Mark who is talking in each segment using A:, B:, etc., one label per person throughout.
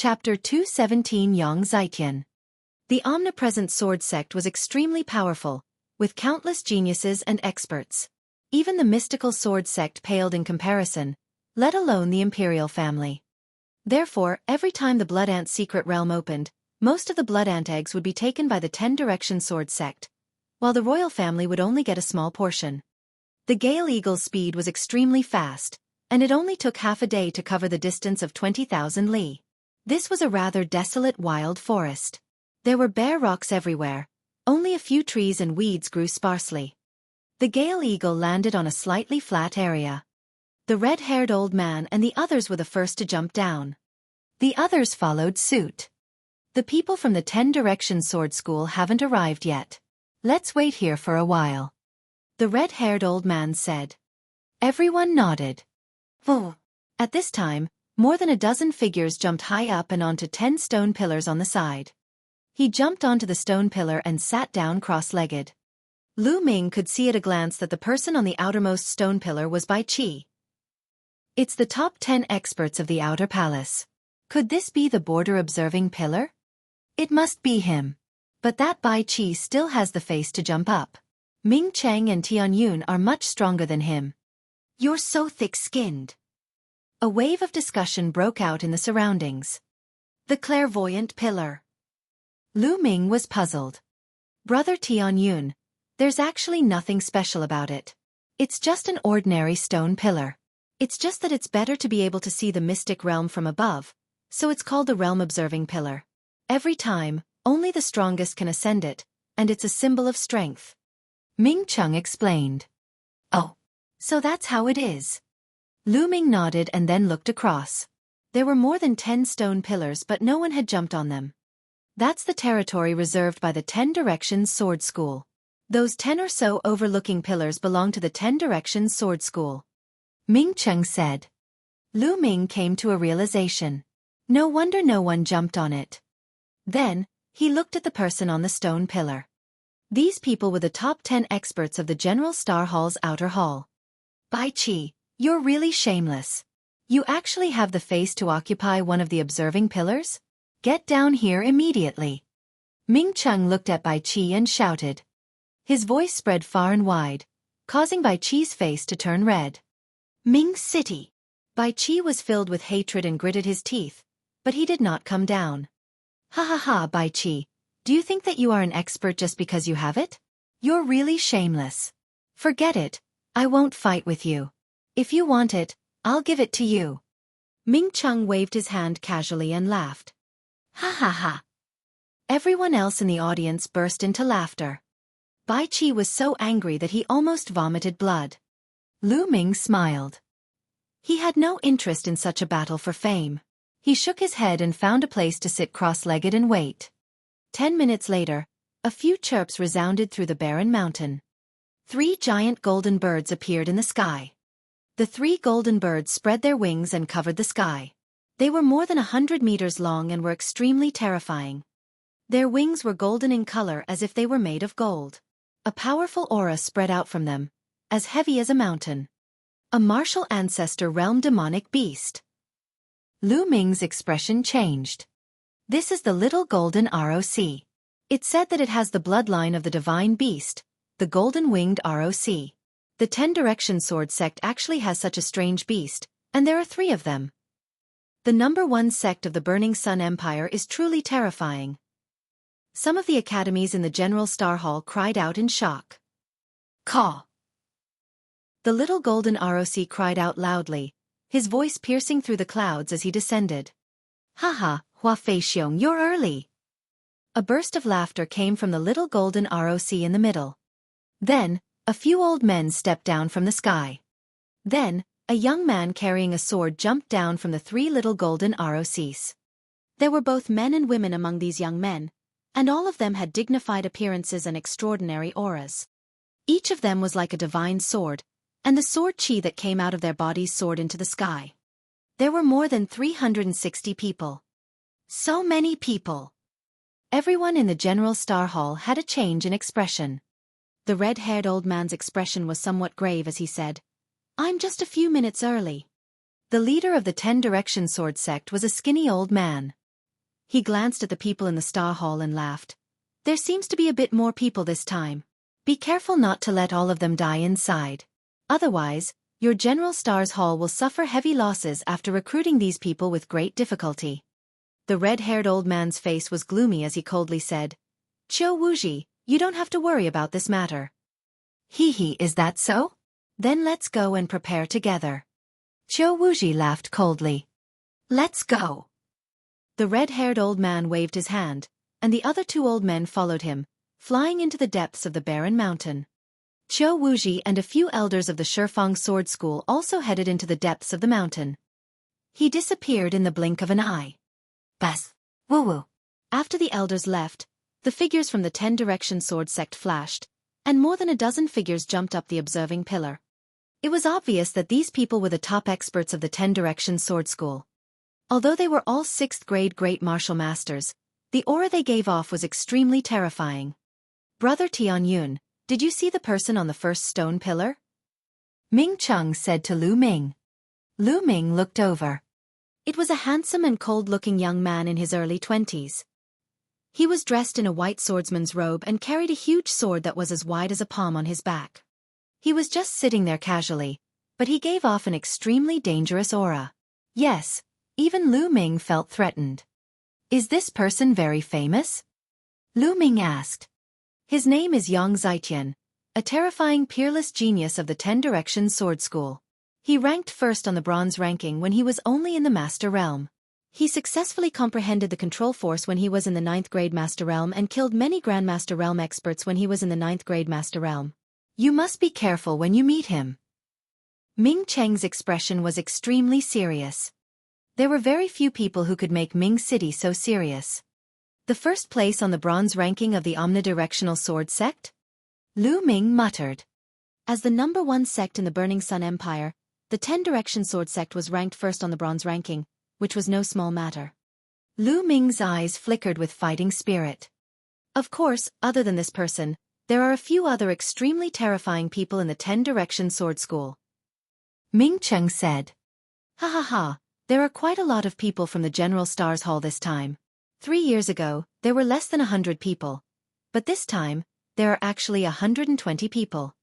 A: Chapter 217 Yang Zitian. The omnipresent sword sect was extremely powerful, with countless geniuses and experts. Even the mystical sword sect paled in comparison, let alone the imperial family. Therefore, every time the Blood Ant secret realm opened, most of the Blood Ant eggs would be taken by the 10-direction sword sect, while the royal family would only get a small portion. The Gale Eagle's speed was extremely fast, and it only took half a day to cover the distance of 20,000 li. This was a rather desolate wild forest. There were bare rocks everywhere, only a few trees and weeds grew sparsely. The Gale Eagle landed on a slightly flat area. The red-haired old man and the others were the first to jump down. The others followed suit. The people from the 10-direction sword school haven't arrived yet. Let's wait here for a while. The red-haired old man said. Everyone nodded. Oh. At this time, more than a dozen figures jumped high up and onto 10 stone pillars on the side. He jumped onto the stone pillar and sat down cross-legged. Lu Ming could see at a glance that the person on the outermost stone pillar was Bai Qi. It's the top 10 experts of the outer palace. Could this be the border observing pillar? It must be him. But that Bai Qi still has the face to jump up. Ming Cheng and Tian Yun are much stronger than him. You're so thick-skinned. A wave of discussion broke out in the surroundings. The clairvoyant pillar. Lu Ming was puzzled. Brother Tian Yun, there's actually nothing special about it. It's just an ordinary stone pillar. It's just that it's better to be able to see the mystic realm from above, so it's called the realm-observing pillar. Every time, only the strongest can ascend it, and it's a symbol of strength. Ming Cheng explained. Oh, so that's how it is. Lu Ming nodded and then looked across. There were more than 10 stone pillars but no one had jumped on them. That's the territory reserved by the 10 Directions Sword School. Those 10 or so overlooking pillars belong to the 10 Directions Sword School. Ming Cheng said. Lu Ming came to a realization. No wonder no one jumped on it. Then, he looked at the person on the stone pillar. These people were the top 10 experts of the General Star Hall's outer hall. Bai Qi, you're really shameless. You actually have the face to occupy one of the observing pillars? Get down here immediately. Ming Cheng looked at Bai Qi and shouted. His voice spread far and wide, causing Bai Qi's face to turn red. Ming City. Bai Qi was filled with hatred and gritted his teeth, but he did not come down. Ha ha ha, Bai Qi. Do you think that you are an expert just because you have it? You're really shameless. Forget it, I won't fight with you. If you want it, I'll give it to you. Ming Cheng waved his hand casually and laughed. Ha ha ha. Everyone else in the audience burst into laughter. Bai Qi was so angry that he almost vomited blood. Lu Ming smiled. He had no interest in such a battle for fame. He shook his head and found a place to sit cross-legged and wait. 10 minutes later, a few chirps resounded through the barren mountain. 3 giant golden birds appeared in the sky. The 3 golden birds spread their wings and covered the sky. They were more than 100 meters long and were extremely terrifying. Their wings were golden in color as if they were made of gold. A powerful aura spread out from them, as heavy as a mountain. A martial ancestor realm demonic beast. Lu Ming's expression changed. This is the little golden ROC. It said that it has the bloodline of the divine beast, the golden-winged ROC. The 10 Direction Sword sect actually has such a strange beast, and there are 3 of them. The number 1 sect of the Burning Sun Empire is truly terrifying. Some of the academies in the General Star Hall cried out in shock. Caw! The little golden ROC cried out loudly, his voice piercing through the clouds as he descended. Haha, Hua Feixiong, you're early. A burst of laughter came from the little golden ROC in the middle. Then, a few old men stepped down from the sky. Then, a young man carrying a sword jumped down from the 3 little golden ROCs. There were both men and women among these young men, and all of them had dignified appearances and extraordinary auras. Each of them was like a divine sword, and the sword chi that came out of their bodies soared into the sky. There were more than 360 people. So many people. Everyone in the General Star Hall had a change in expression. The red-haired old man's expression was somewhat grave as he said, I'm just a few minutes early. The leader of the 10 Direction Sword sect was a skinny old man. He glanced at the people in the Star Hall and laughed. There seems to be a bit more people this time. Be careful not to let all of them die inside. Otherwise, your General Star's Hall will suffer heavy losses after recruiting these people with great difficulty. The red-haired old man's face was gloomy as he coldly said, Qiu Wuji, you don't have to worry about this matter. Hee, is that so? Then let's go and prepare together. Qiu Wuji laughed coldly. Let's go. The red-haired old man waved his hand, and the other two old men followed him, flying into the depths of the barren mountain. Qiu Wuji and a few elders of the Xiaofan sword school also headed into the depths of the mountain. He disappeared in the blink of an eye. Bas! Woo-woo! After the elders left, the figures from the 10-direction sword sect flashed, and more than a dozen figures jumped up the observing pillar. It was obvious that these people were the top experts of the 10-direction sword school. Although they were all 6th grade great martial masters, the aura they gave off was extremely terrifying. Brother Tianyun, did you see the person on the first stone pillar? Ming Chung said to Lu Ming. Lu Ming looked over. It was a handsome and cold-looking young man in his early 20s. He was dressed in a white swordsman's robe and carried a huge sword that was as wide as a palm on his back. He was just sitting there casually, but he gave off an extremely dangerous aura. Yes, even Lu Ming felt threatened. Is this person very famous? Lu Ming asked. His name is Yang Zitian, a terrifying peerless genius of the 10-direction sword school. He ranked first on the bronze ranking when he was only in the Master Realm. He successfully comprehended the control force when he was in the 9th grade Master Realm and killed many Grandmaster Realm experts when he was in the 9th grade Master Realm. You must be careful when you meet him. Ming Cheng's expression was extremely serious. There were very few people who could make Ming City so serious. The first place on the bronze ranking of the omnidirectional sword sect? Lu Ming muttered. As the number 1 sect in the Burning Sun Empire, the 10-direction sword sect was ranked first on the bronze ranking, which was no small matter. Lu Ming's eyes flickered with fighting spirit. Of course, other than this person, there are a few other extremely terrifying people in the 10-direction sword school. Ming Cheng said. Ha, there are quite a lot of people from the General Star's Hall this time. 3 years ago, there were less than 100 people. But this time, there are actually 120 people.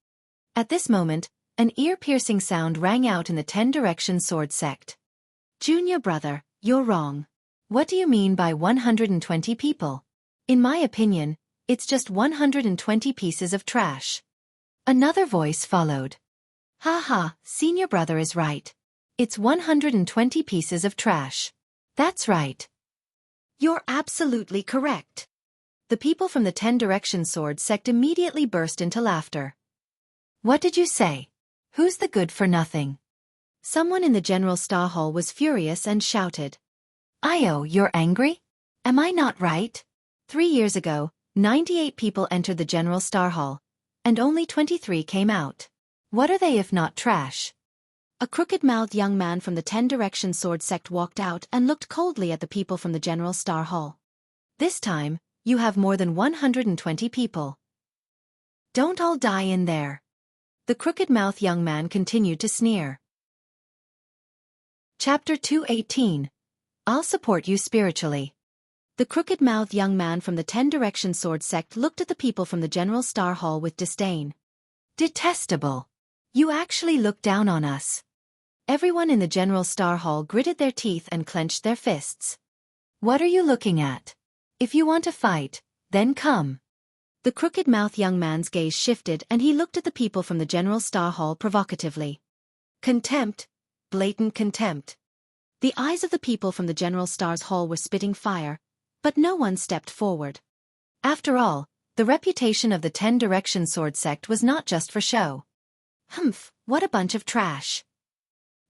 A: At this moment, an ear-piercing sound rang out in the 10-direction sword sect. Junior brother, you're wrong. What do you mean by 120 people? In my opinion, it's just 120 pieces of trash. Another voice followed. Ha, senior brother is right. It's 120 pieces of trash. That's right. You're absolutely correct. The people from the 10-direction sword sect immediately burst into laughter. What did you say? Who's the good-for-nothing? Someone in the General Star Hall was furious and shouted. Io, you're angry? Am I not right? 3 years ago, 98 people entered the General Star Hall, and only 23 came out. What are they if not trash? A crooked-mouthed young man from the 10-direction sword sect walked out and looked coldly at the people from the General Star Hall. This time, you have more than 120 people. Don't all die in there. The crooked-mouthed young man continued to sneer. Chapter 218. I'll support you spiritually. The crooked-mouthed young man from the 10-direction sword sect looked at the people from the General Star Hall with disdain. Detestable. You actually look down on us. Everyone in the General Star Hall gritted their teeth and clenched their fists. What are you looking at? If you want to fight, then come. The crooked-mouthed young man's gaze shifted and he looked at the people from the General Star Hall provocatively. Contempt. Blatant contempt. The eyes of the people from the General Star's Hall were spitting fire, but no one stepped forward. After all, the reputation of the 10-direction sword sect was not just for show. Humph, what a bunch of trash.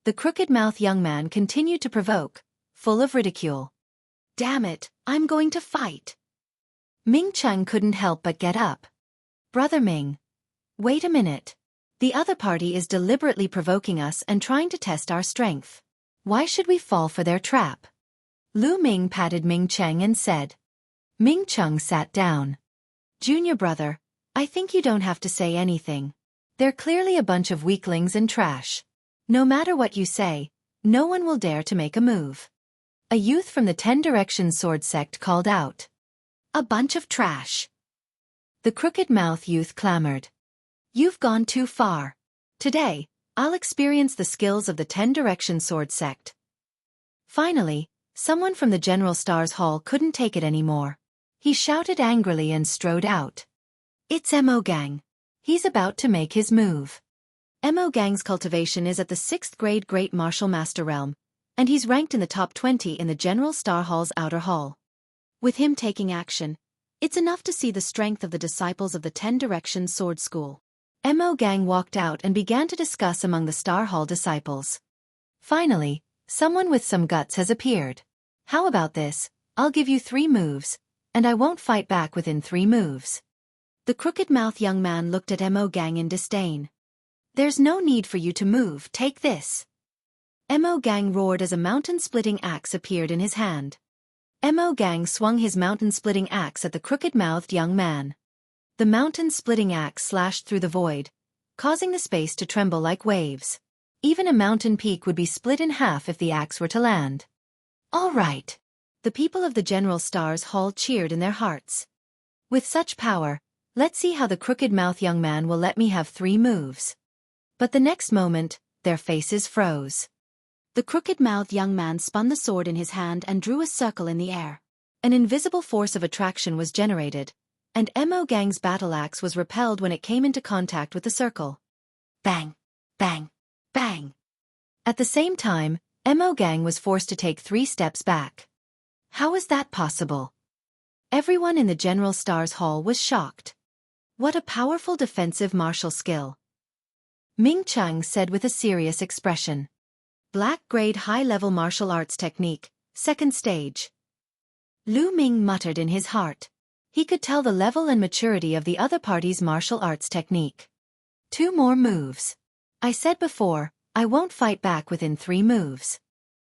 A: The crooked-mouthed young man continued to provoke, full of ridicule. Damn it, I'm going to fight. Ming Cheng couldn't help but get up. Brother Ming. Wait a minute. The other party is deliberately provoking us and trying to test our strength. Why should we fall for their trap? Lu Ming patted Ming Cheng and said. Ming Cheng sat down. Junior brother, I think you don't have to say anything. They're clearly a bunch of weaklings and trash. No matter what you say, no one will dare to make a move. A youth from the 10 Directions sword sect called out. A bunch of trash. The crooked mouth youth clamored. You've gone too far. Today, I'll experience the skills of the 10 Directions sword sect. Finally, someone from the General Stars Hall couldn't take it anymore. He shouted angrily and strode out. It's Mo Gang. He's about to make his move. Mo Gang's cultivation is at the 6th grade Great Martial Master realm, and he's ranked in the top 20 in the General Star Hall's outer hall. With him taking action, it's enough to see the strength of the disciples of the 10 Directions Sword School. Mo Gang walked out and began to discuss among the Star Hall disciples. Finally, someone with some guts has appeared. How about this? I'll give you 3 moves, and I won't fight back within 3 moves. The crooked-mouthed young man looked at Mo Gang in disdain. There's no need for you to move, take this. Mo Gang roared as a mountain-splitting axe appeared in his hand. Mo Gang swung his mountain-splitting axe at the crooked-mouthed young man. The mountain-splitting axe slashed through the void, causing the space to tremble like waves. Even a mountain peak would be split in half if the axe were to land. All right. The people of the General Stars Hall cheered in their hearts. With such power, let's see how the crooked-mouthed young man will let me have 3 moves. But the next moment, their faces froze. The crooked-mouthed young man spun the sword in his hand and drew a circle in the air. An invisible force of attraction was generated, and Mo Gang's battle axe was repelled when it came into contact with the circle. Bang! Bang! Bang! At the same time, Mo Gang was forced to take 3 steps back. How is that possible? Everyone in the General Stars Hall was shocked. What a powerful defensive martial skill. Ming Chung said with a serious expression. Black-grade high-level martial arts technique, 2nd stage. Lu Ming muttered in his heart. He could tell the level and maturity of the other party's martial arts technique. 2 more moves. I said before, I won't fight back within 3 moves.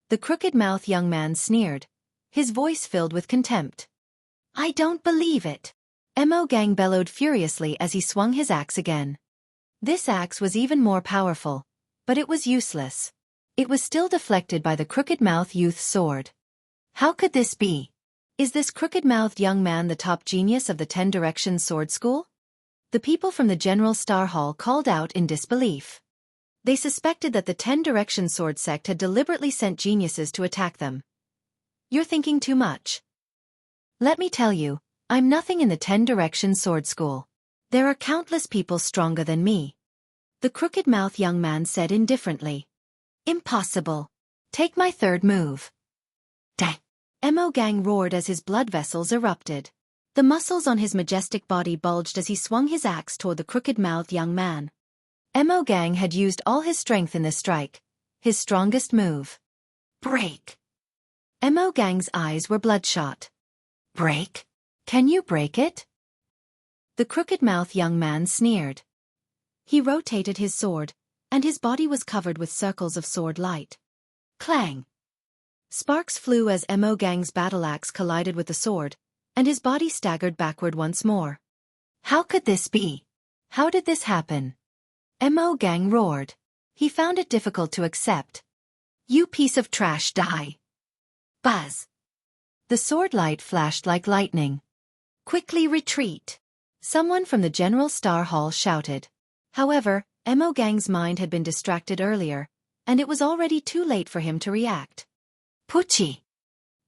A: The crooked-mouthed young man sneered, his voice filled with contempt. I don't believe it. Mo Gang bellowed furiously as he swung his axe again. This axe was even more powerful, but it was useless. It was still deflected by the crooked-mouthed youth's sword. How could this be? Is this crooked-mouthed young man the top genius of the 10 Directions Sword School? The people from the General Star Hall called out in disbelief. They suspected that the 10 Directions Sword sect had deliberately sent geniuses to attack them. You're thinking too much. Let me tell you, I'm nothing in the 10 Directions Sword School. There are countless people stronger than me. The crooked-mouthed young man said indifferently. Impossible. Take my 3rd move. Dang! Mo Gang roared as his blood vessels erupted. The muscles on his majestic body bulged as he swung his axe toward the crooked-mouthed young man. Mo Gang had used all his strength in this strike, his strongest move. Break! Mo Gang's eyes were bloodshot. Break? Can you break it? The crooked-mouthed young man sneered. He rotated his sword, and his body was covered with circles of sword light. Clang! Sparks flew as Mo Gang's battle axe collided with the sword, and his body staggered backward once more. How could this be? How did this happen? Mo Gang roared. He found it difficult to accept. You piece of trash, die! Buzz! The sword light flashed like lightning. Quickly retreat! Someone from the General Star Hall shouted. However, Mo Gang's mind had been distracted earlier, and it was already too late for him to react. Puchi!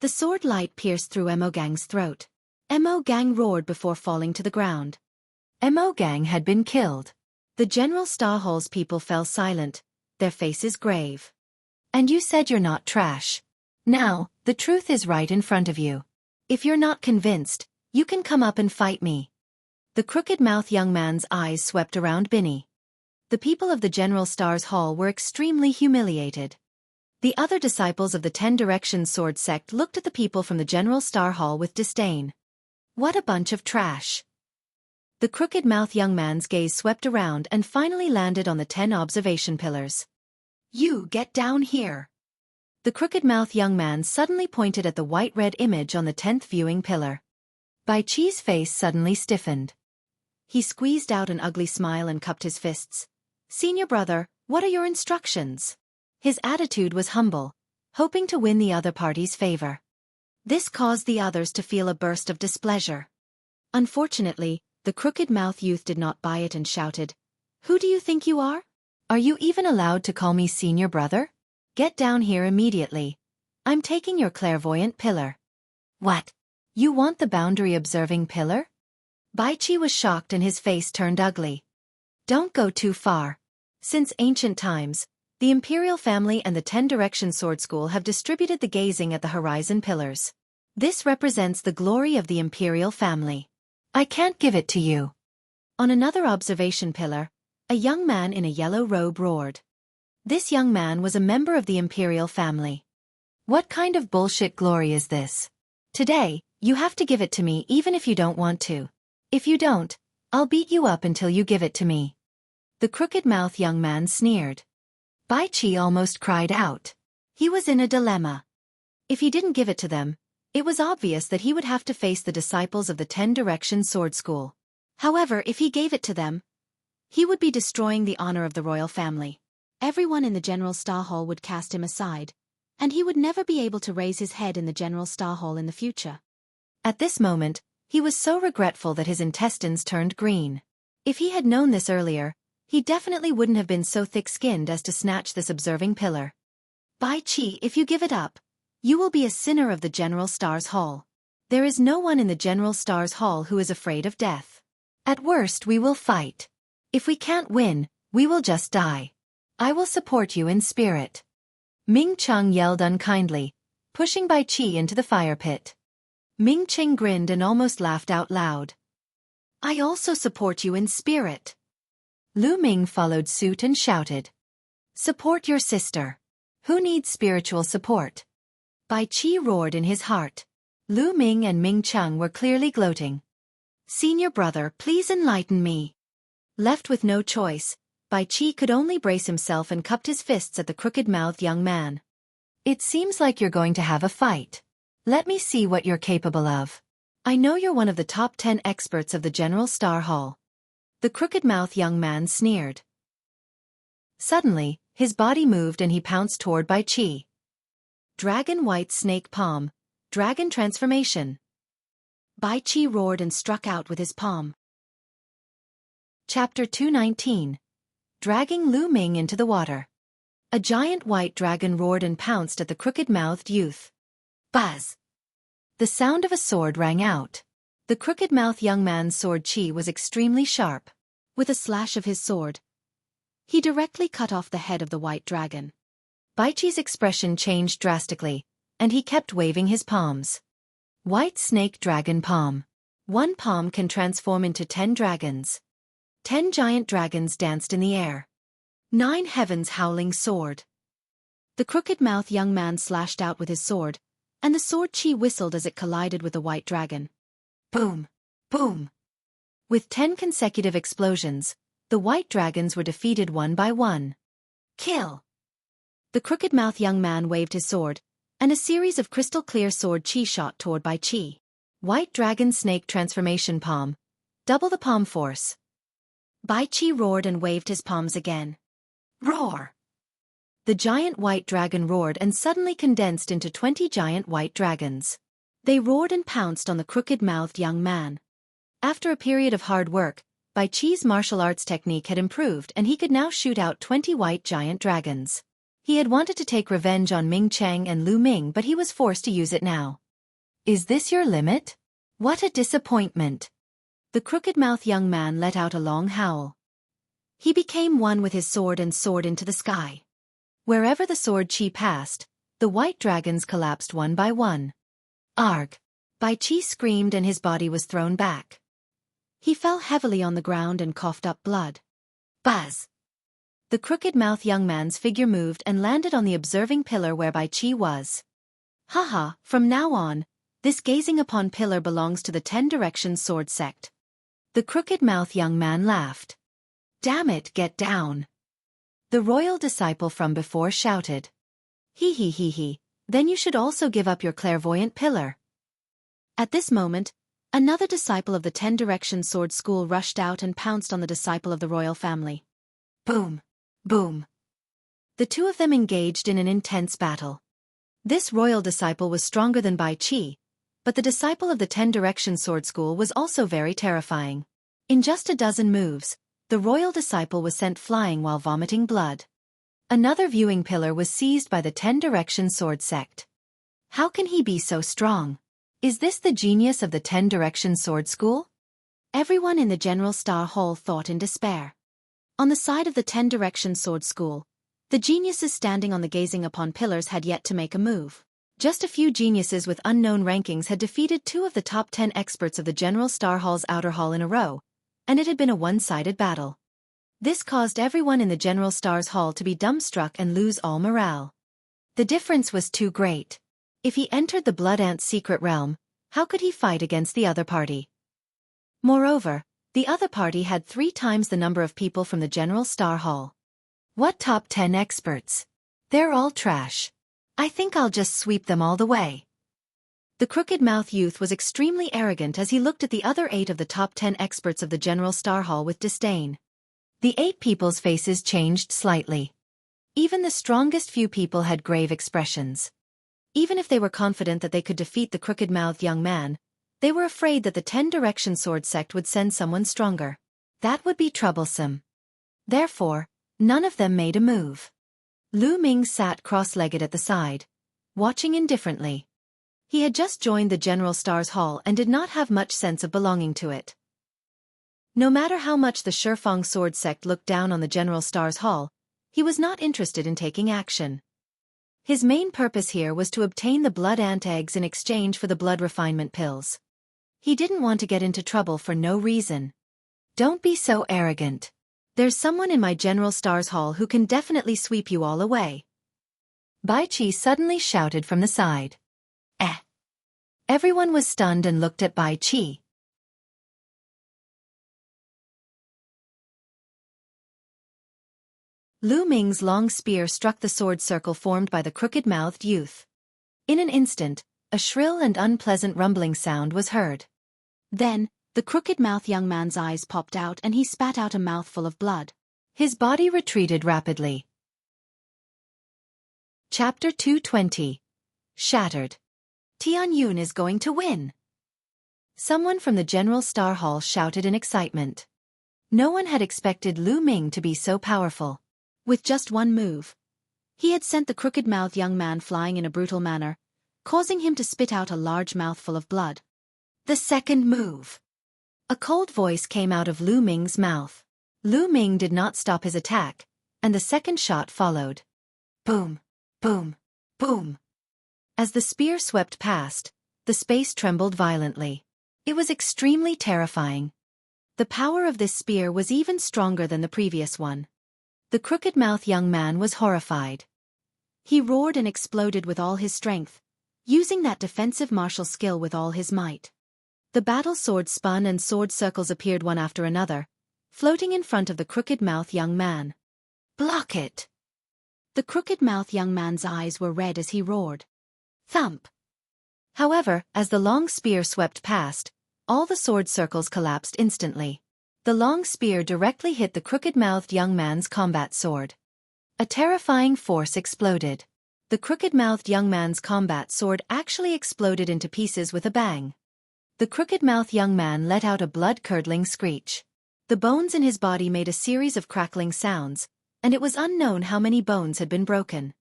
A: The sword light pierced through Mo Gang's throat. Mo Gang roared before falling to the ground. Mo Gang had been killed. The General Star Hall's people fell silent, their faces grave. And you said you're not trash. Now, the truth is right in front of you. If you're not convinced, you can come up and fight me. The crooked-mouthed young man's eyes swept around Binny. The people of the General Stars Hall were extremely humiliated. The other disciples of the 10 Directions Sword sect looked at the people from the General Star Hall with disdain. What a bunch of trash. The crooked-mouthed young man's gaze swept around and finally landed on the 10 observation pillars. You get down here. The crooked-mouthed young man suddenly pointed at the white-red image on the 10th viewing pillar. Bai Chi's face suddenly stiffened. He squeezed out an ugly smile and cupped his fists. Senior brother, what are your instructions? His attitude was humble, hoping to win the other party's favor. This caused the others to feel a burst of displeasure. Unfortunately, the crooked-mouthed youth did not buy it and shouted, "Who do you think you are? Are you even allowed to call me senior brother? Get down here immediately. I'm taking your clairvoyant pillar." "What? You want the boundary-observing pillar?" Bai Qi was shocked and his face turned ugly. "Don't go too far. Since ancient times, the imperial family and the 10-direction sword school have distributed the gazing at the horizon pillars. This represents the glory of the imperial family. I can't give it to you." On another observation pillar, a young man in a yellow robe roared. This young man was a member of the imperial family. "What kind of bullshit glory is this? Today, you have to give it to me even if you don't want to. If you don't, I'll beat you up until you give it to me." The crooked-mouthed young man sneered. Bai Qi almost cried out. He was in a dilemma. If he didn't give it to them, it was obvious that he would have to face the disciples of the 10-direction sword school. However, if he gave it to them, he would be destroying the honor of the royal family. Everyone in the General Star Hall would cast him aside, and he would never be able to raise his head in the General Star Hall in the future. At this moment, he was so regretful that his intestines turned green. If he had known this earlier, he definitely wouldn't have been so thick-skinned as to snatch this observing pillar. "Bai Qi, if you give it up, you will be a sinner of the General Stars Hall. There is no one in the General Stars Hall who is afraid of death. At worst we will fight. If we can't win, we will just die. I will support you in spirit." Ming Cheng yelled unkindly, pushing Bai Qi into the fire pit. Ming Cheng grinned and almost laughed out loud. "I also support you in spirit." Lu Ming followed suit and shouted, "Support your sister. Who needs spiritual support?" Bai Qi roared in his heart. Lu Ming and Ming Cheng were clearly gloating. "Senior brother, please enlighten me." Left with no choice, Bai Qi could only brace himself and cupped his fists at the crooked-mouthed young man. "It seems like you're going to have a fight. Let me see what you're capable of. I know you're one of the top 10 experts of the General Star Hall." The crooked-mouthed young man sneered. Suddenly, his body moved and he pounced toward Bai Qi. Dragon White Snake Palm, Dragon Transformation. Bai Qi roared and struck out with his palm. Chapter 219. Dragging Lu Ming into the water. A giant white dragon roared and pounced at the crooked-mouthed youth. Buzz! The sound of a sword rang out. The crooked-mouthed young man's sword chi was extremely sharp. With a slash of his sword, he directly cut off the head of the white dragon. Bai Qi's expression changed drastically, and he kept waving his palms. White Snake Dragon Palm. One palm can transform into 10 dragons. 10 giant dragons danced in the air. 9 Heavens Howling Sword. The crooked-mouthed young man slashed out with his sword, and the sword chi whistled as it collided with the white dragon. Boom! Boom! With 10 consecutive explosions, the white dragons were defeated one by one. Kill! The crooked-mouthed young man waved his sword, and a series of crystal-clear sword chi shot toward Bai Qi. White Dragon Snake Transformation Palm. Double the palm force. Bai Qi roared and waved his palms again. Roar! The giant white dragon roared and suddenly condensed into 20 giant white dragons. They roared and pounced on the crooked-mouthed young man. After a period of hard work, Bai Qi's martial arts technique had improved and he could now shoot out 20 white giant dragons. He had wanted to take revenge on Ming Cheng and Lu Ming, but he was forced to use it now. Is this your limit? What a disappointment! The crooked-mouthed young man let out a long howl. He became one with his sword and soared into the sky. Wherever the sword chi passed, the white dragons collapsed one by one. Arg! Bai Qi screamed and his body was thrown back. He fell heavily on the ground and coughed up blood. Buzz! The crooked-mouthed young man's figure moved and landed on the observing pillar where Bai Qi was. Haha, from now on, this gazing upon pillar belongs to the 10-direction sword sect. The crooked-mouthed young man laughed. Damn it, get down! The royal disciple from before shouted. He, then you should also give up your clairvoyant pillar. At this moment, another disciple of the 10-direction sword school rushed out and pounced on the disciple of the royal family. Boom! Boom! The two of them engaged in an intense battle. This royal disciple was stronger than Bai Qi, but the disciple of the 10 Direction Sword School was also very terrifying. In just a dozen moves, the royal disciple was sent flying while vomiting blood. Another viewing pillar was seized by the 10 Direction Sword sect. How can he be so strong? Is this the genius of the 10 Direction Sword School? Everyone in the General Star Hall thought in despair. On the side of the 10 Direction Sword School, the geniuses standing on the gazing upon pillars had yet to make a move. Just a few geniuses with unknown rankings had defeated 2 of the top 10 experts of the General Star Hall's outer hall in a row, and it had been a one-sided battle. This caused everyone in the General Star's hall to be dumbstruck and lose all morale. The difference was too great. If he entered the Blood Ant's secret realm, how could he fight against the other party? Moreover, the other party had 3 times the number of people from the General Star Hall. What top 10 experts? They're all trash. I think I'll just sweep them all the way. The crooked-mouthed youth was extremely arrogant as he looked at the other 8 of the top 10 experts of the General Star Hall with disdain. The 8 people's faces changed slightly. Even the strongest few people had grave expressions. Even if they were confident that they could defeat the crooked-mouthed young man, they were afraid that the 10 Direction Sword sect would send someone stronger. That would be troublesome. Therefore, none of them made a move. Lu Ming sat cross-legged at the side, watching indifferently. He had just joined the General Star's hall and did not have much sense of belonging to it. No matter how much the Xiaofan sword sect looked down on the General Star's hall, he was not interested in taking action. His main purpose here was to obtain the blood ant eggs in exchange for the blood refinement pills. He didn't want to get into trouble for no reason. Don't be so arrogant. There's someone in my General Star's hall who can definitely sweep you all away. Bai Qi suddenly shouted from the side. Eh. Everyone was stunned and looked at Bai Qi. Lu Ming's long spear struck the sword circle formed by the crooked-mouthed youth. In an instant, a shrill and unpleasant rumbling sound was heard. Then, the crooked-mouthed young man's eyes popped out and he spat out a mouthful of blood. His body retreated rapidly. Chapter 220. Shattered. Tian Yun is going to win. Someone from the General Star Hall shouted in excitement. No one had expected Lu Ming to be so powerful. With just one move, he had sent the crooked-mouthed young man flying in a brutal manner, causing him to spit out a large mouthful of blood. The second move. A cold voice came out of Lu Ming's mouth. Lu Ming did not stop his attack, and the second shot followed. Boom, boom, boom. As the spear swept past, the space trembled violently. It was extremely terrifying. The power of this spear was even stronger than the previous one. The crooked-mouthed young man was horrified. He roared and exploded with all his strength, using that defensive martial skill with all his might. The battle sword spun and sword circles appeared one after another, floating in front of the crooked-mouthed young man. Block it! The crooked-mouthed young man's eyes were red as he roared. Thump! However, as the long spear swept past, all the sword circles collapsed instantly. The long spear directly hit the crooked-mouthed young man's combat sword. A terrifying force exploded. The crooked-mouthed young man's combat sword actually exploded into pieces with a bang. The crooked-mouthed young man let out a blood-curdling screech. The bones in his body made a series of crackling sounds, and it was unknown how many bones had been broken.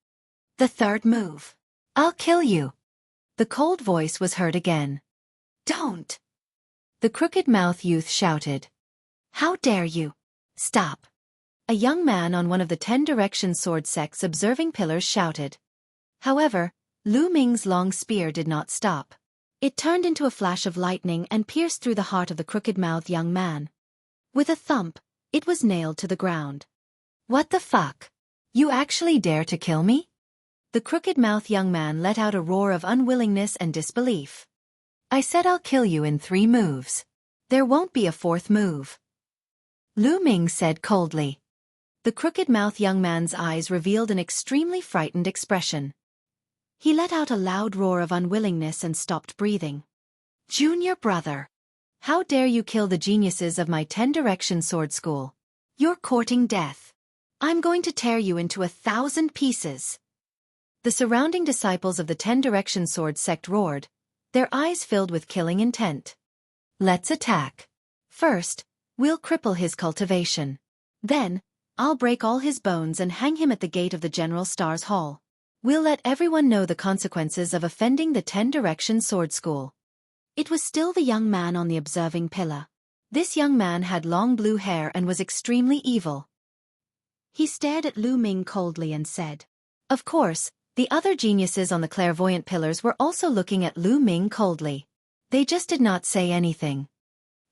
A: The third move. I'll kill you. The cold voice was heard again. Don't! The crooked-mouthed youth shouted. How dare you? Stop! A young man on one of the 10 Direction Sword sect's observing pillars shouted. However, Lu Ming's long spear did not stop. It turned into a flash of lightning and pierced through the heart of the crooked-mouthed young man. With a thump, it was nailed to the ground. What the fuck? You actually dare to kill me? The crooked-mouthed young man let out a roar of unwillingness and disbelief. I said I'll kill you in 3 moves. There won't be a 4th move. Lu Ming said coldly. The crooked-mouthed young man's eyes revealed an extremely frightened expression. He let out a loud roar of unwillingness and stopped breathing. Junior brother! How dare you kill the geniuses of my 10 Direction Sword School? You're courting death. I'm going to tear you into 1,000 pieces. The surrounding disciples of the 10 Direction Sword sect roared, their eyes filled with killing intent. Let's attack. First, we'll cripple his cultivation. Then, I'll break all his bones and hang him at the gate of the General Stars Hall. We'll let everyone know the consequences of offending the 10 Direction Sword School. It was still the young man on the observing pillar. This young man had long blue hair and was extremely evil. He stared at Lu Ming coldly and said, "Of course, the other geniuses on the clairvoyant pillars were also looking at Lu Ming coldly. They just did not say anything."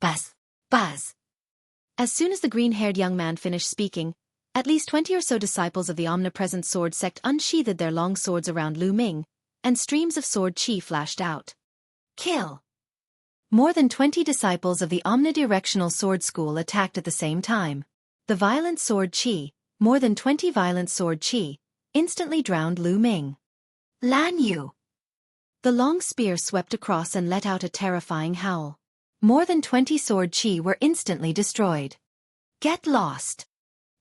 A: Buzz! Buzz! As soon as the green-haired young man finished speaking, at least 20 or so disciples of the omnipresent sword sect unsheathed their long swords around Lu Ming, and streams of sword chi flashed out. Kill! More than 20 disciples of the omnidirectional sword school attacked at the same time. The violent sword chi, more than 20 violent sword chi, instantly drowned Lu Ming. Lan Yu! The long spear swept across and let out a terrifying howl. More than 20 sword chi were instantly destroyed. Get lost!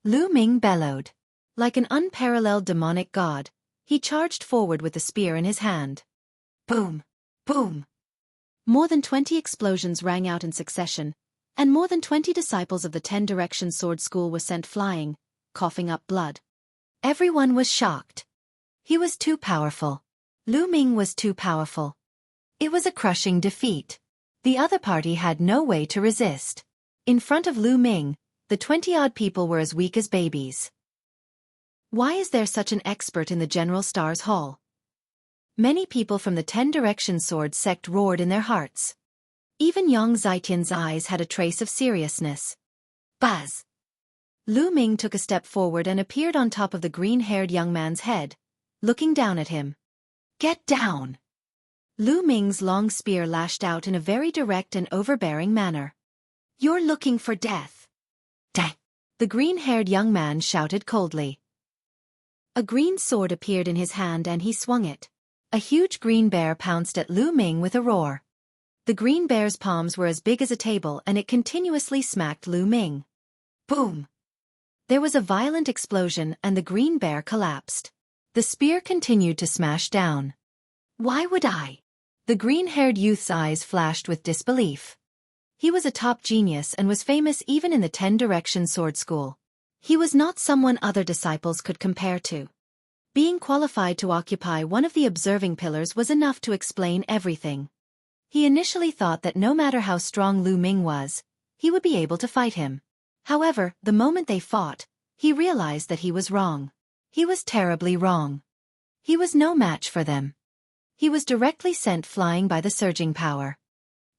A: Lu Ming bellowed. Like an unparalleled demonic god, he charged forward with the spear in his hand. Boom! Boom! More than 20 explosions rang out in succession, and more than 20 disciples of the 10 Direction Sword School were sent flying, coughing up blood. Everyone was shocked. He was too powerful. Lu Ming was too powerful. It was a crushing defeat. The other party had no way to resist. In front of Lu Ming, the 20-odd people were as weak as babies. Why is there such an expert in the General Stars Hall? Many people from the 10 Direction Sword sect roared in their hearts. Even Yang Zitian's eyes had a trace of seriousness. Buzz! Lu Ming took a step forward and appeared on top of the green-haired young man's head, looking down at him. Get down! Lu Ming's long spear lashed out in a very direct and overbearing manner. You're looking for death. Dang! The green-haired young man shouted coldly. A green sword appeared in his hand and he swung it. A huge green bear pounced at Lu Ming with a roar. The green bear's palms were as big as a table and it continuously smacked Lu Ming. Boom! There was a violent explosion and the green bear collapsed. The spear continued to smash down. Why would I? The green-haired youth's eyes flashed with disbelief. He was a top genius and was famous even in the 10 Direction Sword School. He was not someone other disciples could compare to. Being qualified to occupy one of the observing pillars was enough to explain everything. He initially thought that no matter how strong Lu Ming was, he would be able to fight him. However, the moment they fought, he realized that he was wrong. He was terribly wrong. He was no match for them. He was directly sent flying by the surging power.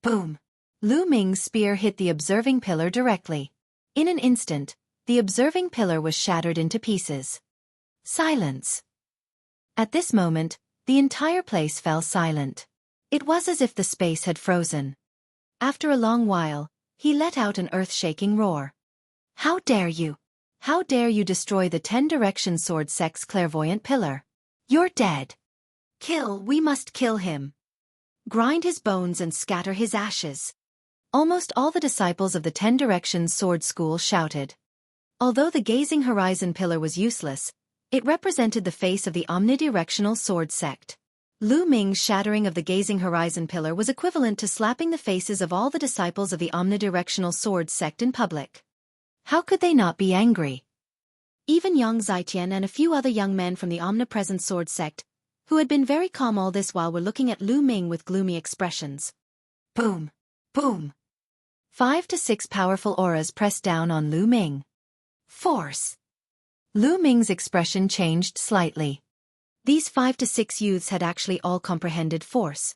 A: Boom! Lu Ming's spear hit the observing pillar directly. In an instant, the observing pillar was shattered into pieces. Silence. At this moment, the entire place fell silent. It was as if the space had frozen. After a long while, he let out an earth-shaking roar. How dare you! How dare you destroy the 10 Direction Sword sect's clairvoyant pillar? You're dead. Kill, we must kill him. Grind his bones and scatter his ashes. Almost all the disciples of the 10 Direction Sword School shouted. Although the gazing horizon pillar was useless, it represented the face of the omnidirectional sword sect. Lu Ming's shattering of the gazing horizon pillar was equivalent to slapping the faces of all the disciples of the omnidirectional sword sect in public. How could they not be angry? Even Yang Zitian and a few other young men from the omnipresent sword sect, who had been very calm all this while, were looking at Lu Ming with gloomy expressions. Boom! Boom! 5 to 6 powerful auras pressed down on Lu Ming. Force! Lu Ming's expression changed slightly. These 5 to 6 youths had actually all comprehended force.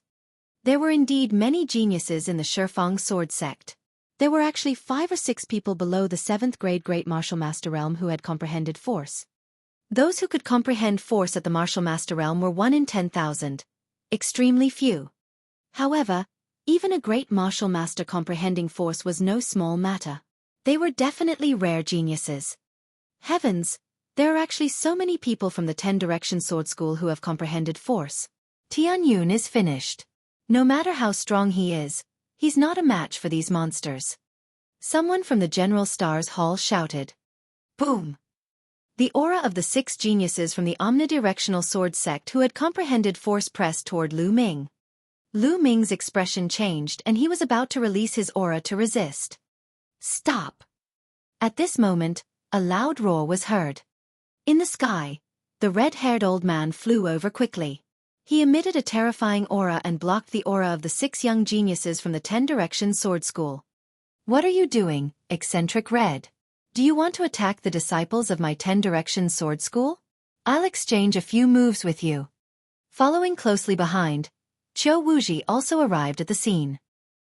A: There were indeed many geniuses in the Shifang sword sect. There were actually 5 or 6 people below the 7th grade Great Martial Master Realm who had comprehended force. Those who could comprehend force at the Martial Master Realm were 1 in 10,000. Extremely few. However, even a great martial master comprehending force was no small matter. They were definitely rare geniuses. Heavens, there are actually so many people from the 10 Direction Sword School who have comprehended force. Tian Yun is finished. No matter how strong he is, he's not a match for these monsters. Someone from the General Stars Hall shouted. Boom! The aura of the 6 geniuses from the omnidirectional sword sect who had comprehended force pressed toward Lu Ming. Lu Ming's expression changed and he was about to release his aura to resist. Stop! At this moment, a loud roar was heard. In the sky, the red-haired old man flew over quickly. He emitted a terrifying aura and blocked the aura of the 6 young geniuses from the 10 Directions Sword School. What are you doing, eccentric Red? Do you want to attack the disciples of my 10 Directions Sword School? I'll exchange a few moves with you. Following closely behind, Qiu Wuxi also arrived at the scene.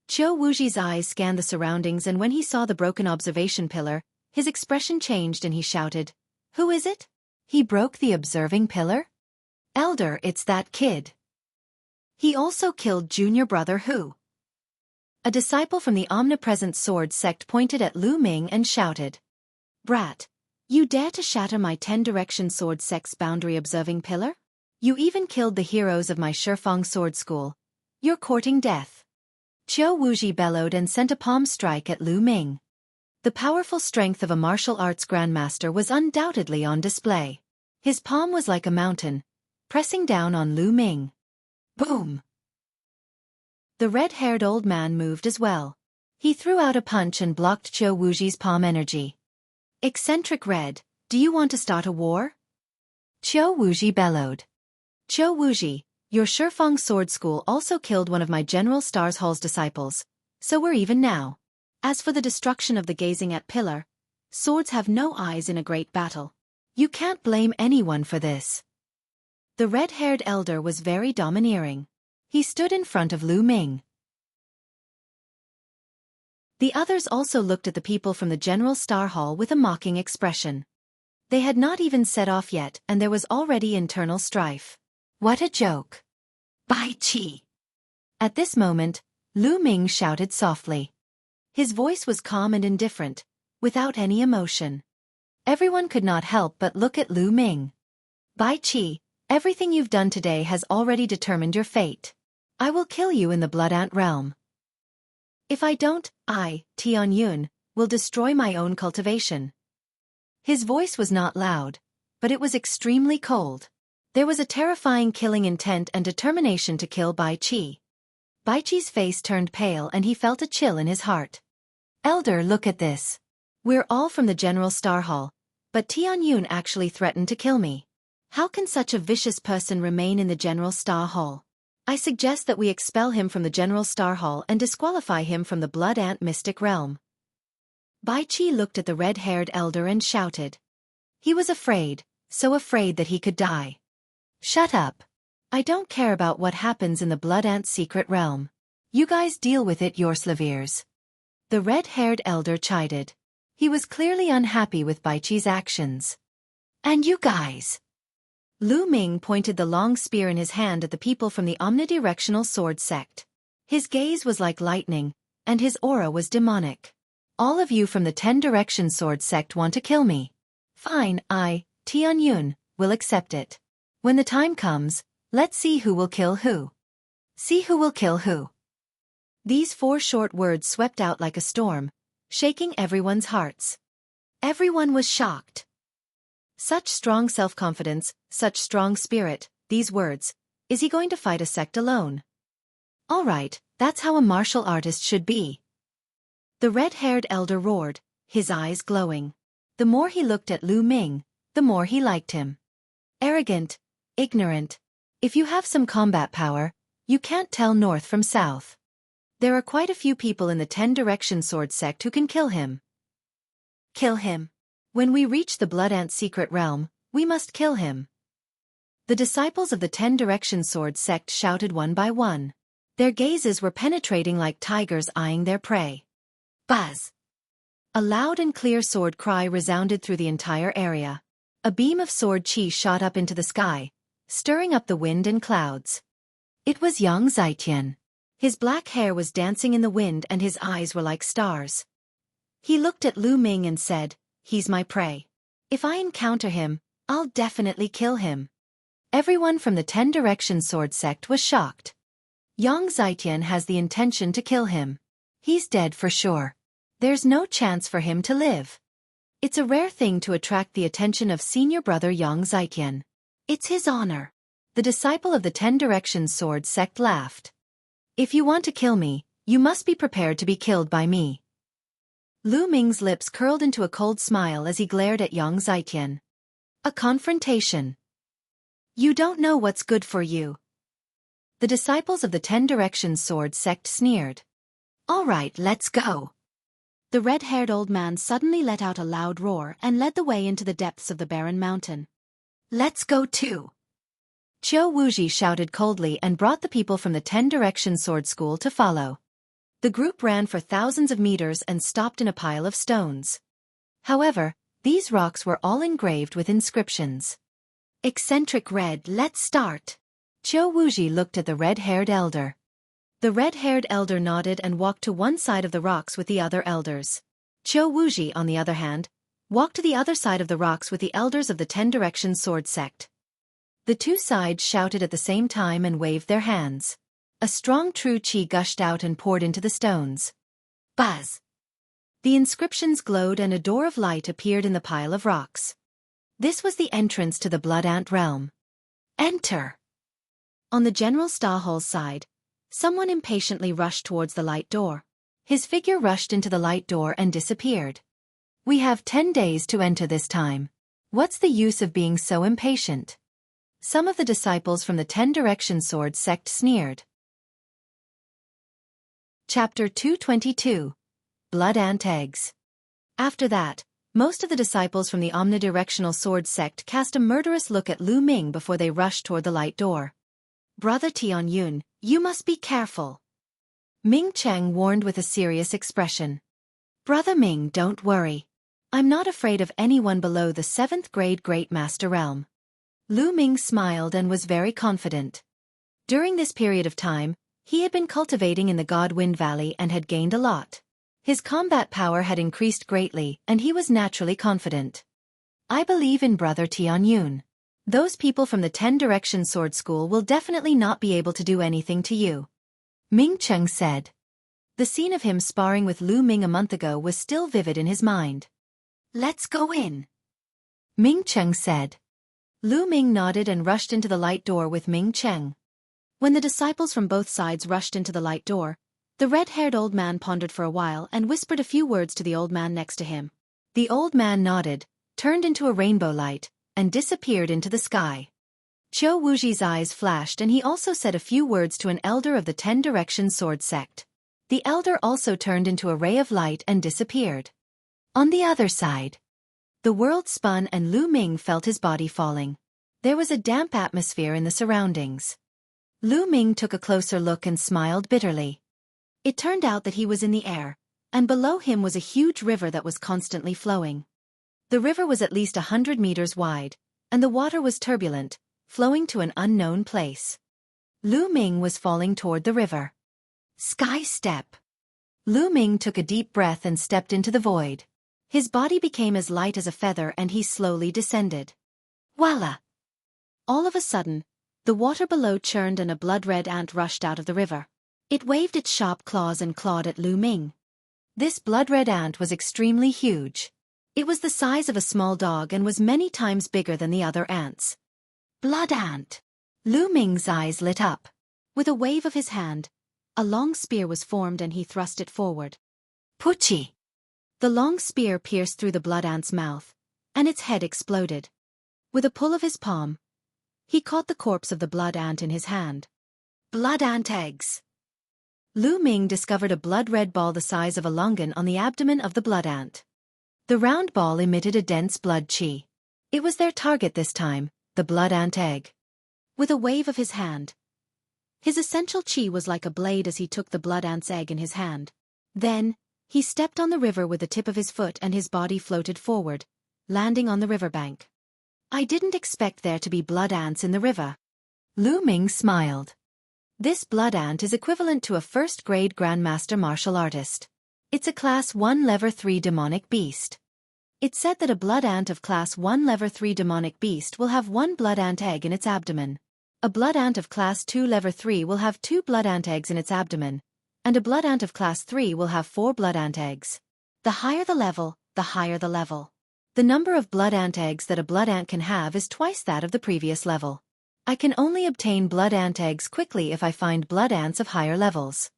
A: Qiu Wuxi's eyes scanned the surroundings and when he saw the broken observation pillar, his expression changed and he shouted, "Who is it? He broke the observing pillar? Elder, it's that kid. He also killed junior brother Hu." A disciple from the omnipresent sword sect pointed at Lu Ming and shouted, "Brat, you dare to shatter my 10 Direction Sword sect's boundary observing pillar? You even killed the heroes of my Xiaofan sword school. You're courting death." Qiu Wuxi bellowed and sent a palm strike at Lu Ming. The powerful strength of a martial arts grandmaster was undoubtedly on display. His palm was like a mountain, pressing down on Lu Ming. Boom! The red-haired old man moved as well. He threw out a punch and blocked Qiu Wuxi's palm energy. "Eccentric Red, do you want to start a war?" Qiu Wuxi bellowed. "Qiu Wuxi, your Shifang sword school also killed one of my General Stars Hall's disciples, so we're even now. As for the destruction of the gazing at pillar, swords have no eyes in a great battle. You can't blame anyone for this." The red-haired elder was very domineering. He stood in front of Lu Ming. The others also looked at the people from the General Star Hall with a mocking expression. They had not even set off yet and there was already internal strife. What a joke! Bai Qi! At this moment, Lu Ming shouted softly. His voice was calm and indifferent, without any emotion. Everyone could not help but look at Lu Ming. "Bai Qi, everything you've done today has already determined your fate. I will kill you in the Blood Ant realm. If I don't, I, Tianyun, will destroy my own cultivation." His voice was not loud, but it was extremely cold. There was a terrifying killing intent and determination to kill Bai Qi. Bai Qi's face turned pale and he felt a chill in his heart. "Elder, look at this. We're all from the General Star Hall, but Tianyun actually threatened to kill me. How can such a vicious person remain in the General Star Hall? I suggest that we expel him from the General Star Hall and disqualify him from the Blood Ant mystic realm." Bai Qi looked at the red-haired elder and shouted. He was afraid, so afraid that he could die. "Shut up. I don't care about what happens in the Blood Ant secret realm. You guys deal with it yourselves." The red-haired elder chided. He was clearly unhappy with Bai Qi's actions. "And you guys?" Lu Ming pointed the long spear in his hand at the people from the omnidirectional sword sect. His gaze was like lightning, and his aura was demonic. "All of you from the 10 Direction sword sect want to kill me. Fine, I, Tianyun, will accept it. When the time comes, let's see who will kill who. See who will kill who." These 4 short words swept out like a storm, shaking everyone's hearts. Everyone was shocked. Such strong self-confidence, such strong spirit, these words. Is he going to fight a sect alone? All right, that's how a martial artist should be. The red-haired elder roared, his eyes glowing. The more he looked at Lu Ming, the more he liked him. Arrogant, ignorant. If you have some combat power, you can't tell north from south. There are quite a few people in the 10 Direction sword sect who can kill him. Kill him. When we reach the Blood Ant secret realm, we must kill him. The disciples of the 10 Direction sword sect shouted one by one. Their gazes were penetrating like tigers eyeing their prey. Buzz! A loud and clear sword cry resounded through the entire area. A beam of sword chi shot up into the sky, stirring up the wind and clouds. It was Yang Zaiqian. His black hair was dancing in the wind and his eyes were like stars. He looked at Lu Ming and said, "He's my prey. If I encounter him, I'll definitely kill him." Everyone from the 10 Direction sword sect was shocked. Yang Zaiqian has the intention to kill him. He's dead for sure. There's no chance for him to live. It's a rare thing to attract the attention of senior brother Yang Ziqian. It's his honor. The disciple of the 10 Directions Sword sect laughed. If you want to kill me, you must be prepared to be killed by me. Lu Ming's lips curled into a cold smile as he glared at Yang Ziqian. A confrontation. You don't know what's good for you. The disciples of the 10 Directions Sword sect sneered. All right, let's go. The red-haired old man suddenly let out a loud roar and led the way into the depths of the barren mountain. Let's go too. Qiu Wuxia shouted coldly and brought the people from the 10 Directions Sword School to follow. The group ran for thousands of meters and stopped in a pile of stones. However, these rocks were all engraved with inscriptions. Eccentric Red, let's start. Qiu Wuxia looked at the red-haired elder. The red-haired elder nodded and walked to one side of the rocks with the other elders. Qiu Wuxia, on the other hand, walked to the other side of the rocks with the elders of the 10 Directions Sword sect. The two sides shouted at the same time and waved their hands. A strong true qi gushed out and poured into the stones. Buzz! The inscriptions glowed and a door of light appeared in the pile of rocks. This was the entrance to the Blood Ant realm. Enter! On the General Stahul's side, someone impatiently rushed towards the light door. His figure rushed into the light door and disappeared. We have 10 days to enter this time. What's the use of being so impatient? Some of the disciples from the 10 Directions Sword sect sneered. Chapter 222. Blood Ant Eggs. After that, most of the disciples from the Omnidirectional Sword sect cast a murderous look at Lu Ming before they rushed toward the light door. Brother Tianyun, you must be careful. Ming Cheng warned with a serious expression. Brother Ming, don't worry. I'm not afraid of anyone below the 7th grade Great Master Realm. Lu Ming smiled and was very confident. During this period of time, he had been cultivating in the Godwind Valley and had gained a lot. His combat power had increased greatly and he was naturally confident. I believe in Brother Tianyun. Those people from the 10 Directions Sword School will definitely not be able to do anything to you. Ming Cheng said. The scene of him sparring with Lu Ming a month ago was still vivid in his mind. Let's go in. Ming Cheng said. Lu Ming nodded and rushed into the light door with Ming Cheng. When the disciples from both sides rushed into the light door, the red-haired old man pondered for a while and whispered a few words to the old man next to him. The old man nodded, turned into a rainbow light, and disappeared into the sky. Qiu Wuxi's eyes flashed and he also said a few words to an elder of the 10 Directions Sword sect. The elder also turned into a ray of light and disappeared. On the other side, the world spun and Lu Ming felt his body falling. There was a damp atmosphere in the surroundings. Lu Ming took a closer look and smiled bitterly. It turned out that he was in the air, and below him was a huge river that was constantly flowing. The river was at least 100 meters wide, and the water was turbulent, flowing to an unknown place. Lu Ming was falling toward the river. Sky step. Lu Ming took a deep breath and stepped into the void. His body became as light as a feather and he slowly descended. Voila! All of a sudden, the water below churned and a blood-red ant rushed out of the river. It waved its sharp claws and clawed at Lu Ming. This blood-red ant was extremely huge. It was the size of a small dog and was many times bigger than the other ants. Blood ant! Lu Ming's eyes lit up. With a wave of his hand, a long spear was formed and he thrust it forward. Puchi! The long spear pierced through the blood ant's mouth, and its head exploded. With a pull of his palm, he caught the corpse of the blood ant in his hand. Blood ant eggs! Lu Ming discovered a blood-red ball the size of a longan on the abdomen of the blood ant. The round ball emitted a dense blood qi. It was their target this time, the blood ant egg. With a wave of his hand, his essential qi was like a blade as he took the blood ant's egg in his hand. Then, he stepped on the river with the tip of his foot and his body floated forward, landing on the riverbank. I didn't expect there to be blood ants in the river. Lu Ming smiled. This blood ant is equivalent to a first-grade Grandmaster martial artist. It's a Class 1 Level 3 demonic beast. It's said that a blood ant of Class 1 Level 3 demonic beast will have 1 blood ant egg in its abdomen. A blood ant of Class 2 Level 3 will have 2 blood ant eggs in its abdomen, and a blood ant of Class 3 will have 4 blood ant eggs. The higher the level, the higher the level. The number of blood ant eggs that a blood ant can have is twice that of the previous level. I can only obtain blood ant eggs quickly if I find blood ants of higher levels.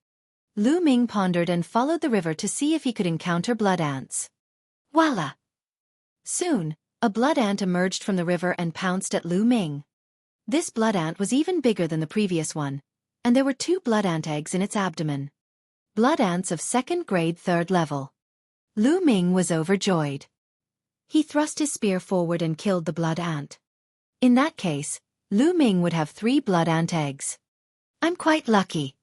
A: Lu Ming pondered and followed the river to see if he could encounter blood ants. Voila! Soon, a blood ant emerged from the river and pounced at Lu Ming. This blood ant was even bigger than the previous one, and there were 2 blood ant eggs in its abdomen. Blood ants of 2nd grade 3rd level. Lu Ming was overjoyed. He thrust his spear forward and killed the blood ant. In that case, Lu Ming would have 3 blood ant eggs. I'm quite lucky.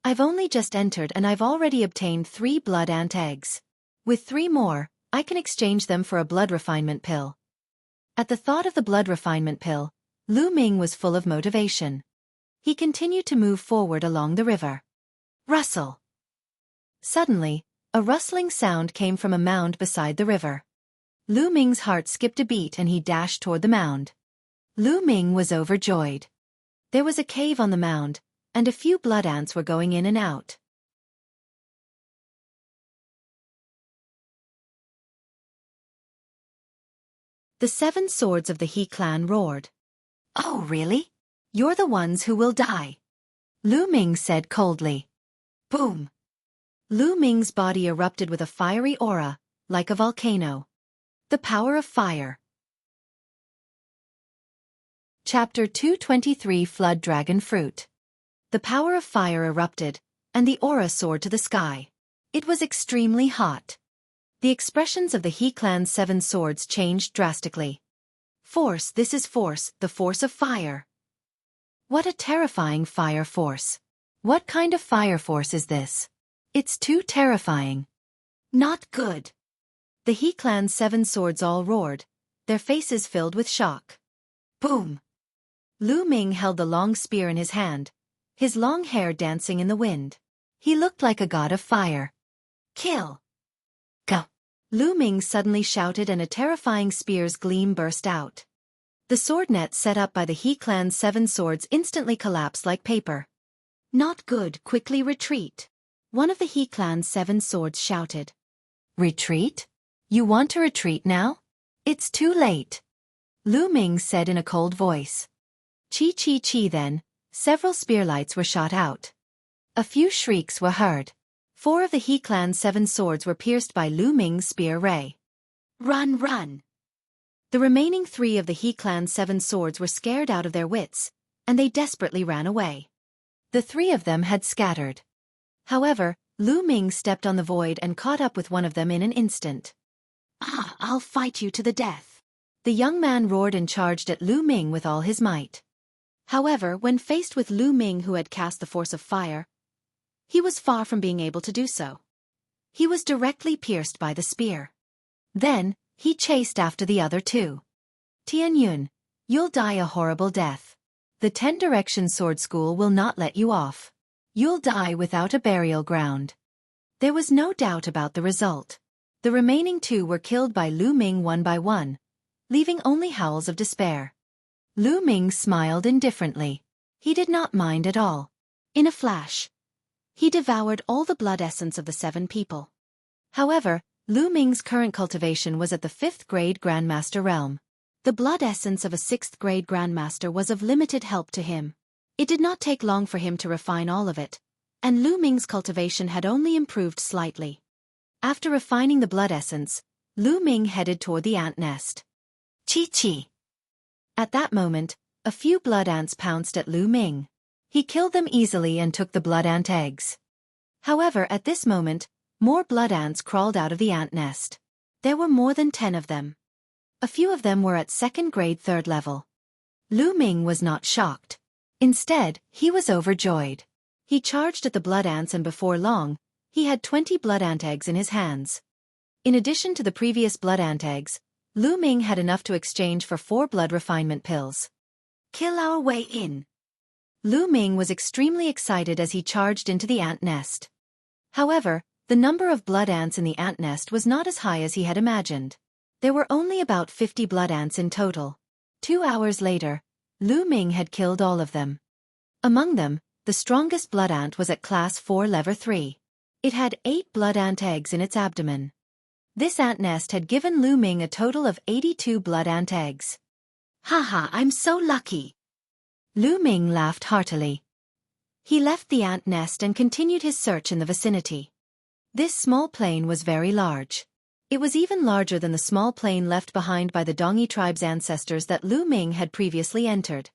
A: I've only just entered and I've already obtained 3 blood ant eggs. With 3 more, I can exchange them for a blood refinement pill. At the thought of the blood refinement pill, Lu Ming was full of motivation. He continued to move forward along the river. Rustle! Suddenly, a rustling sound came from a mound beside the river. Lu Ming's heart skipped a beat and he dashed toward the mound. Lu Ming was overjoyed. There was a cave on the mound, and a few blood ants were going in and out. The 7 swords of the He clan roared. Oh, really? You're the ones who will die. Lu Ming said coldly. Boom! Lu Ming's body erupted with a fiery aura, like a volcano. The power of fire. Chapter 223 Flood Dragon Fruit. The power of fire erupted, and the aura soared to the sky. It was extremely hot. The expressions of the He clan's 7 swords changed drastically. Force, this is force, the force of fire. What a terrifying fire force. What kind of fire force is this? It's too terrifying. Not good. The He clan's 7 swords all roared, their faces filled with shock. Boom! Lu Ming held the long spear in his hand, his long hair dancing in the wind. He looked like a god of fire. Kill! Go! Lu Ming suddenly shouted and a terrifying spear's gleam burst out. The sword net set up by the He clan's 7 swords instantly collapsed like paper. Not good, quickly retreat. One of the He clan's 7 swords shouted. Retreat? You want to retreat now? It's too late. Lu Ming said in a cold voice. Chi chi chi then, several spearlights were shot out. A few shrieks were heard. 4 of the He clan's 7 swords were pierced by Lu Ming's spear ray. Run, run! The remaining 3 of the He clan's 7 swords were scared out of their wits, and they desperately ran away. The 3 of them had scattered. However, Lu Ming stepped on the void and caught up with one of them in an instant. I'll fight you to the death. The young man roared and charged at Lu Ming with all his might. However, when faced with Lu Ming who had cast the force of fire, he was far from being able to do so. He was directly pierced by the spear. Then, he chased after the other 2. Tian Yun, you'll die a horrible death. The 10 Direction Sword School will not let you off. You'll die without a burial ground. There was no doubt about the result. The remaining 2 were killed by Lu Ming one by one, leaving only howls of despair. Lu Ming smiled indifferently. He did not mind at all. In a flash, he devoured all the blood essence of the 7 people. However, Lu Ming's current cultivation was at the 5th grade Grandmaster realm. The blood essence of a 6th grade Grandmaster was of limited help to him. It did not take long for him to refine all of it, and Lu Ming's cultivation had only improved slightly. After refining the blood essence, Lu Ming headed toward the ant nest. Chi-chi! At that moment, a few blood ants pounced at Lu Ming. He killed them easily and took the blood ant eggs. However, at this moment, more blood ants crawled out of the ant nest. There were more than 10 of them. A few of them were at 2nd grade 3rd level. Lu Ming was not shocked. Instead, he was overjoyed. He charged at the blood ants and before long, he had 20 blood ant eggs in his hands. In addition to the previous blood ant eggs, Lu Ming had enough to exchange for 4 blood refinement pills. Kill our way in. Lu Ming was extremely excited as he charged into the ant nest. However, the number of blood ants in the ant nest was not as high as he had imagined. There were only about 50 blood ants in total. 2 hours later, Lu Ming had killed all of them. Among them, the strongest blood ant was at class 4 level 3. It had 8 blood ant eggs in its abdomen. This ant nest had given Lu Ming a total of 82 blood ant eggs. Haha, I'm so lucky. Lu Ming laughed heartily. He left the ant nest and continued his search in the vicinity. This small plain was very large. It was even larger than the small plain left behind by the Dongi tribe's ancestors that Lu Ming had previously entered.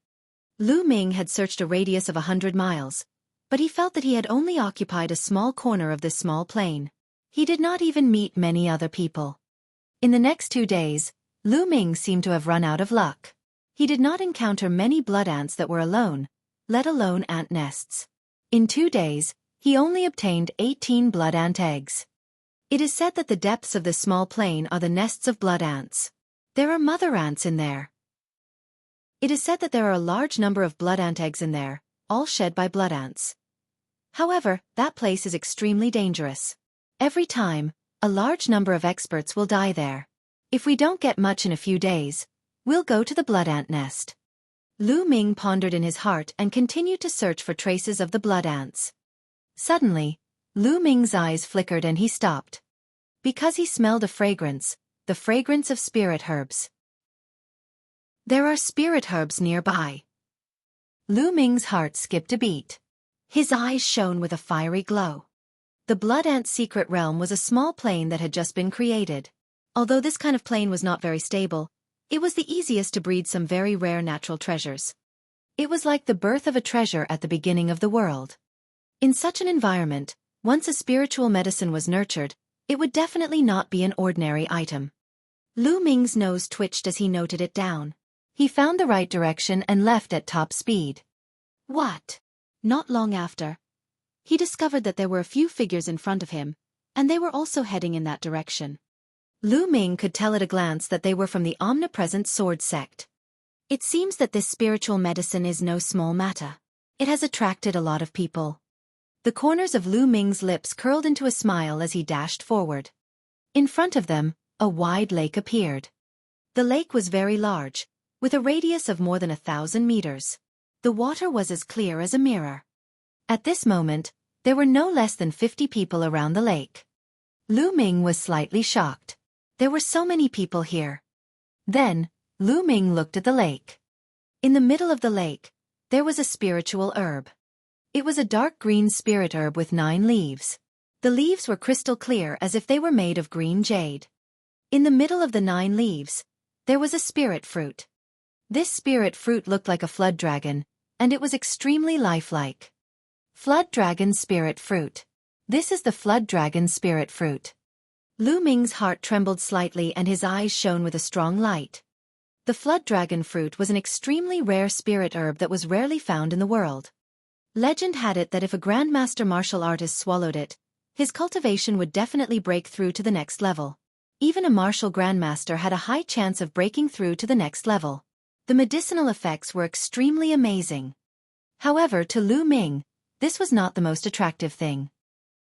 A: Lu Ming had searched a radius of 100 miles, but he felt that he had only occupied a small corner of this small plain. He did not even meet many other people. In the next 2 days, Lu Ming seemed to have run out of luck. He did not encounter many blood ants that were alone, let alone ant nests. In 2 days, he only obtained 18 blood ant eggs. It is said that the depths of this small plain are the nests of blood ants. There are mother ants in there. It is said that there are a large number of blood ant eggs in there, all shed by blood ants. However, that place is extremely dangerous. Every time, a large number of experts will die there. If we don't get much in a few days, we'll go to the blood ant nest. Lu Ming pondered in his heart and continued to search for traces of the blood ants. Suddenly, Lu Ming's eyes flickered and he stopped. Because he smelled a fragrance, the fragrance of spirit herbs. There are spirit herbs nearby. Lu Ming's heart skipped a beat. His eyes shone with a fiery glow. The blood ant's secret realm was a small plain that had just been created. Although this kind of plain was not very stable, it was the easiest to breed some very rare natural treasures. It was like the birth of a treasure at the beginning of the world. In such an environment, once a spiritual medicine was nurtured, it would definitely not be an ordinary item. Lu Ming's nose twitched as he noted it down. He found the right direction and left at top speed. What? Not long after, he discovered that there were a few figures in front of him, and they were also heading in that direction. Lu Ming could tell at a glance that they were from the omnipresent sword sect. It seems that this spiritual medicine is no small matter. It has attracted a lot of people. The corners of Lu Ming's lips curled into a smile as he dashed forward. In front of them, a wide lake appeared. The lake was very large, with a radius of more than 1,000 meters. The water was as clear as a mirror. At this moment, there were no less than 50 people around the lake. Lu Ming was slightly shocked. There were so many people here. Then, Lu Ming looked at the lake. In the middle of the lake, there was a spiritual herb. It was a dark green spirit herb with 9 leaves. The leaves were crystal clear as if they were made of green jade. In the middle of the 9 leaves, there was a spirit fruit. This spirit fruit looked like a flood dragon, and it was extremely lifelike. Flood dragon spirit fruit. This is the flood dragon spirit fruit. Lu Ming's heart trembled slightly and his eyes shone with a strong light. The flood dragon fruit was an extremely rare spirit herb that was rarely found in the world. Legend had it that if a grandmaster martial artist swallowed it, his cultivation would definitely break through to the next level. Even a martial grandmaster had a high chance of breaking through to the next level. The medicinal effects were extremely amazing. However, to Lu Ming, this was not the most attractive thing.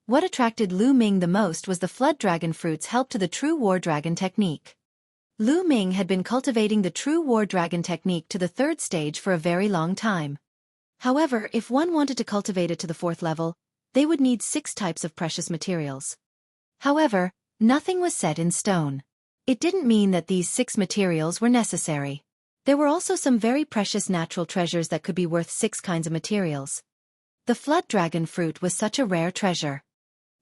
A: What attracted Lu Ming the most was the flood dragon fruit's help to the true war dragon technique. Lu Ming had been cultivating the true war dragon technique to the 3rd stage for a very long time. However, if one wanted to cultivate it to the 4th level, they would need 6 types of precious materials. However, nothing was set in stone. It didn't mean that these 6 materials were necessary. There were also some very precious natural treasures that could be worth 6 kinds of materials. The flood dragon fruit was such a rare treasure.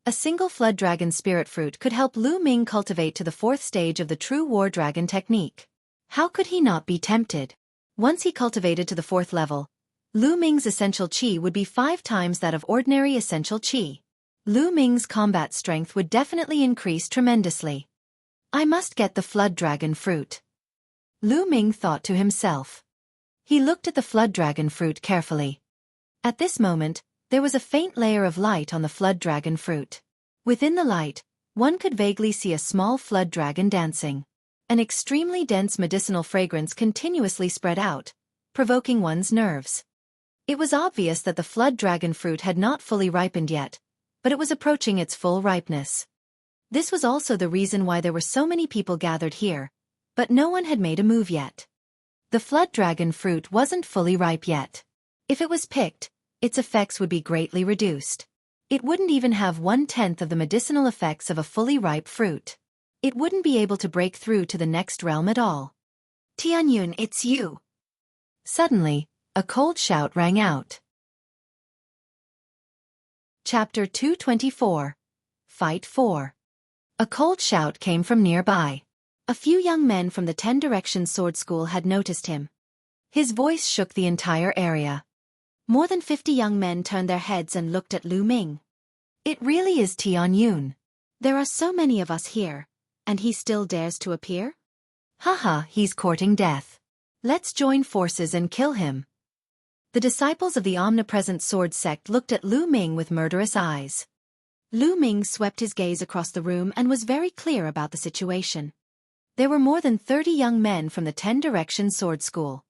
A: A single flood dragon spirit fruit could help Lu Ming cultivate to the 4th stage of the true war dragon technique. How could he not be tempted? Once he cultivated to the 4th level, Lu Ming's essential qi would be 5 times that of ordinary essential qi. Lu Ming's combat strength would definitely increase tremendously. I must get the flood dragon fruit. Lu Ming thought to himself. He looked at the flood dragon fruit carefully. At this moment, there was a faint layer of light on the flood dragon fruit. Within the light, one could vaguely see a small flood dragon dancing. An extremely dense medicinal fragrance continuously spread out, provoking one's nerves. It was obvious that the flood dragon fruit had not fully ripened yet, but it was approaching its full ripeness. This was also the reason why there were so many people gathered here, but no one had made a move yet. The flood dragon fruit wasn't fully ripe yet. If it was picked, its effects would be greatly reduced. It wouldn't even have 1/10 of the medicinal effects of a fully ripe fruit. it wouldn't be able to break through to the next realm at all. Tianyun, it's you. Suddenly, a cold shout rang out. Chapter 224. Fight 4. A cold shout came from nearby. A few young men from the 10 Directions Sword School had noticed him. His voice shook the entire area. More than 50 young men turned their heads and looked at Lu Ming. It really is Tianyun. There are so many of us here, and he still dares to appear? Haha, he's courting death. Let's join forces and kill him. The disciples of the omnipresent sword sect looked at Lu Ming with murderous eyes. Lu Ming swept his gaze across the room and was very clear about the situation. There were more than 30 young men from the 10 Directions Sword School.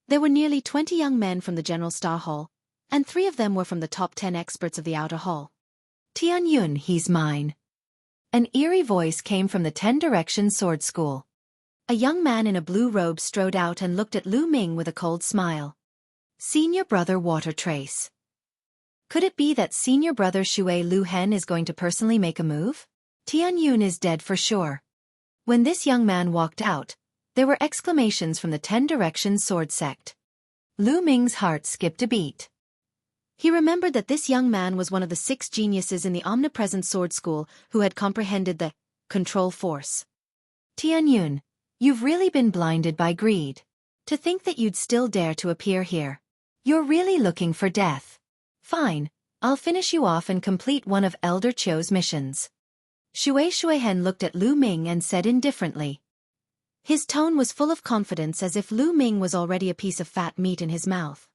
A: There were nearly 20 young men from the General Star Hall, and 3 of them were from the top 10 experts of the Outer Hall. Tianyun, he's mine. An eerie voice came from the 10 Directions Sword School. A young man in a blue robe strode out and looked at Lu Ming with a cold smile. Senior brother Water Trace. Could it be that senior brother Shui Lu Hen is going to personally make a move? Tianyun is dead for sure. When this young man walked out, there were exclamations from the 10 Directions Sword sect. Lu Ming's heart skipped a beat. He remembered that this young man was one of the 6 geniuses in the Omnipresent Sword School who had comprehended the control force. Tianyun, you've really been blinded by greed. To think that you'd still dare to appear here. You're really looking for death. Fine, I'll finish you off and complete one of Elder Chio's missions. Shui Hen looked at Lu Ming and said indifferently. His tone was full of confidence as if Lu Ming was already a piece of fat meat in his mouth.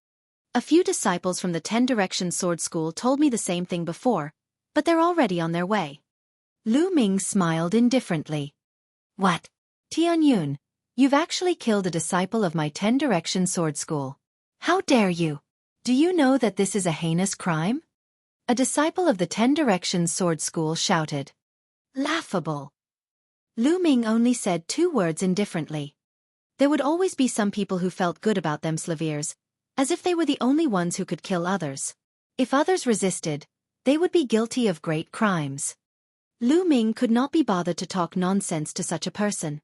A: A few disciples from the 10 Directions Sword School told me the same thing before, but they're already on their way. Lu Ming smiled indifferently. What? Tianyun, you've actually killed a disciple of my 10 Directions Sword School. How dare you? Do you know that this is a heinous crime? A disciple of the 10 Directions Sword School shouted. Laughable. Lu Ming only said 2 words indifferently. There would always be some people who felt good about them slaviers, as if they were the only ones who could kill others. If others resisted, they would be guilty of great crimes. Lu Ming could not be bothered to talk nonsense to such a person.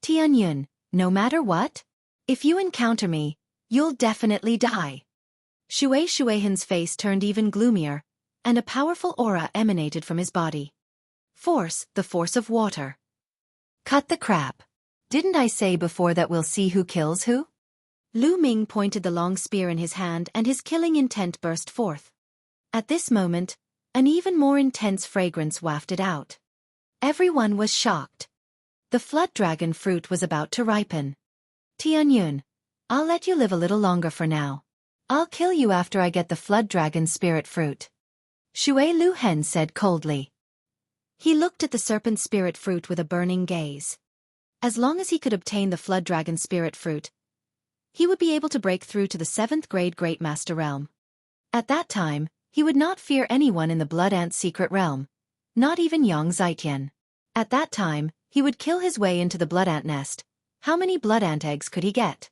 A: Tianyun, no matter what, if you encounter me, you'll definitely die. Shui Hen's face turned even gloomier, and a powerful aura emanated from his body. Force, the force of water. Cut the crap. Didn't I say before that we'll see who kills who? Lu Ming pointed the long spear in his hand and his killing intent burst forth. At this moment, an even more intense fragrance wafted out. Everyone was shocked. The flood dragon fruit was about to ripen. Tianyun, I'll let you live a little longer for now. I'll kill you after I get the flood dragon spirit fruit. Shui Lu Hen said coldly. He looked at the serpent spirit fruit with a burning gaze. As long as he could obtain the flood dragon spirit fruit, he would be able to break through to the 7th grade Great Master Realm. At that time, he would not fear anyone in the Blood Ant secret realm, not even Yang Zitian. At that time, he would kill his way into the Blood Ant nest. How many Blood Ant eggs could he get?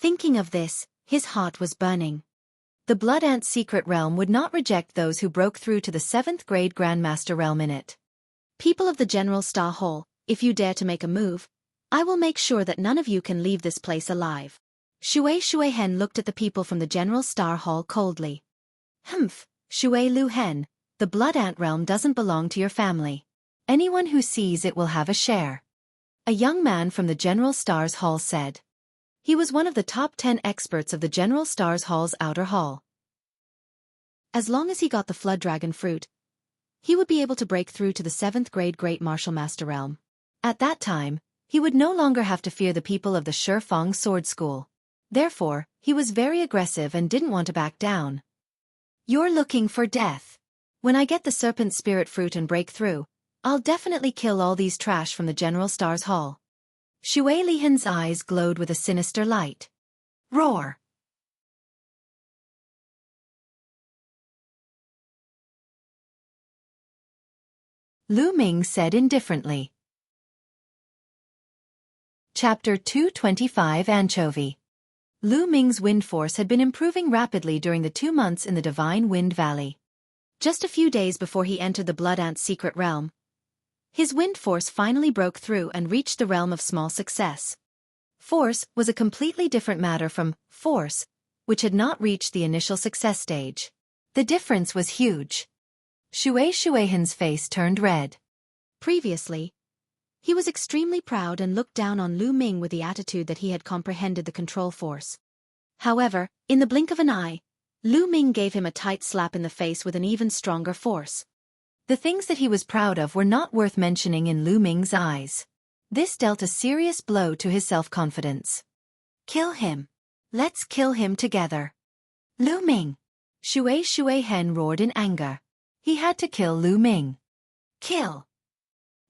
A: Thinking of this, his heart was burning. The Blood Ant secret realm would not reject those who broke through to the 7th grade Grandmaster realm in it. People of the General Star Hall, if you dare to make a move, I will make sure that none of you can leave this place alive. Shui Hen looked at the people from the General Star Hall coldly. Humph, Shui Lu Hen, the Blood Ant realm doesn't belong to your family. Anyone who sees it will have a share. A young man from the General Stars Hall said. He was one of the top 10 experts of the General Stars Hall's outer hall. As long as he got the Flood Dragon fruit, he would be able to break through to the 7th grade Great Martial Master realm. At that time, he would no longer have to fear the people of the Shifang Sword School. Therefore, he was very aggressive and didn't want to back down. You're looking for death. When I get the Serpent Spirit fruit and break through, I'll definitely kill all these trash from the General Stars Hall. Shui Lihan's eyes glowed with a sinister light. Roar! Lu Ming said indifferently. Chapter 225 Anchovy. Lu Ming's wind force had been improving rapidly during the 2 months in the Divine Wind Valley. Just a few days before he entered the Blood Ant's secret realm, His wind force finally broke through and reached the realm of small success. Force was a completely different matter from force, which had not reached the initial success stage. The difference was huge. Xiaofan's face turned red. Previously, he was extremely proud and looked down on Lu Ming with the attitude that he had comprehended the control force. However, in the blink of an eye, Lu Ming gave him a tight slap in the face with an even stronger force. The things that he was proud of were not worth mentioning in Lu Ming's eyes. This dealt a serious blow to his self-confidence. Kill him. Let's kill him together. Lu Ming. Xiaofan roared in anger. He had to kill Lu Ming. Kill.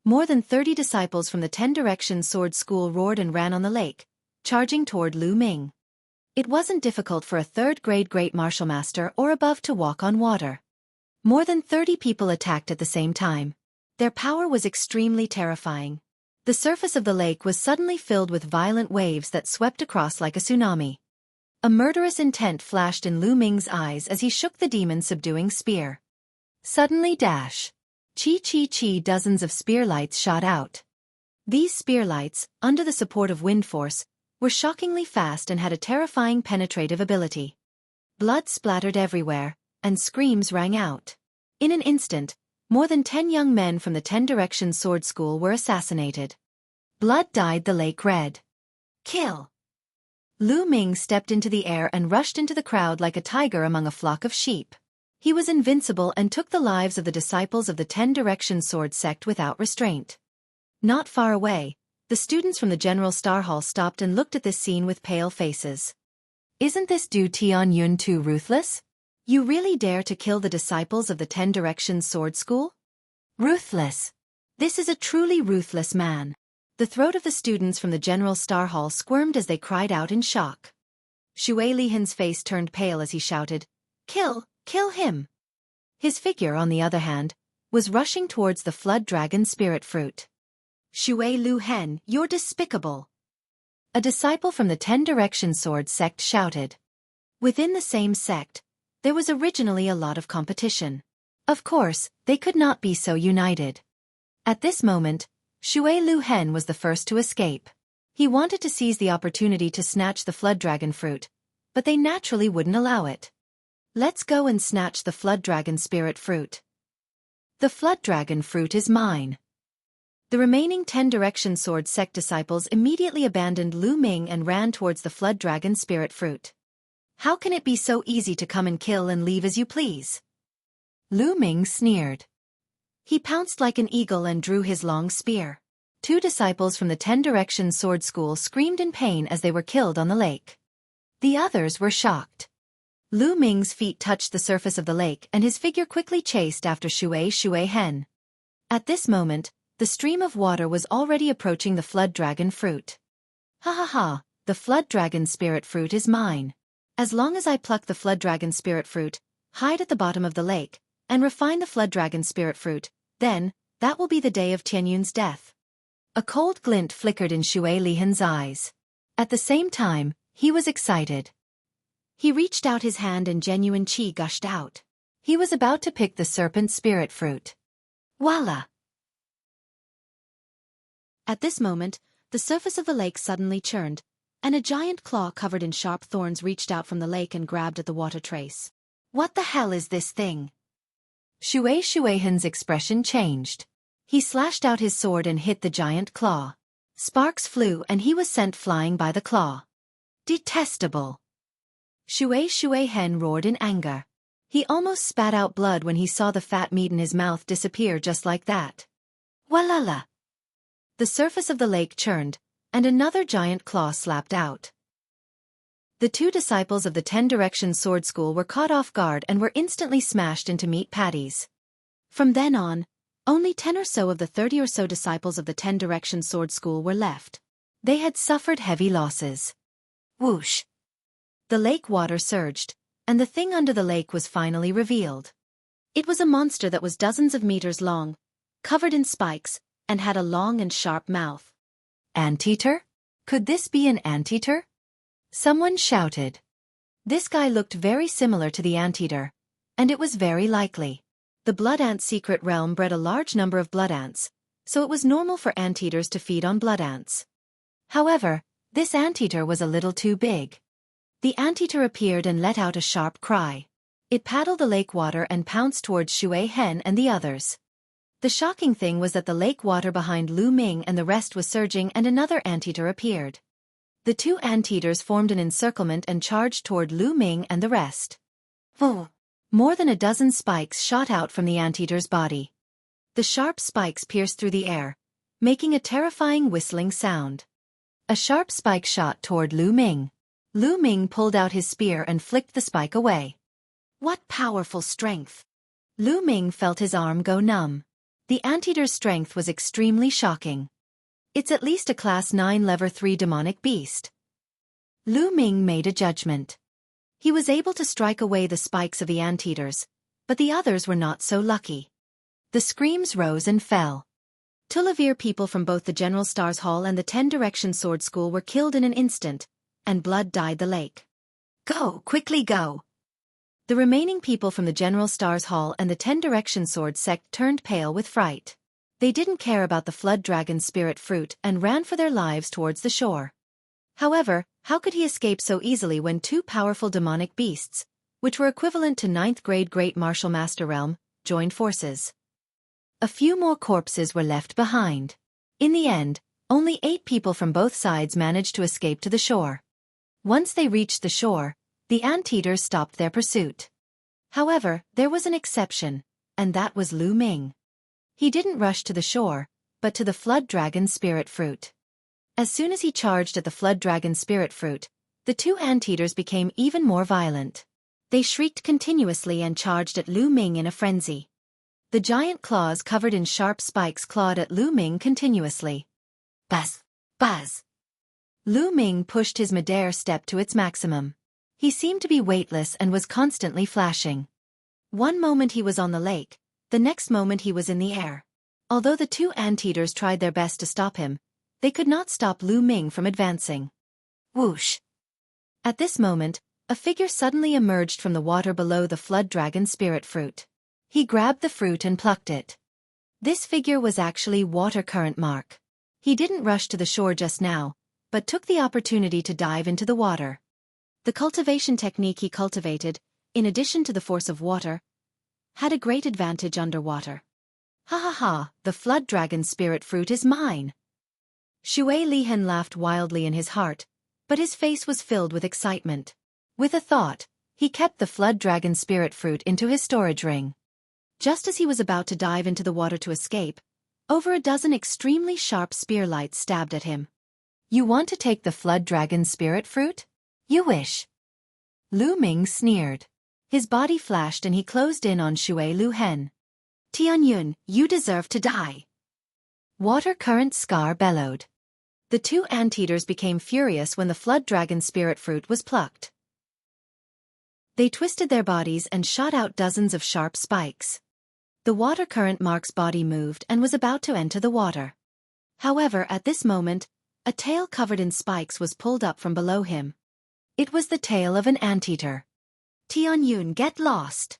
A: More than 30 disciples from the 10 Directions Sword School roared and ran on the lake, charging toward Lu Ming. It wasn't difficult for a third-grade great martial master or above to walk on water. More than 30 people attacked at the same time. Their power was extremely terrifying. The surface of the lake was suddenly filled with violent waves that swept across like a tsunami. A murderous intent flashed in Lu Ming's eyes as he shook the demon-subduing spear. Suddenly dash. Chi, dozens of spear lights shot out. These spear lights, under the support of wind force, were shockingly fast and had a terrifying penetrative ability. Blood splattered everywhere, and screams rang out. In an instant, more than 10 young men from the 10 Directions Sword School were assassinated. Blood dyed the lake red. Kill! Lu Ming stepped into the air and rushed into the crowd like a tiger among a flock of sheep. He was invincible and took the lives of the disciples of the 10 Directions Sword sect without restraint. Not far away, the students from the General Star Hall stopped and looked at this scene with pale faces. Isn't this Du Tianyun too ruthless? You really dare to kill the disciples of the 10 Directions Sword School? Ruthless. This is a truly ruthless man. The throat of the students from the General Star Hall squirmed as they cried out in shock. Xiaofan's face turned pale as he shouted, "Kill! Kill him!" His figure, on the other hand, was rushing towards the Flood Dragon Spirit Fruit. "Xiaofan, you're despicable!" A disciple from the 10 Directions Sword sect shouted. Within the same sect, there was originally a lot of competition. Of course, they could not be so united. At this moment, Xiaofan was the first to escape. He wanted to seize the opportunity to snatch the Flood Dragon Fruit, but they naturally wouldn't allow it. Let's go and snatch the Flood Dragon Spirit Fruit. The Flood Dragon Fruit is mine. The remaining 10 Directions Sword sect disciples immediately abandoned Lu Ming and ran towards the Flood Dragon Spirit Fruit. How can it be so easy to come and kill and leave as you please? Lu Ming sneered. He pounced like an eagle and drew his long spear. 2 disciples from the 10 Directions Sword School screamed in pain as they were killed on the lake. The others were shocked. Lu Ming's feet touched the surface of the lake and his figure quickly chased after Xiaofan. At this moment, the stream of water was already approaching the Flood Dragon Fruit. Ha ha ha, the Flood Dragon Spirit Fruit is mine. As long as I pluck the Flood Dragon Spirit Fruit, hide at the bottom of the lake, and refine the Flood Dragon Spirit Fruit, then, that will be the day of Tianyun's death. A cold glint flickered in Xiaofan's eyes. At the same time, he was excited. He reached out his hand and genuine qi gushed out. He was about to pick the Serpent Spirit Fruit. Voila! At this moment, the surface of the lake suddenly churned, and a giant claw covered in sharp thorns reached out from the lake and grabbed at the water trace. What the hell is this thing? Xiaofan's expression changed. He slashed out his sword and hit the giant claw. Sparks flew and he was sent flying by the claw. Detestable! Xiaofan roared in anger. He almost spat out blood when he saw the fat meat in his mouth disappear just like that. Walala! The surface of the lake churned, and another giant claw slapped out. The 2 disciples of the 10 Directions Sword School were caught off guard and were instantly smashed into meat patties. From then on, only 10 or so of the 30 or so disciples of the 10 Directions Sword School were left. They had suffered heavy losses. Whoosh! The lake water surged, and the thing under the lake was finally revealed. It was a monster that was dozens of meters long, covered in spikes, and had a long and sharp mouth. Anteater? Could this be an anteater? Someone shouted. This guy looked very similar to the anteater, and it was very likely. The blood ant secret realm bred a large number of blood ants, so it was normal for anteaters to feed on blood ants. However, this anteater was a little too big. The anteater appeared and let out a sharp cry. It paddled the lake water and pounced towards Xiaofan and the others. The shocking thing was that the lake water behind Lu Ming and the rest was surging and another anteater appeared. The two anteaters formed an encirclement and charged toward Lu Ming and the rest. Whoa! More than a dozen spikes shot out from the anteater's body. The sharp spikes pierced through the air, making a terrifying whistling sound. A sharp spike shot toward Lu Ming. Lu Ming pulled out his spear and flicked the spike away. What powerful strength! Lu Ming felt his arm go numb. The anteater's strength was extremely shocking. It's at least a Class 9 Level 3 demonic beast. Lu Ming made a judgment. He was able to strike away the spikes of the anteaters, but the others were not so lucky. The screams rose and fell. Tulavir people from both the General Stars Hall and the 10 Direction Sword School were killed in an instant, and blood dyed the lake. Go, quickly go! The remaining people from the General Stars Hall and the 10 Direction Sword sect turned pale with fright. They didn't care about the Flood Dragon's spirit fruit and ran for their lives towards the shore. However, how could he escape so easily when two powerful demonic beasts, which were equivalent to 9th grade Great Martial Master Realm, joined forces? A few more corpses were left behind. In the end, only 8 people from both sides managed to escape to the shore. Once they reached the shore, the anteaters stopped their pursuit. However, there was an exception, and that was Lu Ming. He didn't rush to the shore, but to the Flood Dragon's spirit fruit. As soon as he charged at the Flood Dragon's spirit fruit, the two anteaters became even more violent. They shrieked continuously and charged at Lu Ming in a frenzy. The giant claws covered in sharp spikes clawed at Lu Ming continuously. Buzz! Buzz! Lu Ming pushed his midair step to its maximum. He seemed to be weightless and was constantly flashing. One moment he was on the lake, the next moment he was in the air. Although the two anteaters tried their best to stop him, they could not stop Lu Ming from advancing. Whoosh! At this moment, a figure suddenly emerged from the water below the Flood Dragon spirit fruit. He grabbed the fruit and plucked it. This figure was actually Water Current Mark. He didn't rush to the shore just now, but took the opportunity to dive into the water. The cultivation technique he cultivated, in addition to the force of water, had a great advantage underwater. Ha ha ha, the Flood Dragon spirit fruit is mine! Shui Lihan laughed wildly in his heart, but his face was filled with excitement. With a thought, he kept the Flood Dragon spirit fruit into his storage ring. Just as he was about to dive into the water to escape, over a dozen extremely sharp spear lights stabbed at him. You want to take the Flood Dragon spirit fruit? You wish. Lu Ming sneered. His body flashed and he closed in on Shui Lihan. Tianyun, you deserve to die. Water Current Scar bellowed. The two anteaters became furious when the Flood Dragon spirit fruit was plucked. They twisted their bodies and shot out dozens of sharp spikes. The Water Current Mark's body moved and was about to enter the water. However, at this moment, a tail covered in spikes was pulled up from below him. It was the tail of an anteater. Tianyun, get lost!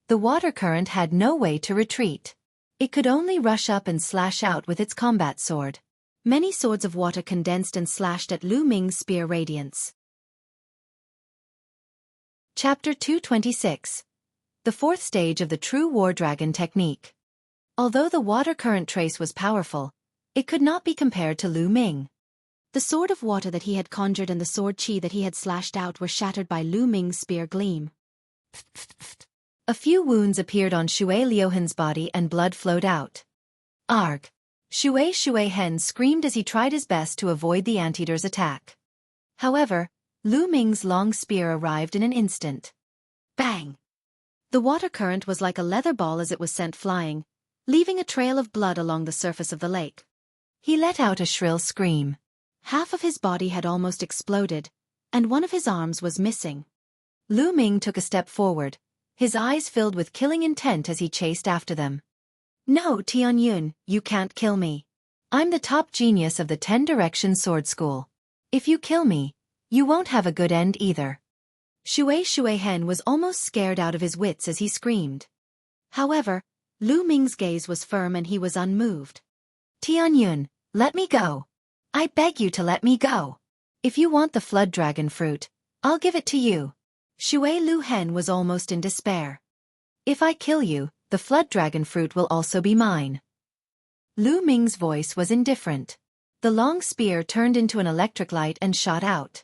A: The water current had no way to retreat. It could only rush up and slash out with its combat sword. Many swords of water condensed and slashed at Lu Ming's spear radiance. Chapter 226. The fourth stage of the True War Dragon technique. Although the water current trace was powerful, it could not be compared to Lu Ming. The sword of water that he had conjured and the sword chi that he had slashed out were shattered by Lu Ming's spear gleam. A few wounds appeared on Shui Liuhan's body and blood flowed out. Arg! Shui Hen screamed as he tried his best to avoid the anteater's attack. However, Lu Ming's long spear arrived in an instant. Bang! The water current was like a leather ball as it was sent flying, leaving a trail of blood along the surface of the lake. He let out a shrill scream. Half of his body had almost exploded, and one of his arms was missing. Lu Ming took a step forward, his eyes filled with killing intent as he chased after them. No, Tianyun, you can't kill me. I'm the top genius of the 10 Direction Sword School. If you kill me, you won't have a good end either. Shui Hen was almost scared out of his wits as he screamed. However, Lu Ming's gaze was firm and he was unmoved. Tianyun, let me go. I beg you to let me go. If you want the flood dragon fruit, I'll give it to you. Shui Lu Hen was almost in despair. If I kill you, the flood dragon fruit will also be mine. Lu Ming's voice was indifferent. The long spear turned into an electric light and shot out.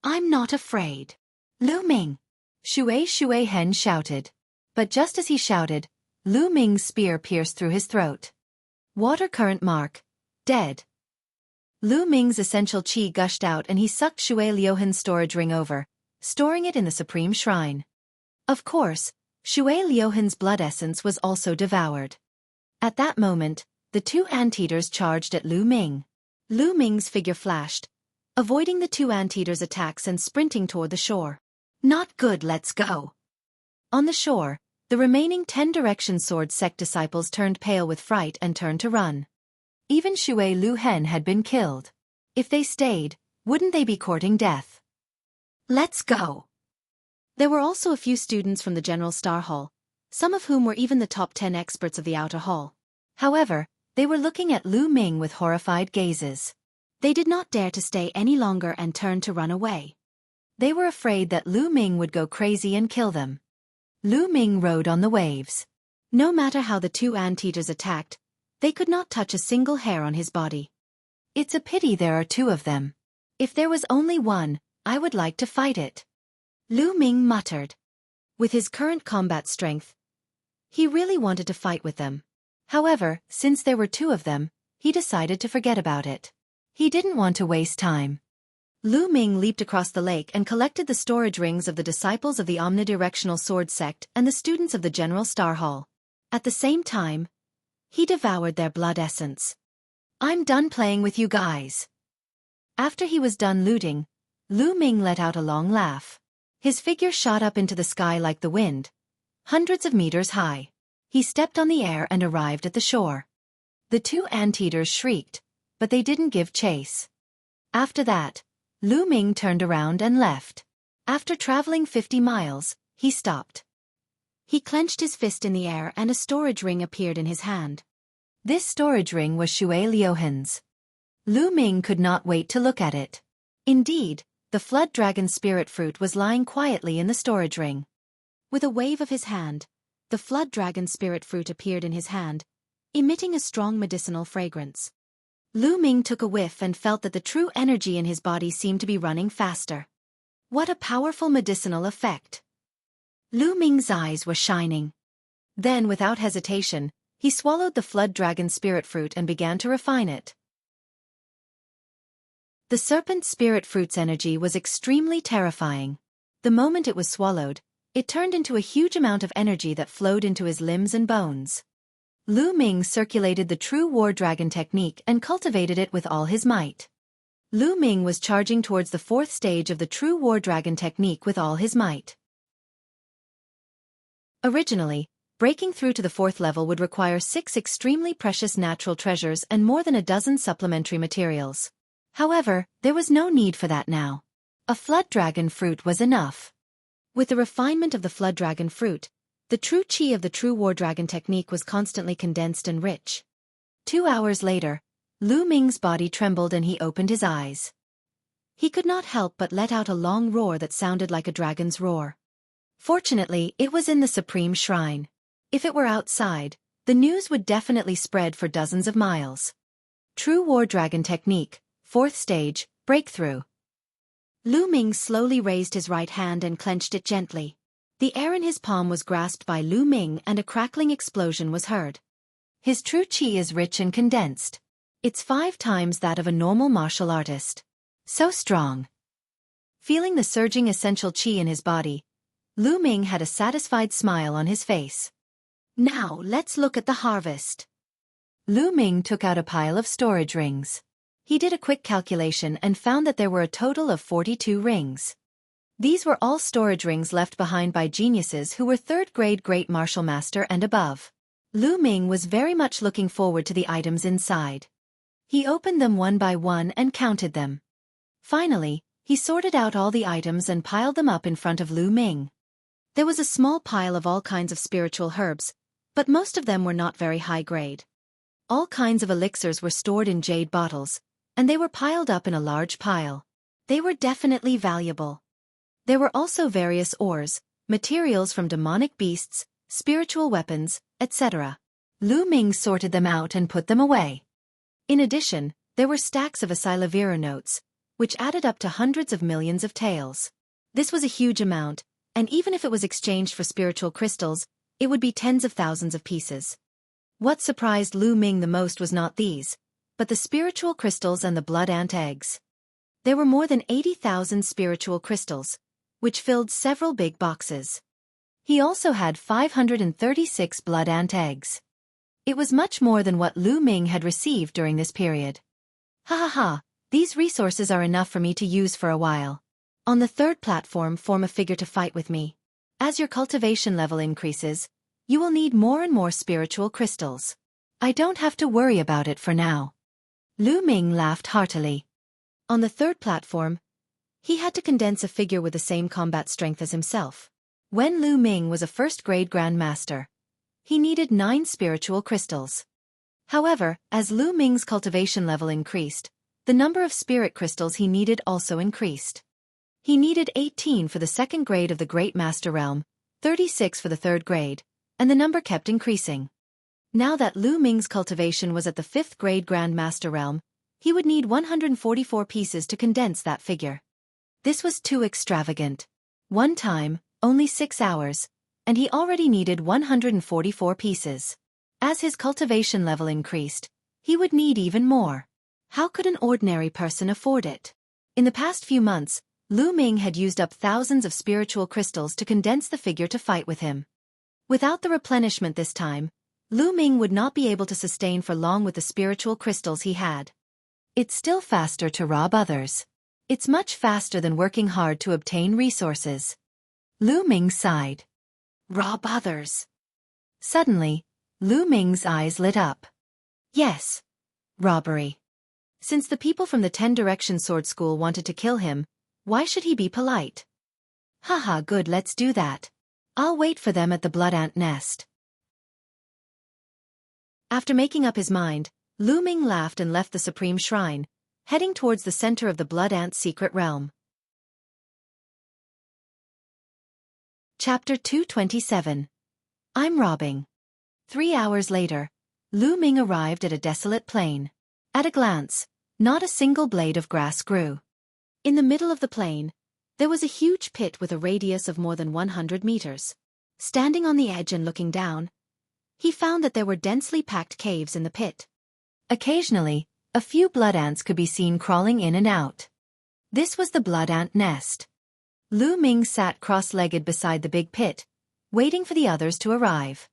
A: I'm not afraid. Lu Ming! Shui Hen shouted. But just as he shouted, Lu Ming's spear pierced through his throat. Water current mark. Dead. Lu Ming's essential qi gushed out and he sucked Shui Liuhen's storage ring over, storing it in the supreme shrine. Of course, Shui Liuhen's blood essence was also devoured. At that moment, the two anteaters charged at Lu Ming. Lu Ming's figure flashed, avoiding the two anteaters' attacks and sprinting toward the shore. Not good, let's go. On the shore, the remaining 10 Direction Sword sect disciples turned pale with fright and turned to run. Even Shui Lu Hen had been killed. If they stayed, wouldn't they be courting death? Let's go. There were also a few students from the General Star Hall, some of whom were even the top 10 experts of the outer hall. However, they were looking at Lu Ming with horrified gazes. They did not dare to stay any longer and turned to run away. They were afraid that Lu Ming would go crazy and kill them. Lu Ming rode on the waves. No matter how the two anteaters attacked, they could not touch a single hair on his body. It's a pity there are two of them. If there was only one, I would like to fight it. Lu Ming muttered. With his current combat strength, he really wanted to fight with them. However, since there were two of them, he decided to forget about it. He didn't want to waste time. Lu Ming leaped across the lake and collected the storage rings of the disciples of the omnidirectional sword sect and the students of the General Star Hall. At the same time, he devoured their blood essence. I'm done playing with you guys. After he was done looting, Lu Ming let out a long laugh. His figure shot up into the sky like the wind, hundreds of meters high. He stepped on the air and arrived at the shore. The two anteaters shrieked, but they didn't give chase. After that, Lu Ming turned around and left. After traveling 50 miles, he stopped. He clenched his fist in the air and a storage ring appeared in his hand. This storage ring was Shui Liuhen's. Lu Ming could not wait to look at it. Indeed, the flood dragon spirit fruit was lying quietly in the storage ring. With a wave of his hand, the flood dragon spirit fruit appeared in his hand, emitting a strong medicinal fragrance. Lu Ming took a whiff and felt that the true energy in his body seemed to be running faster. What a powerful medicinal effect! Lu Ming's eyes were shining. Then, without hesitation, he swallowed the flood dragon spirit fruit and began to refine it. The serpent spirit fruit's energy was extremely terrifying. The moment it was swallowed, it turned into a huge amount of energy that flowed into his limbs and bones. Lu Ming circulated the true war dragon technique and cultivated it with all his might. Lu Ming was charging towards the 4th stage of the true war dragon technique with all his might. Originally, breaking through to the 4th level would require 6 extremely precious natural treasures and more than a dozen supplementary materials. However, there was no need for that now. A flood dragon fruit was enough. With the refinement of the flood dragon fruit, the true qi of the true war dragon technique was constantly condensed and rich. 2 hours later, Lu Ming's body trembled and he opened his eyes. He could not help but let out a long roar that sounded like a dragon's roar. Fortunately, it was in the supreme shrine. If it were outside, the news would definitely spread for dozens of miles. True war dragon technique, 4th stage, breakthrough. Lu Ming slowly raised his right hand and clenched it gently. The air in his palm was grasped by Lu Ming and a crackling explosion was heard. His true qi is rich and condensed. It's 5 times that of a normal martial artist. So strong. Feeling the surging essential qi in his body, Lu Ming had a satisfied smile on his face. Now let's look at the harvest. Lu Ming took out a pile of storage rings. He did a quick calculation and found that there were a total of 42 rings. These were all storage rings left behind by geniuses who were 3rd grade Great Martial Master and above. Lu Ming was very much looking forward to the items inside. He opened them one by one and counted them. Finally, he sorted out all the items and piled them up in front of Lu Ming. There was a small pile of all kinds of spiritual herbs, but most of them were not very high grade. All kinds of elixirs were stored in jade bottles, and they were piled up in a large pile. They were definitely valuable. There were also various ores, materials from demonic beasts, spiritual weapons, etc. Lu Ming sorted them out and put them away. In addition, there were stacks of Asilavira notes, which added up to hundreds of millions of taels. This was a huge amount, and even if it was exchanged for spiritual crystals, it would be tens of thousands of pieces. What surprised Lu Ming the most was not these, but the spiritual crystals and the blood ant eggs. There were more than 80,000 spiritual crystals, which filled several big boxes. He also had 536 blood ant eggs. It was much more than what Lu Ming had received during this period. Ha ha ha, these resources are enough for me to use for a while. On the third platform, form a figure to fight with me. As your cultivation level increases, you will need more and more spiritual crystals. I don't have to worry about it for now. Lu Ming laughed heartily. On the third platform, he had to condense a figure with the same combat strength as himself. When Lu Ming was a first-grade grandmaster, he needed 9 spiritual crystals. However, as Lu Ming's cultivation level increased, the number of spirit crystals he needed also increased. He needed 18 for the second grade of the Great Master Realm, 36 for the third grade, and the number kept increasing. Now that Lu Ming's cultivation was at the 5th grade Grand Master Realm, he would need 144 pieces to condense that figure. This was too extravagant. One time, only 6 hours, and he already needed 144 pieces. As his cultivation level increased, he would need even more. How could an ordinary person afford it? In the past few months, Lu Ming had used up thousands of spiritual crystals to condense the figure to fight with him. Without the replenishment this time, Lu Ming would not be able to sustain for long with the spiritual crystals he had. It's still faster to rob others. It's much faster than working hard to obtain resources. Lu Ming sighed. Rob others. Suddenly, Lu Ming's eyes lit up. Yes. Robbery. Since the people from the 10 Direction Sword School wanted to kill him, why should he be polite? Haha, good, let's do that. I'll wait for them at the blood ant nest. After making up his mind, Lu Ming laughed and left the Supreme Shrine, heading towards the center of the blood ant's secret realm. Chapter 227. I'm robbing. 3 hours later, Lu Ming arrived at a desolate plain. At a glance, not a single blade of grass grew. In the middle of the plain, there was a huge pit with a radius of more than 100 meters. Standing on the edge and looking down, he found that there were densely packed caves in the pit. Occasionally, a few blood ants could be seen crawling in and out. This was the blood ant nest. Lu Ming sat cross-legged beside the big pit, waiting for the others to arrive.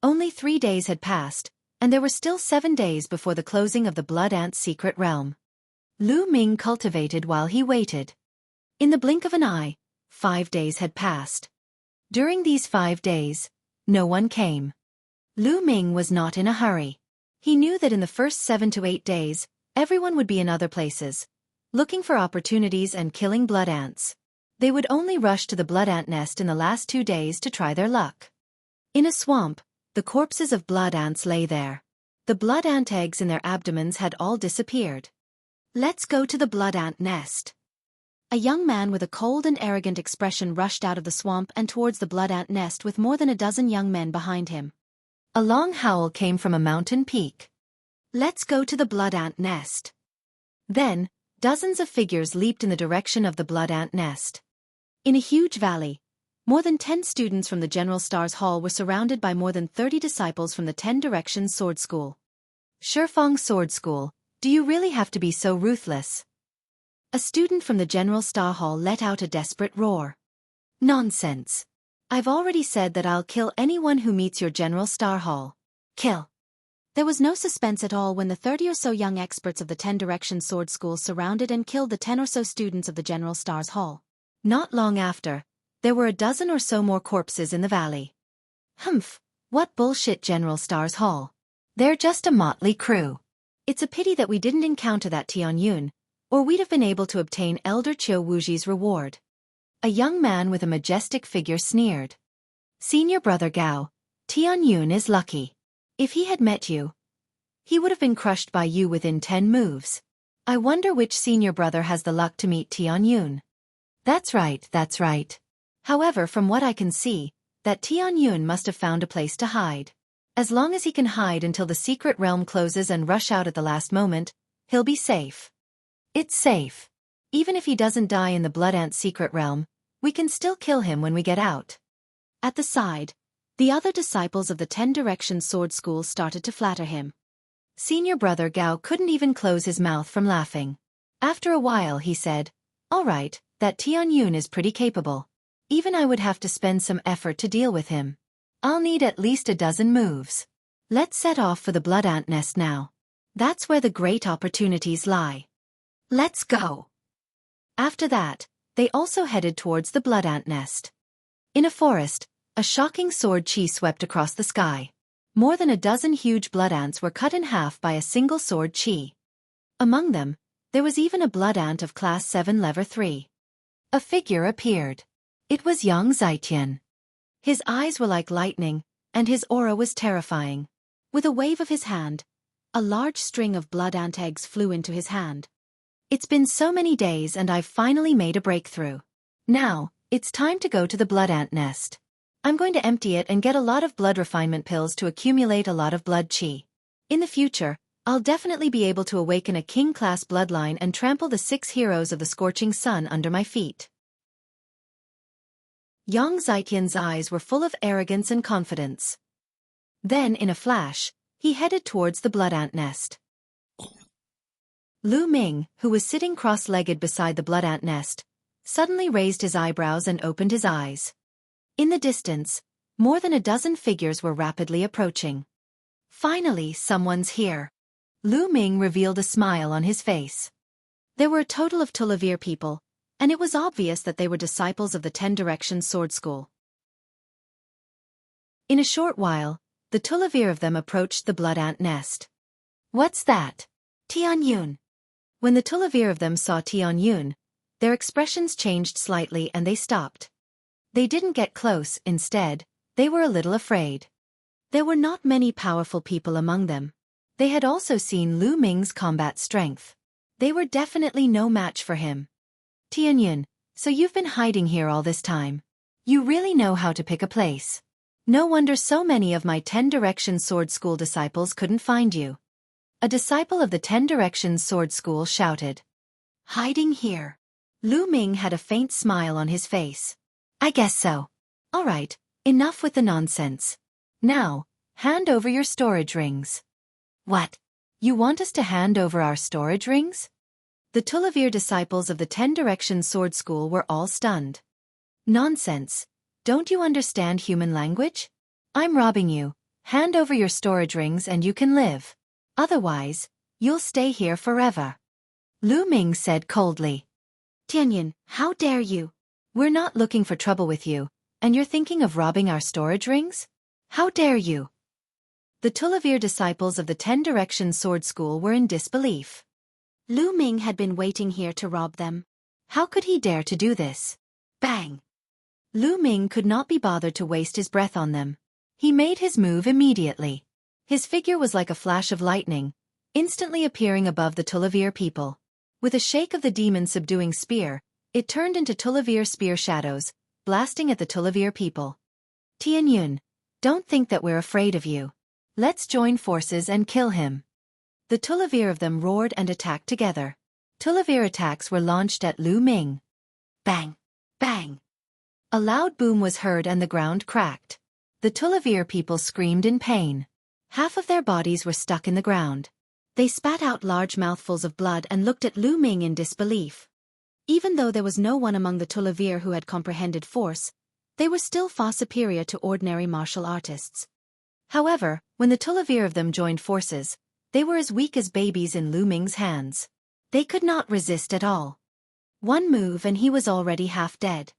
A: Only 3 days had passed, and there were still 7 days before the closing of the blood ant's secret realm. Lu Ming cultivated while he waited. In the blink of an eye, 5 days had passed. During these 5 days, no one came. Lu Ming was not in a hurry. He knew that in the first 7 to 8 days, everyone would be in other places, looking for opportunities and killing blood ants. They would only rush to the blood ant nest in the last 2 days to try their luck. In a swamp, the corpses of blood ants lay there. The blood ant eggs in their abdomens had all disappeared. Let's go to the blood ant nest. A young man with a cold and arrogant expression rushed out of the swamp and towards the blood ant nest with more than a dozen young men behind him. A long howl came from a mountain peak. Let's go to the blood ant nest. Then, dozens of figures leaped in the direction of the blood ant nest. In a huge valley, more than 10 students from the General Stars Hall were surrounded by more than 30 disciples from the 10 Directions Sword School. Xiaofan Sword School, do you really have to be so ruthless? A student from the General Star Hall let out a desperate roar. Nonsense. I've already said that I'll kill anyone who meets your General Star Hall. Kill. There was no suspense at all when the 30 or so young experts of the 10 Directions Sword School surrounded and killed the 10 or so students of the General Stars Hall. Not long after, there were a dozen or so more corpses in the valley. Humph, what bullshit General Stars Hall. They're just a motley crew. It's a pity that we didn't encounter that Tianyun, or we'd have been able to obtain Elder Qiu Wuji's reward. A young man with a majestic figure sneered. Senior Brother Gao, Tianyun is lucky. If he had met you, He would have been crushed by you within 10 moves. I wonder which senior brother has the luck to meet Tianyun. That's right, that's right. However, from what I can see, that Tianyun must have found a place to hide. As long as he can hide until the secret realm closes and rush out at the last moment, he'll be safe. It's safe. Even if he doesn't die in the Blood Ant's secret realm, we can still kill him when we get out. At the side, the other disciples of the 10 Directions Sword School started to flatter him. Senior brother Gao couldn't even close his mouth from laughing. After a while he said, "All right, that Tianyun is pretty capable. Even I would have to spend some effort to deal with him. I'll need at least a dozen moves. Let's set off for the Blood Ant Nest now. That's where the great opportunities lie. Let's go." After that, they also headed towards the Blood Ant Nest. In a forest, a shocking sword chi swept across the sky. More than a dozen huge blood ants were cut in half by a single sword chi. Among them, there was even a blood ant of class 7 level 3. A figure appeared. It was Yang Zaitian. His eyes were like lightning, and his aura was terrifying. With a wave of his hand, a large string of blood ant eggs flew into his hand. "It's been so many days and I've finally made a breakthrough. Now, it's time to go to the blood ant nest. I'm going to empty it and get a lot of blood refinement pills to accumulate a lot of blood chi. In the future, I'll definitely be able to awaken a king-class bloodline and trample the 6 heroes of the scorching sun under my feet." Yang Zaitian's eyes were full of arrogance and confidence. Then, in a flash, he headed towards the blood ant nest. Lu Ming, who was sitting cross-legged beside the blood ant nest, suddenly raised his eyebrows and opened his eyes. In the distance, more than a dozen figures were rapidly approaching. "Finally, someone's here." Lu Ming revealed a smile on his face. There were a total of 12 people, and it was obvious that they were disciples of the 10 Directions Sword School. In a short while, the 12 of them approached the blood ant nest. "What's that?" "Tianyun." When the 12 of them saw Tianyun, their expressions changed slightly and they stopped. They didn't get close, instead, they were a little afraid. There were not many powerful people among them. They had also seen Lu Ming's combat strength. They were definitely no match for him. "Tianyun, so you've been hiding here all this time. You really know how to pick a place. No wonder so many of my 10 Directions Sword School disciples couldn't find you." A disciple of the 10 Directions Sword School shouted. "Hiding here?" Lu Ming had a faint smile on his face. "I guess so. All right, enough with the nonsense. Now, hand over your storage rings." "What? You want us to hand over our storage rings?" The Tulavir disciples of the 10 Directions Sword School were all stunned. "Nonsense. Don't you understand human language? I'm robbing you. Hand over your storage rings and you can live. Otherwise, you'll stay here forever." Lu Ming said coldly. "Tianyun, how dare you? We're not looking for trouble with you, and you're thinking of robbing our storage rings? How dare you?" The Tulavir disciples of the 10 Directions Sword School were in disbelief. Lu Ming had been waiting here to rob them. How could he dare to do this? Bang! Lu Ming could not be bothered to waste his breath on them. He made his move immediately. His figure was like a flash of lightning, instantly appearing above the Tulavir people. With a shake of the demon-subduing spear, it turned into Tulavir spear shadows, blasting at the Tulavir people. "Tianyun, don't think that we're afraid of you. Let's join forces and kill him." The Tulavir of them roared and attacked together. Tulavir attacks were launched at Lu Ming. Bang! Bang! A loud boom was heard and the ground cracked. The Tulavir people screamed in pain. Half of their bodies were stuck in the ground. They spat out large mouthfuls of blood and looked at Lu Ming in disbelief. Even though there was no one among the Tulavir who had comprehended force, they were still far superior to ordinary martial artists. However, when the Tulavir of them joined forces, they were as weak as babies in Lu Ming's hands. They could not resist at all. One move and he was already half dead.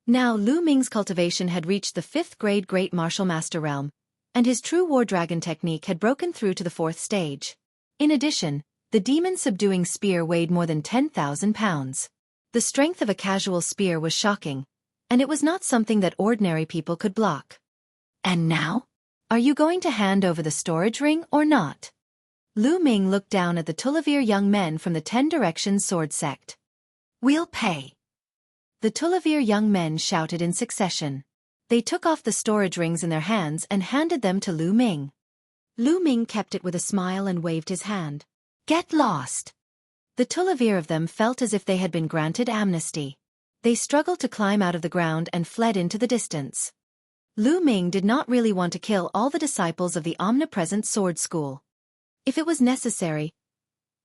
A: Now Lu Ming's cultivation had reached the 5th grade Great Martial Master realm, and his true War Dragon technique had broken through to the 4th stage. In addition, the demon-subduing spear weighed more than 10,000 pounds. The strength of a casual spear was shocking, and it was not something that ordinary people could block. "And now? Are you going to hand over the storage ring or not?" Lu Ming looked down at the Tulivir young men from the 10 Directions sword sect. "We'll pay." The Tulivir young men shouted in succession. They took off the storage rings in their hands and handed them to Lu Ming. Lu Ming kept it with a smile and waved his hand. "Get lost." The Tulivir of them felt as if they had been granted amnesty. They struggled to climb out of the ground and fled into the distance. Lu Ming did not really want to kill all the disciples of the omnipresent sword school. If it was necessary,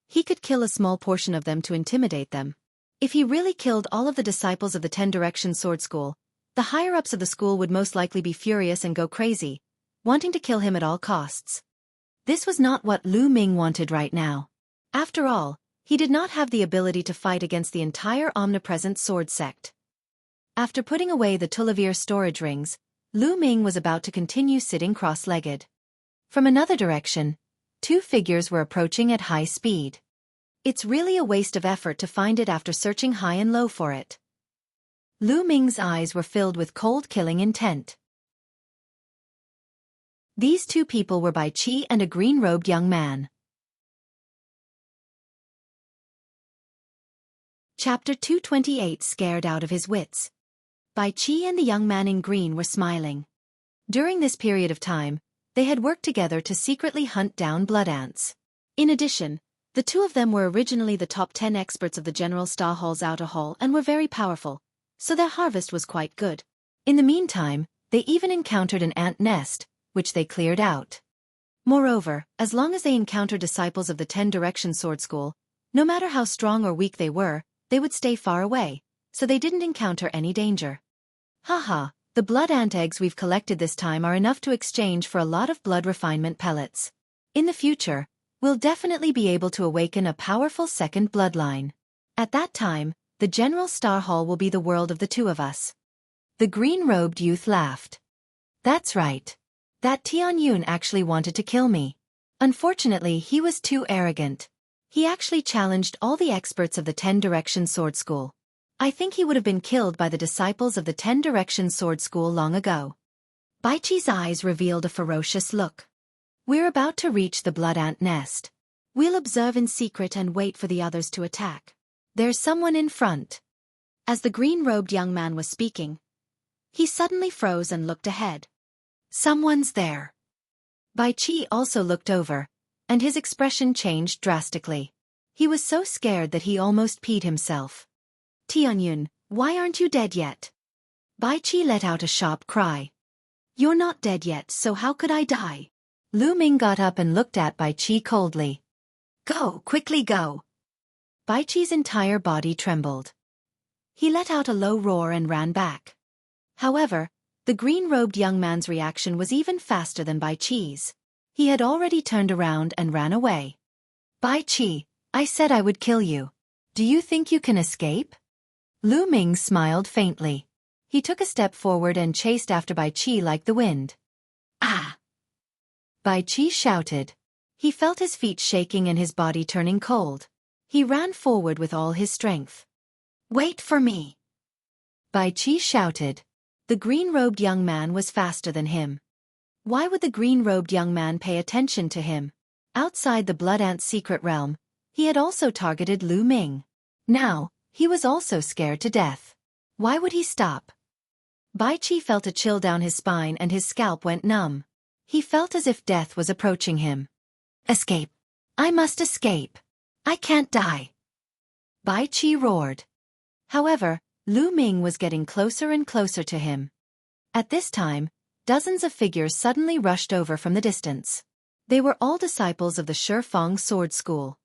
A: he could kill a small portion of them to intimidate them. If he really killed all of the disciples of the 10 Directions sword school, the higher-ups of the school would most likely be furious and go crazy, wanting to kill him at all costs. This was not what Lu Ming wanted right now. After all, he did not have the ability to fight against the entire omnipresent sword sect. After putting away the Tulivir storage rings, Lu Ming was about to continue sitting cross-legged. From another direction, 2 figures were approaching at high speed. It's really a waste of effort to find it after searching high and low for it. Lu Ming's eyes were filled with cold killing intent. These 2 people were Bai Qi and a green-robed young man. Chapter 228 Scared out of his wits. Bai Qi and the young man in green were smiling. During this period of time, they had worked together to secretly hunt down blood ants. In addition, the 2 of them were originally the top 10 experts of the General Star Hall's outer hall and were very powerful, so their harvest was quite good. In the meantime, they even encountered an ant nest, which they cleared out. Moreover, as long as they encountered disciples of the 10 Directions sword school, no matter how strong or weak they would stay far away, so they didn't encounter any danger. Haha, the blood ant eggs we've collected this time are enough to exchange for a lot of blood refinement pellets. In the future, we'll definitely be able to awaken a powerful second bloodline. At that time, the General Star Hall will be the world of the 2 of us. The green-robed youth laughed. That's right. That Tianyun actually wanted to kill me. Unfortunately, he was too arrogant. He actually challenged all the experts of the 10 Directions sword school. I think he would have been killed by the disciples of the 10 Directions sword school long ago. Bai Qi's eyes revealed a ferocious look. We're about to reach the blood ant nest. We'll observe in secret and wait for the others to attack. There's someone in front. As the green-robed young man was speaking, he suddenly froze and looked ahead. Someone's there. Bai Qi also looked over, and his expression changed drastically. He was so scared that he almost peed himself. Tianyun, why aren't you dead yet? Bai Qi let out a sharp cry. You're not dead yet, so how could I die? Lu Ming got up and looked at Bai Qi coldly. Go, quickly go. Bai Qi's entire body trembled. He let out a low roar and ran back. However, the green-robed young man's reaction was even faster than Bai Qi's. He had already turned around and ran away. Bai Qi, I said I would kill you. Do you think you can escape? Lu Ming smiled faintly. He took a step forward and chased after Bai Qi like the wind. Ah! Bai Qi shouted. He felt his feet shaking and his body turning cold. He ran forward with all his strength. Wait for me! Bai Qi shouted. The green-robed young man was faster than him. Why would the green-robed young man pay attention to him? Outside the blood ant's secret realm, he had also targeted Lu Ming. Now, he was also scared to death. Why would he stop? Bai Qi felt a chill down his spine and his scalp went numb. He felt as if death was approaching him. Escape! I must escape! I can't die! Bai Qi roared. However, Lu Ming was getting closer and closer to him. At this time, dozens of figures suddenly rushed over from the distance. They were all disciples of the Xiaofan sword school.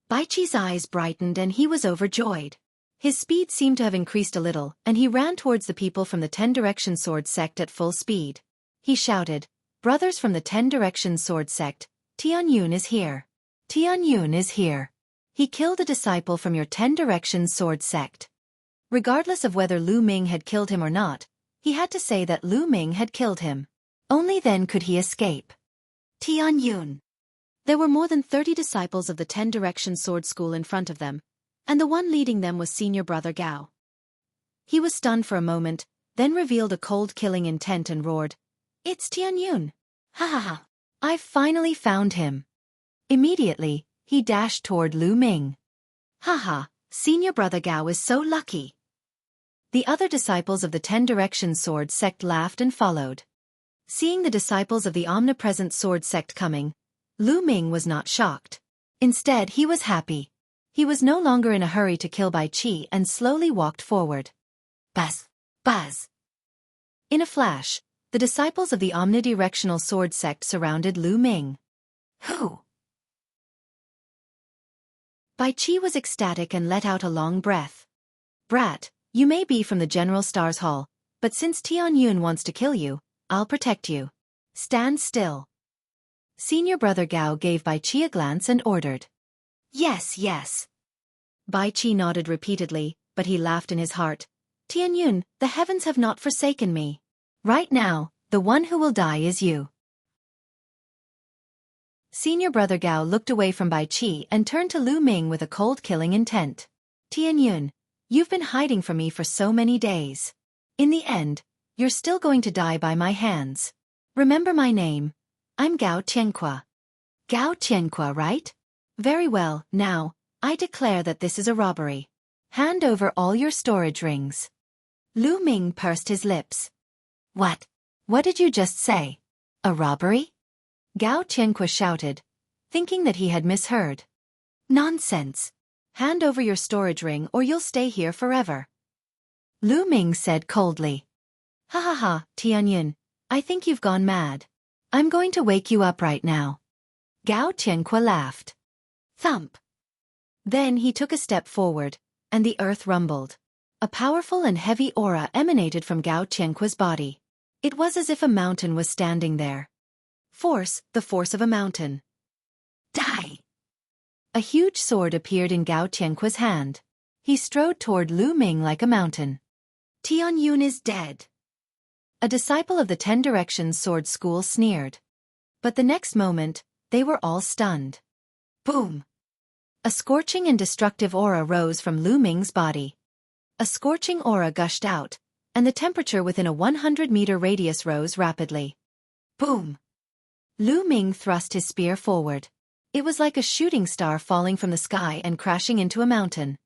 A: Bai Qi's eyes brightened and he was overjoyed. His speed seemed to have increased a little, and he ran towards the people from the 10 Directions sword sect at full speed. He shouted, Brothers from the 10 Directions sword sect, Tianyun is here. Tianyun is here. He killed a disciple from your 10 Directions sword sect. Regardless of whether Lu Ming had killed him or not, he had to say that Lu Ming had killed him. Only then could he escape. Tianyun. There were more than 30 disciples of the 10 Directions sword school in front of them, and the one leading them was senior brother Gao. He was stunned for a moment, then revealed a cold killing intent and roared, It's Tianyun! Ha ha ha! I've finally found him! Immediately, he dashed toward Lu Ming. Haha, senior brother Gao is so lucky. The other disciples of the 10 Directions Sword Sect laughed and followed. Seeing the disciples of the Omnipresent Sword Sect coming, Lu Ming was not shocked. Instead, he was happy. He was no longer in a hurry to kill Bai Qi and slowly walked forward. Buzz! Buzz! In a flash, the disciples of the Omnidirectional Sword Sect surrounded Lu Ming. Who? Bai Qi was ecstatic and let out a long breath. Brat, you may be from the General Star's Hall, but since Tianyun wants to kill you, I'll protect you. Stand still. Senior brother Gao gave Bai Qi a glance and ordered. Yes, yes. Bai Qi nodded repeatedly, but he laughed in his heart. Tianyun, the heavens have not forsaken me. Right now, the one who will die is you. Senior brother Gao looked away from Bai Qi and turned to Lu Ming with a cold killing intent. Tianyun, you've been hiding from me for so many days. In the end, you're still going to die by my hands. Remember my name. I'm Gao Tianqua. Gao Tianqua, right? Very well, now, I declare that this is a robbery. Hand over all your storage rings. Lu Ming pursed his lips. What? What did you just say? A robbery? Gao Tianqua shouted, thinking that he had misheard. Nonsense. Hand over your storage ring or you'll stay here forever. Lu Ming said coldly. Ha ha ha, Tianyun, I think you've gone mad. I'm going to wake you up right now. Gao Tianqua laughed. Thump. Then he took a step forward, and the earth rumbled. A powerful and heavy aura emanated from Gao Tianqua's body. It was as if a mountain was standing there. Force, the force of a mountain. Die! A huge sword appeared in Gao Tianqua's hand. He strode toward Lu Ming like a mountain. Tianyun is dead. A disciple of the 10 Directions Sword School sneered. But the next moment, they were all stunned. Boom! A scorching and destructive aura rose from Lu Ming's body. A scorching aura gushed out, and the temperature within a 100-meter radius rose rapidly. Boom! Lu Ming thrust his spear forward. It was like a shooting star falling from the sky and crashing into a mountain.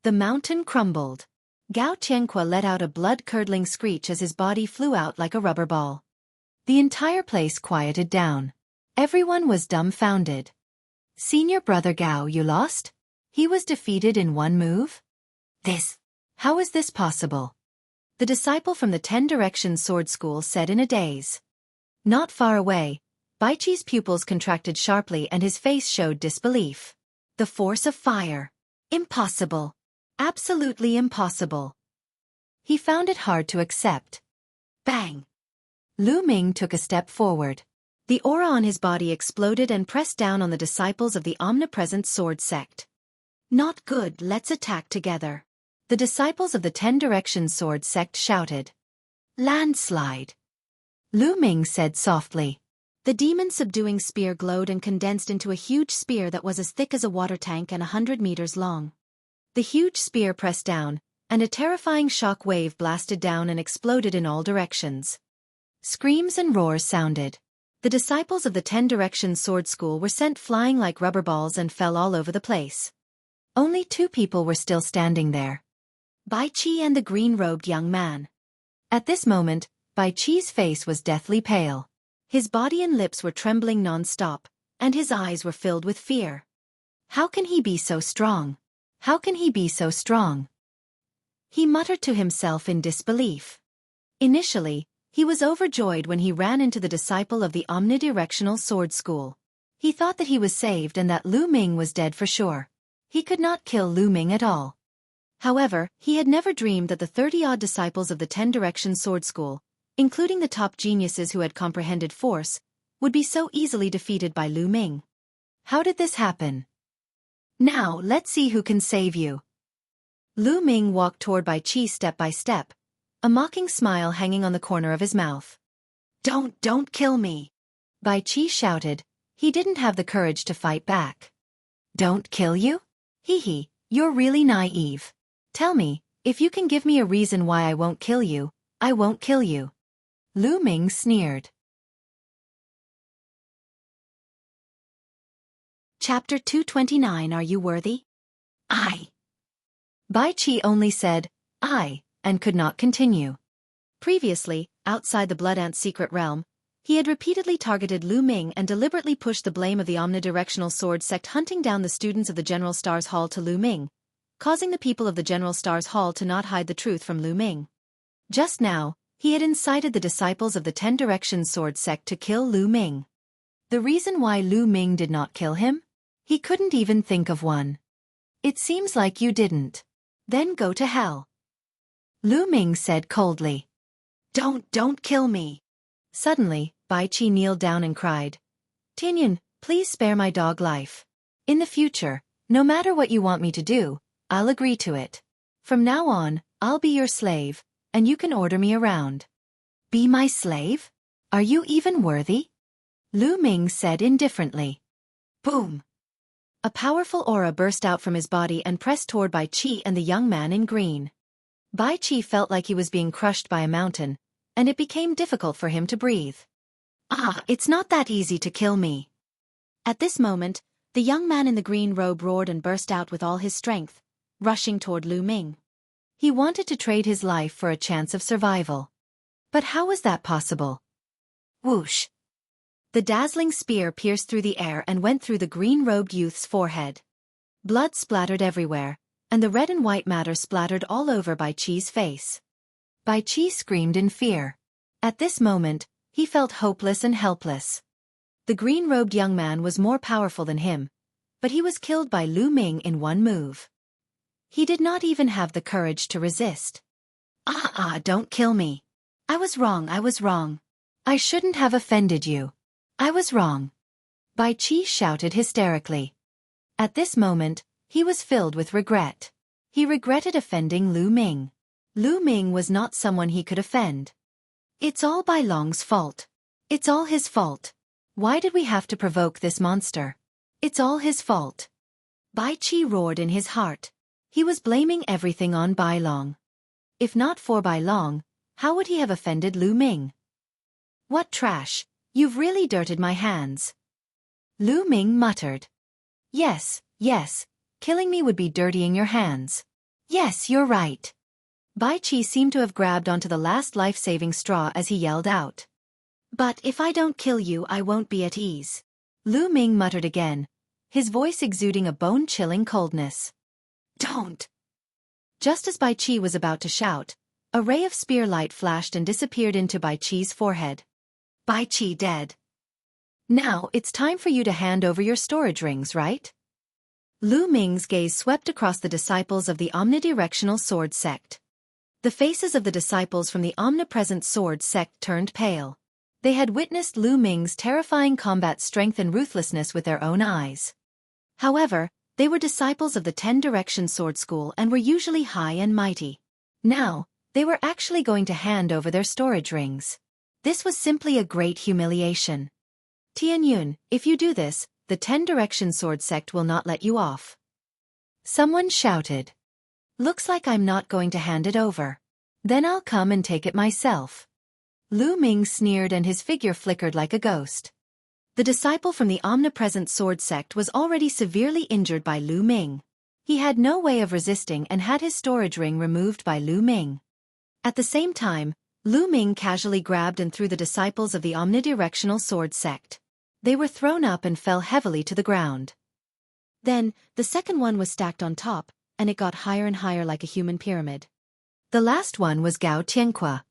A: The mountain crumbled. Gao Tianqua let out a blood-curdling screech as his body flew out like a rubber ball. The entire place quieted down. Everyone was dumbfounded. Senior brother Gao, you lost? He was defeated in one move? How is this possible? The disciple from the 10 Directions Sword School said in a daze. Not far away, Bai Qi's pupils contracted sharply and his face showed disbelief. The force of fire. Impossible. Absolutely impossible. He found it hard to accept. Bang! Lu Ming took a step forward. The aura on his body exploded and pressed down on the disciples of the Omnipresent Sword Sect. Not good, let's attack together. The disciples of the 10 Directions Sword Sect shouted. Landslide. Lu Ming said softly. The demon-subduing spear glowed and condensed into a huge spear that was as thick as a water tank and 100 meters long. The huge spear pressed down, and a terrifying shock wave blasted down and exploded in all directions. Screams and roars sounded. The disciples of the 10 Directions Sword School were sent flying like rubber balls and fell all over the place. Only 2 people were still standing there. Bai Qi and the green-robed young man. At this moment, Bai Qi's face was deathly pale. His body and lips were trembling non-stop, and his eyes were filled with fear. How can he be so strong? How can he be so strong? He muttered to himself in disbelief. Initially, he was overjoyed when he ran into the disciple of the Omnidirectional Sword School. He thought that he was saved and that Lu Ming was dead for sure. He could not kill Lu Ming at all. However, he had never dreamed that the 30-odd disciples of the 10 Directions Sword School, including the top geniuses who had comprehended force, would be so easily defeated by Lu Ming. How did this happen? Now, let's see who can save you. Lu Ming walked toward Bai Qi step by step, a mocking smile hanging on the corner of his mouth. Don't kill me! Bai Qi shouted. He didn't have the courage to fight back. Don't kill you? Hee, you're really naive. Tell me, if you can give me a reason why I won't kill you, I won't kill you. Lu Ming sneered. Chapter 229. Are you worthy? I. Bai Qi only said, I, and could not continue. Previously, outside the Blood Ant's secret realm, he had repeatedly targeted Lu Ming and deliberately pushed the blame of the omnidirectional sword sect hunting down the students of the General Stars Hall to Lu Ming, causing the people of the General Stars Hall to not hide the truth from Lu Ming. Just now, he had incited the disciples of the Ten Directions sword sect to kill Lu Ming. The reason why Lu Ming did not kill him? He couldn't even think of one. It seems like you didn't. Then go to hell. Lu Ming said coldly. Don't kill me. Suddenly, Bai Qi kneeled down and cried, Tianyun, please spare my dog life. In the future, no matter what you want me to do, I'll agree to it. From now on, I'll be your slave, and you can order me around. Be my slave? Are you even worthy? Lu Ming said indifferently. Boom! A powerful aura burst out from his body and pressed toward Bai Qi and the young man in green. Bai Qi felt like he was being crushed by a mountain, and it became difficult for him to breathe. It's not that easy to kill me. At this moment, the young man in the green robe roared and burst out with all his strength, rushing toward Lu Ming. He wanted to trade his life for a chance of survival. But how was that possible? Whoosh! The dazzling spear pierced through the air and went through the green-robed youth's forehead. Blood splattered everywhere, and the red and white matter splattered all over Bai Qi's face. Bai Qi screamed in fear. At this moment, he felt hopeless and helpless. The green-robed young man was more powerful than him, but he was killed by Lu Ming in one move. He did not even have the courage to resist. Don't kill me. I was wrong. I shouldn't have offended you. I was wrong. Bai Qi shouted hysterically. At this moment, he was filled with regret. He regretted offending Lu Ming. Lu Ming was not someone he could offend. It's all Bai Long's fault. It's all his fault. Why did we have to provoke this monster? It's all his fault. Bai Qi roared in his heart. He was blaming everything on Bai Long. If not for Bai Long, how would he have offended Lu Ming? What trash! You've really dirted my hands. Lu Ming muttered. Yes, killing me would be dirtying your hands. Yes, you're right. Bai Qi seemed to have grabbed onto the last life-saving straw as he yelled out. But if I don't kill you, I won't be at ease. Lu Ming muttered again, his voice exuding a bone-chilling coldness. Don't! Just as Bai Qi was about to shout, a ray of spear light flashed and disappeared into Bai Qi's forehead. Bai Qi dead. Now it's time for you to hand over your storage rings, right? Lu Ming's gaze swept across the disciples of the omnidirectional sword sect. The faces of the disciples from the omnipresent sword sect turned pale. They had witnessed Lu Ming's terrifying combat strength and ruthlessness with their own eyes. However, they were disciples of the Ten Direction Sword School and were usually high and mighty. Now, they were actually going to hand over their storage rings. This was simply a great humiliation. Tianyun, if you do this, the Ten Direction Sword Sect will not let you off. Someone shouted. Looks like I'm not going to hand it over. Then I'll come and take it myself. Lu Ming sneered and his figure flickered like a ghost. The disciple from the omnipresent sword sect was already severely injured by Lu Ming. He had no way of resisting and had his storage ring removed by Lu Ming. At the same time, Lu Ming casually grabbed and threw the disciples of the omnidirectional sword sect. They were thrown up and fell heavily to the ground. Then, the second one was stacked on top, and it got higher and higher like a human pyramid. The last one was Gao Tianqua.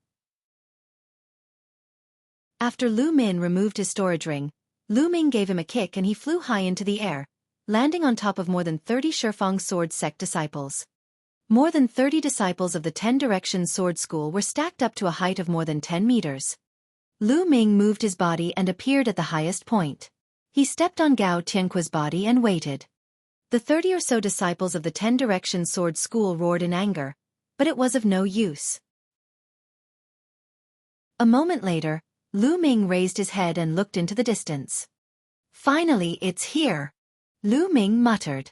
A: After Lu Min removed his storage ring, Lu Ming gave him a kick and he flew high into the air, landing on top of more than 30 Shifang sword sect disciples. More than 30 disciples of the Ten Directions Sword School were stacked up to a height of more than 10 meters. Lu Ming moved his body and appeared at the highest point. He stepped on Gao Tianqua's body and waited. The 30 or so disciples of the Ten Directions Sword School roared in anger, but it was of no use. A moment later, Lu Ming raised his head and looked into the distance. Finally, it's here, Lu Ming muttered.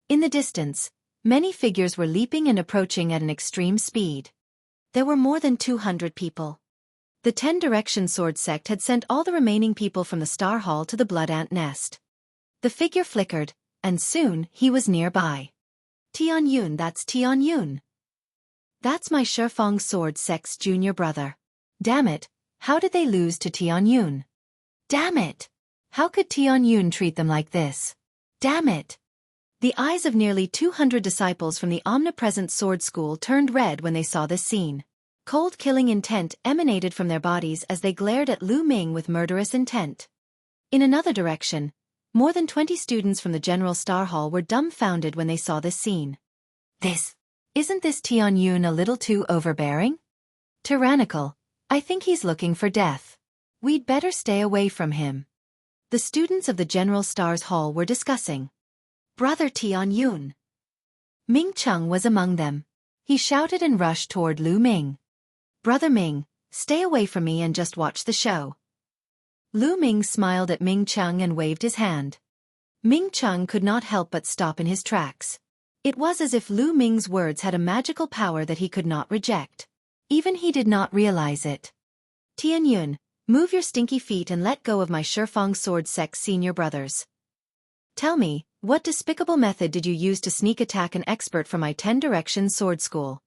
A: In the distance, many figures were leaping and approaching at an extreme speed. There were more than 200 people. The Ten Direction Sword Sect had sent all the remaining people from the Star Hall to the Blood Ant Nest. The figure flickered, and soon he was nearby. Tianyun, that's Tianyun. That's my Xiaofan sword sect's junior brother. Damn it, how did they lose to Tianyun? Damn it! How could Tianyun treat them like this? Damn it! The eyes of nearly 200 disciples from the omnipresent sword school turned red when they saw this scene. Cold killing intent emanated from their bodies as they glared at Lu Ming with murderous intent. In another direction, more than 20 students from the General Star Hall were dumbfounded when they saw this scene. Isn't this Tianyun a little too overbearing? Tyrannical. I think he's looking for death. We'd better stay away from him. The students of the General Stars Hall were discussing. Brother Tianyun. Ming Chung was among them. He shouted and rushed toward Lu Ming. Brother Ming, stay away from me and just watch the show. Lu Ming smiled at Ming Chung and waved his hand. Ming Chung could not help but stop in his tracks. It was as if Lu Ming's words had a magical power that he could not reject. Even he did not realize it. Tianyun, move your stinky feet and let go of my Xiaofan sword sect's senior brothers. Tell me, what despicable method did you use to sneak attack an expert from my 10 Directions sword school?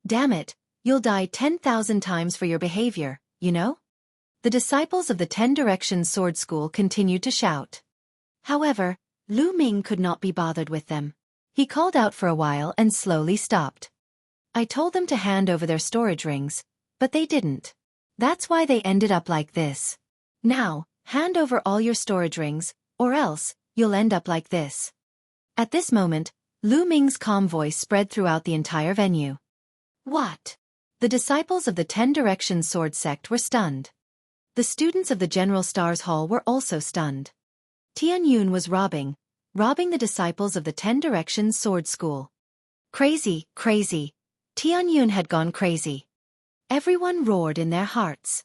A: Damn it, you'll die 10,000 times for your behavior, you know? The disciples of the 10 Directions sword school continued to shout. However, Lu Ming could not be bothered with them. He called out for a while and slowly stopped. I told them to hand over their storage rings, but they didn't. That's why they ended up like this. Now, hand over all your storage rings, or else, you'll end up like this. At this moment, Lu Ming's calm voice spread throughout the entire venue. What? The disciples of the 10 Directions sword sect were stunned. The students of the General Stars Hall were also stunned. Tianyun was robbing the disciples of the 10 Directions sword school. Crazy, crazy. Tianyun had gone crazy. Everyone roared in their hearts.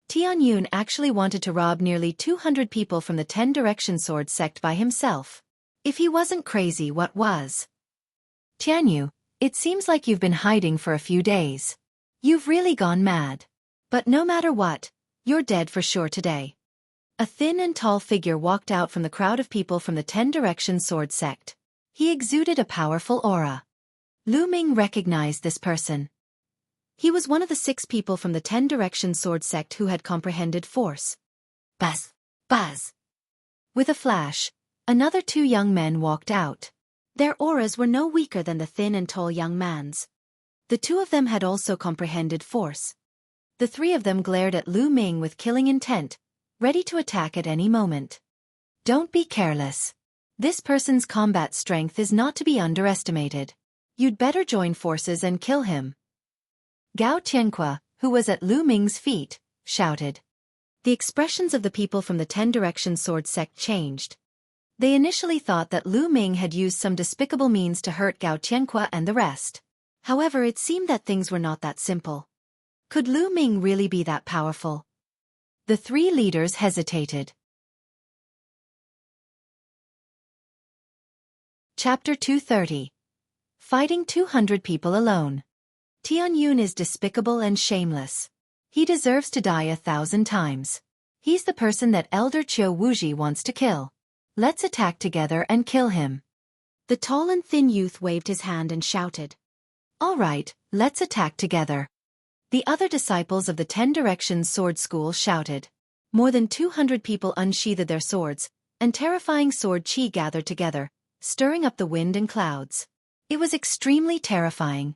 A: Tianyun actually wanted to rob nearly 200 people from the 10 Directions sword sect by himself. If he wasn't crazy, what was? Tianyu, it seems like you've been hiding for a few days. You've really gone mad. But no matter what, you're dead for sure today. A thin and tall figure walked out from the crowd of people from the 10 Directions sword sect. He exuded a powerful aura. Lu Ming recognized this person. He was one of the 6 people from the 10 Directions sword sect who had comprehended force. Buzz! Buzz! With a flash, another 2 young men walked out. Their auras were no weaker than the thin and tall young man's. The 2 of them had also comprehended force. The 3 of them glared at Lu Ming with killing intent, ready to attack at any moment. Don't be careless. This person's combat strength is not to be underestimated. You'd better join forces and kill him. Gao Tianqua, who was at Lu Ming's feet, shouted. The expressions of the people from the 10 Directions sword sect changed. They initially thought that Lu Ming had used some despicable means to hurt Gao Tianqua and the rest. However, it seemed that things were not that simple. Could Lu Ming really be that powerful? The 3 leaders hesitated. Chapter 230. Fighting 200 people alone. Tianyun is despicable and shameless. He deserves to die 1,000 times. He's the person that Elder Qiu Wuji wants to kill. Let's attack together and kill him. The tall and thin youth waved his hand and shouted. All right, let's attack together. The other disciples of the 10 Directions sword school shouted. More than 200 people unsheathed their swords, and terrifying sword chi gathered together, stirring up the wind and clouds. It was extremely terrifying.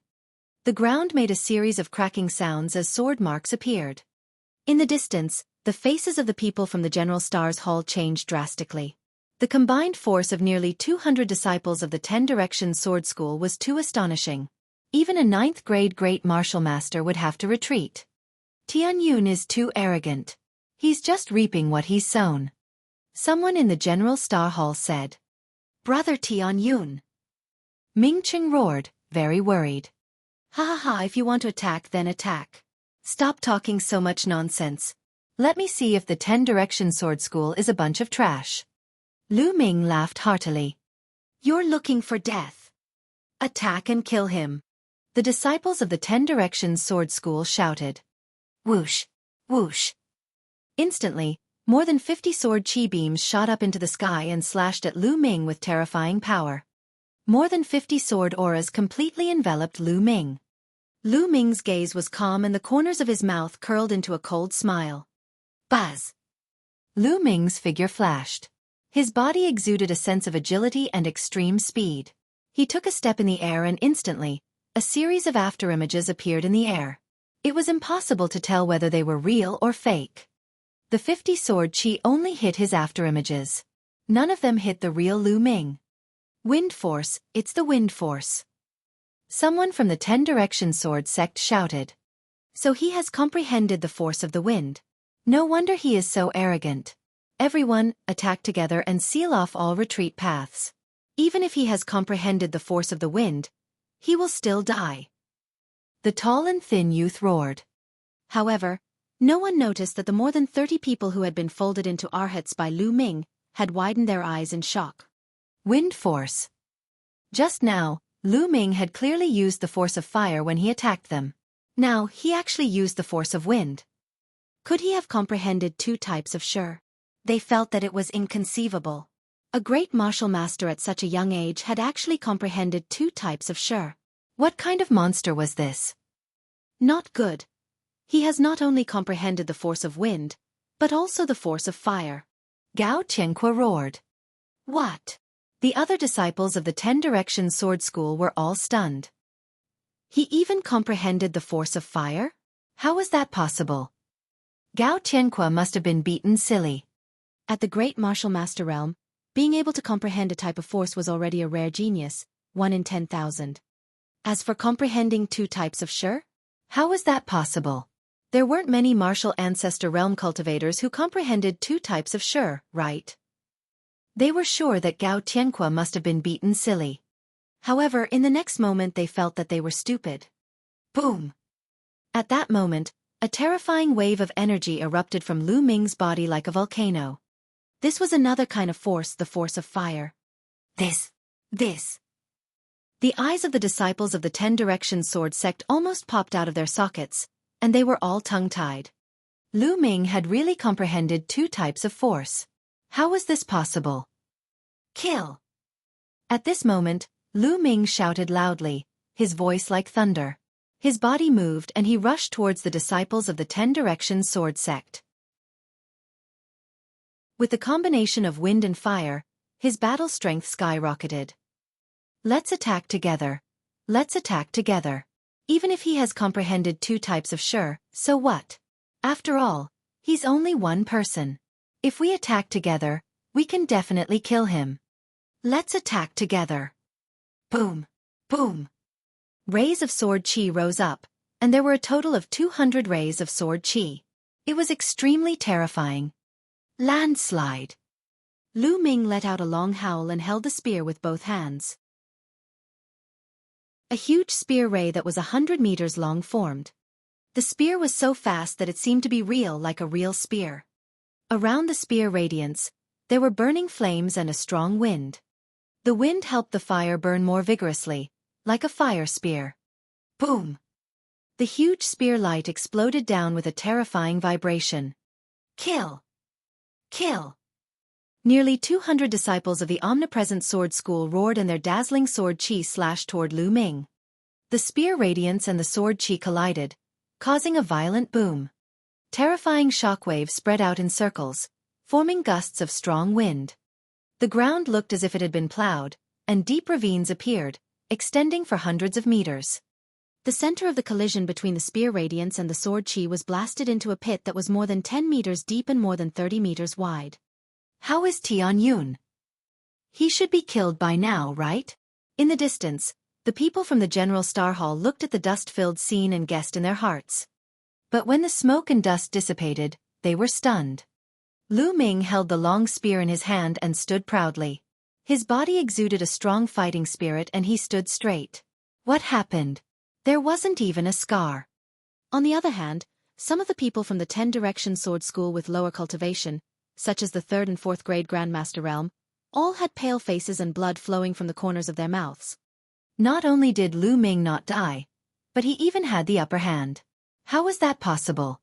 A: The ground made a series of cracking sounds as sword marks appeared. In the distance, the faces of the people from the General Stars Hall changed drastically. The combined force of nearly 200 disciples of the 10 Directions sword school was too astonishing. Even a 9th grade great martial master would have to retreat. Tianyun is too arrogant. He's just reaping what he's sown. Someone in the General Star Hall said. Brother Tianyun. Ming Cheng roared, very worried. Ha ha ha, if you want to attack then attack. Stop talking so much nonsense. Let me see if the 10 Directions sword school is a bunch of trash. Lu Ming laughed heartily. You're looking for death. Attack and kill him. The disciples of the 10 Directions sword school shouted. Whoosh! Whoosh! Instantly, More than 50 sword chi beams shot up into the sky and slashed at Lu Ming with terrifying power. More than 50 sword auras completely enveloped Lu Ming. Lu Ming's gaze was calm and the corners of his mouth curled into a cold smile. Buzz! Lu Ming's figure flashed. His body exuded a sense of agility and extreme speed. He took a step in the air and instantly, a series of afterimages appeared in the air. It was impossible to tell whether they were real or fake. The 50 sword chi only hit his afterimages. None of them hit the real Lu Ming. Wind force, it's the wind force. Someone from the 10 Direction Sword sect shouted. So he has comprehended the force of the wind. No wonder he is so arrogant. Everyone, attack together and seal off all retreat paths. Even if he has comprehended the force of the wind, he will still die. The tall and thin youth roared. However, no one noticed that the more than 30 people who had been folded into arhats by Lu Ming had widened their eyes in shock. Wind force. Just now, Lu Ming had clearly used the force of fire when he attacked them. Now, he actually used the force of wind. Could he have comprehended 2 types of Shi? They felt that it was inconceivable. A great martial master at such a young age had actually comprehended 2 types of Shi. What kind of monster was this? Not good. He has not only comprehended the force of wind, but also the force of fire. Gao Tianque roared. What? The other disciples of the 10 Direction Sword School were all stunned. He even comprehended the force of fire? How was that possible? Gao Tianque must have been beaten silly. At the great martial master realm, being able to comprehend a type of force was already a rare genius, 1 in 10,000. As for comprehending 2 types of Shi, how was that possible? There weren't many martial ancestor realm cultivators who comprehended 2 types of Shi, right? They were sure that Gao Tianque must have been beaten silly. However, in the next moment they felt that they were stupid. Boom! At that moment, a terrifying wave of energy erupted from Lu Ming's body like a volcano. This was another kind of force, the force of fire. This. The eyes of the disciples of the 10 Direction Sword sect almost popped out of their sockets, and they were all tongue-tied. Lu Ming had really comprehended 2 types of force. How was this possible? Kill! At this moment, Lu Ming shouted loudly, his voice like thunder. His body moved and he rushed towards the disciples of the 10 Direction Sword sect. With the combination of wind and fire, his battle strength skyrocketed. Let's attack together. Let's attack together. Even if he has comprehended 2 types of Shi, so what? After all, he's only one person. If we attack together, we can definitely kill him. Let's attack together. Boom! Boom! Rays of sword chi rose up, and there were a total of 200 rays of sword chi. It was extremely terrifying. Landslide! Lu Ming let out a long howl and held the spear with both hands. A huge spear ray that was 100 meters long formed. The spear was so fast that it seemed to be real, like a real spear. Around the spear radiance, there were burning flames and a strong wind. The wind helped the fire burn more vigorously, like a fire spear. Boom! The huge spear light exploded down with a terrifying vibration. Kill! Kill! Nearly 200 disciples of the omnipresent sword school roared and their dazzling sword chi slashed toward Lu Ming. The spear radiance and the sword chi collided, causing a violent boom. Terrifying shockwaves spread out in circles, forming gusts of strong wind. The ground looked as if it had been plowed, and deep ravines appeared, extending for hundreds of meters. The center of the collision between the spear radiance and the sword chi was blasted into a pit that was more than 10 meters deep and more than 30 meters wide. How is Tian Yun? He should be killed by now, right? In the distance, the people from the General Star Hall looked at the dust-filled scene and guessed in their hearts. But when the smoke and dust dissipated, they were stunned. Lu Ming held the long spear in his hand and stood proudly. His body exuded a strong fighting spirit and he stood straight. What happened? There wasn't even a scar. On the other hand, some of the people from the 10 Direction Sword School with lower cultivation, such as the 3rd and 4th grade Grandmaster Realm, all had pale faces and blood flowing from the corners of their mouths. Not only did Lu Ming not die, but he even had the upper hand. How was that possible?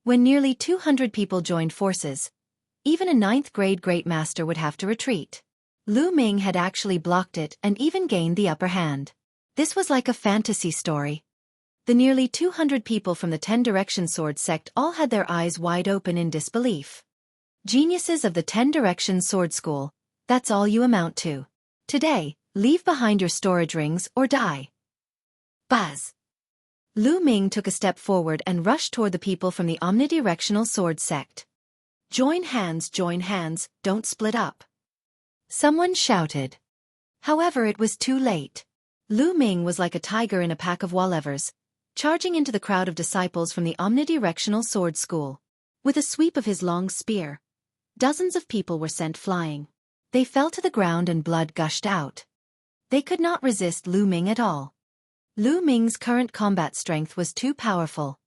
A: When nearly 200 people joined forces, Even a ninth-grade great master would have to retreat. Lu Ming had actually blocked it and even gained the upper hand. This was like a fantasy story. The nearly 200 people from the 10 Direction Sword sect all had their eyes wide open in disbelief. Geniuses of the 10 Direction Sword School, that's all you amount to. Today, leave behind your storage rings or die. Buzz! Lu Ming took a step forward and rushed toward the people from the omnidirectional sword sect. Join hands, don't split up. Someone shouted. However, it was too late. Lu Ming was like a tiger in a pack of wallevers, charging into the crowd of disciples from the omnidirectional sword school. With a sweep of his long spear, dozens of people were sent flying. They fell to the ground and blood gushed out. They could not resist Lu Ming at all. Lu Ming's current combat strength was too powerful.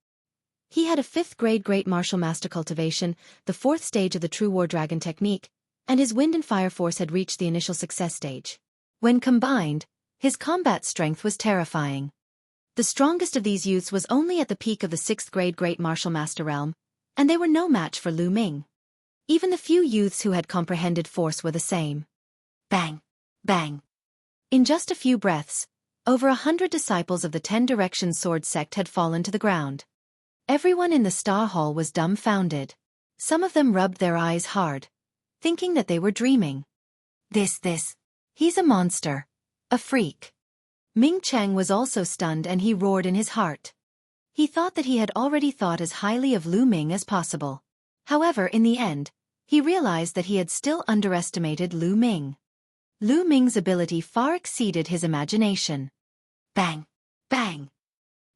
A: He had a 5th-grade Great Martial Master cultivation, the 4th stage of the True War Dragon technique, and his Wind and Fire Force had reached the initial success stage. When combined, his combat strength was terrifying. The strongest of these youths was only at the peak of the 6th-grade Great Martial Master realm, and they were no match for Lu Ming. Even the few youths who had comprehended force were the same. Bang! Bang! In just a few breaths, over 100 disciples of the 10 Direction Sword sect had fallen to the ground. Everyone in the Star Hall was dumbfounded. Some of them rubbed their eyes hard, thinking that they were dreaming. He's a monster. A freak. Ming Cheng was also stunned and he roared in his heart. He thought that he had already thought as highly of Lu Ming as possible. However, in the end, he realized that he had still underestimated Lu Ming. Lu Ming's ability far exceeded his imagination. Bang! Bang!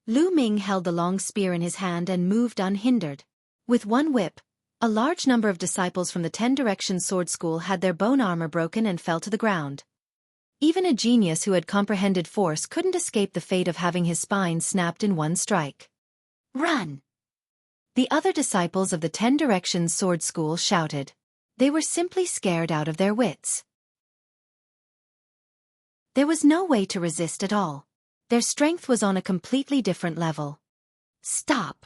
A: Lu Ming held the long spear in his hand and moved unhindered. With one whip, a large number of disciples from the 10 Direction Sword School had their bone armor broken and fell to the ground. Even a genius who had comprehended force couldn't escape the fate of having his spine snapped in one strike. Run! The other disciples of the 10 Direction Sword School shouted. They were simply scared out of their wits. There was no way to resist at all. Their strength was on a completely different level. Stop!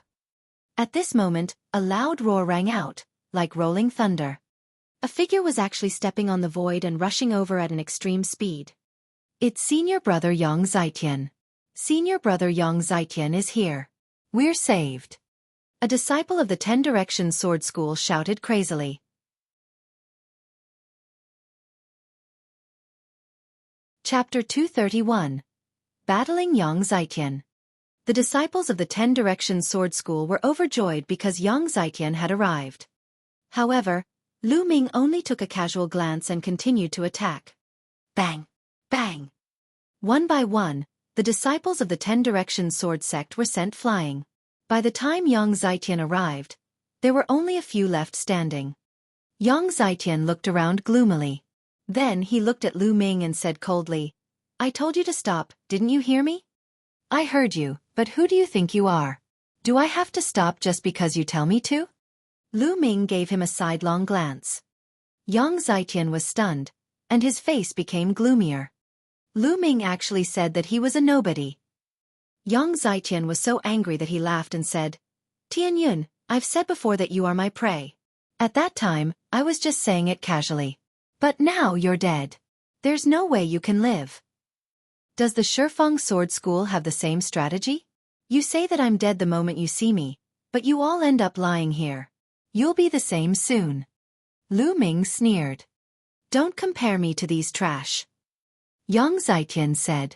A: At this moment, a loud roar rang out, like rolling thunder. A figure was actually stepping on the void and rushing over at an extreme speed. It's Senior Brother Yang Zitian. Senior Brother Yang Zitian is here. We're saved. A disciple of the 10 Direction Sword School shouted crazily. Chapter 231. Battling Yang Zitian. The disciples of the 10 Direction Sword School were overjoyed because Yang Zitian had arrived. However, Lu Ming only took a casual glance and continued to attack. Bang! Bang! One by one, the disciples of the 10 Direction Sword sect were sent flying. By the time Yang Zitian arrived, there were only a few left standing. Yang Zitian looked around gloomily. Then he looked at Lu Ming and said coldly, I told you to stop, didn't you hear me? I heard you, but who do you think you are? Do I have to stop just because you tell me to? Lu Ming gave him a sidelong glance. Yang Zitian was stunned, and his face became gloomier. Lu Ming actually said that he was a nobody. Yang Zitian was so angry that he laughed and said, Tianyun, I've said before that you are my prey. At that time, I was just saying it casually. But now you're dead. There's no way you can live. Does the Shifeng Sword School have the same strategy? You say that I'm dead the moment you see me, but you all end up lying here. You'll be the same soon. Lu Ming sneered. Don't compare me to these trash. Yang Zitian said.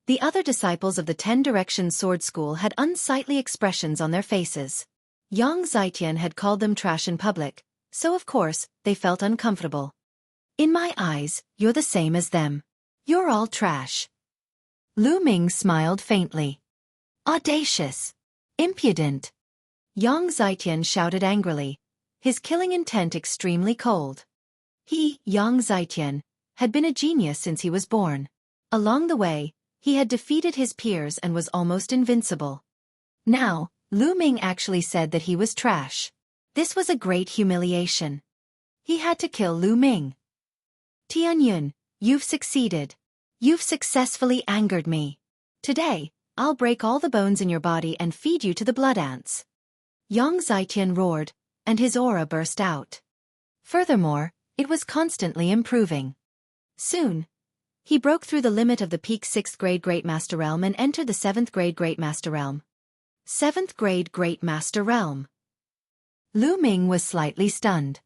A: The other disciples of the 10 Direction Sword School had unsightly expressions on their faces. Yang Zitian had called them trash in public, so of course, they felt uncomfortable. In my eyes, you're the same as them. You're all trash. Lu Ming smiled faintly. Audacious. Impudent. Yang Zitian shouted angrily, his killing intent extremely cold. He, Yang Zitian, had been a genius since he was born. Along the way, he had defeated his peers and was almost invincible. Now, Lu Ming actually said that he was trash. This was a great humiliation. He had to kill Lu Ming. Tianyun, you've succeeded. You've successfully angered me. Today, I'll break all the bones in your body and feed you to the blood ants. Yang Zitian roared, and his aura burst out. Furthermore, it was constantly improving. Soon, he broke through the limit of the peak 6th grade Great Master Realm and entered the 7th grade Great Master Realm. 7th grade Great Master Realm. Lu Ming was slightly stunned.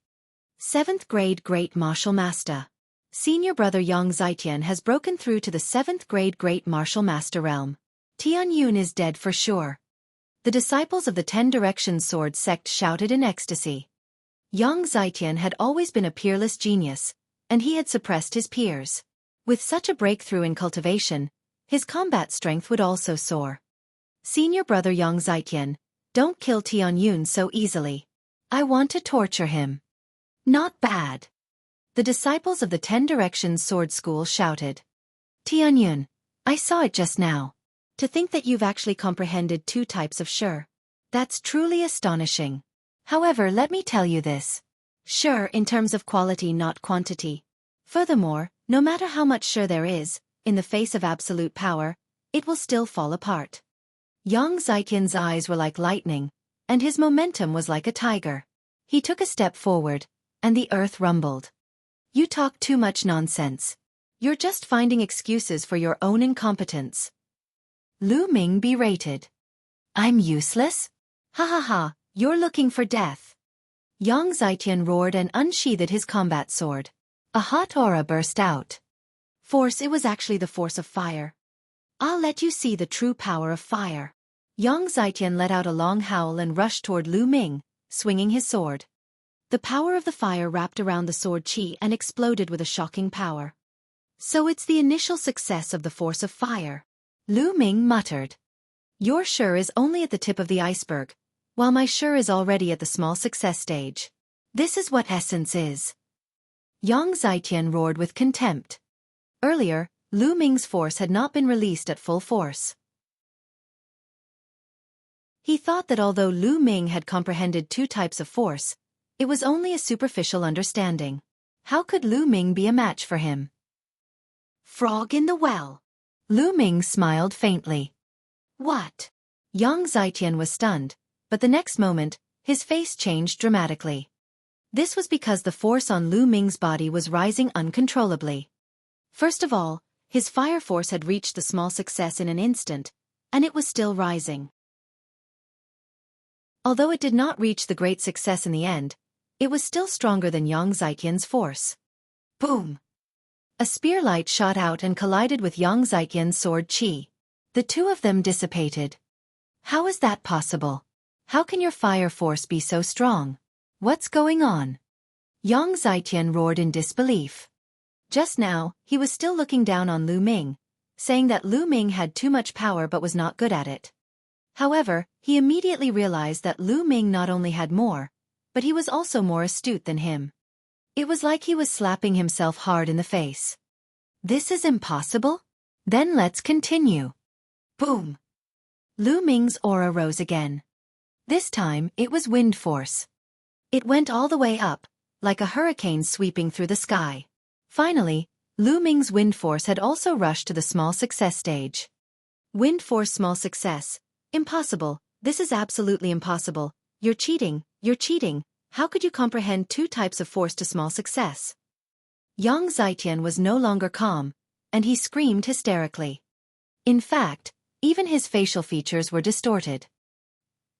A: 7th grade Great Martial Master. Senior brother Yang Zitian has broken through to the 7th grade Great Martial Master Realm. Tianyun is dead for sure. The disciples of the 10 Directions Sword sect shouted in ecstasy. Yang Zitian had always been a peerless genius, and he had suppressed his peers. With such a breakthrough in cultivation, his combat strength would also soar. Senior brother Yang Zitian, don't kill Tianyun so easily. I want to torture him. Not bad. The disciples of the 10 Directions Sword School shouted. Tianyun, I saw it just now. To think that you've actually comprehended 2 types of Shi. That's truly astonishing. However, let me tell you this. Shi in terms of quality, not quantity. Furthermore, no matter how much Shi there is, in the face of absolute power, it will still fall apart. Yang Zitian's eyes were like lightning, and his momentum was like a tiger. He took a step forward, and the earth rumbled. You talk too much nonsense. You're just finding excuses for your own incompetence. Lu Ming berated. I'm useless? Ha ha ha, you're looking for death. Yang Zitian roared and unsheathed his combat sword. A hot aura burst out. Force, it was actually the force of fire. I'll let you see the true power of fire. Yang Zitian let out a long howl and rushed toward Lu Ming, swinging his sword. The power of the fire wrapped around the sword qi and exploded with a shocking power. So it's the initial success of the force of fire. Lu Ming muttered. Your Shi is only at the tip of the iceberg, while my Shi is already at the small success stage. This is what essence is. Yang Zitian roared with contempt. Earlier, Lu Ming's force had not been released at full force. He thought that although Lu Ming had comprehended 2 types of force, it was only a superficial understanding. How could Lu Ming be a match for him? Frog in the well. Lu Ming smiled faintly. What? Yang Zitian was stunned, but the next moment, his face changed dramatically. This was because the force on Lu Ming's body was rising uncontrollably. First of all, his fire force had reached the small success in an instant, and it was still rising. Although it did not reach the great success in the end, it was still stronger than Yang Zitian's force. Boom! A spear light shot out and collided with Yang Zitian's sword qi. The 2 of them dissipated. How is that possible? How can your fire force be so strong? What's going on? Yang Zitian roared in disbelief. Just now, he was still looking down on Lu Ming, saying that Lu Ming had too much power but was not good at it. However, he immediately realized that Lu Ming not only had more, but he was also more astute than him. It was like he was slapping himself hard in the face. This is impossible? Then let's continue. Boom! Lu Ming's aura rose again. This time, it was wind force. It went all the way up, like a hurricane sweeping through the sky. Finally, Lu Ming's wind force had also rushed to the small success stage. Wind force small success. Impossible, this is absolutely impossible. You're cheating, you're cheating. How could you comprehend 2 types of force to small success? Yang Zitian was no longer calm, and he screamed hysterically. In fact, even his facial features were distorted.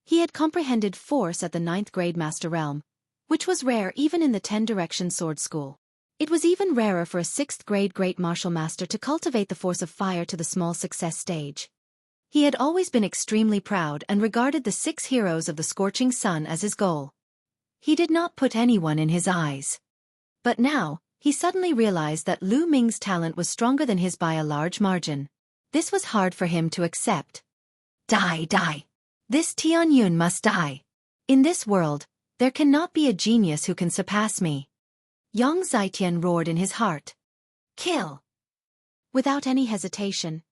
A: He had comprehended force at the 9th grade Master Realm, which was rare even in the 10 Directions Sword School. It was even rarer for a 6th grade Great Martial Master to cultivate the force of fire to the small success stage. He had always been extremely proud and regarded the 6 heroes of the Scorching Sun as his goal. He did not put anyone in his eyes. But now, he suddenly realized that Lu Ming's talent was stronger than his by a large margin. This was hard for him to accept. Die, die. This Tianyun must die. In this world, there cannot be a genius who can surpass me. Yang Zitian roared in his heart. Kill! Without any hesitation,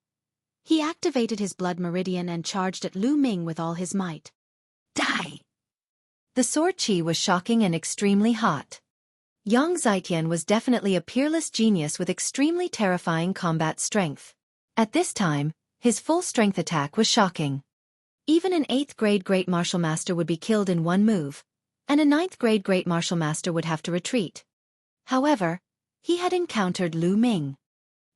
A: he activated his blood meridian and charged at Lu Ming with all his might. Die! The sword qi was shocking and extremely hot. Yang Zitian was definitely a peerless genius with extremely terrifying combat strength. At this time, his full-strength attack was shocking. Even an 8th grade Great Martial Master would be killed in one move, and a ninth-grade great martial master would have to retreat. However, he had encountered Lu Ming.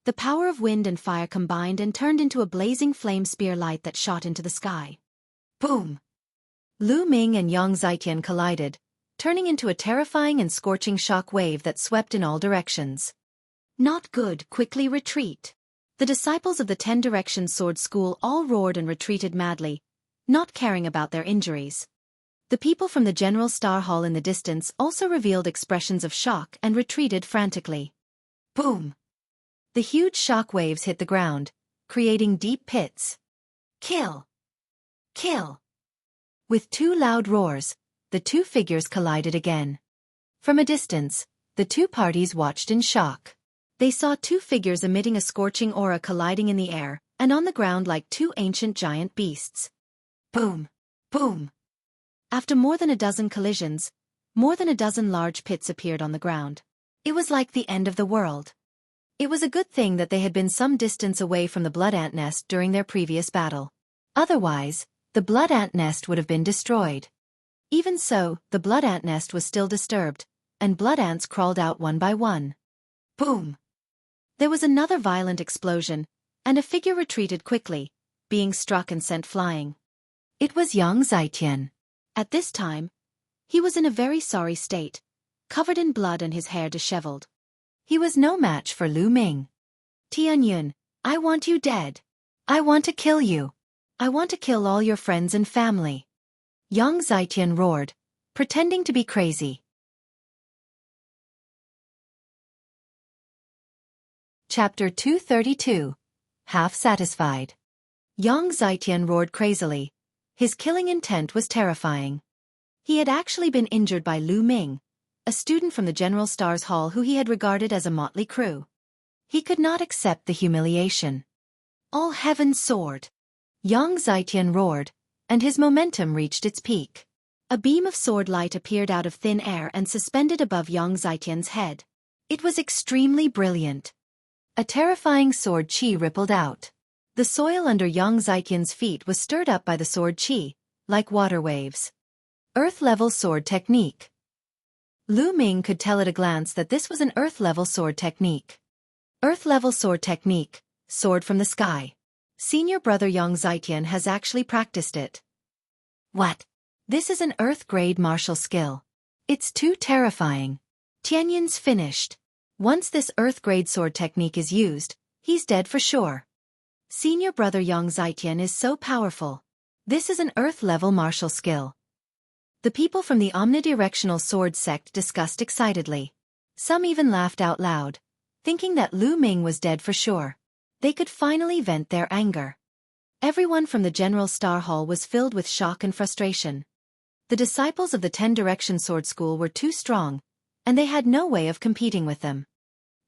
A: The power of wind and fire combined and turned into a blazing flame spear light that shot into the sky. Boom! Lu Ming and Yang Zitian collided, turning into a terrifying and scorching shock wave that swept in all directions. Not good, quickly retreat. The disciples of the 10 Directions Sword School all roared and retreated madly, not caring about their injuries. The people from the General Star Hall in the distance also revealed expressions of shock and retreated frantically. Boom! The huge shock waves hit the ground, creating deep pits. Kill! Kill! With 2 loud roars, the 2 figures collided again. From a distance, the 2 parties watched in shock. They saw 2 figures emitting a scorching aura colliding in the air and on the ground like 2 ancient giant beasts. Boom! Boom! After more than a dozen collisions, more than a dozen large pits appeared on the ground. It was like the end of the world. It was a good thing that they had been some distance away from the blood ant nest during their previous battle. Otherwise, the blood ant nest would have been destroyed. Even so, the blood ant nest was still disturbed, and blood ants crawled out one by one. Boom! There was another violent explosion, and a figure retreated quickly, being struck and sent flying. It was Yang Zitian. At this time, he was in a very sorry state, covered in blood and his hair disheveled. He was no match for Lu Ming. Tianyun, I want you dead. I want to kill you. I want to kill all your friends and family. Yang Zitian roared, pretending to be crazy. Chapter 232. Half Satisfied. Yang Zitian roared crazily. His killing intent was terrifying. He had actually been injured by Lu Ming, a student from the General Stars Hall who he had regarded as a motley crew. He could not accept the humiliation. All Heaven's Sword! Yang Zitian roared, and his momentum reached its peak. A beam of sword light appeared out of thin air and suspended above Yang Zitian's head. It was extremely brilliant. A terrifying sword chi rippled out. The soil under Yang Zitian's feet was stirred up by the sword chi, like water waves. Earth-level sword technique. Lu Ming could tell at a glance that this was an Earth-level sword technique. Earth-level sword technique, sword from the sky. Senior brother Yang Zitian has actually practiced it. What? This is an Earth-grade martial skill. It's too terrifying. Tianyun's finished. Once this Earth-grade sword technique is used, he's dead for sure. Senior brother Yang Zitian is so powerful. This is an Earth-level martial skill. The people from the omnidirectional sword sect discussed excitedly. Some even laughed out loud, thinking that Lu Ming was dead for sure. They could finally vent their anger. Everyone from the General Star Hall was filled with shock and frustration. The disciples of the 10 Directions Sword School were too strong, and they had no way of competing with them.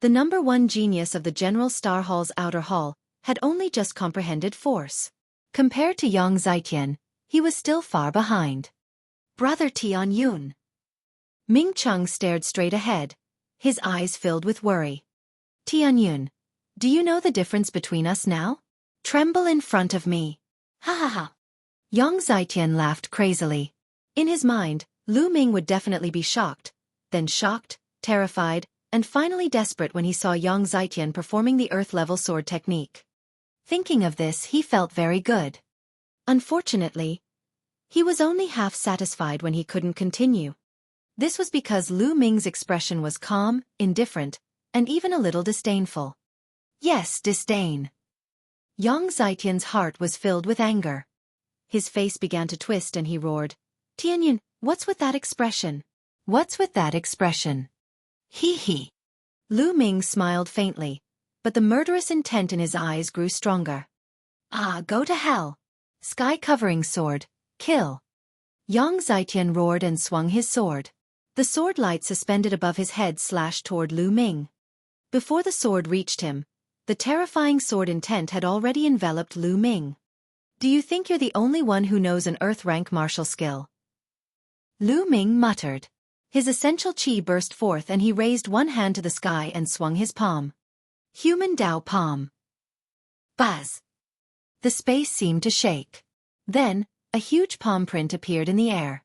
A: The number 1 genius of the General Star Hall's outer hall had only just comprehended force. Compared to Yang Zitian, he was still far behind. Brother Tianyun. Ming Chung stared straight ahead, his eyes filled with worry. Tianyun, do you know the difference between us now? Tremble in front of me. Ha ha ha. Yang Zitian laughed crazily. In his mind, Lu Ming would definitely be shocked, then shocked, terrified, and finally desperate when he saw Yang Zitian performing the Earth-level sword technique. Thinking of this, he felt very good. Unfortunately, he was only half satisfied when he couldn't continue. This was because Lu Ming's expression was calm, indifferent, and even a little disdainful. Yes, disdain. Yang Zitian's heart was filled with anger. His face began to twist and he roared, Tianyun, what's with that expression? What's with that expression? Hee hee. Lu Ming smiled faintly, but the murderous intent in his eyes grew stronger. Ah, go to hell. Sky-covering sword, kill. Yang Zitian roared and swung his sword. The sword light suspended above his head slashed toward Lu Ming. Before the sword reached him, the terrifying sword intent had already enveloped Lu Ming. Do you think you're the only one who knows an Earth-rank martial skill? Lu Ming muttered. His essential qi burst forth and he raised one hand to the sky and swung his palm. Human Dao palm. Buzz. The space seemed to shake. Then, a huge palm print appeared in the air.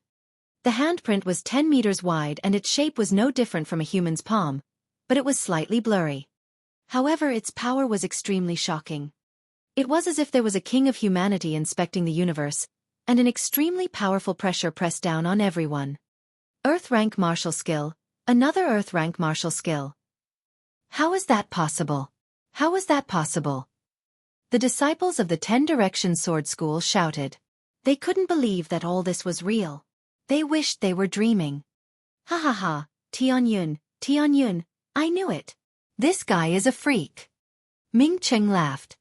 A: The handprint was 10 meters wide and its shape was no different from a human's palm, but it was slightly blurry. However, its power was extremely shocking. It was as if there was a king of humanity inspecting the universe, and an extremely powerful pressure pressed down on everyone. Earth rank martial skill, another Earth rank martial skill. How is that possible? How is that possible? The disciples of the 10 Directions Sword School shouted. They couldn't believe that all this was real. They wished they were dreaming. Ha ha ha, Tianyun, I knew it. This guy is a freak. Ming Cheng laughed.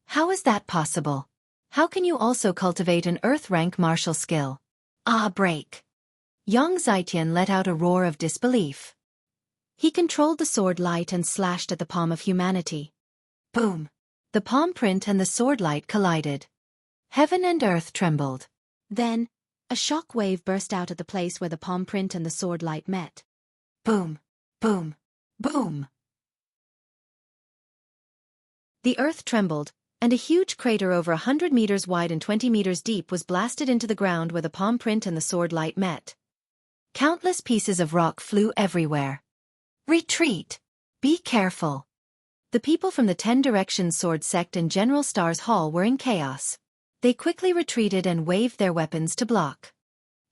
A: How is that possible? How can you also cultivate an Earth rank martial skill? Ah, break. Yang Zitian let out a roar of disbelief. He controlled the sword light and slashed at the palm of humanity. Boom! The palm print and the sword light collided. Heaven and earth trembled. Then, a shock wave burst out at the place where the palm print and the sword light met. Boom! Boom! Boom! The earth trembled, and a huge crater over 100 meters wide and 20 meters deep was blasted into the ground where the palm print and the sword light met. Countless pieces of rock flew everywhere. Retreat! Be careful! The people from the 10 Directions Sword Sect and General Star's Hall were in chaos. They quickly retreated and waved their weapons to block.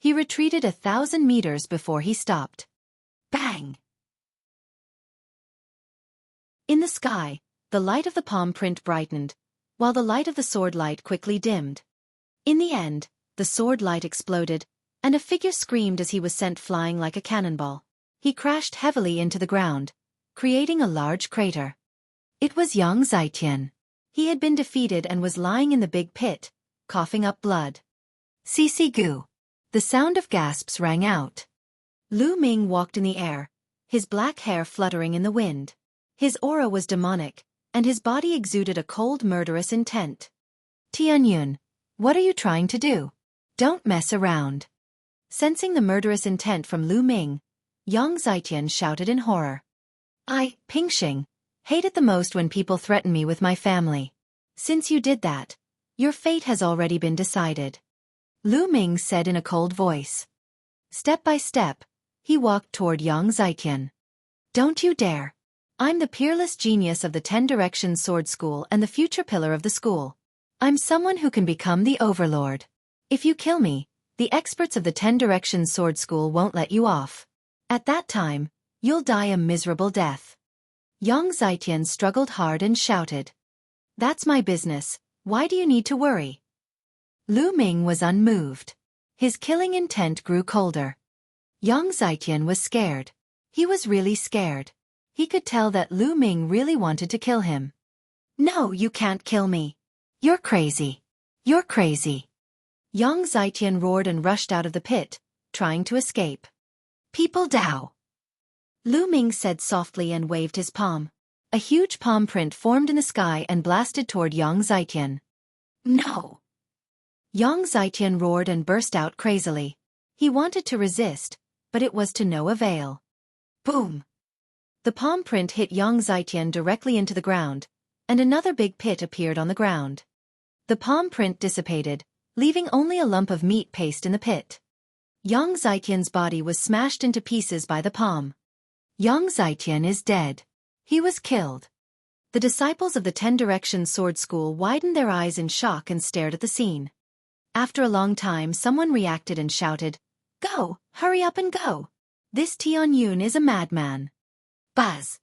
A: He retreated 1,000 meters before he stopped. Bang! In the sky, the light of the palm print brightened, while the light of the sword light quickly dimmed. In the end, the sword light exploded, and a figure screamed as he was sent flying like a cannonball. He crashed heavily into the ground, creating a large crater. It was Yang Zitian. He had been defeated and was lying in the big pit, coughing up blood. Cece Gu. The sound of gasps rang out. Lu Ming walked in the air, his black hair fluttering in the wind. His aura was demonic, and his body exuded a cold, murderous intent. Tianyun, what are you trying to do? Don't mess around. Sensing the murderous intent from Lu Ming, Yang Zitian shouted in horror. I, Pingxing, hate it the most when people threaten me with my family. Since you did that, your fate has already been decided. Lu Ming said in a cold voice. Step by step, he walked toward Yang Zitian. Don't you dare. I'm the peerless genius of the 10 Directions Sword School and the future pillar of the school. I'm someone who can become the overlord. If you kill me, the experts of the 10 Directions Sword School won't let you off. At that time, you'll die a miserable death. Yang Zitian struggled hard and shouted. That's my business, why do you need to worry? Lu Ming was unmoved. His killing intent grew colder. Yang Zitian was scared. He was really scared. He could tell that Lu Ming really wanted to kill him. No, you can't kill me. You're crazy. You're crazy. Yang Zitian roared and rushed out of the pit, trying to escape. People Dao. Lu Ming said softly and waved his palm. A huge palm print formed in the sky and blasted toward Yang Zitian. No! Yang Zitian roared and burst out crazily. He wanted to resist, but it was to no avail. Boom! The palm print hit Yang Zitian directly into the ground, and another big pit appeared on the ground. The palm print dissipated, leaving only a lump of meat paste in the pit. Yang Zitian's body was smashed into pieces by the palm. Yang Zitian is dead. He was killed. The disciples of the 10 Directions Sword School widened their eyes in shock and stared at the scene. After a long time, someone reacted and shouted, Go, hurry up and go. This Tianyun is a madman. Buzz.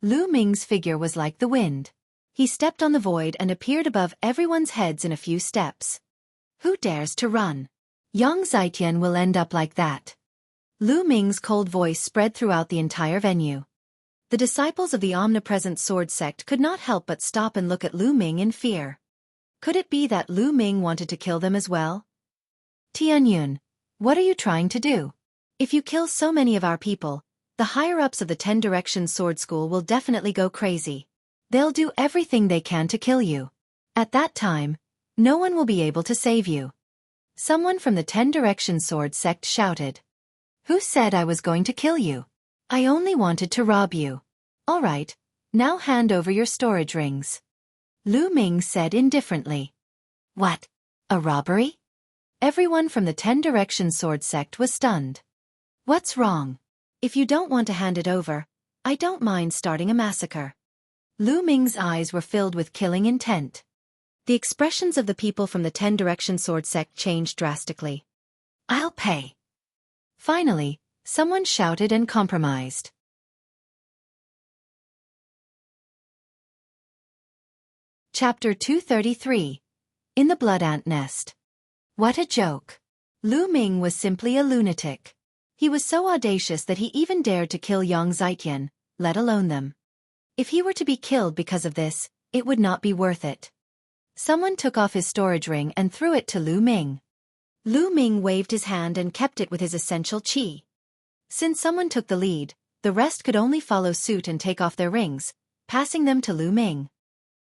A: Lu Ming's figure was like the wind. He stepped on the void and appeared above everyone's heads in a few steps. Who dares to run? Yang Zitian will end up like that. Lu Ming's cold voice spread throughout the entire venue. The disciples of the omnipresent sword sect could not help but stop and look at Lu Ming in fear. Could it be that Lu Ming wanted to kill them as well? Tianyun, what are you trying to do? If you kill so many of our people, the higher-ups of the 10 Directions Sword School will definitely go crazy. They'll do everything they can to kill you. At that time, no one will be able to save you. Someone from the 10 Directions Sword sect shouted. Who said I was going to kill you? I only wanted to rob you. All right, now hand over your storage rings. Lu Ming said indifferently. What? A robbery? Everyone from the 10 Directions sword sect was stunned. What's wrong? If you don't want to hand it over, I don't mind starting a massacre. Lu Ming's eyes were filled with killing intent. The expressions of the people from the 10 Directions sword sect changed drastically. I'll pay. Finally, someone shouted and compromised. Chapter 233. In the Blood Ant Nest. What a joke. Lu Ming was simply a lunatic. He was so audacious that he even dared to kill Yang Zitian, let alone them. If he were to be killed because of this, it would not be worth it. Someone took off his storage ring and threw it to Lu Ming. Lu Ming waved his hand and kept it with his essential qi. Since someone took the lead, the rest could only follow suit and take off their rings, passing them to Lu Ming.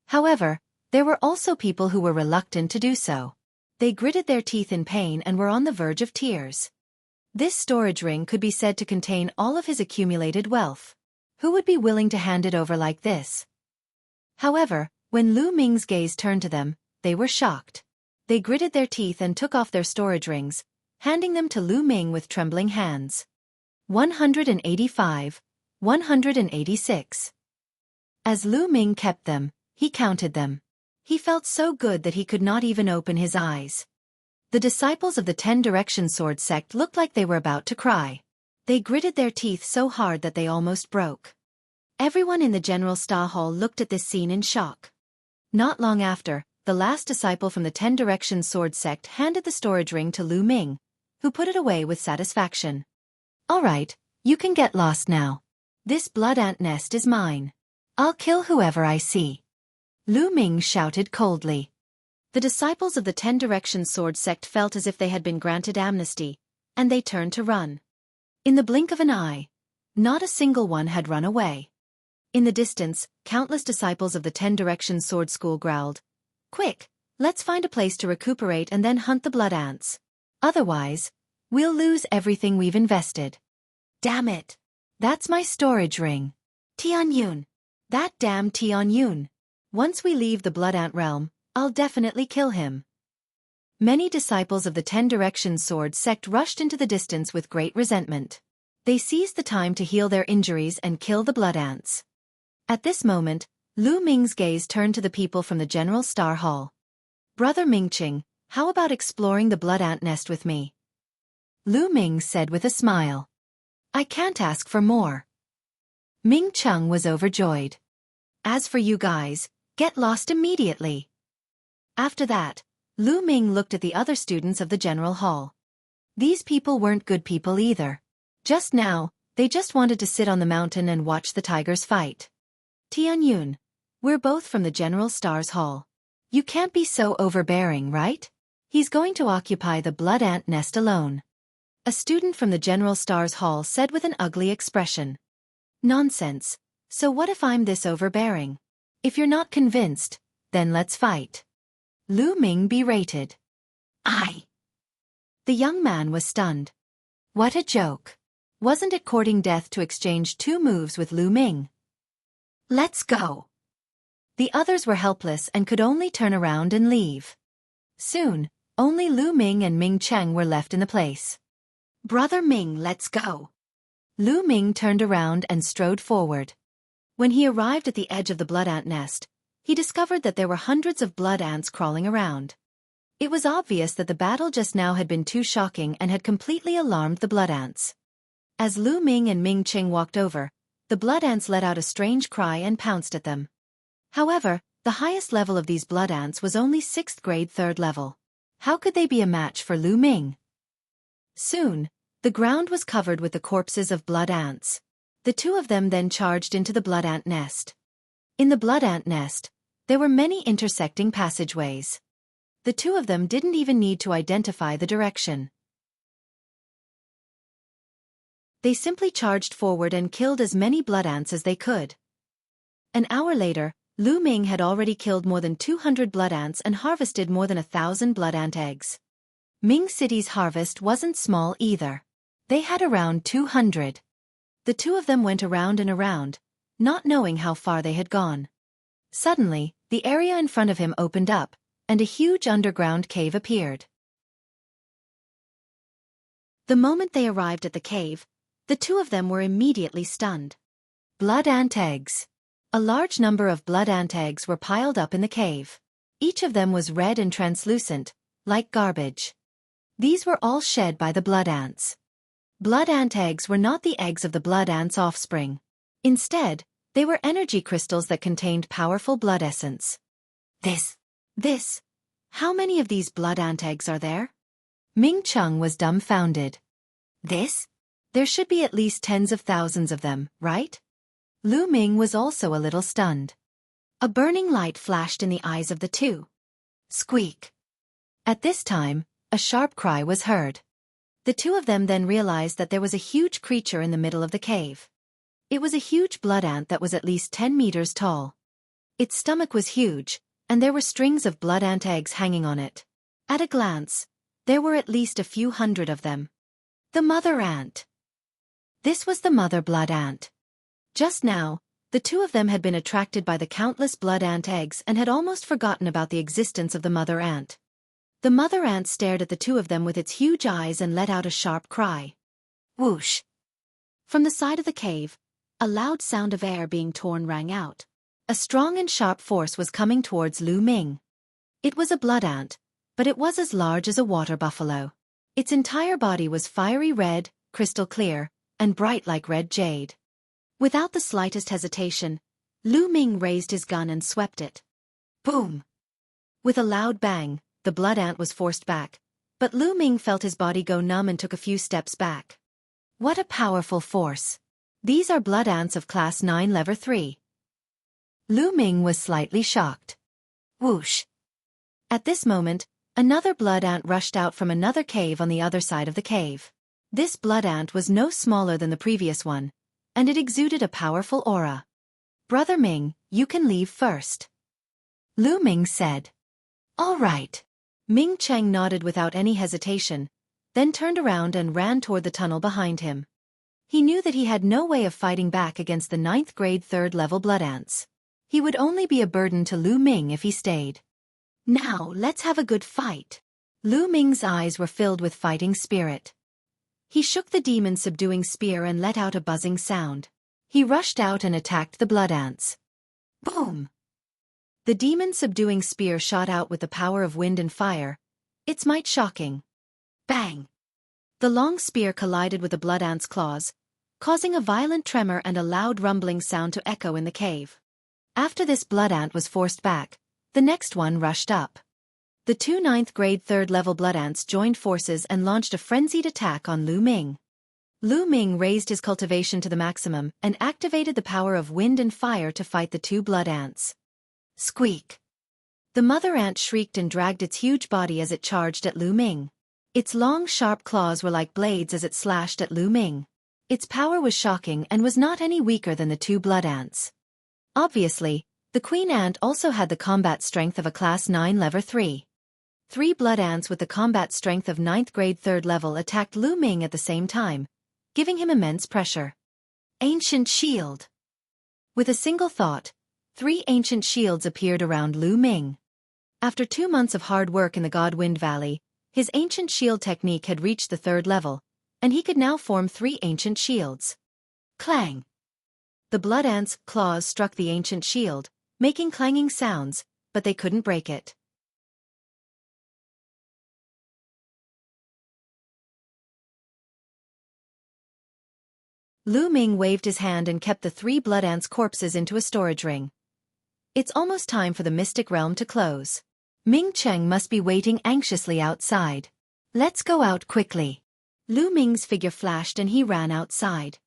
A: However, there were also people who were reluctant to do so. They gritted their teeth in pain and were on the verge of tears. This storage ring could be said to contain all of his accumulated wealth. Who would be willing to hand it over like this? However, when Lu Ming's gaze turned to them, they were shocked. They gritted their teeth and took off their storage rings, handing them to Lu Ming with trembling hands. 185, 186. As Lu Ming kept them, he counted them. He felt so good that he could not even open his eyes. The disciples of the 10 Directions sword sect looked like they were about to cry. They gritted their teeth so hard that they almost broke. Everyone in the General Star Hall looked at this scene in shock. Not long after, the last disciple from the 10 Directions sword sect handed the storage ring to Lu Ming, who put it away with satisfaction. All right, you can get lost now. This blood ant nest is mine. I'll kill whoever I see. Lu Ming shouted coldly. The disciples of the 10 Directions sword sect felt as if they had been granted amnesty, and they turned to run. In the blink of an eye, not a single one had run away. In the distance, countless disciples of the 10 Directions sword school growled, "Quick, let's find a place to recuperate and then hunt the blood ants. Otherwise, we'll lose everything we've invested." Damn it! That's my storage ring. Tianyun. That damn Tianyun. Once we leave the blood ant realm, I'll definitely kill him. Many disciples of the 10 Directions sword sect rushed into the distance with great resentment. They seized the time to heal their injuries and kill the blood ants. At this moment, Lu Ming's gaze turned to the people from the General Star Hall. "Brother Mingqing, how about exploring the blood ant nest with me?" Lu Ming said with a smile. "I can't ask for more." Ming Chung was overjoyed. "As for you guys, get lost immediately." After that, Lu Ming looked at the other students of the General Hall. These people weren't good people either. Just now, they just wanted to sit on the mountain and watch the tigers fight. "Tianyun, we're both from the General Stars Hall. You can't be so overbearing, right? He's going to occupy the blood ant nest alone." A student from the General Stars Hall said with an ugly expression. "Nonsense. So what if I'm this overbearing? If you're not convinced, then let's fight." Lu Ming berated. "I." The young man was stunned. What a joke. Wasn't it courting death to exchange 2 moves with Lu Ming? "Let's go." The others were helpless and could only turn around and leave. Soon, only Lu Ming and Ming Cheng were left in the place. "Brother Ming, let's go." Lu Ming turned around and strode forward. When he arrived at the edge of the blood ant nest, he discovered that there were hundreds of blood ants crawling around. It was obvious that the battle just now had been too shocking and had completely alarmed the blood ants. As Lu Ming and Ming Qing walked over, the blood ants let out a strange cry and pounced at them. However, the highest level of these blood ants was only 6th grade 3rd level. How could they be a match for Lu Ming? Soon, the ground was covered with the corpses of blood ants. The 2 of them then charged into the blood ant nest. In the blood ant nest, there were many intersecting passageways. The 2 of them didn't even need to identify the direction. They simply charged forward and killed as many blood ants as they could. An hour later, Lu Ming had already killed more than 200 blood ants and harvested more than 1,000 blood ant eggs. Ming City's harvest wasn't small either. They had around 200. The 2 of them went around and around, not knowing how far they had gone. Suddenly, the area in front of him opened up, and a huge underground cave appeared. The moment they arrived at the cave, the two of them were immediately stunned. Blood ant eggs. A large number of blood ant eggs were piled up in the cave. Each of them was red and translucent, like garbage. These were all shed by the blood ants. Blood ant eggs were not the eggs of the blood ant's offspring. Instead, they were energy crystals that contained powerful blood essence. This. How many of these blood ant eggs are there? Ming Cheng was dumbfounded. There should be at least tens of thousands of them, right? Lu Ming was also a little stunned. A burning light flashed in the eyes of the two. Squeak. At this time, a sharp cry was heard. The two of them then realized that there was a huge creature in the middle of the cave. It was a huge blood ant that was at least 10 meters tall. Its stomach was huge, and there were strings of blood ant eggs hanging on it. At a glance, there were at least a few hundred of them. The mother ant. This was the mother blood ant. Just now, the two of them had been attracted by the countless blood ant eggs and had almost forgotten about the existence of the mother ant. The mother ant stared at the two of them with its huge eyes and let out a sharp cry. Whoosh! From the side of the cave, a loud sound of air being torn rang out. A strong and sharp force was coming towards Lu Ming. It was a blood ant, but it was as large as a water buffalo. Its entire body was fiery red, crystal clear, and bright like red jade. Without the slightest hesitation, Lu Ming raised his gun and swept it. Boom! With a loud bang, the blood ant was forced back, but Lu Ming felt his body go numb and took a few steps back. What a powerful force! These are blood ants of class 9 level 3. Lu Ming was slightly shocked. Whoosh! At this moment, another blood ant rushed out from another cave on the other side of the cave. This blood ant was no smaller than the previous one, and it exuded a powerful aura. Brother Ming, you can leave first. Lu Ming said. All right. Ming Cheng nodded without any hesitation, then turned around and ran toward the tunnel behind him. He knew that he had no way of fighting back against the 9th grade 3rd level blood ants. He would only be a burden to Lu Ming if he stayed. Now, let's have a good fight. Lu Ming's eyes were filled with fighting spirit. He shook the demon-subduing spear and let out a buzzing sound. He rushed out and attacked the blood ants. Boom! The demon-subduing spear shot out with the power of wind and fire, its might shocking. Bang! The long spear collided with the blood ant's claws, causing a violent tremor and a loud rumbling sound to echo in the cave. After this blood ant was forced back, the next one rushed up. The two 9th grade 3rd level blood ants joined forces and launched a frenzied attack on Lu Ming. Lu Ming raised his cultivation to the maximum and activated the power of wind and fire to fight the two blood ants. Squeak! The mother ant shrieked and dragged its huge body as it charged at Lu Ming. Its long, sharp claws were like blades as it slashed at Lu Ming. Its power was shocking and was not any weaker than the two blood ants. Obviously, the queen ant also had the combat strength of a class 9 level 3. 3 blood ants with the combat strength of 9th grade 3rd level attacked Lu Ming at the same time, giving him immense pressure. Ancient shield! With a single thought, 3 ancient shields appeared around Lu Ming. After 2 months of hard work in the Godwind Valley, his ancient shield technique had reached the 3rd level, and he could now form 3 ancient shields. Clang! The blood ant's claws struck the ancient shield, making clanging sounds, but they couldn't break it. Lu Ming waved his hand and kept the 3 blood ants' corpses into a storage ring. It's almost time for the mystic realm to close. Ming Cheng must be waiting anxiously outside. Let's go out quickly. Lu Ming's figure flashed and he ran outside.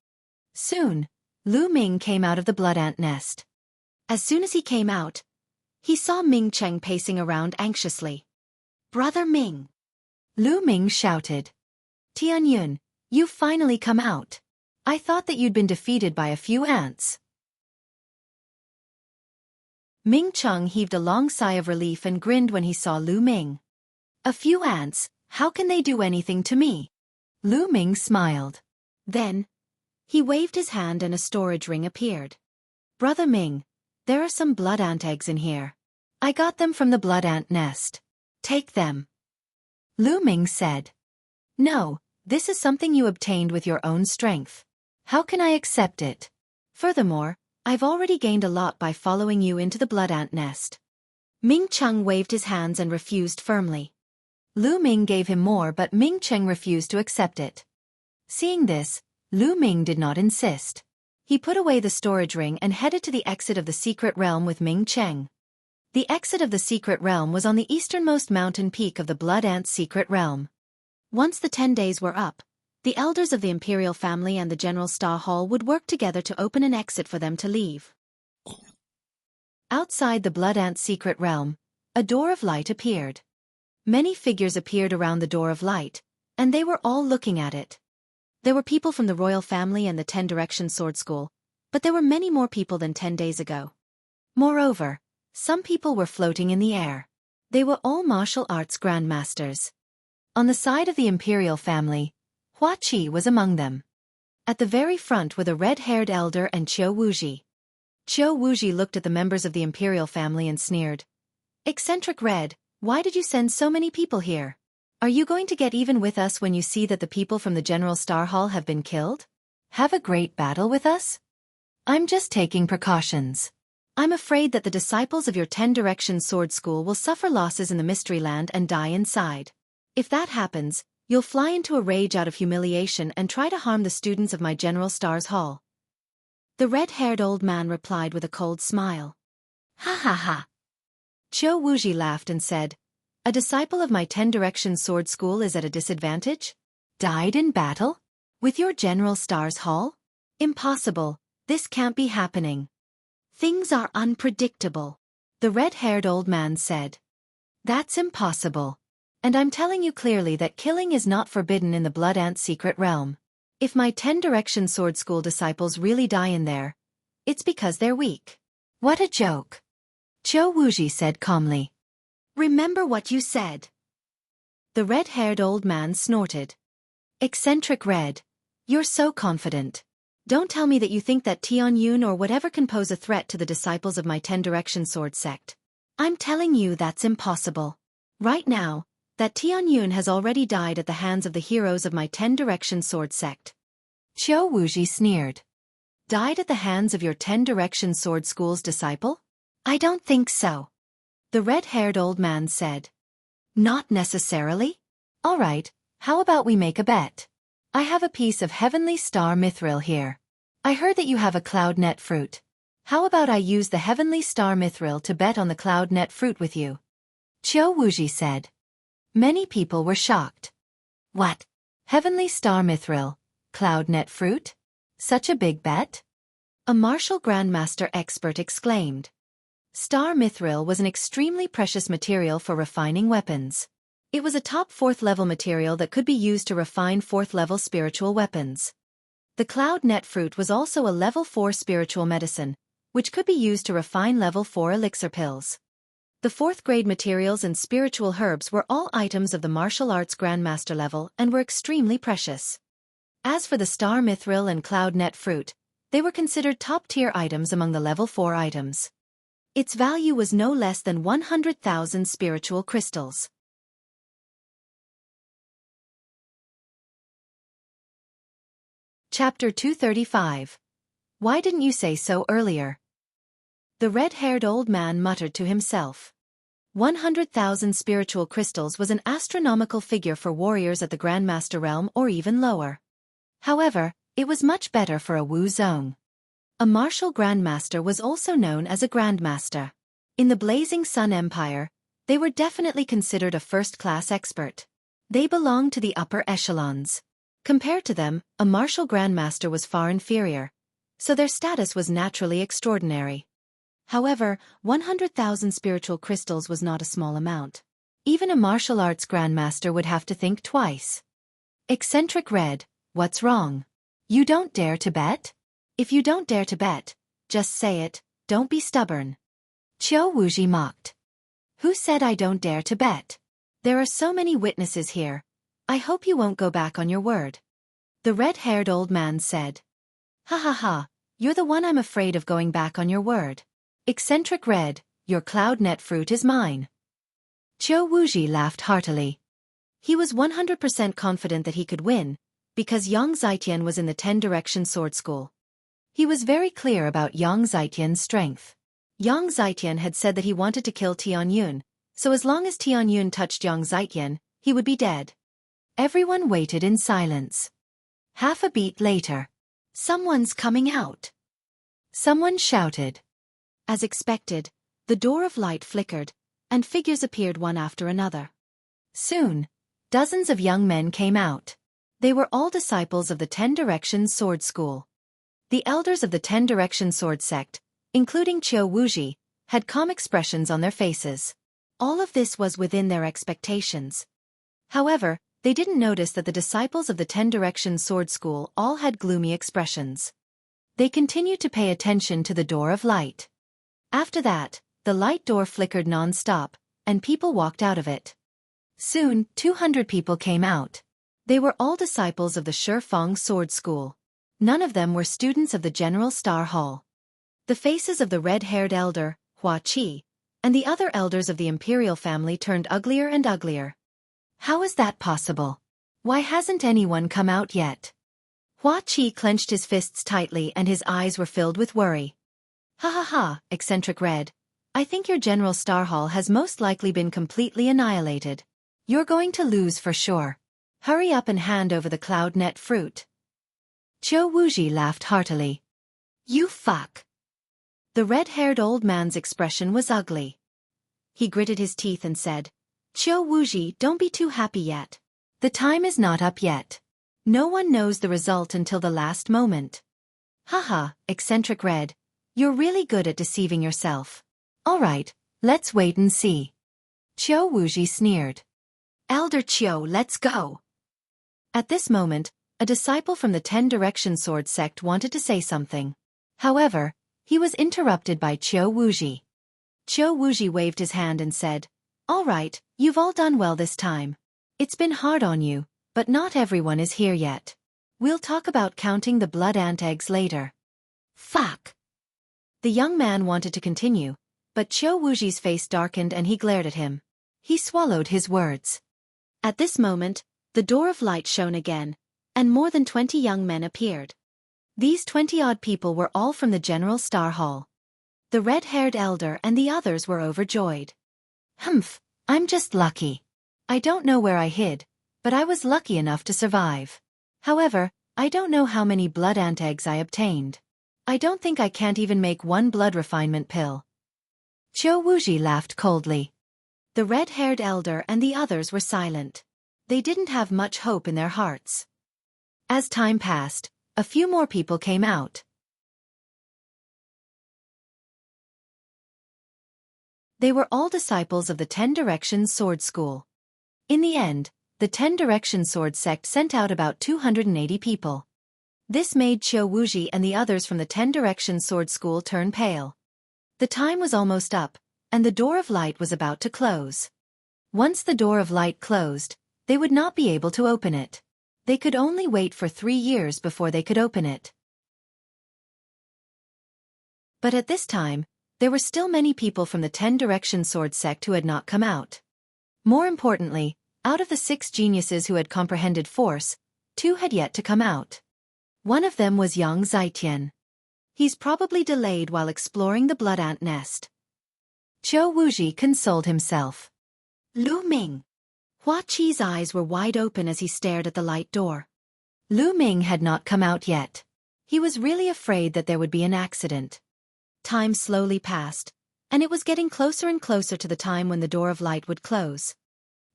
A: Soon, Lu Ming came out of the blood ant nest. As soon as he came out, he saw Ming Cheng pacing around anxiously. Brother Ming! Lu Ming shouted. Tianyun, you've finally come out. I thought that you'd been defeated by a few ants. Ming Cheng heaved a long sigh of relief and grinned when he saw Lu Ming. A few ants, how can they do anything to me? Lu Ming smiled. Then, he waved his hand and a storage ring appeared. Brother Ming, there are some blood ant eggs in here. I got them from the blood ant nest. Take them. Lu Ming said. No, This is something you obtained with your own strength. How can I accept it? Furthermore, I've already gained a lot by following you into the blood ant nest. Ming Cheng waved his hands and refused firmly. Lu Ming gave him more, but Ming Cheng refused to accept it. Seeing this, Lu Ming did not insist. He put away the storage ring and headed to the exit of the secret realm with Ming Cheng. The exit of the secret realm was on the easternmost mountain peak of the Blood Ant's secret realm. Once the 10 days were up, the elders of the imperial family and the General Star Hall would work together to open an exit for them to leave. Outside the Blood Ant's secret realm, a door of light appeared. Many figures appeared around the door of light, and they were all looking at it. There were people from the royal family and the 10 Direction Sword School, but there were many more people than 10 days ago. Moreover, some people were floating in the air. They were all martial arts grandmasters. On the side of the imperial family, Hua Qi was among them. At the very front were the red-haired elder and Qiu Wuxi. Qiu Wuxi looked at the members of the imperial family and sneered. "Eccentric Red, why did you send so many people here? Are you going to get even with us when you see that the people from the General Star Hall have been killed? Have a great battle with us? I'm just taking precautions. I'm afraid that the disciples of your 10 Direction Sword School will suffer losses in the Mystery Land and die inside. If that happens, you'll fly into a rage out of humiliation and try to harm the students of my General Stars Hall." The red-haired old man replied with a cold smile. "Ha ha ha." Qiu Wuxi laughed and said, "A disciple of my 10 Direction Sword School is at a disadvantage? Died in battle? With your General Stars Hall? Impossible, this can't be happening. Things are unpredictable," the red-haired old man said. "That's impossible. And I'm telling you clearly that killing is not forbidden in the Blood Ant secret realm. If my 10 Direction Sword School disciples really die in there, it's because they're weak." "What a joke," Qiu Wuxi said calmly. "Remember what you said." The red-haired old man snorted. "Eccentric Red, you're so confident. Don't tell me that you think that Tianyun or whatever can pose a threat to the disciples of my 10 Direction Sword sect. I'm telling you that's impossible. Right now, that Tianyun has already died at the hands of the heroes of my 10 Direction Sword sect." Qiu Wuxi sneered. "Died at the hands of your 10 Direction Sword School's disciple? I don't think so," the red-haired old man said. "Not necessarily? All right, how about we make a bet? I have a piece of Heavenly Star Mithril here. I heard that you have a Cloud Net fruit. How about I use the Heavenly Star Mithril to bet on the Cloud Net fruit with you?" Qiu Wuxi said. Many people were shocked. "What? Heavenly Star Mithril, Cloud Net fruit? Such a big bet?" A martial grandmaster expert exclaimed. Star Mithril was an extremely precious material for refining weapons. It was a top 4th level material that could be used to refine 4th level spiritual weapons. The Cloud Net fruit was also a level 4 spiritual medicine, which could be used to refine level 4 elixir pills. The 4th grade materials and spiritual herbs were all items of the martial arts grandmaster level and were extremely precious. As for the Star Mithril and Cloud Net fruit, they were considered top-tier items among the level 4 items. Its value was no less than 100,000 spiritual crystals. Chapter 235. Why didn't you say so earlier? The red-haired old man muttered to himself. 100,000 spiritual crystals was an astronomical figure for warriors at the Grandmaster realm or even lower. However, it was much better for a Wu Zong. A martial grandmaster was also known as a grandmaster. In the Blazing Sun Empire, they were definitely considered a first-class expert. They belonged to the upper echelons. Compared to them, a martial grandmaster was far inferior, so their status was naturally extraordinary. However, 100,000 spiritual crystals was not a small amount. Even a martial arts grandmaster would have to think twice. "Eccentric Red, what's wrong? You don't dare to bet? If you don't dare to bet, just say it, don't be stubborn." Qiu Wuxi mocked. "Who said I don't dare to bet? There are so many witnesses here. I hope you won't go back on your word." The red-haired old man said. "Ha ha ha, you're the one I'm afraid of going back on your word. Eccentric Red, your Cloud Net fruit is mine." Qiu Wuxi laughed heartily. He was 100% confident that he could win, because Yang Zitian was in the 10 Direction Sword School. He was very clear about Yang Zitian's strength. Yang Zitian had said that he wanted to kill Tianyun, so as long as Tianyun touched Yang Zitian, he would be dead. Everyone waited in silence. Half a beat later. Someone's coming out. Someone shouted. As expected, the door of light flickered, and figures appeared one after another. Soon, dozens of young men came out. They were all disciples of the 10 Direction Sword School. The elders of the 10 Direction Sword Sect, including Qiu Wuxia, had calm expressions on their faces. All of this was within their expectations. However, they didn't notice that the disciples of the 10 Direction Sword School all had gloomy expressions. They continued to pay attention to the door of light. After that, the light door flickered non-stop, and people walked out of it. Soon, 200 people came out. They were all disciples of the Xiaofan Sword School. None of them were students of the General Star Hall. The faces of the red-haired elder, Hua Qi, and the other elders of the imperial family turned uglier and uglier. How is that possible? Why hasn't anyone come out yet? Hua Qi clenched his fists tightly and his eyes were filled with worry. Ha ha ha, eccentric red. I think your General Star Hall has most likely been completely annihilated. You're going to lose for sure. Hurry up and hand over the cloud net fruit. Qiu Wuxia laughed heartily. You fuck. The red-haired old man's expression was ugly. He gritted his teeth and said, Qiu Wuxia, don't be too happy yet. The time is not up yet. No one knows the result until the last moment. Haha, eccentric red. You're really good at deceiving yourself. All right, let's wait and see. Qiu Wuxia sneered. Elder Qiu, let's go. At this moment, a disciple from the 10 Direction Sword Sect wanted to say something. However, he was interrupted by Qiu Wuxia. Qiu Wuxia waved his hand and said, All right, you've all done well this time. It's been hard on you, but not everyone is here yet. We'll talk about counting the blood ant eggs later. Fuck. The young man wanted to continue, but Qiu Wuxia's face darkened and he glared at him. He swallowed his words. At this moment, the door of light shone again, and more than 20 young men appeared. These 20-odd people were all from the General Star Hall. The red-haired elder and the others were overjoyed. Humph, I'm just lucky. I don't know where I hid, but I was lucky enough to survive. However, I don't know how many blood ant eggs I obtained. I don't think I can't even make one blood refinement pill. Qiu Wuxia laughed coldly. The red-haired elder and the others were silent. They didn't have much hope in their hearts. As time passed, a few more people came out. They were all disciples of the 10 Direction Sword School. In the end, the 10 Direction Sword Sect sent out about 280 people. This made Qiu Wuxia and the others from the 10 Direction Sword School turn pale. The time was almost up, and the door of light was about to close. Once the door of light closed, they would not be able to open it. They could only wait for 3 years before they could open it. But at this time, there were still many people from the 10 Direction Sword Sect who had not come out. More importantly, out of the 6 geniuses who had comprehended force, 2 had yet to come out. One of them was Yang Zitian. He's probably delayed while exploring the blood ant nest. Qiu Wuxia consoled himself. Lu Ming. Hua Qi's eyes were wide open as he stared at the light door. Lu Ming had not come out yet. He was really afraid that there would be an accident. Time slowly passed, and it was getting closer and closer to the time when the door of light would close.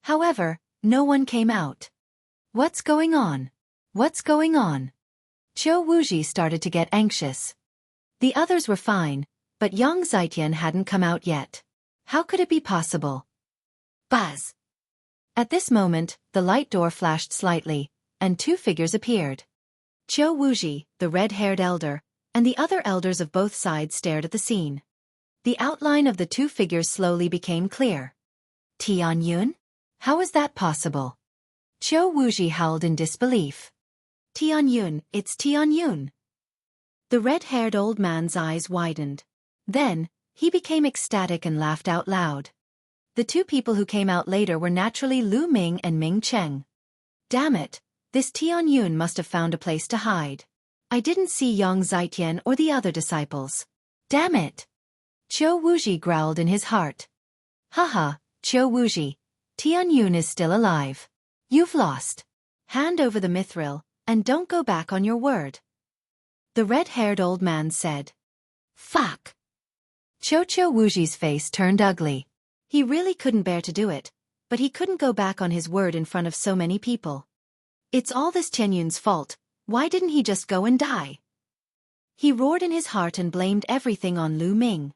A: However, no one came out. What's going on? What's going on? Qiu Wuxia started to get anxious. The others were fine, but Yang Zitian hadn't come out yet. How could it be possible? Buzz! At this moment, the light door flashed slightly, and 2 figures appeared. Qiu Wuxia, the red-haired elder, and the other elders of both sides stared at the scene. The outline of the 2 figures slowly became clear. Tianyun? How is that possible? Qiu Wuxia howled in disbelief. Tianyun, it's Tianyun. The red-haired old man's eyes widened. Then, he became ecstatic and laughed out loud. The two people who came out later were naturally Lu Ming and Ming Cheng. Damn it, this Tianyun must have found a place to hide. I didn't see Yang Zitian or the other disciples. Damn it! Qiu Wuji growled in his heart. Haha, Qiu Wuji, Tianyun is still alive. You've lost. Hand over the mithril, and don't go back on your word. The red-haired old man said. Fuck! Qiu Wuji's face turned ugly. He really couldn't bear to do it, but he couldn't go back on his word in front of so many people. It's all this Tianyun's fault, why didn't he just go and die? He roared in his heart and blamed everything on Lu Ming.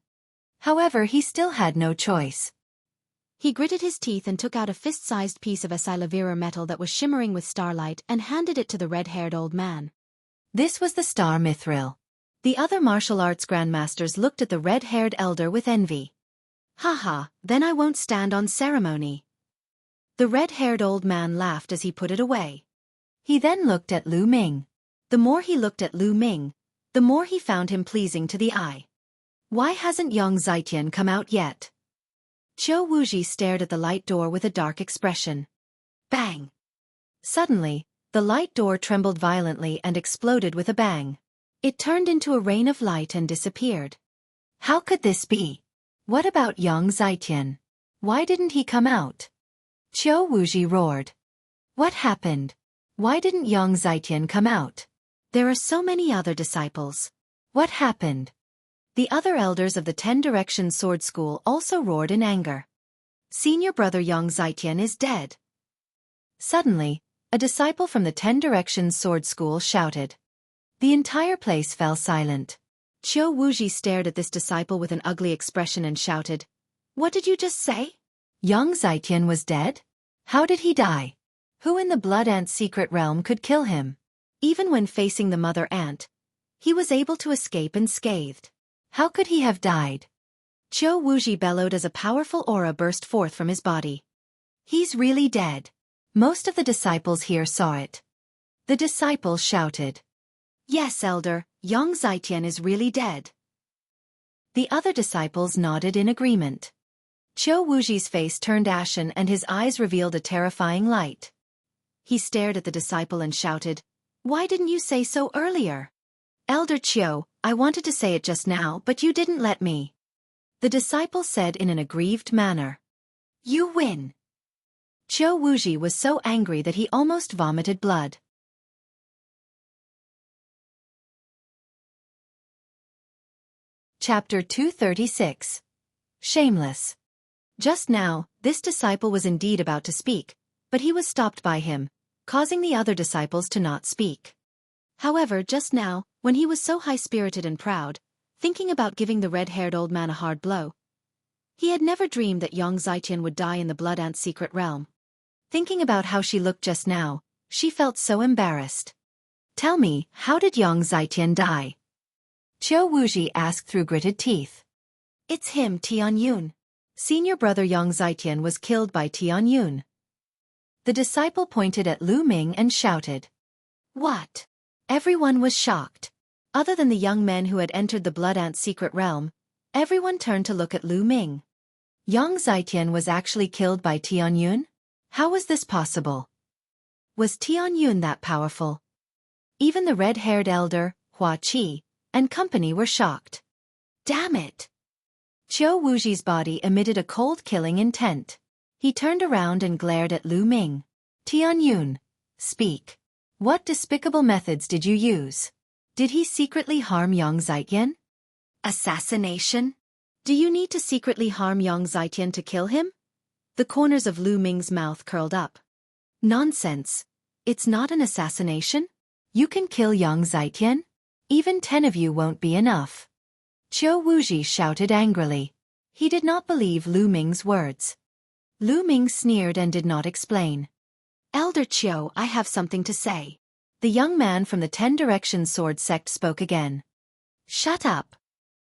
A: However, he still had no choice. He gritted his teeth and took out a fist-sized piece of Asilavira metal that was shimmering with starlight and handed it to the red-haired old man. This was the star mithril. The other martial arts grandmasters looked at the red-haired elder with envy. Haha, then I won't stand on ceremony. The red-haired old man laughed as he put it away. He then looked at Lu Ming. The more he looked at Lu Ming, the more he found him pleasing to the eye. Why hasn't Yang Zitian come out yet? Qiu Wuji stared at the light door with a dark expression. Bang! Suddenly, the light door trembled violently and exploded with a bang. It turned into a rain of light and disappeared. How could this be? What about Yang Zitian? Why didn't he come out? Qiu Wuji roared. What happened? Why didn't Yang Zitian come out? There are so many other disciples. What happened? The other elders of the 10 Directions Sword School also roared in anger. Senior brother Yang Zitian is dead. Suddenly, a disciple from the 10 Directions Sword School shouted. The entire place fell silent. Qiu Wuji stared at this disciple with an ugly expression and shouted, What did you just say? Yang Zitian was dead? How did he die? Who in the Blood Ant's secret realm could kill him? Even when facing the Mother Ant, he was able to escape unscathed. How could he have died? Qiu Wuji bellowed as a powerful aura burst forth from his body. He's really dead. Most of the disciples here saw it. The disciple shouted. Yes, Elder, Yang Zitian is really dead. The other disciples nodded in agreement. Qiu Wuji's face turned ashen and his eyes revealed a terrifying light. He stared at the disciple and shouted, Why didn't you say so earlier? Elder Qiu, I wanted to say it just now, but you didn't let me. The disciple said in an aggrieved manner. You win. Qiu Wuji was so angry that he almost vomited blood. Chapter 236. Shameless. Just now, this disciple was indeed about to speak, but he was stopped by him, causing the other disciples to not speak. However, just now, when he was so high-spirited and proud, thinking about giving the red-haired old man a hard blow, he had never dreamed that Yang Zitian would die in the Blood Ant's secret realm. Thinking about how she looked just now, she felt so embarrassed. Tell me, how did Yang Zitian die? Qiu Wuji asked through gritted teeth. It's him, Tianyun. Senior brother Yang Zitian was killed by Tianyun. The disciple pointed at Lu Ming and shouted. What? Everyone was shocked. Other than the young men who had entered the Blood Ant's secret realm, everyone turned to look at Lu Ming. Yang Zitian was actually killed by Tianyun? How was this possible? Was Tianyun that powerful? Even the red-haired elder, Hua Qi, and company were shocked. Damn it! Qiu Wuji's body emitted a cold killing intent. He turned around and glared at Lu Ming. Tianyun, speak. What despicable methods did you use? Did he secretly harm Yang Zitian? Assassination? Do you need to secretly harm Yang Zitian to kill him? The corners of Lu Ming's mouth curled up. Nonsense. It's not an assassination. You can kill Yang Zitian? Even 10 of you won't be enough. Qiu Wuji shouted angrily. He did not believe Lu Ming's words. Lu Ming sneered and did not explain. Elder Qiu, I have something to say. The young man from the 10 Directions Sword sect spoke again. Shut up.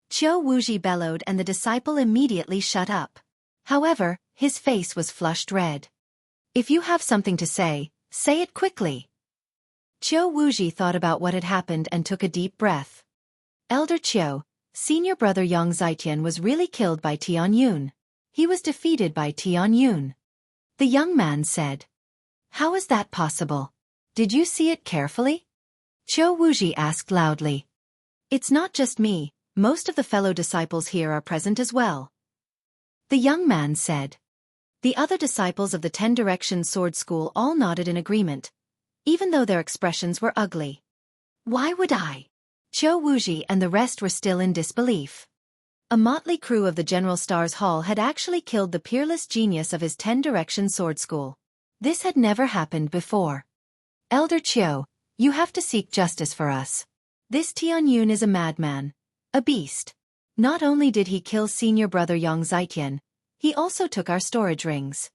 A: Qiu Wuji bellowed and the disciple immediately shut up. However, his face was flushed red. If you have something to say it quickly. Qiu Wuji thought about what had happened and took a deep breath. Elder Qiu, senior brother Yang Zitian was really killed by Tianyun. He was defeated by Tianyun. The young man said. How is that possible? Did you see it carefully? Qiu Wuji asked loudly. It's not just me, most of the fellow disciples here are present as well. The young man said. The other disciples of the 10 Directions Sword School all nodded in agreement, even though their expressions were ugly. Why would I? Qiu Wuji and the rest were still in disbelief. A motley crew of the General Stars Hall had actually killed the peerless genius of his 10 Directions Sword School. This had never happened before. Elder Qiu, you have to seek justice for us. This Tianyun is a madman, a beast. Not only did he kill senior brother Yang Zitian, he also took our storage rings.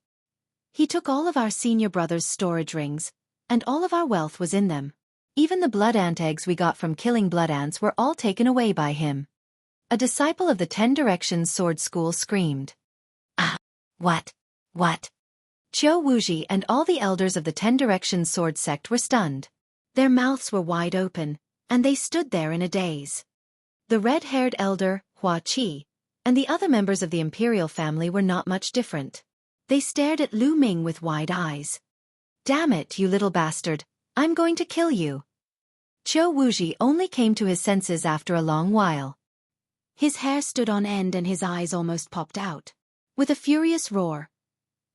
A: He took all of our senior brother's storage rings, and all of our wealth was in them. Even the blood ant eggs we got from killing blood ants were all taken away by him. A disciple of the 10 Directions Sword School screamed. Ah! What? Qiu Wuji and all the elders of the 10 Directions Sword Sect were stunned. Their mouths were wide open, and they stood there in a daze. The red-haired elder, Hua Qi, and the other members of the imperial family were not much different. They stared at Lu Ming with wide eyes. Damn it, you little bastard, I'm going to kill you. Qiu Wuji only came to his senses after a long while. His hair stood on end and his eyes almost popped out. With a furious roar,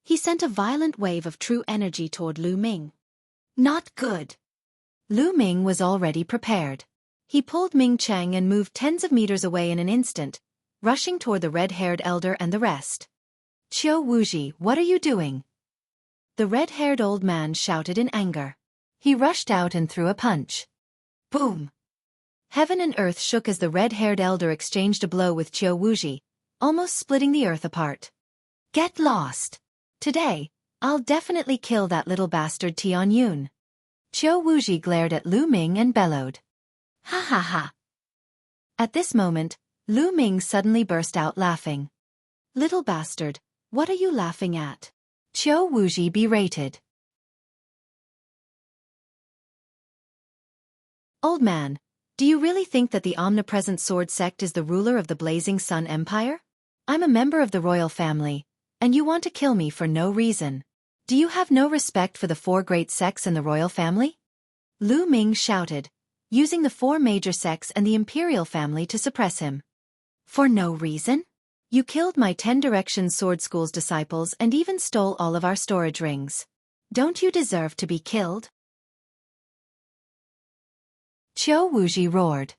A: he sent a violent wave of true energy toward Lu Ming. Not good. Lu Ming was already prepared. He pulled Ming Cheng and moved tens of meters away in an instant, rushing toward the red-haired elder and the rest. Qiu Wuji, what are you doing? The red-haired old man shouted in anger. He rushed out and threw a punch. Boom! Heaven and earth shook as the red-haired elder exchanged a blow with Qiu Wuji, almost splitting the earth apart. Get lost! Today, I'll definitely kill that little bastard Tianyun. Qiu Wuji glared at Lu Ming and bellowed. Ha ha ha! At this moment, Lu Ming suddenly burst out laughing. Little bastard, what are you laughing at? Qiu Wuji berated. Old man, do you really think that the omnipresent sword sect is the ruler of the Blazing Sun Empire? I'm a member of the royal family, and you want to kill me for no reason. Do you have no respect for the 4 great sects and the royal family? Lu Ming shouted, using the 4 major sects and the imperial family to suppress him. For no reason? You killed my 10 Directions Sword School's disciples and even stole all of our storage rings. Don't you deserve to be killed? Qiu Wuji roared.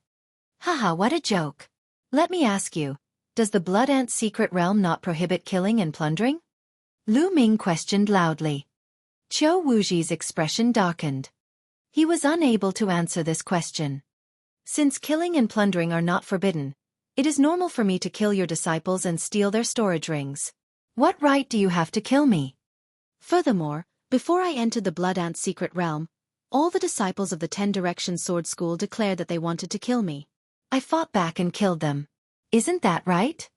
A: Haha, what a joke. Let me ask you, does the Blood Ant secret realm not prohibit killing and plundering? Lu Ming questioned loudly. Qiu Wuji's expression darkened. He was unable to answer this question. Since killing and plundering are not forbidden, it is normal for me to kill your disciples and steal their storage rings. What right do you have to kill me? Furthermore, before I entered the Blood Ant secret realm, all the disciples of the 10 Directions Sword School declared that they wanted to kill me. I fought back and killed them. Isn't that right?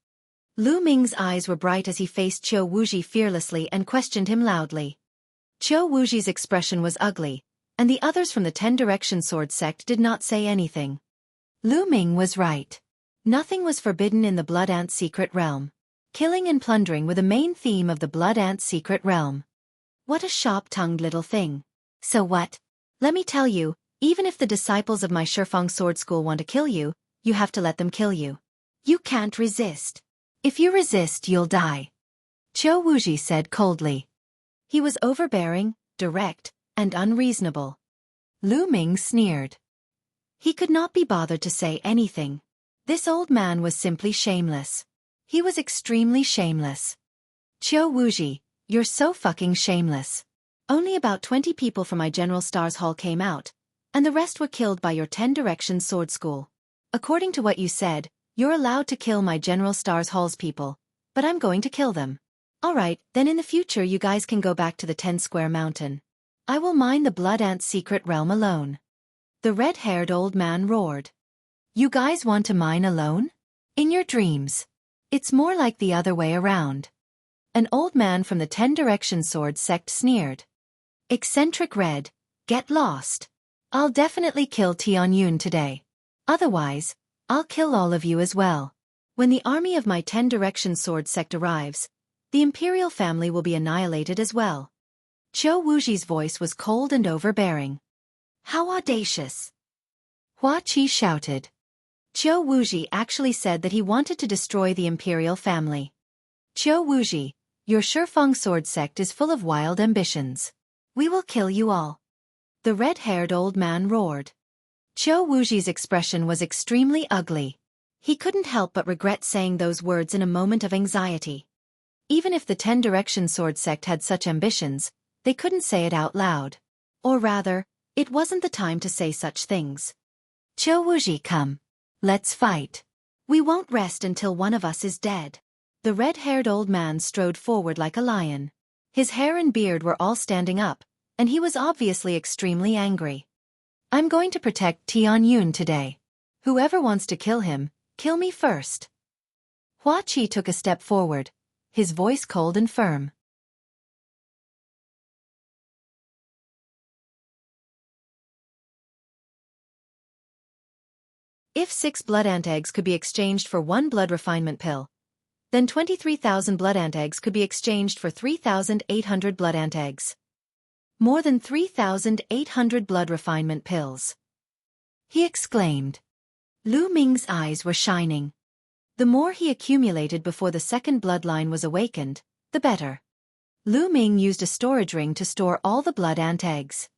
A: Lu Ming's eyes were bright as he faced Qiu Wuji fearlessly and questioned him loudly. Qiu Wuji's expression was ugly, and the others from the 10 Directions Sword sect did not say anything. Lu Ming was right. Nothing was forbidden in the Blood Ant secret realm. Killing and plundering were the main theme of the Blood Ant secret realm. What a sharp-tongued little thing. So what? Let me tell you, even if the disciples of my Xiaofan sword school want to kill you, you have to let them kill you. You can't resist. If you resist, you'll die. Qiu Wuji said coldly. He was overbearing, direct, and unreasonable. Lu Ming sneered. He could not be bothered to say anything. This old man was simply shameless. He was extremely shameless. Qiu Wuji, you're so fucking shameless. Only about 20 people from my General Stars Hall came out, and the rest were killed by your 10 Directions Sword School. According to what you said, you're allowed to kill my General Stars Hall's people, but I'm going to kill them. Alright, then in the future you guys can go back to the 10 Square Mountain. I will mine the Blood Ant secret realm alone. The red-haired old man roared. You guys want to mine alone? In your dreams. It's more like the other way around. An old man from the 10 Directions Sword sect sneered. Eccentric Red, get lost. I'll definitely kill Tianyun today. Otherwise, I'll kill all of you as well. When the army of my 10 Directions Sword sect arrives, The imperial family will be annihilated as well. Qiu Wuxi's voice was cold and overbearing. How audacious! Hua Qi shouted. Qiu Wuxi actually said that he wanted to destroy the imperial family. Qiu Wuxi, your Shifeng sword sect is full of wild ambitions. We will kill you all. The red-haired old man roared. Qiu Wuxi's expression was extremely ugly. He couldn't help but regret saying those words in a moment of anxiety. Even if the 10 Direction sword sect had such ambitions, they couldn't say it out loud. Or rather, it wasn't the time to say such things. Qiu Wuxi, come. Let's fight. We won't rest until one of us is dead. The red-haired old man strode forward like a lion. His hair and beard were all standing up, and he was obviously extremely angry. I'm going to protect Tianyun today. Whoever wants to kill him, kill me first. Hua Qi took a step forward, his voice cold and firm. If 6 blood ant eggs could be exchanged for 1 blood refinement pill, then 23,000 blood ant eggs could be exchanged for 3,800 blood ant eggs. More than 3,800 blood refinement pills. He exclaimed. Lu Ming's eyes were shining. The more he accumulated before the second bloodline was awakened, the better. Lu Ming used a storage ring to store all the blood ant eggs.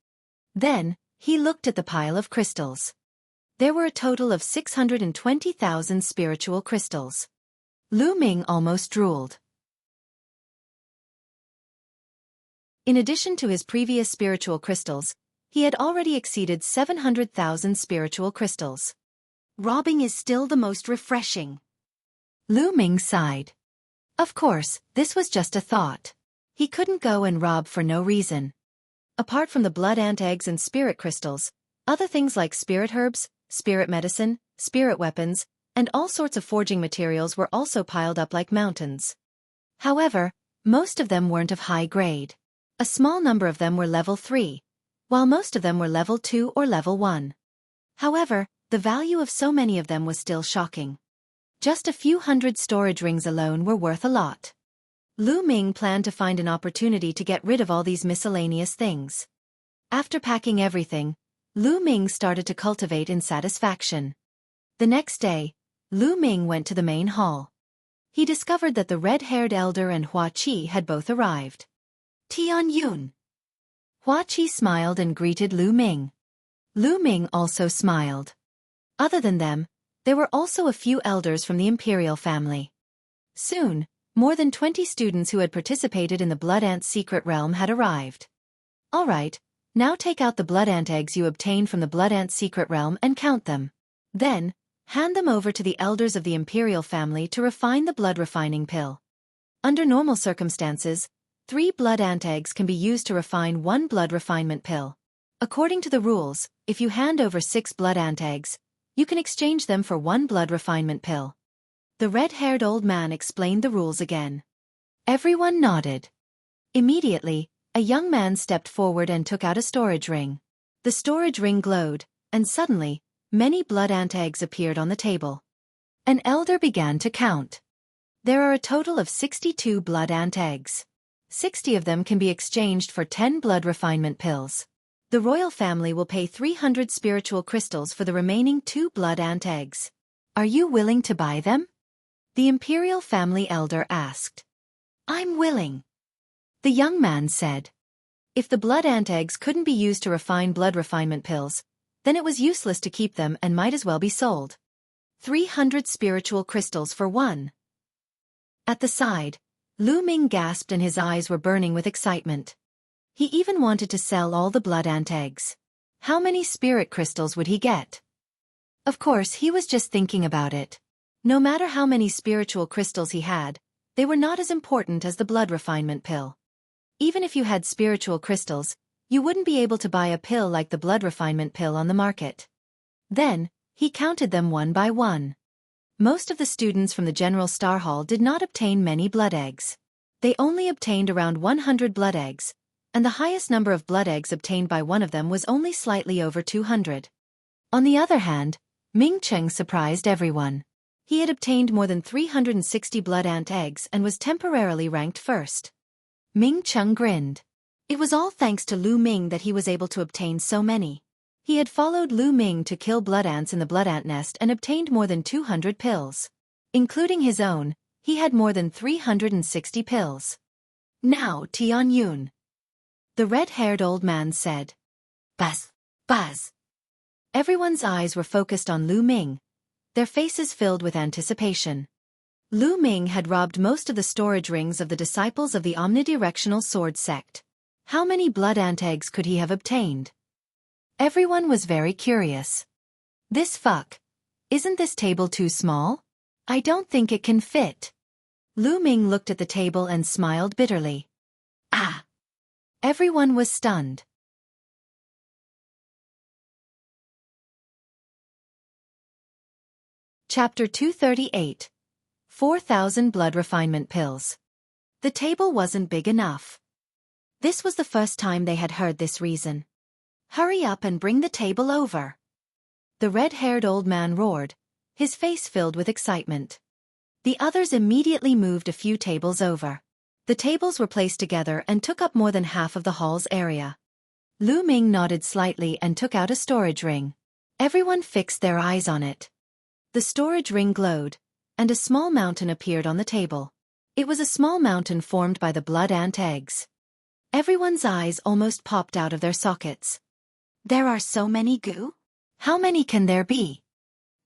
A: Then, he looked at the pile of crystals. There were a total of 620,000 spiritual crystals. Lu Ming almost drooled. In addition to his previous spiritual crystals, he had already exceeded 700,000 spiritual crystals. Robbing is still the most refreshing. Lu Ming sighed. Of course, this was just a thought. He couldn't go and rob for no reason. Apart from the blood ant eggs and spirit crystals, other things like spirit herbs, spirit medicine, spirit weapons, and all sorts of forging materials were also piled up like mountains. However, most of them weren't of high grade. A small number of them were level 3, while most of them were level 2 or level 1. However, the value of so many of them was still shocking. Just a few hundred storage rings alone were worth a lot. Lu Ming planned to find an opportunity to get rid of all these miscellaneous things. After packing everything, Lu Ming started to cultivate in satisfaction. The next day, Lu Ming went to the main hall. He discovered that the red-haired elder and Hua Qi had both arrived. Tianyun. Hua Qi smiled and greeted Lu Ming. Lu Ming also smiled. Other than them, there were also a few elders from the imperial family. Soon, more than 20 students who had participated in the Blood Ant's secret realm had arrived. All right, now take out the blood ant eggs you obtained from the Blood Ant's secret realm and count them. Then, hand them over to the elders of the imperial family to refine the blood refining pill. Under normal circumstances, 3 blood ant eggs can be used to refine 1 blood refinement pill. According to the rules, if you hand over 6 blood ant eggs, you can exchange them for 1 blood refinement pill. The red-haired old man explained the rules again. Everyone nodded. Immediately, a young man stepped forward and took out a storage ring. The storage ring glowed, and suddenly, many blood ant eggs appeared on the table. An elder began to count. There are a total of 62 blood ant eggs. 60 of them can be exchanged for 10 blood refinement pills. The royal family will pay 300 spiritual crystals for the remaining 2 blood ant eggs. Are you willing to buy them? The imperial family elder asked. I'm willing. The young man said. If the blood ant eggs couldn't be used to refine blood refinement pills, then it was useless to keep them and might as well be sold. 300 spiritual crystals for 1. At the side, Lu Ming gasped and his eyes were burning with excitement. He even wanted to sell all the blood ant eggs. How many spirit crystals would he get? Of course, he was just thinking about it. No matter how many spiritual crystals he had, they were not as important as the blood refinement pill. Even if you had spiritual crystals, you wouldn't be able to buy a pill like the blood refinement pill on the market. Then, he counted them one by one. Most of the students from the General Star Hall did not obtain many blood eggs. They only obtained around 100 blood eggs, and the highest number of blood eggs obtained by one of them was only slightly over 200. On the other hand, Ming Cheng surprised everyone. He had obtained more than 360 blood ant eggs and was temporarily ranked first. Ming Chung grinned. It was all thanks to Lu Ming that he was able to obtain so many. He had followed Lu Ming to kill blood ants in the blood ant nest and obtained more than 200 pills. Including his own, he had more than 360 pills. Now, Tianyun. The red-haired old man said. Buzz! Buzz! Everyone's eyes were focused on Lu Ming, their faces filled with anticipation. Lu Ming had robbed most of the storage rings of the disciples of the omnidirectional sword sect. How many blood ant eggs could he have obtained? Everyone was very curious. This fuck. Isn't this table too small? I don't think it can fit. Lu Ming looked at the table and smiled bitterly. Ah! Everyone was stunned. Chapter 238. 4,000 blood refinement pills. The table wasn't big enough. This was the first time they had heard this reason. Hurry up and bring the table over. The red-haired old man roared, his face filled with excitement. The others immediately moved a few tables over. The tables were placed together and took up more than half of the hall's area. Lu Ming nodded slightly and took out a storage ring. Everyone fixed their eyes on it. The storage ring glowed, and a small mountain appeared on the table. It was a small mountain formed by the blood ant eggs. Everyone's eyes almost popped out of their sockets. There are so many goo? How many can there be?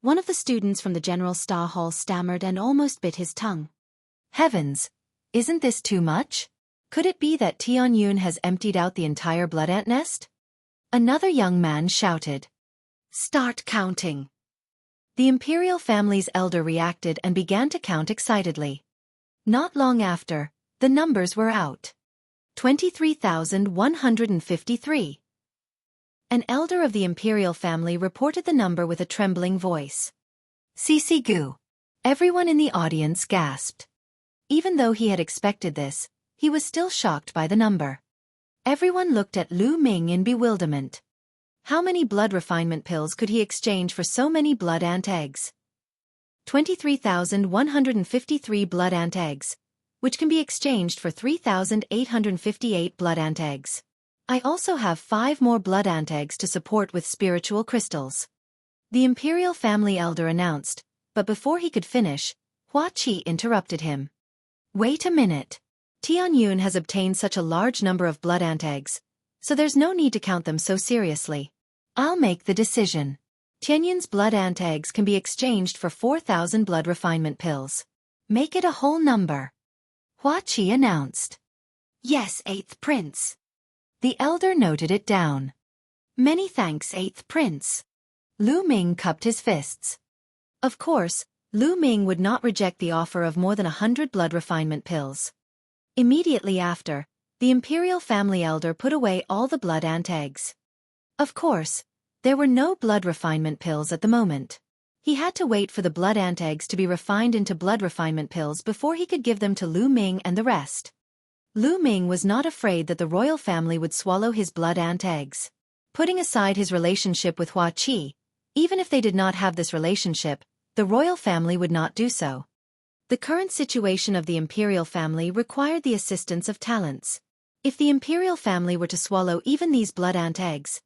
A: One of the students from the General Star Hall stammered and almost bit his tongue. Heavens! Isn't this too much? Could it be that Tianyun has emptied out the entire blood ant nest? Another young man shouted. Start counting. The imperial family's elder reacted and began to count excitedly. Not long after, the numbers were out. 23,153. An elder of the imperial family reported the number with a trembling voice. Cc Gu. Everyone in the audience gasped. Even though he had expected this, he was still shocked by the number. Everyone looked at Lu Ming in bewilderment. How many blood refinement pills could he exchange for so many blood ant eggs? 23,153 blood ant eggs, which can be exchanged for 3,858 blood ant eggs. I also have 5 more blood ant eggs to support with spiritual crystals. The imperial family elder announced, but before he could finish, Hua Qi interrupted him. Wait a minute. Tianyun has obtained such a large number of blood ant eggs, so there's no need to count them so seriously. I'll make the decision. Tianyun's blood ant eggs can be exchanged for 4,000 blood refinement pills. Make it a whole number. Hua Qi announced. Yes, 8th Prince. The elder noted it down. Many thanks, 8th Prince. Lu Ming cupped his fists. Of course, Lu Ming would not reject the offer of more than 100 blood refinement pills. Immediately after, the imperial family elder put away all the blood ant eggs. Of course, there were no blood refinement pills at the moment. He had to wait for the blood ant eggs to be refined into blood refinement pills before he could give them to Lu Ming and the rest. Lu Ming was not afraid that the royal family would swallow his blood ant eggs. Putting aside his relationship with Hua Qi, even if they did not have this relationship, the royal family would not do so. The current situation of the imperial family required the assistance of talents. If the imperial family were to swallow even these blood ant eggs,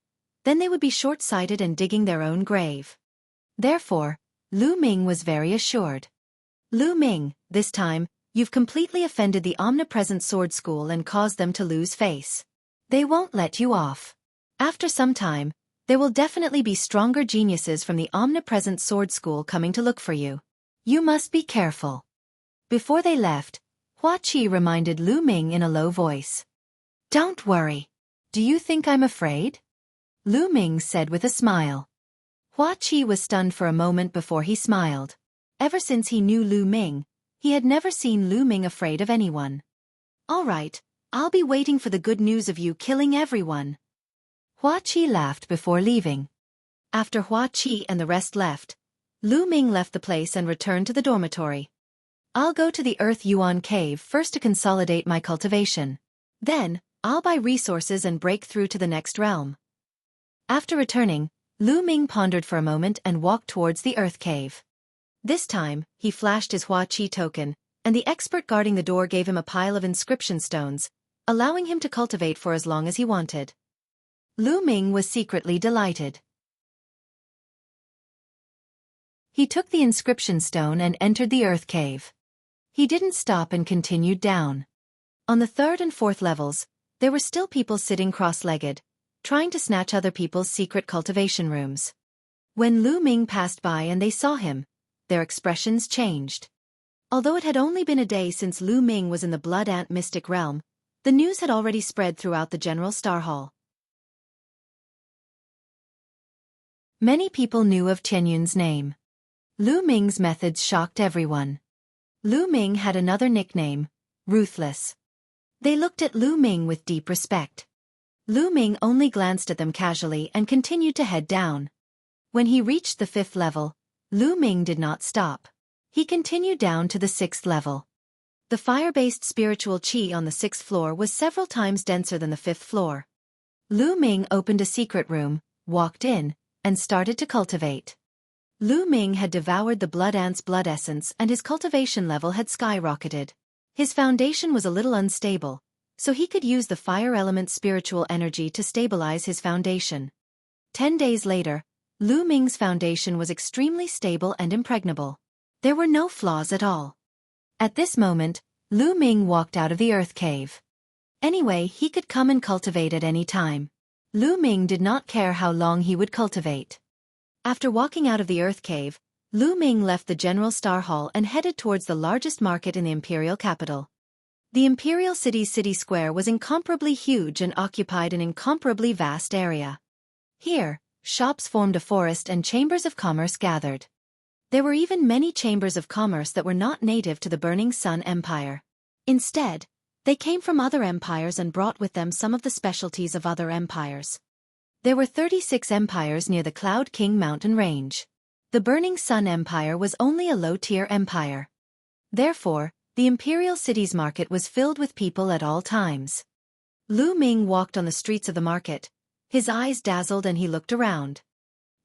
A: then they would be short-sighted and digging their own grave. Therefore, Lu Ming was very assured. Lu Ming, this time, you've completely offended the omnipresent sword school and caused them to lose face. They won't let you off. After some time, there will definitely be stronger geniuses from the omnipresent sword school coming to look for you. You must be careful. Before they left, Hua Qi reminded Lu Ming in a low voice. Don't worry. Do you think I'm afraid? Lu Ming said with a smile. Hua Qi was stunned for a moment before he smiled. Ever since he knew Lu Ming, he had never seen Lu Ming afraid of anyone. All right, I'll be waiting for the good news of you killing everyone. Hua Qi laughed before leaving. After Hua Qi and the rest left, Lu Ming left the place and returned to the dormitory. I'll go to the Earth Yuan Cave first to consolidate my cultivation. Then, I'll buy resources and break through to the next realm. After returning, Lu Ming pondered for a moment and walked towards the Earth Cave. This time, he flashed his Hua Qi token, and the expert guarding the door gave him a pile of inscription stones, allowing him to cultivate for as long as he wanted. Lu Ming was secretly delighted. He took the inscription stone and entered the earth cave. He didn't stop and continued down. On the third and fourth levels, there were still people sitting cross-legged, trying to snatch other people's secret cultivation rooms. When Lu Ming passed by and they saw him, their expressions changed. Although it had only been a day since Lu Ming was in the Blood Ant mystic realm, the news had already spread throughout the General Star Hall. Many people knew of Tianyun's name. Lu Ming's methods shocked everyone. Lu Ming had another nickname, Ruthless. They looked at Lu Ming with deep respect. Lu Ming only glanced at them casually and continued to head down. When he reached the 5th level, Lu Ming did not stop. He continued down to the 6th level. The fire-based spiritual qi on the 6th floor was several times denser than the 5th floor. Lu Ming opened a secret room, walked in, and started to cultivate. Lu Ming had devoured the blood ant's blood essence and his cultivation level had skyrocketed. His foundation was a little unstable, so he could use the fire element's spiritual energy to stabilize his foundation. 10 days later, Lu Ming's foundation was extremely stable and impregnable. There were no flaws at all. At this moment, Lu Ming walked out of the earth cave. Anyway, he could come and cultivate at any time. Lu Ming did not care how long he would cultivate. After walking out of the earth cave, Lu Ming left the General Star Hall and headed towards the largest market in the imperial capital. The imperial city's city square was incomparably huge and occupied an incomparably vast area. Here, shops formed a forest and chambers of commerce gathered. There were even many chambers of commerce that were not native to the Burning Sun Empire. Instead, they came from other empires and brought with them some of the specialties of other empires. There were 36 empires near the Cloud King mountain range. The Burning Sun Empire was only a low-tier empire. Therefore, the imperial city's market was filled with people at all times. Lu Ming walked on the streets of the market. His eyes dazzled and he looked around.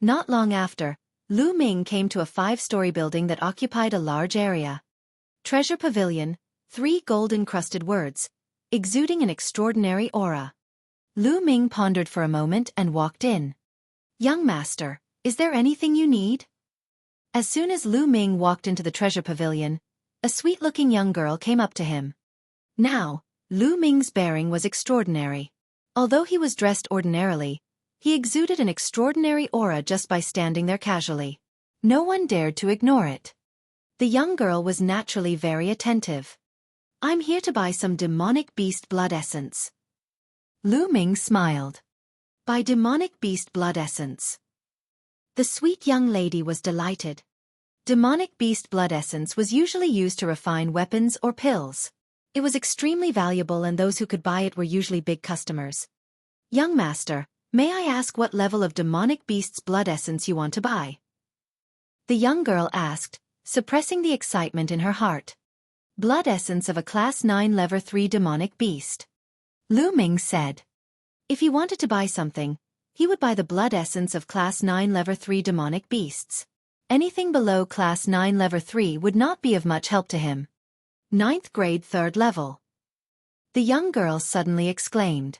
A: Not long after, Lu Ming came to a 5-story building that occupied a large area. Treasure Pavilion, 3 gold-encrusted words, exuding an extraordinary aura. Lu Ming pondered for a moment and walked in. "Young master, is there anything you need?" As soon as Lu Ming walked into the treasure pavilion, a sweet-looking young girl came up to him. Now, Lu Ming's bearing was extraordinary. Although he was dressed ordinarily, he exuded an extraordinary aura just by standing there casually. No one dared to ignore it. The young girl was naturally very attentive. "I'm here to buy some demonic beast blood essence." Lu Ming smiled. "Buy demonic beast blood essence." The sweet young lady was delighted. Demonic beast blood essence was usually used to refine weapons or pills. It was extremely valuable and those who could buy it were usually big customers. "Young master, may I ask what level of demonic beast's blood essence you want to buy?" The young girl asked, suppressing the excitement in her heart. "Blood essence of a Class 9 Level 3 demonic beast." Lu Ming said. If he wanted to buy something, he would buy the blood essence of Class 9 Level 3 demonic beasts. Anything below Class 9 Level 3 would not be of much help to him. 9th grade 3rd level. The young girl suddenly exclaimed.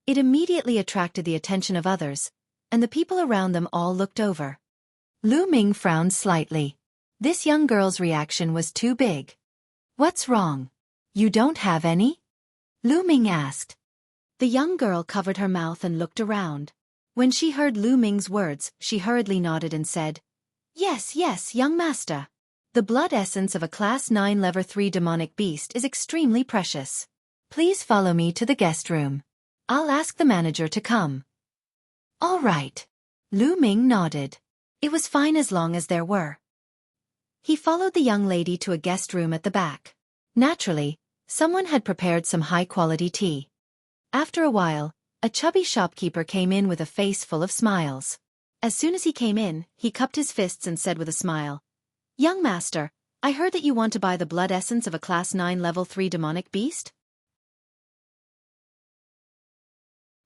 A: It immediately attracted the attention of others, and the people around them all looked over. Lu Ming frowned slightly. This young girl's reaction was too big. "What's wrong? You don't have any?" Lu Ming asked. The young girl covered her mouth and looked around. When she heard Lu Ming's words, she hurriedly nodded and said, Yes, young master. The blood essence of a Class 9 Level 3 demonic beast is extremely precious. Please follow me to the guest room. I'll ask the manager to come." "All right." Lu Ming nodded. It was fine as long as there were. He followed the young lady to a guest room at the back. Naturally, someone had prepared some high-quality tea. After a while, a chubby shopkeeper came in with a face full of smiles. As soon as he came in, he cupped his fists and said with a smile, "Young master, I heard that you want to buy the blood essence of a Class 9 Level 3 demonic beast?"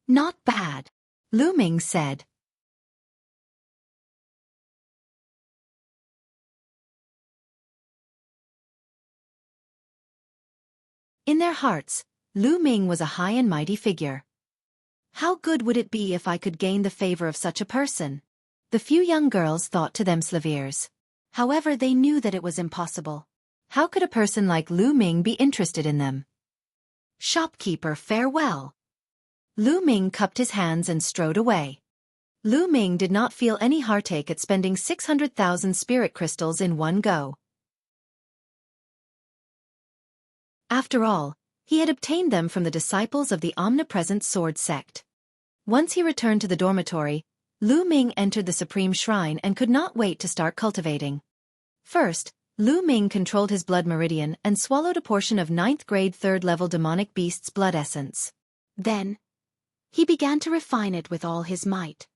A: "Not bad," Lu Ming said. In their hearts, Lu Ming was a high and mighty figure. How good would it be if I could gain the favor of such a person? The few young girls thought to themselves. However, they knew that it was impossible. How could a person like Lu Ming be interested in them? Shopkeeper, farewell. Lu Ming cupped his hands and strode away. Lu Ming did not feel any heartache at spending 600,000 spirit crystals in one go. After all, he had obtained them from the disciples of the omnipresent sword sect. Once he returned to the dormitory, Lu Ming entered the supreme shrine and could not wait to start cultivating. First, Lu Ming controlled his blood meridian and swallowed a portion of 9th grade 3rd level demonic beast's blood essence. Then, he began to refine it with all his might.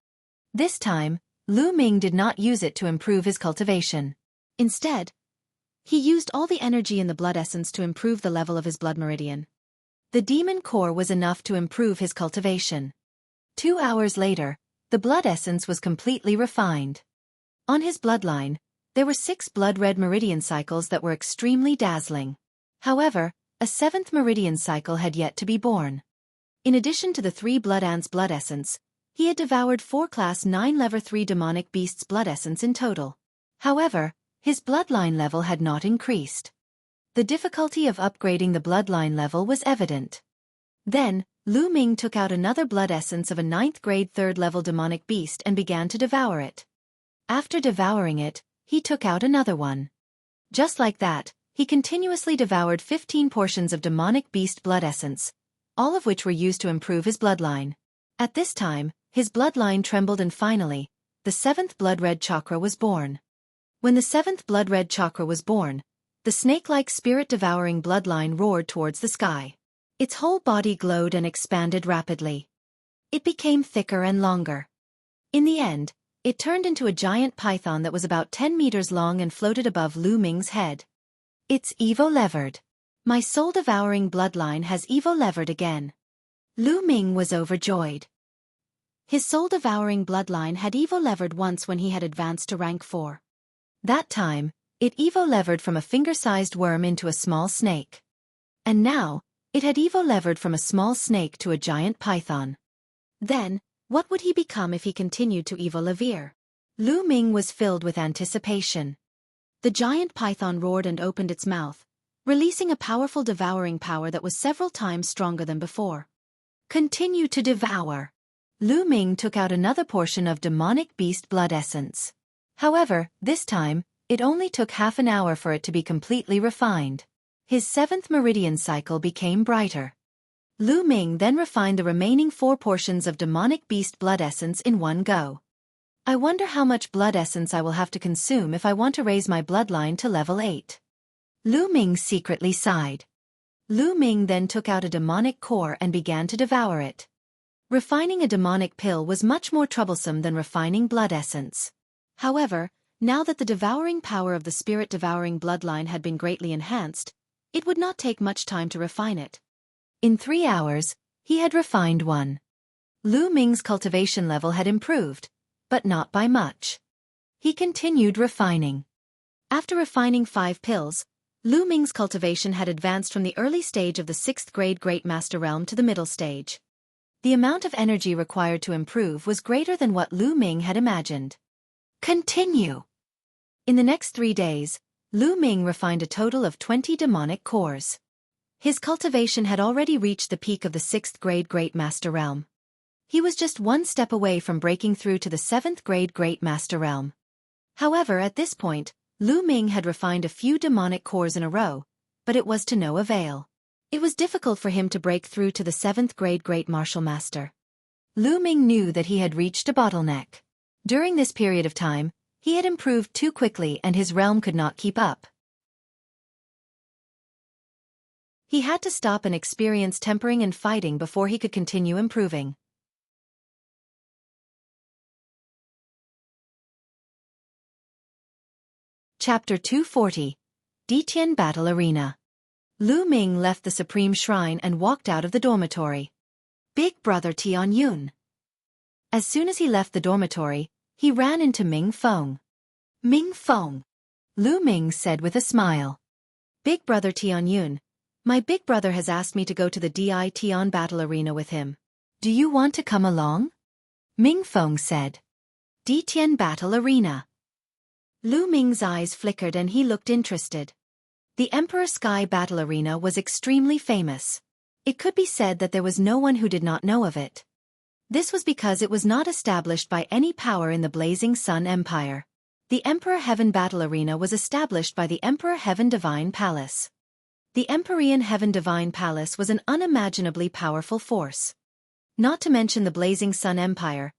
A: This time, Lu Ming did not use it to improve his cultivation. Instead, he used all the energy in the blood essence to improve the level of his blood meridian. The demon core was enough to improve his cultivation. 2 hours later, the blood essence was completely refined. On his bloodline, there were 6 blood-red meridian cycles that were extremely dazzling. However, a 7th meridian cycle had yet to be born. In addition to the 3 blood ants' blood essence, he had devoured 4 class 9 level 3 demonic beasts' blood essence in total. However, his bloodline level had not increased. The difficulty of upgrading the bloodline level was evident. Then, Lu Ming took out another blood essence of a 9th grade 3rd level demonic beast and began to devour it. After devouring it, he took out another one. Just like that, he continuously devoured 15 portions of demonic beast blood essence, all of which were used to improve his bloodline. At this time, his bloodline trembled and finally, the 7th blood-red chakra was born. When the 7th blood-red chakra was born, the snake-like spirit-devouring bloodline roared towards the sky. Its whole body glowed and expanded rapidly. It became thicker and longer. In the end, it turned into a giant python that was about 10 meters long and floated above Lu Ming's head. It's evo-levered. My soul-devouring bloodline has evo-levered again. Lu Ming was overjoyed. His soul-devouring bloodline had evo-levered once when he had advanced to rank 4. That time, it evo-levered from a finger-sized worm into a small snake. And now, it had evo-levered from a small snake to a giant python. Then, what would he become if he continued to evo-levere? Lu Ming was filled with anticipation. The giant python roared and opened its mouth, releasing a powerful devouring power that was several times stronger than before. Continue to devour. Lu Ming took out another portion of demonic beast blood essence. However, this time, it only took half an hour for it to be completely refined. His 7th meridian cycle became brighter. Lu Ming then refined the remaining 4 portions of demonic beast blood essence in one go. I wonder how much blood essence I will have to consume if I want to raise my bloodline to level 8. Lu Ming secretly sighed. Lu Ming then took out a demonic core and began to devour it. Refining a demonic pill was much more troublesome than refining blood essence. However, now that the devouring power of the spirit-devouring bloodline had been greatly enhanced, it would not take much time to refine it. In 3 hours, he had refined one. Lu Ming's cultivation level had improved, but not by much. He continued refining. After refining 5 pills, Lu Ming's cultivation had advanced from the early stage of the 6th grade Great Master Realm to the middle stage. The amount of energy required to improve was greater than what Lu Ming had imagined. Continue. In the next 3 days, Lu Ming refined a total of 20 demonic cores. His cultivation had already reached the peak of the 6th grade Great Master Realm. He was just 1 step away from breaking through to the 7th grade Great Master Realm. However, at this point, Lu Ming had refined a few demonic cores in a row, but it was to no avail. It was difficult for him to break through to the 7th grade Great Martial Master. Lu Ming knew that he had reached a bottleneck. During this period of time, he had improved too quickly and his realm could not keep up. He had to stop and experience tempering and fighting before he could continue improving. Chapter 240. Detian Battle Arena. Lu Ming left the Supreme Shrine and walked out of the dormitory. Big Brother Tian Yun. As soon as he left the dormitory, he ran into Ming Feng. Ming Feng, Lu Ming said with a smile. Big Brother Tian Yun, My big brother has asked me to go to the Dition battle arena with him. Do you want to come along? Ming Feng said. Dition battle arena. Lu Ming's eyes flickered and he looked interested. The Emperor Sky battle arena was extremely famous. It could be said that there was no one who did not know of it. This was because it was not established by any power in the Blazing Sun Empire. The Emperor Heaven battle arena was established by the Emperor Heaven Divine Palace. The Empyrean Heaven Divine Palace was an unimaginably powerful force. Not to mention the Blazing Sun Empire.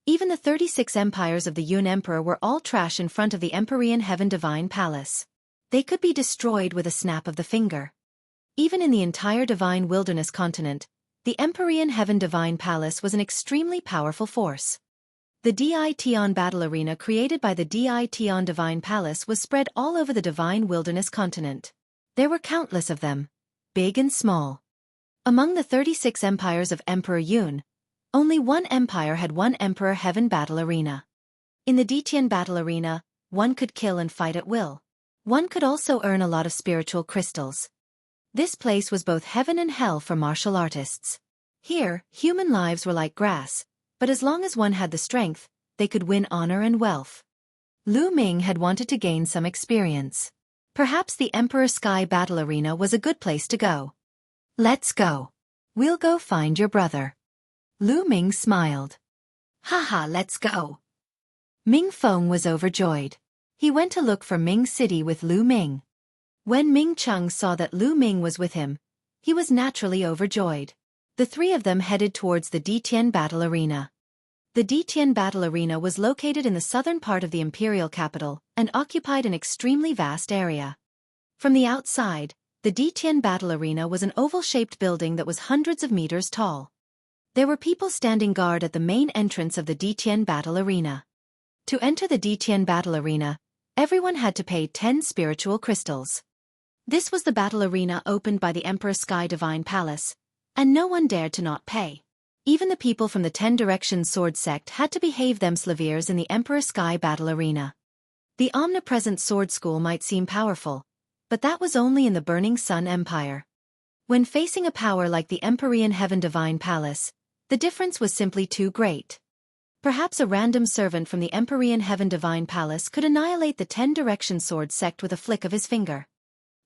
A: Even the 36 empires of the Yun Emperor were all trash in front of the Empyrean Heaven Divine Palace. They could be destroyed with a snap of the finger. Even in the entire Divine Wilderness continent, the Empyrean Heaven Divine Palace was an extremely powerful force. The Dition battle arena created by the Dition Divine Palace was spread all over the Divine Wilderness continent. There were countless of them, big and small. Among the 36 empires of Emperor Yun, only one empire had one Emperor Heaven battle arena. In the Dition battle arena, one could kill and fight at will. One could also earn a lot of spiritual crystals. This place was both heaven and hell for martial artists. Here, human lives were like grass, but as long as one had the strength, they could win honor and wealth. Lu Ming had wanted to gain some experience. Perhaps the Emperor Sky battle arena was a good place to go. Let's go. We'll go find your brother. Lu Ming smiled. Haha, let's go. Ming Feng was overjoyed. He went to look for Ming City with Lu Ming. When Ming Chung saw that Lu Ming was with him, he was naturally overjoyed. The three of them headed towards the Dition battle arena. The Dition battle arena was located in the southern part of the imperial capital and occupied an extremely vast area. From the outside, the Dition battle arena was an oval-shaped building that was hundreds of meters tall. There were people standing guard at the main entrance of the Dition battle arena. To enter the Dition battle arena, everyone had to pay 10 spiritual crystals. This was the battle arena opened by the Emperor Sky Divine Palace, and no one dared to not pay. Even the people from the 10 Directions Sword Sect had to behave themselves in the Emperor Sky battle arena. The omnipresent sword school might seem powerful, but that was only in the Burning Sun Empire. When facing a power like the Empyrean Heaven Divine Palace, the difference was simply too great. Perhaps a random servant from the Empyrean Heaven Divine Palace could annihilate the 10 Directions Sword Sect with a flick of his finger.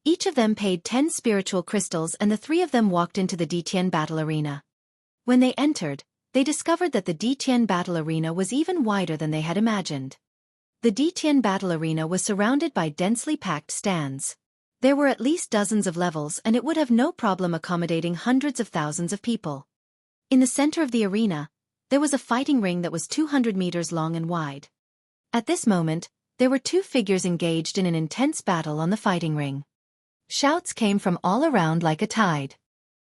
A: Each of them paid 10 spiritual crystals and the three of them walked into the Dition battle arena. When they entered, they discovered that the Dition battle arena was even wider than they had imagined. The Dition battle arena was surrounded by densely packed stands. There were at least dozens of levels and it would have no problem accommodating hundreds of thousands of people. In the center of the arena, there was a fighting ring that was 200 meters long and wide. At this moment, there were two figures engaged in an intense battle on the fighting ring. Shouts came from all around like a tide.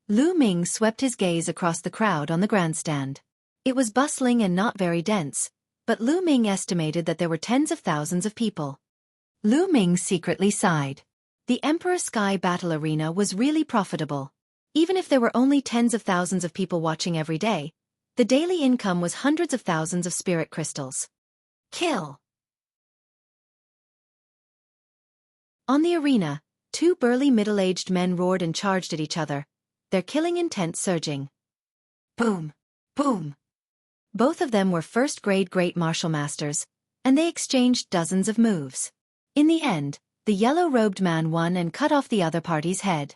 A: Lu Ming swept his gaze across the crowd on the grandstand. It was bustling and not very dense, but Lu Ming estimated that there were tens of thousands of people. Lu Ming secretly sighed. The Emperor Sky battle arena was really profitable. Even if there were only tens of thousands of people watching every day, the daily income was hundreds of thousands of spirit crystals. Kill! On the arena, two burly middle-aged men roared and charged at each other, their killing intent surging. Boom! Boom! Both of them were first-grade great martial masters, and they exchanged dozens of moves. In the end, the yellow-robed man won and cut off the other party's head.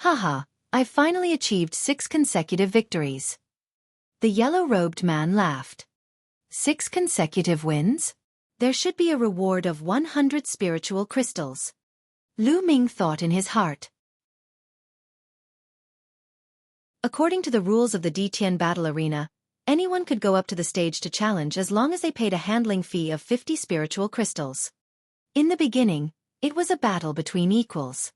A: Haha, I've finally achieved 6 consecutive victories. The yellow-robed man laughed. 6 consecutive wins? There should be a reward of 100 spiritual crystals. Lu Ming thought in his heart. According to the rules of the Dition battle arena, anyone could go up to the stage to challenge as long as they paid a handling fee of 50 spiritual crystals. In the beginning, it was a battle between equals.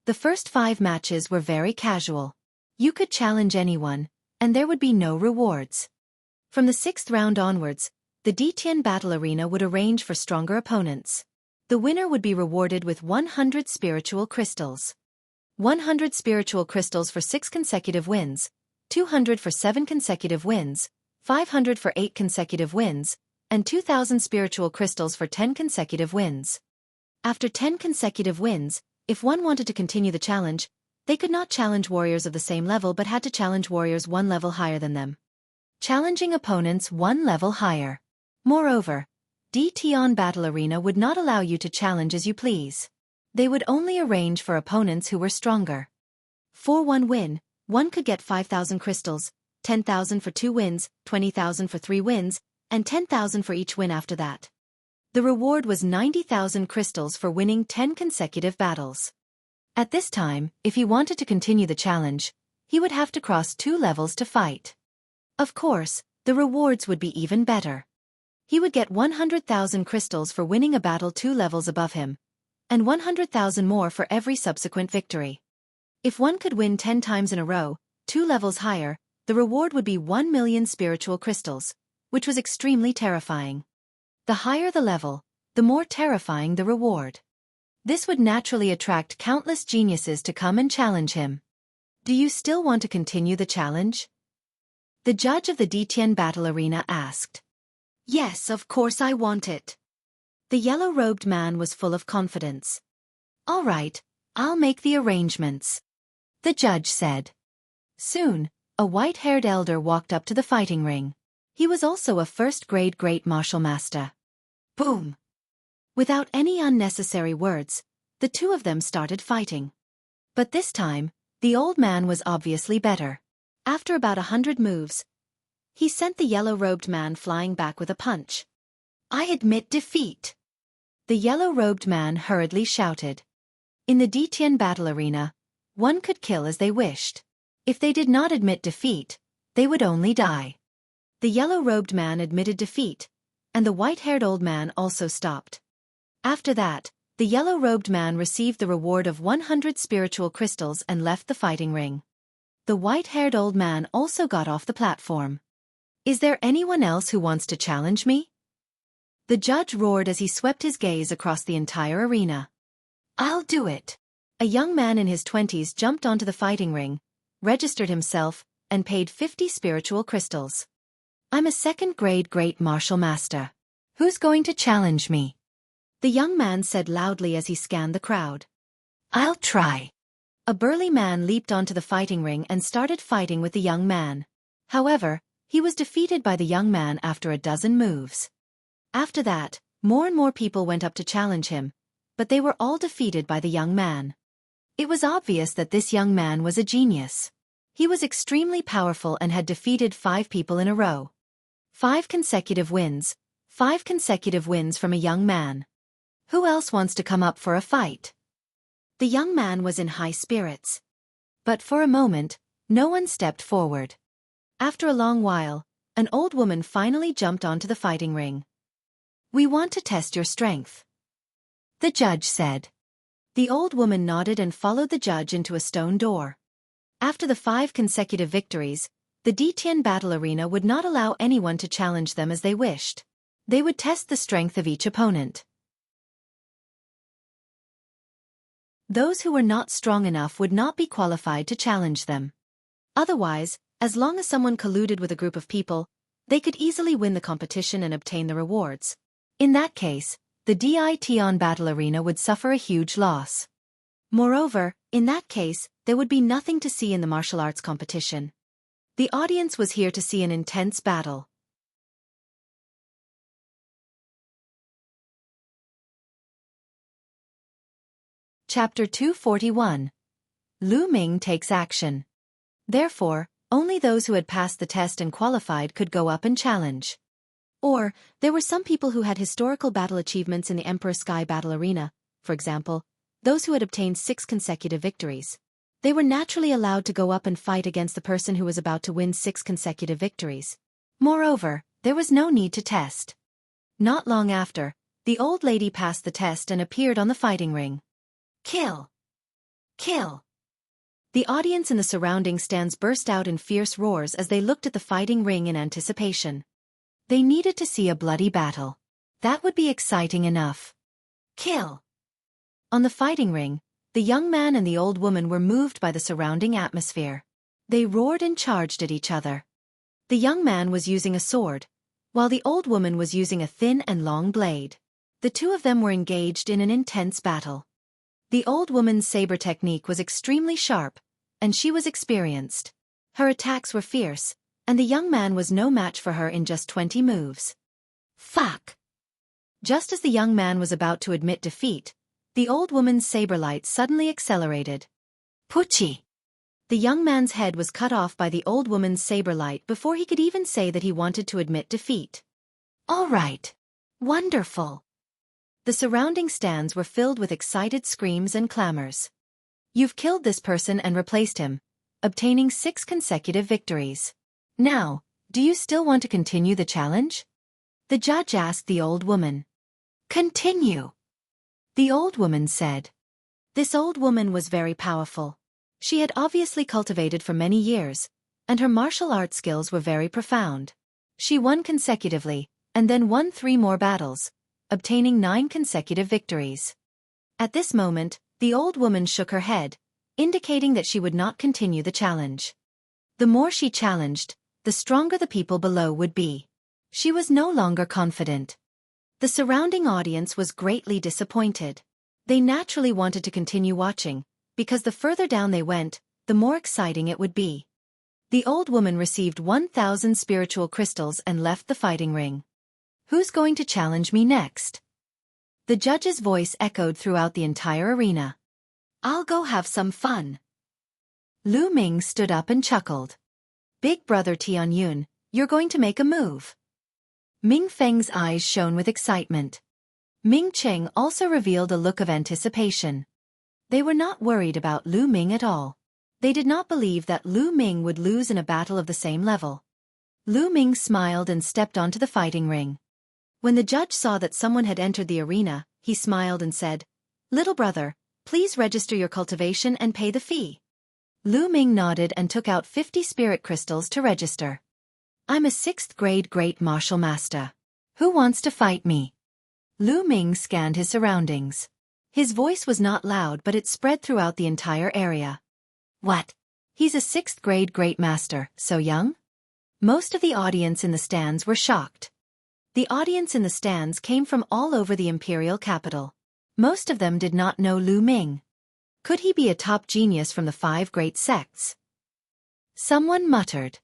A: The first 5 matches were very casual. You could challenge anyone, and there would be no rewards. From the 6th round onwards, the Dition battle arena would arrange for stronger opponents. The winner would be rewarded with 100 spiritual crystals. 100 spiritual crystals for 6 consecutive wins, 200 for 7 consecutive wins, 500 for 8 consecutive wins, and 2,000 spiritual crystals for 10 consecutive wins. After 10 consecutive wins, if one wanted to continue the challenge, They could not challenge warriors of the same level but had to challenge warriors one level higher than them, challenging opponents one level higher. Moreover, DT Battle Arena would not allow you to challenge as you please. They would only arrange for opponents who were stronger. For one win, one could get 5,000 crystals, 10,000 for 2 wins, 20,000 for 3 wins, and 10,000 for each win after that. The reward was 90,000 crystals for winning 10 consecutive battles. At this time, if he wanted to continue the challenge, he would have to cross 2 levels to fight. Of course, the rewards would be even better. He would get 100,000 crystals for winning a battle 2 levels above him, and 100,000 more for every subsequent victory. If one could win 10 times in a row, 2 levels higher, the reward would be 1 million spiritual crystals, which was extremely terrifying. The higher the level, the more terrifying the reward. This would naturally attract countless geniuses to come and challenge him. Do you still want to continue the challenge? The judge of the Detian Battle Arena asked. Yes, of course I want it. The yellow-robed man was full of confidence. All right, I'll make the arrangements, the judge said. Soon, a white-haired elder walked up to the fighting ring. He was also a first-grade great martial master. Boom! Without any unnecessary words, the two of them started fighting. But this time, the old man was obviously better. After about 100 moves, he sent the yellow-robed man flying back with a punch. I admit defeat, the yellow-robed man hurriedly shouted. In the Detian Battle Arena, one could kill as they wished. If they did not admit defeat, they would only die. The yellow-robed man admitted defeat, and the white-haired old man also stopped. After that, the yellow-robed man received the reward of 100 spiritual crystals and left the fighting ring. The white-haired old man also got off the platform. Is there anyone else who wants to challenge me? The judge roared as he swept his gaze across the entire arena. I'll do it. A young man in his 20s jumped onto the fighting ring, registered himself, and paid 50 spiritual crystals. I'm a second-grade great martial master. Who's going to challenge me? The young man said loudly as he scanned the crowd. I'll try. A burly man leaped onto the fighting ring and started fighting with the young man. However, he was defeated by the young man after a dozen moves. After that, more and more people went up to challenge him, but they were all defeated by the young man. It was obvious that this young man was a genius. He was extremely powerful and had defeated 5 people in a row. 5 consecutive wins. 5 consecutive wins from a young man. Who else wants to come up for a fight? The young man was in high spirits. But for a moment, no one stepped forward. After a long while, an old woman finally jumped onto the fighting ring. We want to test your strength, the judge said. The old woman nodded and followed the judge into a stone door. After the 5 consecutive victories, the Detian Battle Arena would not allow anyone to challenge them as they wished. They would test the strength of each opponent. Those who were not strong enough would not be qualified to challenge them. Otherwise, as long as someone colluded with a group of people, they could easily win the competition and obtain the rewards. In that case, the Detian Battle Arena would suffer a huge loss. Moreover, in that case, there would be nothing to see in the martial arts competition. The audience was here to see an intense battle. Chapter 241. Lu Ming takes action. Therefore, only those who had passed the test and qualified could go up and challenge. Or, there were some people who had historical battle achievements in the Emperor Sky Battle Arena, for example, those who had obtained 6 consecutive victories. They were naturally allowed to go up and fight against the person who was about to win 6 consecutive victories. Moreover, there was no need to test. Not long after, the old lady passed the test and appeared on the fighting ring. Kill! Kill! The audience in the surrounding stands burst out in fierce roars as they looked at the fighting ring in anticipation. They needed to see a bloody battle. That would be exciting enough. Kill! On the fighting ring, the young man and the old woman were moved by the surrounding atmosphere. They roared and charged at each other. The young man was using a sword, while the old woman was using a thin and long blade. The two of them were engaged in an intense battle. The old woman's saber technique was extremely sharp, and she was experienced. Her attacks were fierce, and the young man was no match for her in just 20 moves. Fuck! Just as the young man was about to admit defeat, the old woman's saber light suddenly accelerated. Pucci! The young man's head was cut off by the old woman's saber light before he could even say that he wanted to admit defeat. All right. Wonderful. The surrounding stands were filled with excited screams and clamors. You've killed this person and replaced him, obtaining 6 consecutive victories. Now, do you still want to continue the challenge? The judge asked the old woman. Continue. The old woman said. This old woman was very powerful. She had obviously cultivated for many years, and her martial arts skills were very profound. She won consecutively, and then won 3 more battles, obtaining 9 consecutive victories. At this moment, the old woman shook her head, indicating that she would not continue the challenge. The more she challenged, the stronger the people below would be. She was no longer confident. The surrounding audience was greatly disappointed. They naturally wanted to continue watching, because the further down they went, the more exciting it would be. The old woman received 1,000 spiritual crystals and left the fighting ring. Who's going to challenge me next? The judge's voice echoed throughout the entire arena. I'll go have some fun. Lu Ming stood up and chuckled. Big brother Tianyun, you're going to make a move. Ming Feng's eyes shone with excitement. Ming Cheng also revealed a look of anticipation. They were not worried about Lu Ming at all. They did not believe that Lu Ming would lose in a battle of the same level. Lu Ming smiled and stepped onto the fighting ring. When the judge saw that someone had entered the arena, he smiled and said, Little brother, please register your cultivation and pay the fee. Lu Ming nodded and took out 50 spirit crystals to register. I'm a 6th grade great martial master. Who wants to fight me? Lu Ming scanned his surroundings. His voice was not loud, but it spread throughout the entire area. What? He's a 6th grade great master, so young? Most of the audience in the stands were shocked. The audience in the stands came from all over the imperial capital. Most of them did not know Lu Ming. Could he be a top genius from the 5 great sects? Someone muttered.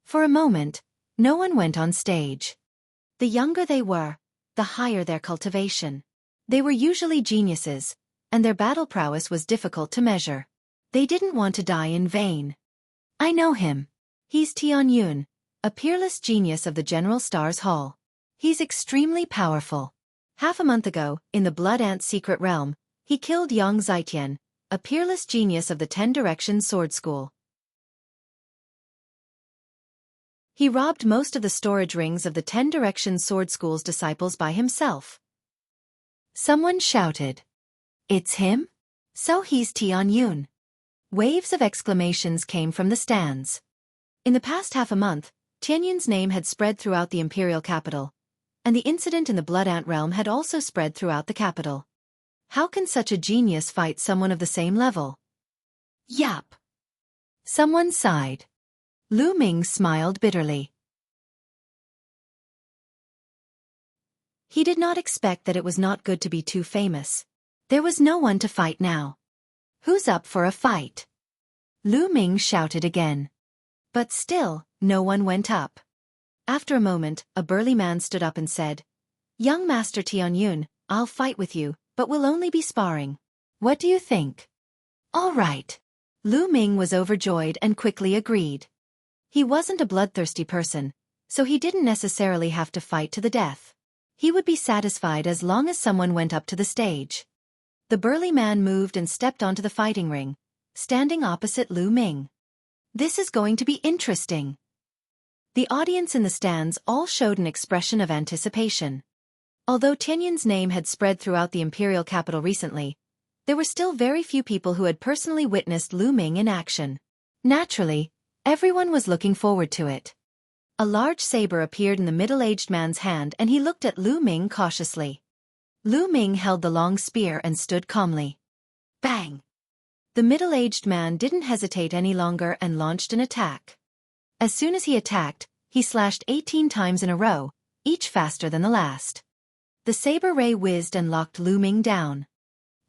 A: For a moment, no one went on stage. The younger they were, the higher their cultivation. They were usually geniuses, and their battle prowess was difficult to measure. They didn't want to die in vain. I know him. He's Tianyun, a peerless genius of the General Stars Hall. He's extremely powerful. Half a month ago, in the Blood Ant Secret Realm, he killed Yang Zitian, a peerless genius of the 10 Directions Sword School. He robbed most of the storage rings of the 10 Directions Sword School's disciples by himself. Someone shouted. It's him? So he's Tianyun. Waves of exclamations came from the stands. In the past half a month, Tianyun's name had spread throughout the imperial capital, and the incident in the Blood Ant realm had also spread throughout the capital. How can such a genius fight someone of the same level? Yup. Someone sighed. Lu Ming smiled bitterly. He did not expect that it was not good to be too famous. There was no one to fight now. Who's up for a fight? Lu Ming shouted again. But still, no one went up. After a moment, a burly man stood up and said, Young Master Tianyun, I'll fight with you, but we'll only be sparring. What do you think? All right. Lu Ming was overjoyed and quickly agreed. He wasn't a bloodthirsty person, so he didn't necessarily have to fight to the death. He would be satisfied as long as someone went up to the stage. The burly man moved and stepped onto the fighting ring, standing opposite Lu Ming. This is going to be interesting. The audience in the stands all showed an expression of anticipation. Although Tianyun's name had spread throughout the imperial capital recently, there were still very few people who had personally witnessed Lu Ming in action. Naturally, everyone was looking forward to it. A large saber appeared in the middle-aged man's hand and he looked at Lu Ming cautiously. Lu Ming held the long spear and stood calmly. Bang! The middle-aged man didn't hesitate any longer and launched an attack. As soon as he attacked, he slashed 18 times in a row, each faster than the last. The saber ray whizzed and locked Lu Ming down.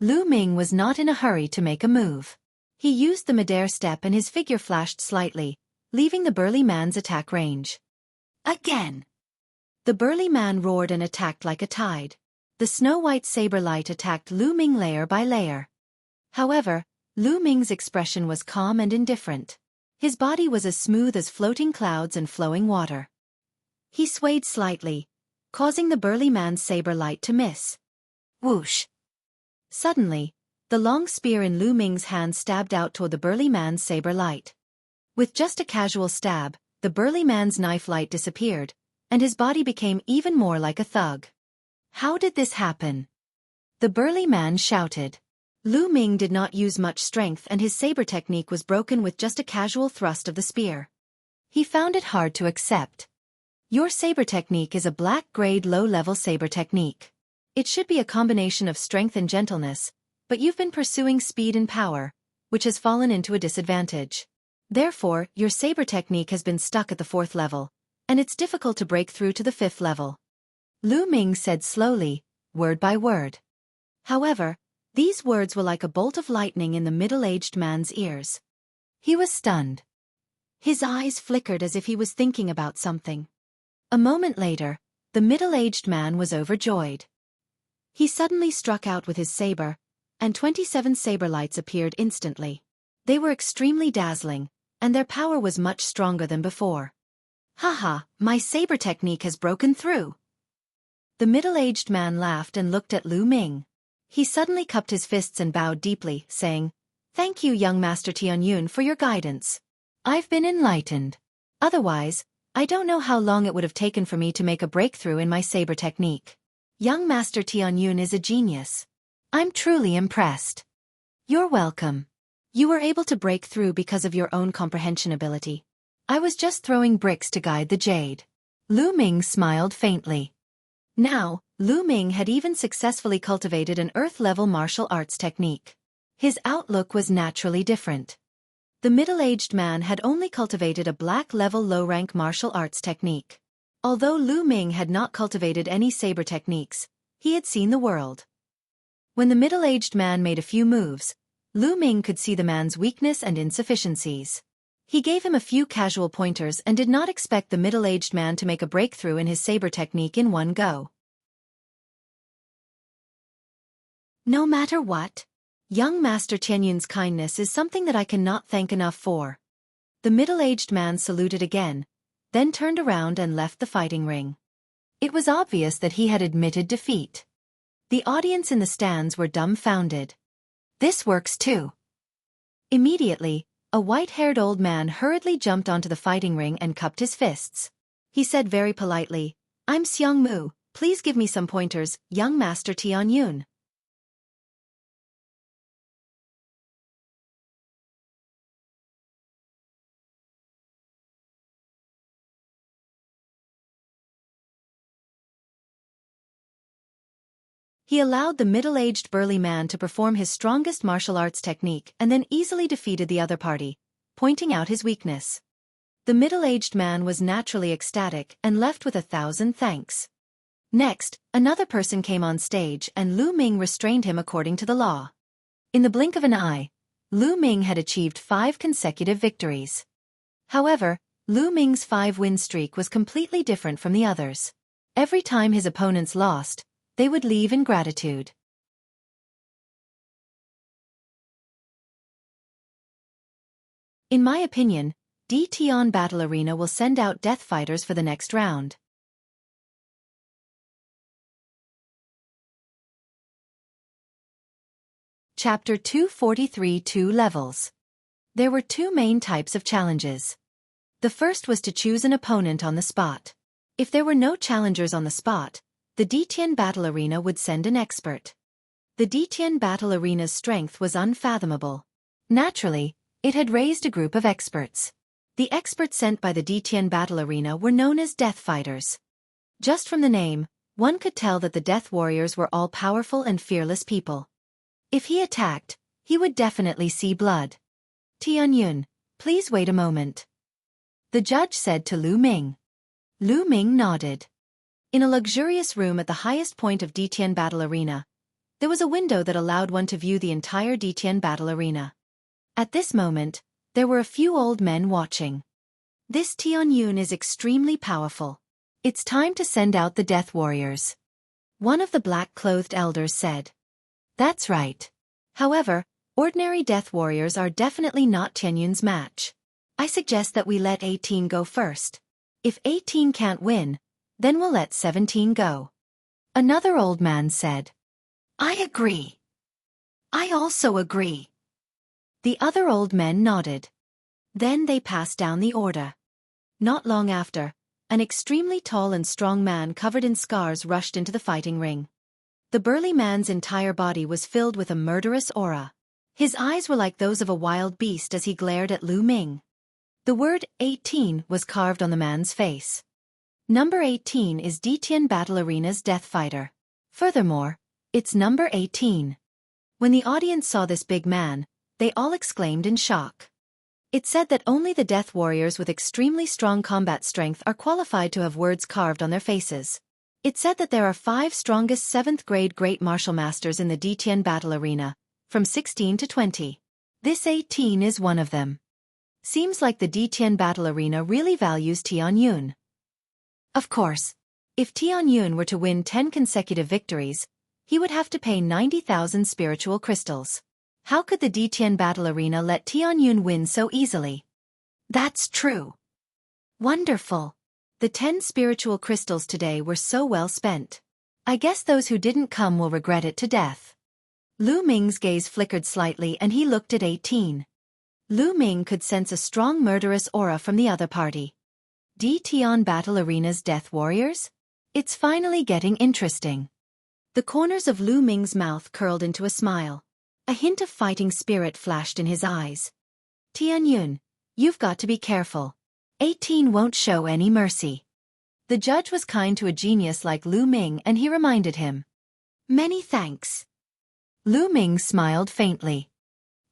A: Lu Ming was not in a hurry to make a move. He used the midair step and his figure flashed slightly, leaving the burly man's attack range. Again! The burly man roared and attacked like a tide. The snow-white saber light attacked Lu Ming layer by layer. However, Lu Ming's expression was calm and indifferent. His body was as smooth as floating clouds and flowing water. He swayed slightly, causing the burly man's saber light to miss. Whoosh! Suddenly, the long spear in Lu Ming's hand stabbed out toward the burly man's saber light. With just a casual stab, the burly man's knife light disappeared, and his body became even more like a thug. How did this happen? The burly man shouted. Lu Ming did not use much strength and his saber technique was broken with just a casual thrust of the spear. He found it hard to accept. Your saber technique is a black-grade low-level saber technique. It should be a combination of strength and gentleness, but you've been pursuing speed and power, which has fallen into a disadvantage. Therefore, your saber technique has been stuck at the 4th level, and it's difficult to break through to the 5th level. Lu Ming said slowly, word by word. However, these words were like a bolt of lightning in the middle-aged man's ears. He was stunned. His eyes flickered as if he was thinking about something. A moment later, the middle-aged man was overjoyed. He suddenly struck out with his saber, and 27 saber lights appeared instantly. They were extremely dazzling, and their power was much stronger than before. Haha, my saber technique has broken through. The middle-aged man laughed and looked at Lu Ming. He suddenly cupped his fists and bowed deeply, saying, "Thank you, young Master Tianyun, for your guidance. I've been enlightened. Otherwise, I don't know how long it would have taken for me to make a breakthrough in my saber technique. Young Master Tianyun is a genius. I'm truly impressed." "You're welcome. You were able to break through because of your own comprehension ability. I was just throwing bricks to guide the jade." Lu Ming smiled faintly. Now, Lu Ming had even successfully cultivated an earth-level martial arts technique. His outlook was naturally different. The middle-aged man had only cultivated a black-level low-rank martial arts technique. Although Lu Ming had not cultivated any saber techniques, he had seen the world. When the middle-aged man made a few moves, Lu Ming could see the man's weakness and insufficiencies. He gave him a few casual pointers and did not expect the middle-aged man to make a breakthrough in his saber technique in one go. No matter what, young Master Tianyun's kindness is something that I cannot thank enough for. The middle-aged man saluted again, then turned around and left the fighting ring. It was obvious that he had admitted defeat. The audience in the stands were dumbfounded. This works too. Immediately, a white-haired old man hurriedly jumped onto the fighting ring and cupped his fists. He said very politely, "I'm Xiang Mu, please give me some pointers, young Master Tianyun." He allowed the middle-aged burly man to perform his strongest martial arts technique and then easily defeated the other party, pointing out his weakness. The middle-aged man was naturally ecstatic and left with 1,000 thanks. Next, another person came on stage and Lu Ming restrained him according to the law. In the blink of an eye, Lu Ming had achieved 5 consecutive victories. However, Lu Ming's 5-win streak was completely different from the others. Every time his opponents lost, they would leave in gratitude. In my opinion, DTON Battle Arena will send out death fighters for the next round. Chapter 243 2 Levels. There were 2 main types of challenges. The first was to choose an opponent on the spot. If there were no challengers on the spot, the DTN Battle Arena would send an expert. The DTN Battle Arena's strength was unfathomable. Naturally, it had raised a group of experts. The experts sent by the DTN Battle Arena were known as Death Fighters. Just from the name, one could tell that the Death Warriors were all powerful and fearless people. If he attacked, he would definitely see blood. "Tianyun, please wait a moment," the judge said to Lu Ming. Lu Ming nodded. In a luxurious room at the highest point of DTN Battle Arena, There was a window that allowed one to view the entire Detian battle arena. At this moment, there were a few old men watching. This Tianyun is extremely powerful. It's time to send out the death warriors. One of the black-clothed elders said. That's right. However, ordinary death warriors are definitely not Tianyun's match. I suggest that we let 18 go first. If 18 can't win, then we'll let 17 go. Another old man said. I agree. I also agree. The other old men nodded. Then they passed down the order. Not long after, an extremely tall and strong man covered in scars rushed into the fighting ring. The burly man's entire body was filled with a murderous aura. His eyes were like those of a wild beast as he glared at Lu Ming. The word 18 was carved on the man's face. Number 18 is Detian Battle Arena's death fighter. Furthermore, it's number 18. When the audience saw this big man, they all exclaimed in shock. It said that only the death warriors with extremely strong combat strength are qualified to have words carved on their faces. It said that there are 5 strongest 7th grade great martial masters in the Detian battle arena, from 16 to 20. This 18 is one of them. Seems like the Detian battle arena really values Tianyun. Of course, if Tianyun were to win 10 consecutive victories, he would have to pay 90,000 spiritual crystals. How could the Detian battle arena let Tianyun win so easily? That's true. Wonderful. The 10 spiritual crystals today were so well spent. I guess those who didn't come will regret it to death. Lu Ming's gaze flickered slightly and he looked at 18. Lu Ming could sense a strong murderous aura from the other party. Detian battle arena's death warriors? It's finally getting interesting. The corners of Lu Ming's mouth curled into a smile. A hint of fighting spirit flashed in his eyes. Tianyun, you've got to be careful. 18 won't show any mercy. The judge was kind to a genius like Lu Ming and he reminded him. Many thanks. Lu Ming smiled faintly.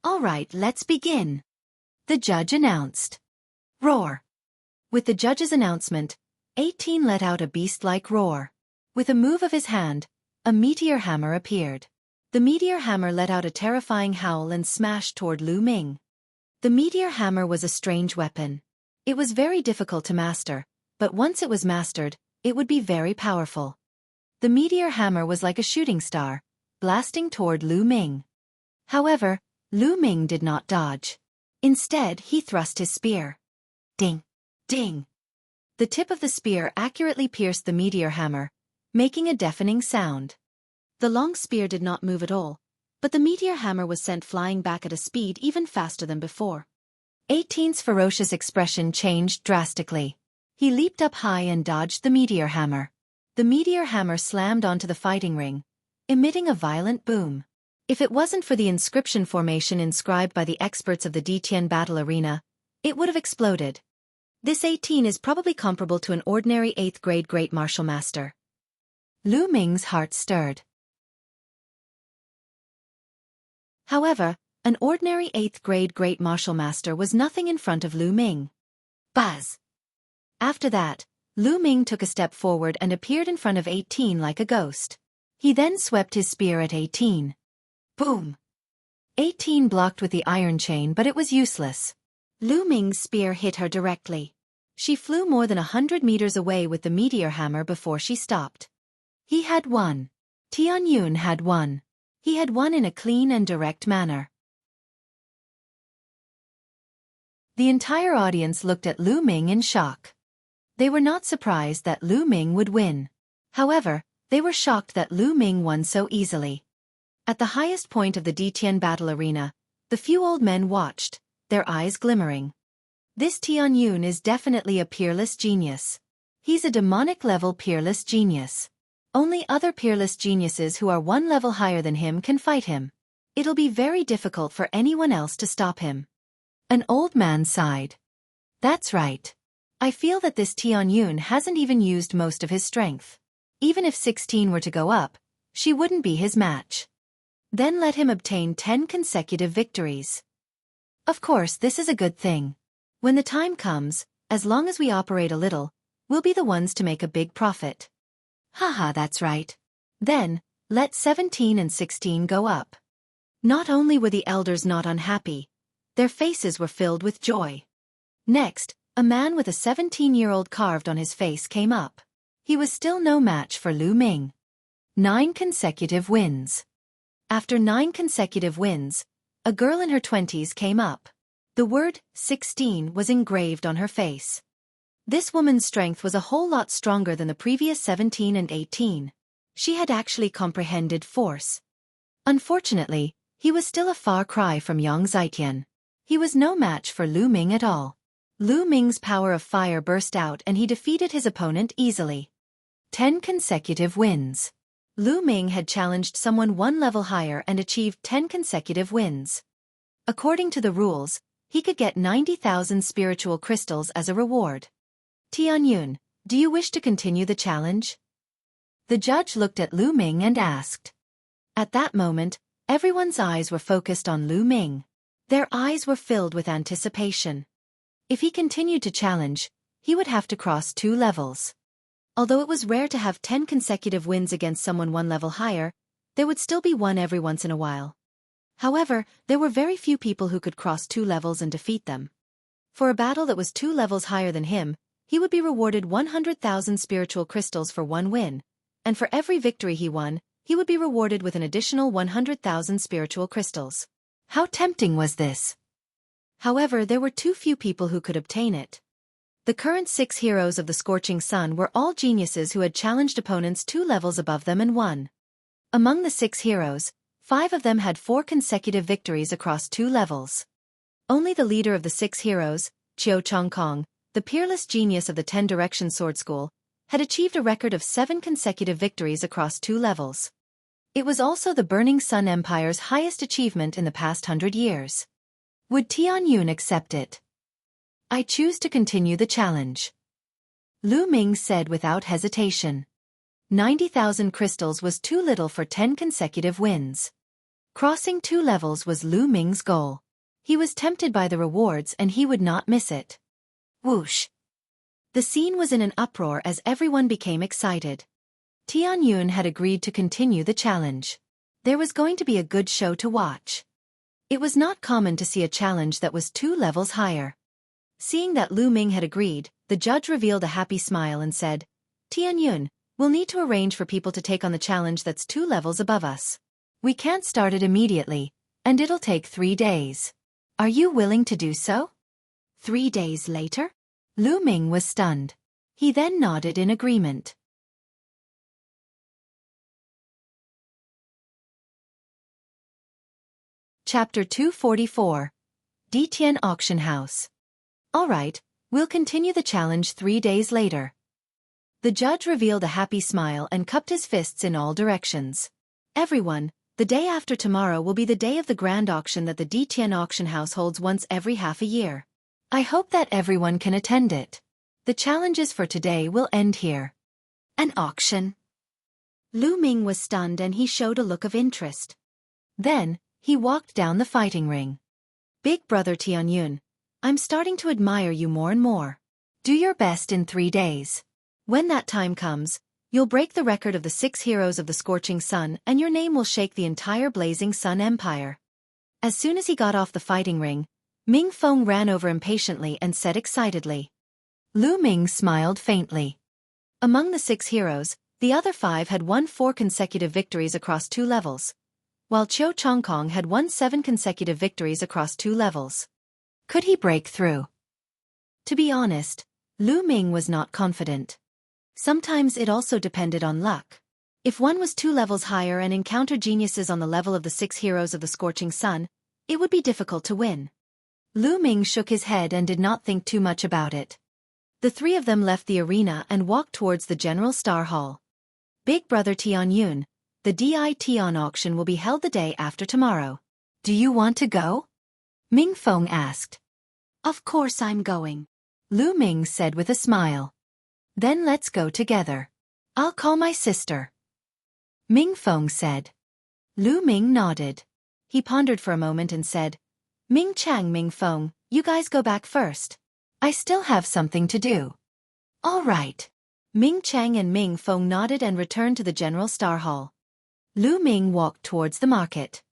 A: All right, let's begin. The judge announced. Roar. With the judge's announcement, 18 let out a beast-like roar. With a move of his hand, a meteor hammer appeared. The meteor hammer let out a terrifying howl and smashed toward Lu Ming. The meteor hammer was a strange weapon. It was very difficult to master, but once it was mastered, it would be very powerful. The meteor hammer was like a shooting star, blasting toward Lu Ming. However, Lu Ming did not dodge. Instead, he thrust his spear. Ding! Ding! The tip of the spear accurately pierced the meteor hammer, making a deafening sound. The long spear did not move at all, but the meteor hammer was sent flying back at a speed even faster than before. 18's ferocious expression changed drastically. He leaped up high and dodged the meteor hammer. The meteor hammer slammed onto the fighting ring, emitting a violent boom. If it wasn't for the inscription formation inscribed by the experts of the Detian battle arena, it would have exploded. This 18 is probably comparable to an ordinary 8th grade great martial master. Lu Ming's heart stirred. However, an ordinary 8th grade great martial master was nothing in front of Lu Ming. Buzz! After that, Lu Ming took a step forward and appeared in front of 18 like a ghost. He then swept his spear at 18. Boom! 18 blocked with the iron chain, but it was useless. Lu Ming's spear hit her directly. She flew more than 100 meters away with the meteor hammer before she stopped. He had won. Tianyun had won. He had won in a clean and direct manner. The entire audience looked at Lu Ming in shock. They were not surprised that Lu Ming would win. However, they were shocked that Lu Ming won so easily. At the highest point of the Detian battle arena, the few old men watched, their eyes glimmering. This Tianyun is definitely a peerless genius. He's a demonic-level peerless genius. Only other peerless geniuses who are one level higher than him can fight him. It'll be very difficult for anyone else to stop him. An old man sighed. That's right. I feel that this Tianyun hasn't even used most of his strength. Even if 16 were to go up, she wouldn't be his match. Then let him obtain 10 consecutive victories. Of course, this is a good thing. When the time comes, as long as we operate a little, we'll be the ones to make a big profit. Haha, that's right. Then, Let 17 and 16 go up. Not only were the elders not unhappy, their faces were filled with joy. Next, a man with a 17-year-old carved on his face came up. He was still no match for Lu Ming. 9 consecutive wins. After 9 consecutive wins, a girl in her 20s came up. The word 16 was engraved on her face. This woman's strength was a whole lot stronger than the previous 17 and 18. She had actually comprehended force. Unfortunately, he was still a far cry from Yang Zitian. He was no match for Lu Ming at all. Lu Ming's power of fire burst out and he defeated his opponent easily. 10 consecutive wins. Lu Ming had challenged someone one level higher and achieved 10 consecutive wins. According to the rules, he could get 90,000 spiritual crystals as a reward. Tianyun, do you wish to continue the challenge? The judge looked at Lu Ming and asked. At that moment, everyone's eyes were focused on Lu Ming. Their eyes were filled with anticipation. If he continued to challenge, he would have to cross 2 levels. Although it was rare to have 10 consecutive wins against someone one level higher, there would still be one every once in a while. However, there were very few people who could cross 2 levels and defeat them. For a battle that was 2 levels higher than him, he would be rewarded 100,000 spiritual crystals for 1 win, and for every victory he won, he would be rewarded with an additional 100,000 spiritual crystals. How tempting was this? However, there were too few people who could obtain it. The current 6 heroes of the Scorching Sun were all geniuses who had challenged opponents 2 levels above them and won. Among the 6 heroes, 5 of them had 4 consecutive victories across 2 levels. Only the leader of the 6 heroes, Xiaofan, the peerless genius of the 10 Direction Sword School, had achieved a record of 7 consecutive victories across 2 levels. It was also the Burning Sun Empire's highest achievement in the past 100 years. Would Tianyun accept it? I choose to continue the challenge. Lu Ming said without hesitation. 90,000 crystals was too little for 10 consecutive wins. Crossing 2 levels was Lu Ming's goal. He was tempted by the rewards and he would not miss it. Whoosh! The scene was in an uproar as everyone became excited. Tianyun had agreed to continue the challenge. There was going to be a good show to watch. It was not common to see a challenge that was 2 levels higher. Seeing that Lu Ming had agreed, the judge revealed a happy smile and said, Tianyun, we'll need to arrange for people to take on the challenge that's 2 levels above us. We can't start it immediately, and it'll take 3 days. Are you willing to do so? 3 days later? Lu Ming was stunned. He then nodded in agreement. Chapter 244. Ditian Auction House. All right, we'll continue the challenge 3 days later. The judge revealed a happy smile and cupped his fists in all directions. Everyone, the day after tomorrow will be the day of the grand auction that the Ditian Auction House holds once every half a year. I hope that everyone can attend it. The challenges for today will end here. An auction? Lu Ming was stunned and he showed a look of interest. Then, he walked down the fighting ring. Big brother Tianyun, I'm starting to admire you more and more. Do your best in 3 days. When that time comes, you'll break the record of the 6 heroes of the Scorching Sun and your name will shake the entire Blazing Sun Empire. As soon as he got off the fighting ring, Ming Feng ran over impatiently and said excitedly. Lu Ming smiled faintly. Among the 6 heroes, the other 5 had won 4 consecutive victories across 2 levels, while Chiu Chongkong had won 7 consecutive victories across 2 levels. Could he break through? To be honest, Lu Ming was not confident. Sometimes it also depended on luck. If one was 2 levels higher and encountered geniuses on the level of the 6 heroes of the Scorching Sun, it would be difficult to win. Lu Ming shook his head and did not think too much about it. The 3 of them left the arena and walked towards the General Star Hall. Big brother Tianyun, the Ditian auction will be held the day after tomorrow. Do you want to go? Ming Feng asked. Of course I'm going. Lu Ming said with a smile. Then let's go together. I'll call my sister. Ming Feng said. Lu Ming nodded. He pondered for a moment and said, Ming Chang, Ming Feng, you guys go back first. I still have something to do. All right. Ming Chang and Ming Feng nodded and returned to the General Star Hall. Lu Ming walked towards the market.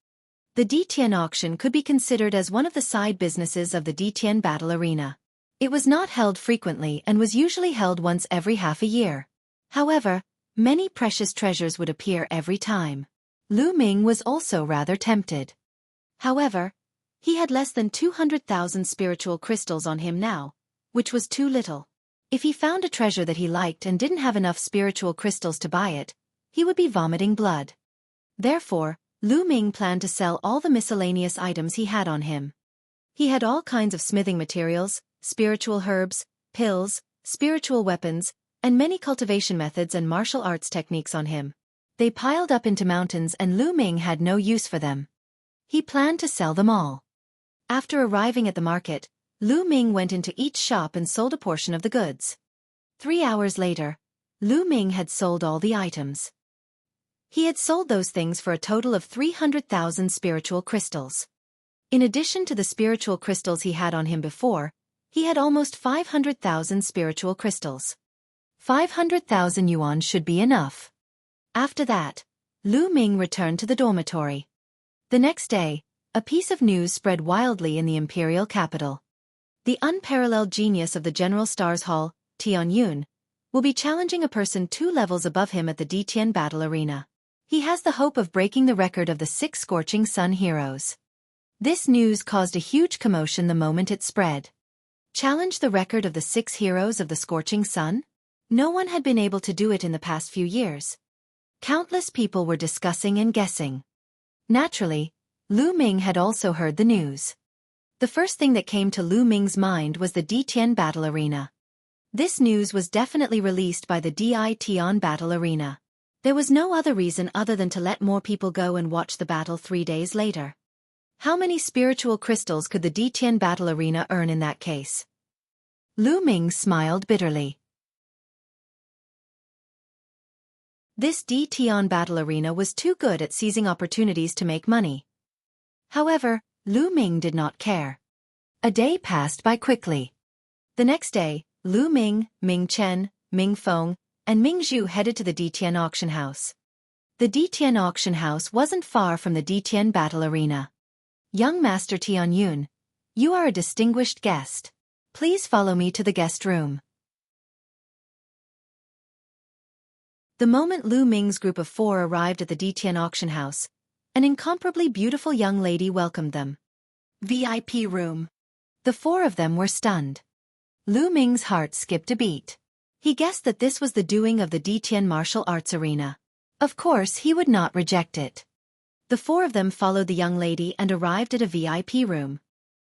A: The Ditian auction could be considered as one of the side businesses of the Ditian battle arena. It was not held frequently and was usually held once every half a year. However, many precious treasures would appear every time. Lu Ming was also rather tempted. However, he had less than 200,000 spiritual crystals on him now, which was too little. If he found a treasure that he liked and didn't have enough spiritual crystals to buy it, he would be vomiting blood. Therefore, Lu Ming planned to sell all the miscellaneous items he had on him. He had all kinds of smithing materials, spiritual herbs, pills, spiritual weapons, and many cultivation methods and martial arts techniques on him. They piled up into mountains and Lu Ming had no use for them. He planned to sell them all. After arriving at the market, Lu Ming went into each shop and sold a portion of the goods. 3 hours later, Lu Ming had sold all the items. He had sold those things for a total of 300,000 spiritual crystals. In addition to the spiritual crystals he had on him before, he had almost 500,000 spiritual crystals. 500,000 yuan should be enough. After that, Lu Ming returned to the dormitory. The next day, a piece of news spread wildly in the imperial capital. The unparalleled genius of the General Stars Hall, Tianyun, will be challenging a person 2 levels above him at the Ditian battle arena. He has the hope of breaking the record of the 6 Scorching Sun heroes. This news caused a huge commotion the moment it spread. Challenge the record of the 6 heroes of the Scorching Sun? No one had been able to do it in the past few years. Countless people were discussing and guessing. Naturally, Lu Ming had also heard the news. The first thing that came to Lu Ming's mind was the Ditian battle arena. This news was definitely released by the Ditian battle arena. There was no other reason other than to let more people go and watch the battle 3 days later. How many spiritual crystals could the Ditian battle arena earn in that case? Lu Ming smiled bitterly. This Ditian battle arena was too good at seizing opportunities to make money. However, Lu Ming did not care. A day passed by quickly. The next day, Lu Ming, Ming Chen, Ming Feng, and Ming Zhu headed to the Ditian auction house. The Ditian auction house wasn't far from the Ditian battle arena. Young Master Tianyun, you are a distinguished guest. Please follow me to the guest room. The moment Lu Ming's group of 4 arrived at the Ditian auction house, an incomparably beautiful young lady welcomed them. VIP room. The 4 of them were stunned. Lu Ming's heart skipped a beat. He guessed that this was the doing of the Ditian martial arts arena. Of course, he would not reject it. The 4 of them followed the young lady and arrived at a VIP room.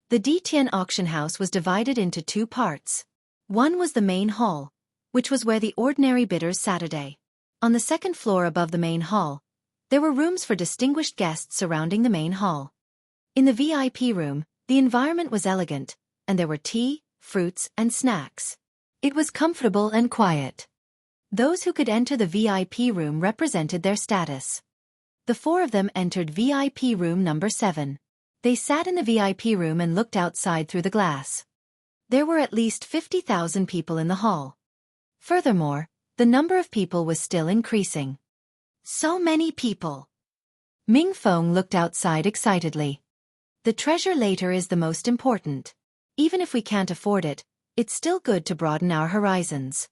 A: The Ditian auction house was divided into 2 parts. One was the main hall, which was where the ordinary bidders sat a day. On the 2nd floor above the main hall, there were rooms for distinguished guests surrounding the main hall. In the VIP room, the environment was elegant, and there were tea, fruits, and snacks. It was comfortable and quiet. Those who could enter the VIP room represented their status. The 4 of them entered VIP room number 7. They sat in the VIP room and looked outside through the glass. There were at least 50,000 people in the hall. Furthermore, the number of people was still increasing. So many people. Ming Feng looked outside excitedly. The treasure later is the most important. Even if we can't afford it, it's still good to broaden our horizons.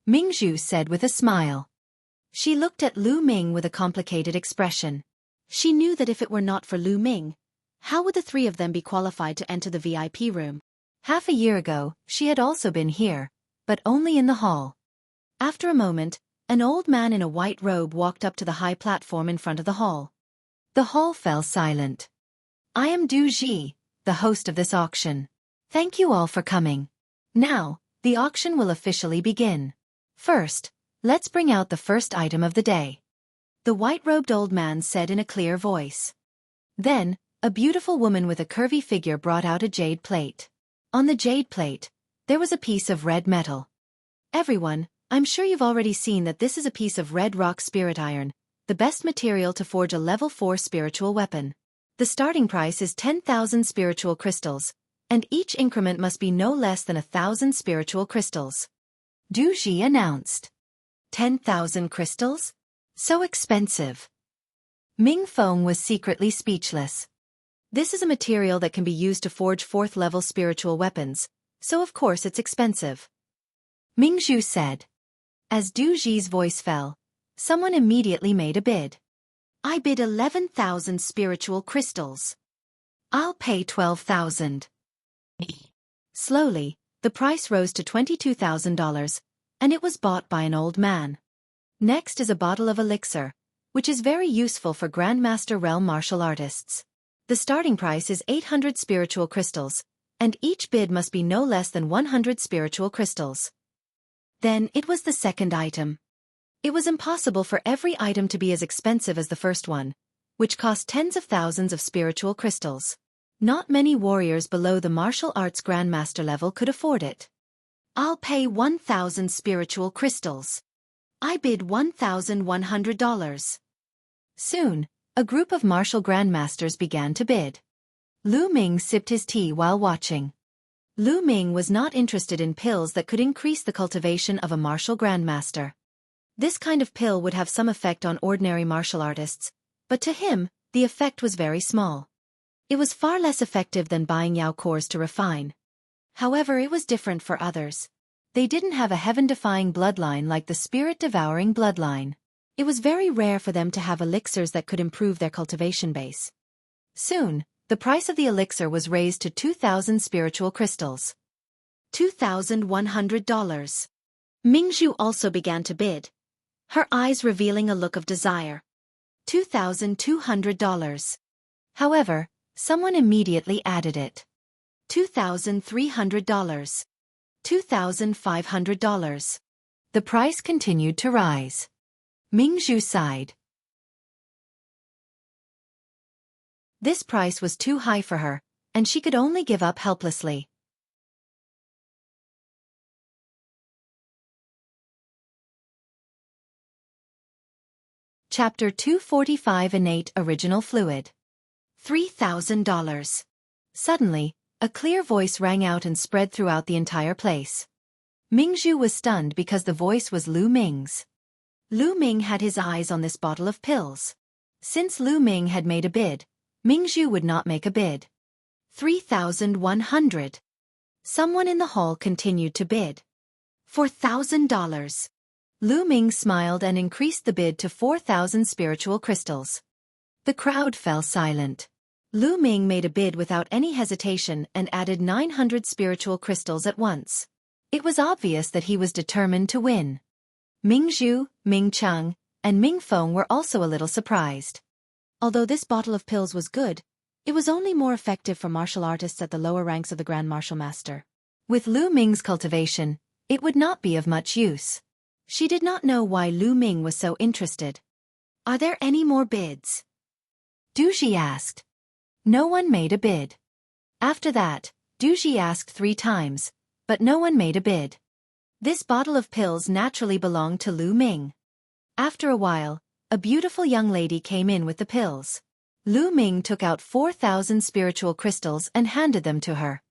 A: Ming Zhu said with a smile. She looked at Lu Ming with a complicated expression. She knew that if it were not for Lu Ming, how would the 3 of them be qualified to enter the VIP room? Half a year ago, she had also been here, but only in the hall. After a moment, an old man in a white robe walked up to the high platform in front of the hall. The hall fell silent. I am Du Ji, the host of this auction. Thank you all for coming. Now, the auction will officially begin. First, let's bring out the first item of the day. The white-robed old man said in a clear voice. Then, a beautiful woman with a curvy figure brought out a jade plate. On the jade plate, there was a piece of red metal. Everyone, I'm sure you've already seen that this is a piece of red rock spirit iron, the best material to forge a level 4 spiritual weapon. The starting price is 10,000 spiritual crystals, and each increment must be no less than 1,000 spiritual crystals. Du Ji announced. 10,000 crystals? So expensive. Ming Feng was secretly speechless. This is a material that can be used to forge 4th-level spiritual weapons, so of course it's expensive. Ming Zhu said. As Du Ji's voice fell, someone immediately made a bid. I bid 11,000 spiritual crystals. I'll pay 12,000. Slowly, the price rose to $22,000, and it was bought by an old man. Next is a bottle of elixir, which is very useful for Grandmaster realm martial artists. The starting price is 800 spiritual crystals, and each bid must be no less than 100 spiritual crystals. Then it was the second item. It was impossible for every item to be as expensive as the first one, which cost tens of thousands of spiritual crystals. Not many warriors below the martial arts grandmaster level could afford it. I'll pay 1,000 spiritual crystals. I bid $1,100. Soon, a group of martial grandmasters began to bid. Lu Ming sipped his tea while watching. Lu Ming was not interested in pills that could increase the cultivation of a martial grandmaster. This kind of pill would have some effect on ordinary martial artists, but to him, the effect was very small. It was far less effective than buying Yao cores to refine. However, it was different for others. They didn't have a heaven-defying bloodline like the spirit-devouring bloodline. It was very rare for them to have elixirs that could improve their cultivation base. Soon, the price of the elixir was raised to 2,000 spiritual crystals. $2,100. Ming Zhu also began to bid, her eyes revealing a look of desire. $2,200. However, someone immediately added it. $2,300. $2,500. The price continued to rise. Ming Zhu sighed. This price was too high for her, and she could only give up helplessly. Chapter 245 Innate Original Fluid. $3,000. Suddenly, a clear voice rang out and spread throughout the entire place. Ming Zhu was stunned because the voice was Lu Ming's. Lu Ming had his eyes on this bottle of pills. Since Lu Ming had made a bid, Ming Zhu would not make a bid. 3,100. Someone in the hall continued to bid. $4,000. Lu Ming smiled and increased the bid to 4,000 spiritual crystals. The crowd fell silent. Lu Ming made a bid without any hesitation and added 900 spiritual crystals at once. It was obvious that he was determined to win. Ming Zhu, Ming Cheng, and Ming Feng were also a little surprised. Although this bottle of pills was good, it was only more effective for martial artists at the lower ranks of the Grand Martial Master. With Lu Ming's cultivation, it would not be of much use. She did not know why Lu Ming was so interested. Are there any more bids? Du Ji asked. No one made a bid. After that, Du Ji asked 3 times, but no one made a bid. This bottle of pills naturally belonged to Lu Ming. After a while, a beautiful young lady came in with the pills. Lu Ming took out 4,000 spiritual crystals and handed them to her.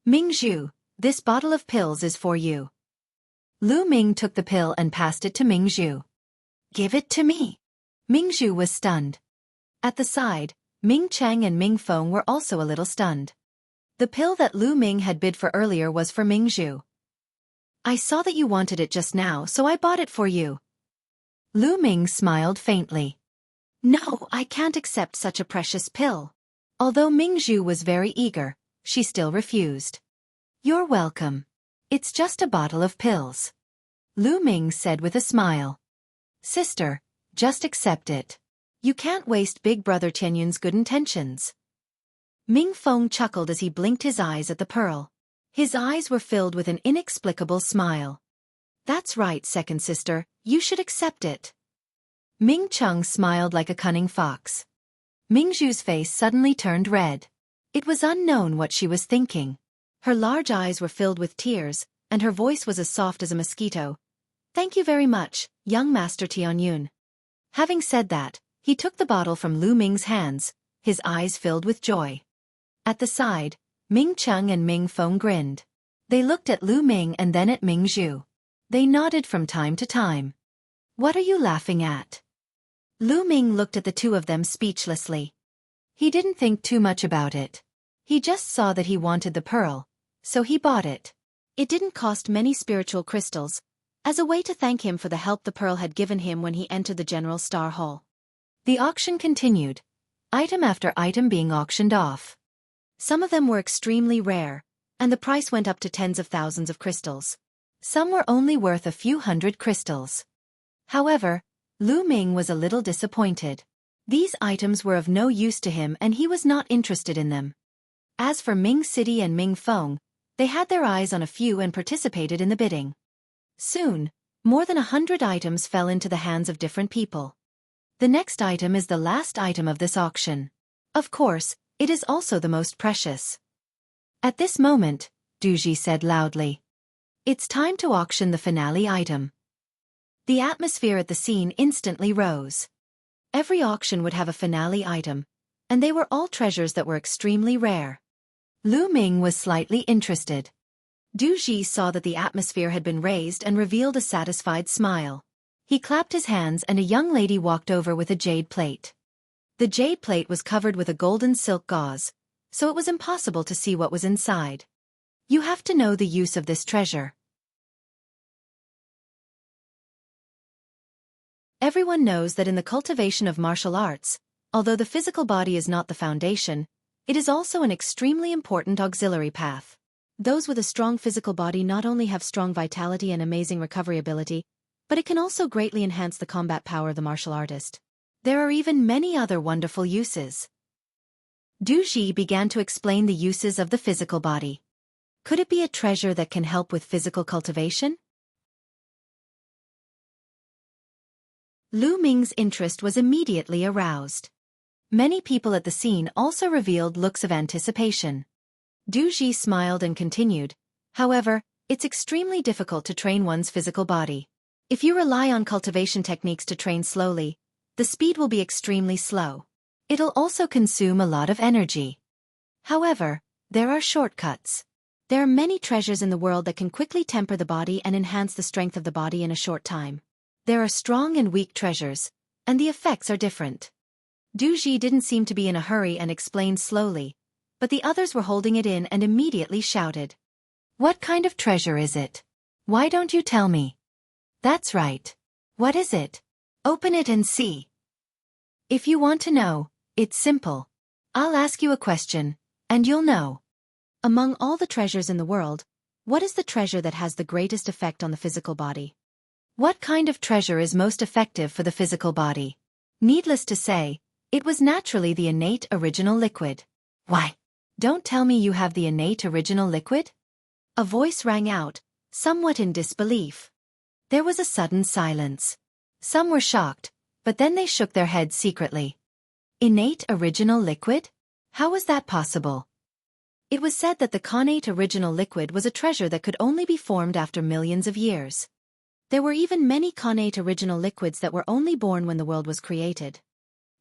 A: Ming Zhu, this bottle of pills is for you. Lu Ming took the pill and passed it to Ming Zhu. Give it to me. Ming Zhu was stunned. At the side, Ming Cheng and Ming Feng were also a little stunned. The pill that Lu Ming had bid for earlier was for Ming Zhu. I saw that you wanted it just now, so I bought it for you. Lu Ming smiled faintly. No, I can't accept such a precious pill. Although Ming Zhu was very eager, she still refused. You're welcome. It's just a bottle of pills. Lu Ming said with a smile. Sister, just accept it. You can't waste Big Brother Tianyun's good intentions. Ming Feng chuckled as he blinked his eyes at the pearl. His eyes were filled with an inexplicable smile. That's right, second sister, you should accept it. Ming Cheng smiled like a cunning fox. Ming Zhu's face suddenly turned red. It was unknown what she was thinking. Her large eyes were filled with tears, and her voice was as soft as a mosquito. Thank you very much, young Master Tianyun. Having said that, he took the bottle from Lu Ming's hands, his eyes filled with joy. At the side, Ming Cheng and Ming Feng grinned. They looked at Lu Ming and then at Ming Zhu. They nodded from time to time. What are you laughing at? Lu Ming looked at the two of them speechlessly. He didn't think too much about it. He just saw that he wanted the pearl, so he bought it. It didn't cost many spiritual crystals, as a way to thank him for the help the pearl had given him when he entered the General Star Hall. The auction continued, item after item being auctioned off. Some of them were extremely rare, and the price went up to tens of thousands of crystals. Some were only worth a few hundred crystals. However, Lu Ming was a little disappointed. These items were of no use to him and he was not interested in them. As for Ming City and Ming Feng, they had their eyes on a few and participated in the bidding. Soon, more than 100 items fell into the hands of different people. The next item is the last item of this auction. Of course, it is also the most precious. At this moment, Duji said loudly, "It's time to auction the finale item." The atmosphere at the scene instantly rose. Every auction would have a finale item, and they were all treasures that were extremely rare. Lu Ming was slightly interested. Du Ji saw that the atmosphere had been raised and revealed a satisfied smile. He clapped his hands and a young lady walked over with a jade plate. The jade plate was covered with a golden silk gauze, so it was impossible to see what was inside. You have to know the use of this treasure. Everyone knows that in the cultivation of martial arts, although the physical body is not the foundation, it is also an extremely important auxiliary path. Those with a strong physical body not only have strong vitality and amazing recovery ability, but it can also greatly enhance the combat power of the martial artist. There are even many other wonderful uses. Du Ji began to explain the uses of the physical body. Could it be a treasure that can help with physical cultivation? Lu Ming's interest was immediately aroused. Many people at the scene also revealed looks of anticipation. Du Ji smiled and continued, "However, it's extremely difficult to train one's physical body. If you rely on cultivation techniques to train slowly, the speed will be extremely slow. It'll also consume a lot of energy. However, there are shortcuts. There are many treasures in the world that can quickly temper the body and enhance the strength of the body in a short time. There are strong and weak treasures, and the effects are different." Du Ji didn't seem to be in a hurry and explained slowly, but the others were holding it in and immediately shouted, "What kind of treasure is it? Why don't you tell me?" "That's right. What is it? Open it and see." "If you want to know, it's simple. I'll ask you a question, and you'll know. Among all the treasures in the world, what is the treasure that has the greatest effect on the physical body? What kind of treasure is most effective for the physical body?" Needless to say, it was naturally the innate original liquid. "Why? Don't tell me you have the innate original liquid?" A voice rang out, somewhat in disbelief. There was a sudden silence. Some were shocked, but then they shook their heads secretly. Innate original liquid? How was that possible? It was said that the connate original liquid was a treasure that could only be formed after millions of years. There were even many connate original liquids that were only born when the world was created.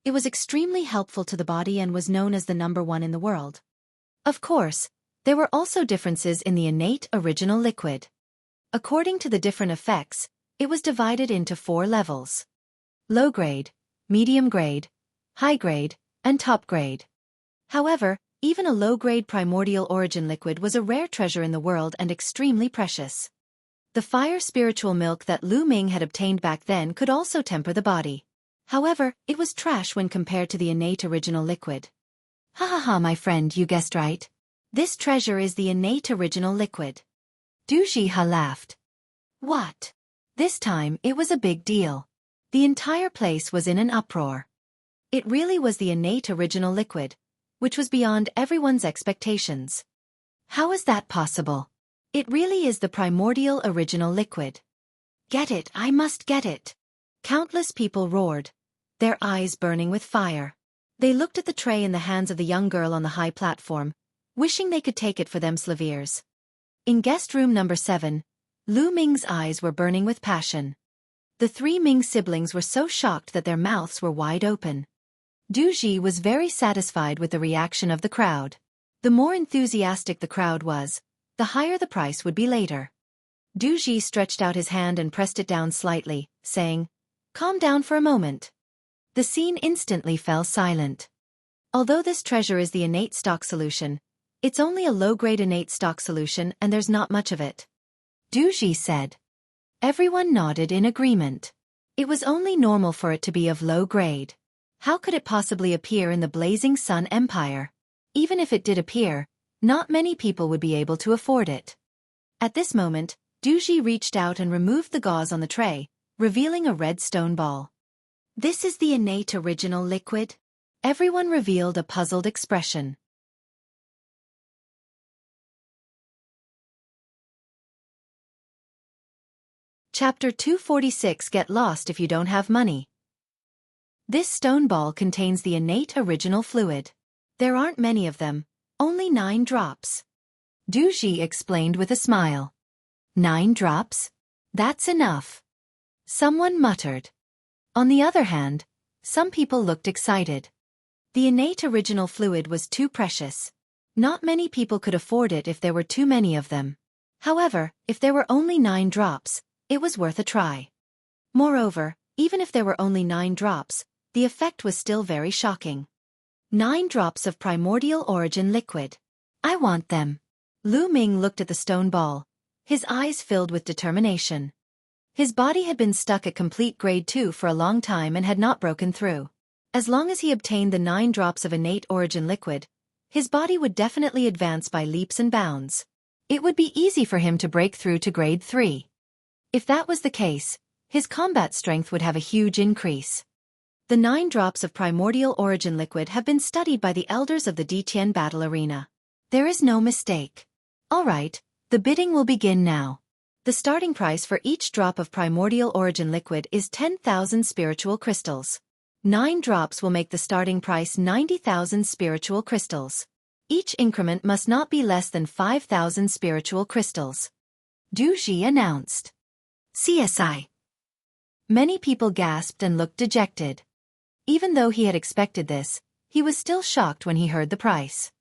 A: It was extremely helpful to the body and was known as the #1 in the world. Of course, there were also differences in the innate original liquid. According to the different effects, it was divided into 4 levels: low grade, medium grade, high grade, and top grade. However, even a low-grade primordial origin liquid was a rare treasure in the world and extremely precious. The fire spiritual milk that Lu Ming had obtained back then could also temper the body. However, it was trash when compared to the innate original liquid. "Ha ha ha, my friend, you guessed right. This treasure is the innate original liquid." Du Jiha laughed. "What?" This time, it was a big deal. The entire place was in an uproar. It really was the innate original liquid, which was beyond everyone's expectations. How is that possible? It really is the primordial original liquid. "Get it, I must get it." Countless people roared, their eyes burning with fire. They looked at the tray in the hands of the young girl on the high platform, wishing they could take it for themselves. In guest room number 7, Lu Ming's eyes were burning with passion. The 3 Ming siblings were so shocked that their mouths were wide open. Du Ji was very satisfied with the reaction of the crowd. The more enthusiastic the crowd was, the higher the price would be later. Du Ji stretched out his hand and pressed it down slightly, saying, "Calm down for a moment." The scene instantly fell silent. Although this treasure is the innate stock solution, it's only a low-grade innate stock solution and there's not much of it, Duji said. Everyone nodded in agreement. It was only normal for it to be of low grade. How could it possibly appear in the Blazing Sun Empire? Even if it did appear, not many people would be able to afford it. At this moment, Duji reached out and removed the gauze on the tray, revealing a red stone ball. This is the innate original liquid? Everyone revealed a puzzled expression. Chapter 246 Get Lost If You Don't Have Money. This stone ball contains the innate original fluid. There aren't many of them, only 9 drops. Duji explained with a smile. 9 drops? That's enough. Someone muttered. On the other hand, some people looked excited. The innate original fluid was too precious. Not many people could afford it if there were too many of them. However, if there were only 9 drops, it was worth a try. Moreover, even if there were only 9 drops, the effect was still very shocking. 9 drops of primordial origin liquid. I want them. Lu Ming looked at the stone ball, his eyes filled with determination. His body had been stuck at complete grade 2 for a long time and had not broken through. As long as he obtained the 9 drops of innate origin liquid, his body would definitely advance by leaps and bounds. It would be easy for him to break through to grade 3. If that was the case, his combat strength would have a huge increase. The 9 drops of primordial origin liquid have been studied by the elders of the Ditian battle arena. There is no mistake. Alright, the bidding will begin now. The starting price for each drop of primordial origin liquid is 10,000 spiritual crystals. 9 drops will make the starting price 90,000 spiritual crystals. Each increment must not be less than 5,000 spiritual crystals. Duji announced. CSI. Many people gasped and looked dejected. Even though he had expected this, he was still shocked when he heard the price.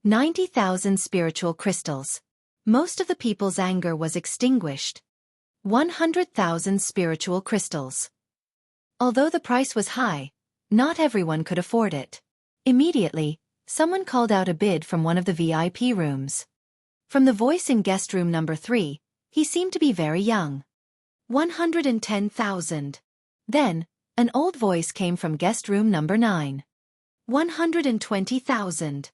A: 90,000 spiritual crystals. Most of the people's anger was extinguished. 100,000 spiritual crystals. Although the price was high, not everyone could afford it. Immediately, someone called out a bid from one of the VIP rooms. From the voice in guest room number 3, he seemed to be very young. 110,000. Then, an old voice came from guest room number 9. 120,000.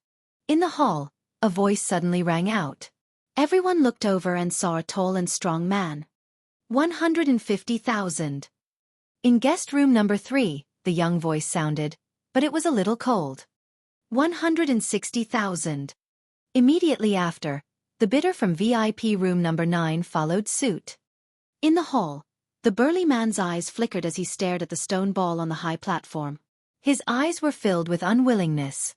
A: In the hall, a voice suddenly rang out. Everyone looked over and saw a tall and strong man. 150,000. In guest room number 3, the young voice sounded, but it was a little cold. 160,000. Immediately after, the bidder from VIP room number 9 followed suit. In the hall, the burly man's eyes flickered as he stared at the stone ball on the high platform. His eyes were filled with unwillingness.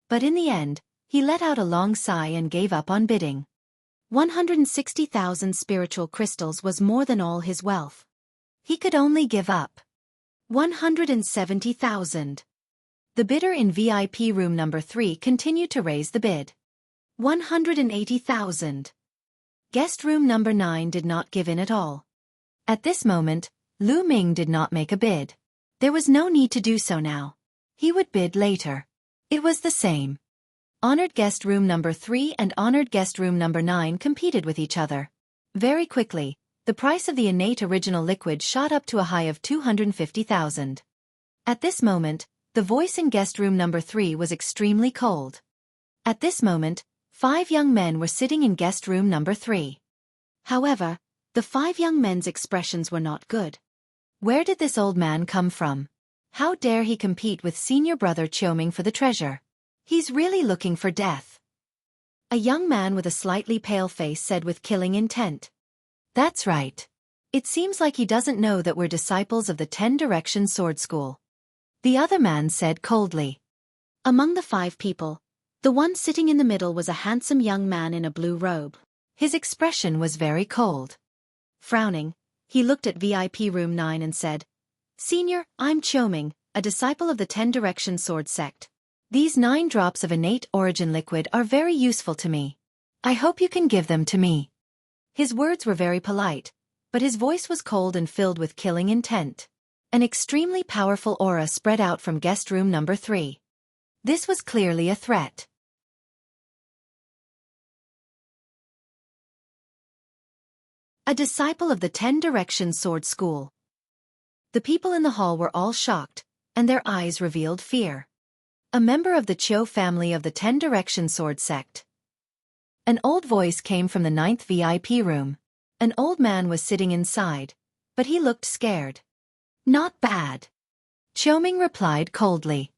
A: But in the end, he let out a long sigh and gave up on bidding. 160,000 spiritual crystals was more than all his wealth. He could only give up 170,000. The bidder in VIP room number 3 continued to raise the bid. 180,000. Guest room number 9 did not give in at all. At this moment, Lu Ming did not make a bid. There was no need to do so now. He would bid later. It was the same. Honored guest room number 3 and honored guest room number 9 competed with each other. Very quickly, the price of the innate original liquid shot up to a high of 250,000. At this moment, the voice in guest room number 3 was extremely cold. At this moment, 5 young men were sitting in guest room number 3. However, the 5 young men's expressions were not good. Where did this old man come from? How dare he compete with senior brother Xiaofan for the treasure? He's really looking for death. A young man with a slightly pale face said with killing intent. That's right. It seems like he doesn't know that we're disciples of the 10 Direction Sword School. The other man said coldly. Among the 5 people, the one sitting in the middle was a handsome young man in a blue robe. His expression was very cold. Frowning, he looked at VIP room 9 and said, Senior, I'm Xiaofan, a disciple of the 10 Direction Sword Sect. These 9 drops of innate origin liquid are very useful to me. I hope you can give them to me. His words were very polite, but his voice was cold and filled with killing intent. An extremely powerful aura spread out from guest room number 3. This was clearly a threat. A disciple of the 10 Directions Sword School. The people in the hall were all shocked, and their eyes revealed fear. A member of the Qiu family of the 10 Directions Sword sect. An old voice came from the 9th VIP room. An old man was sitting inside, but he looked scared. Not bad. Qiuming replied coldly.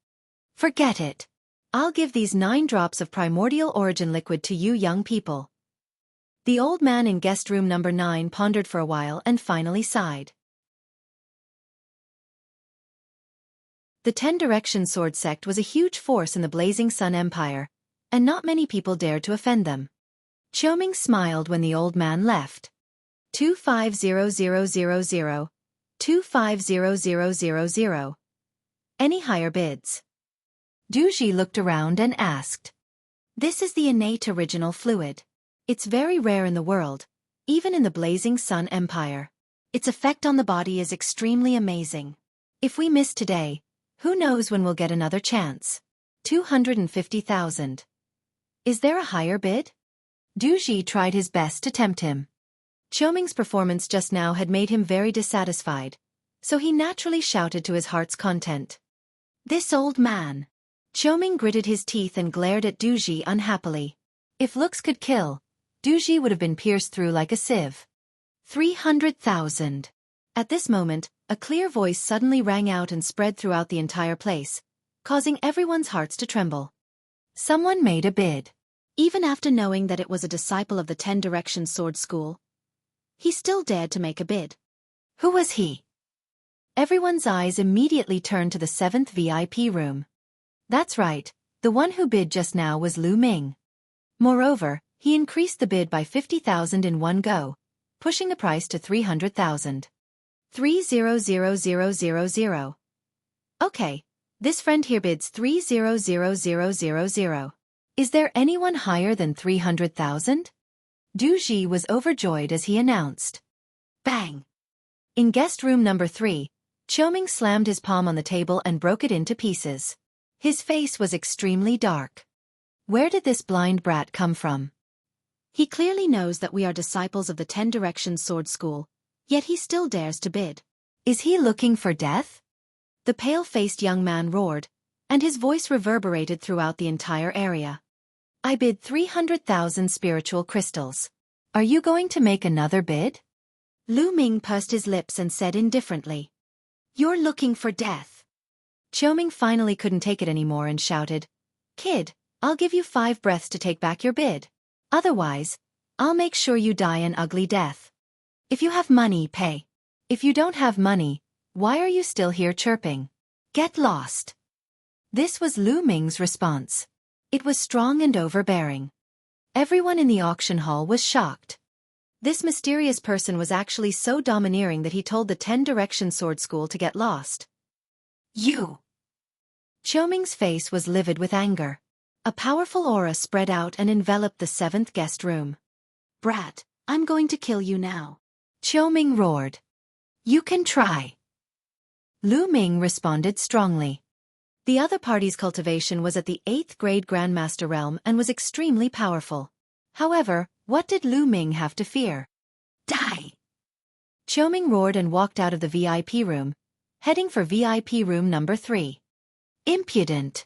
A: Forget it. I'll give these 9 drops of primordial origin liquid to you young people. The old man in guest room number 9 pondered for a while and finally sighed. The 10 Directions Sword sect was a huge force in the Blazing Sun Empire, and not many people dared to offend them. Qiuming smiled when the old man left. 250000, 250000. Any higher bids? Duji looked around and asked. This is the innate original fluid. It's very rare in the world, even in the Blazing Sun Empire. Its effect on the body is extremely amazing. If we miss today, who knows when we'll get another chance? 250,000. Is there a higher bid? Duji tried his best to tempt him. Qiuming's performance just now had made him very dissatisfied, so he naturally shouted to his heart's content. This old man. Qiuming gritted his teeth and glared at Duji unhappily. If looks could kill, Duji would have been pierced through like a sieve. 300,000. At this moment, a clear voice suddenly rang out and spread throughout the entire place, causing everyone's hearts to tremble. Someone made a bid. Even after knowing that it was a disciple of the 10 Directions Sword School, he still dared to make a bid. Who was he? Everyone's eyes immediately turned to the 7th VIP room. That's right, the one who bid just now was Lu Ming. Moreover, he increased the bid by 50,000 in one go, pushing the price to 300,000. 300,000. Okay, this friend here bids 300,000. Is there anyone higher than 300,000? Duji was overjoyed as he announced. Bang! In guest room number 3, Qiuming slammed his palm on the table and broke it into pieces. His face was extremely dark. Where did this blind brat come from? He clearly knows that we are disciples of the 10 Directions Sword School, yet he still dares to bid. Is he looking for death? The pale-faced young man roared, and his voice reverberated throughout the entire area. I bid 300,000 spiritual crystals. Are you going to make another bid? Lu Ming pursed his lips and said indifferently. You're looking for death. Qiuming finally couldn't take it anymore and shouted, Kid, I'll give you 5 breaths to take back your bid. Otherwise, I'll make sure you die an ugly death. If you have money, pay. If you don't have money, why are you still here chirping? Get lost. This was Lu Ming's response. It was strong and overbearing. Everyone in the auction hall was shocked. This mysterious person was actually so domineering that he told the 10 Directions Sword School to get lost. You! Qiuming's face was livid with anger. A powerful aura spread out and enveloped the 7th guest room. Brat, I'm going to kill you now. Qiuming roared. You can try. Lu Ming responded strongly. The other party's cultivation was at the 8th grade Grandmaster realm and was extremely powerful. However, what did Lu Ming have to fear? Die! Qiuming roared and walked out of the VIP room, heading for VIP room number 3. Impudent!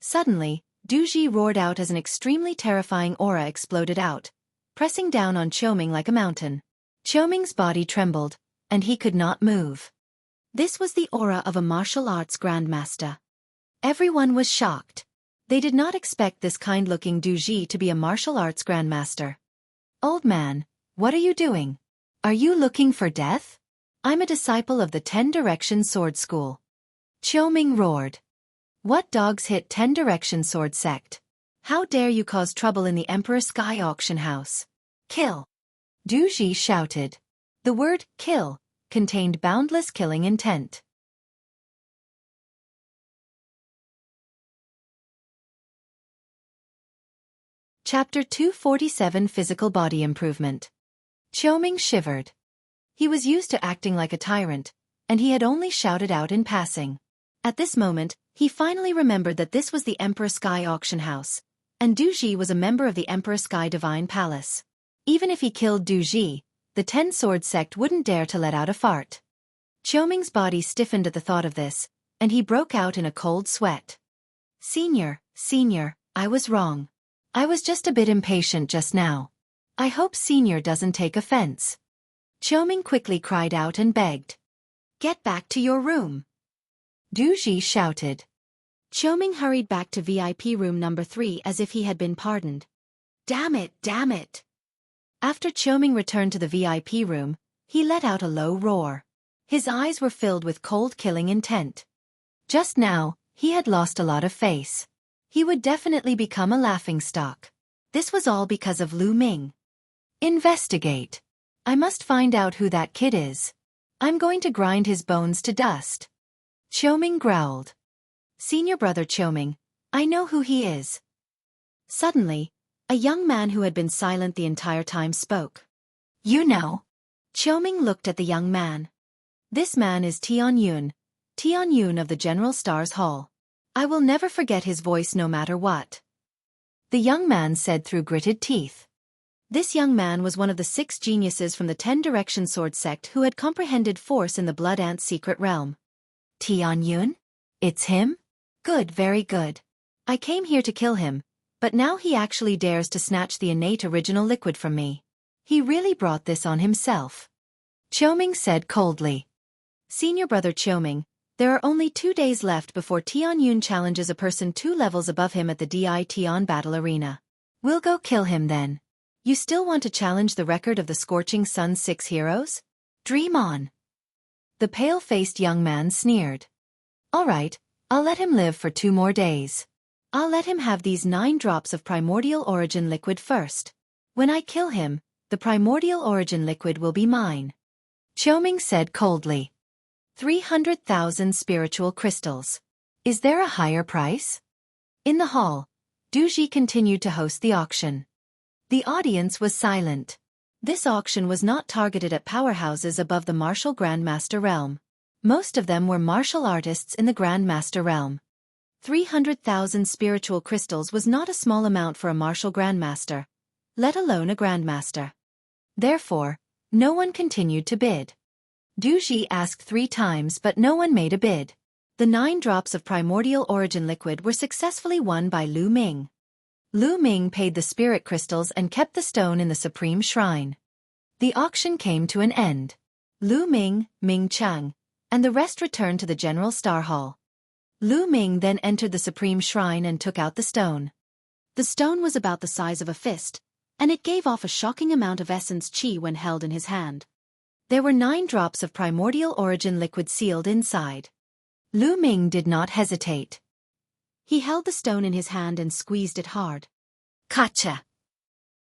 A: Suddenly, Duji roared out as an extremely terrifying aura exploded out, pressing down on Qiuming like a mountain. Qiuming's body trembled, and he could not move. This was the aura of a martial arts grandmaster. Everyone was shocked. They did not expect this kind-looking Duji to be a martial arts grandmaster. Old man, what are you doing? Are you looking for death? I'm a disciple of the 10 Directions Sword School. Qiuming roared. What dogs hit 10 Directions Sword sect? How dare you cause trouble in the Emperor Sky auction house? Kill! Duji shouted. The word kill contained boundless killing intent. Chapter 247 Physical Body Improvement. Qiuming shivered. He was used to acting like a tyrant, and he had only shouted out in passing. At this moment, he finally remembered that this was the Emperor Sky Auction House, and Du Ji was a member of the Emperor Sky Divine Palace. Even if he killed Du Ji, the Ten-Sword sect wouldn't dare to let out a fart. Qiuming's body stiffened at the thought of this, and he broke out in a cold sweat. Senior, I was wrong. I was just a bit impatient just now. I hope Senior doesn't take offense. Qiuming quickly cried out and begged. Get back to your room. Du Ji shouted. Qiuming hurried back to VIP room number 3 as if he had been pardoned. Damn it. After Qiuming returned to the VIP room, he let out a low roar. His eyes were filled with cold killing intent. Just now, he had lost a lot of face. He would definitely become a laughingstock. This was all because of Lu Ming. Investigate. I must find out who that kid is. I'm going to grind his bones to dust. Qiuming growled. Senior brother Qiuming, I know who he is. Suddenly, a young man who had been silent the entire time spoke. You know. Qiuming looked at the young man. This man is Tian Yun of the General Stars Hall. I will never forget his voice no matter what. The young man said through gritted teeth. This young man was one of the 6 geniuses from the 10-Direction Sword sect who had comprehended force in the Blood Ant's secret realm. Tian Yun? It's him? Good, very good. I came here to kill him, but now he actually dares to snatch the innate original liquid from me. He really brought this on himself. Qiuming said coldly. Senior brother Qiuming, there are only 2 days left before Tian Yun challenges a person 2 levels above him at the Di Tian Battle Arena. We'll go kill him then. You still want to challenge the record of the Scorching Sun's 6 heroes? Dream on. The pale-faced young man sneered. All right, I'll let him live for 2 more days. I'll let him have these 9 drops of primordial origin liquid first. When I kill him, the primordial origin liquid will be mine. Qiuming said coldly. 300,000 spiritual crystals. Is there a higher price? In the hall, Du Ji continued to host the auction. The audience was silent. This auction was not targeted at powerhouses above the martial Grandmaster realm. Most of them were martial artists in the Grandmaster realm. 300,000 spiritual crystals was not a small amount for a martial Grandmaster, let alone a Grandmaster. Therefore, no one continued to bid. Du Ji asked 3 times but no one made a bid. The 9 drops of primordial origin liquid were successfully won by Lu Ming. Lu Ming paid the spirit crystals and kept the stone in the Supreme Shrine. The auction came to an end. Lu Ming, Ming Chang, and the rest returned to the General Star Hall. Lu Ming then entered the Supreme Shrine and took out the stone. The stone was about the size of a fist, and it gave off a shocking amount of essence qi when held in his hand. There were 9 drops of primordial origin liquid sealed inside. Lu Ming did not hesitate. He held the stone in his hand and squeezed it hard. Kacha!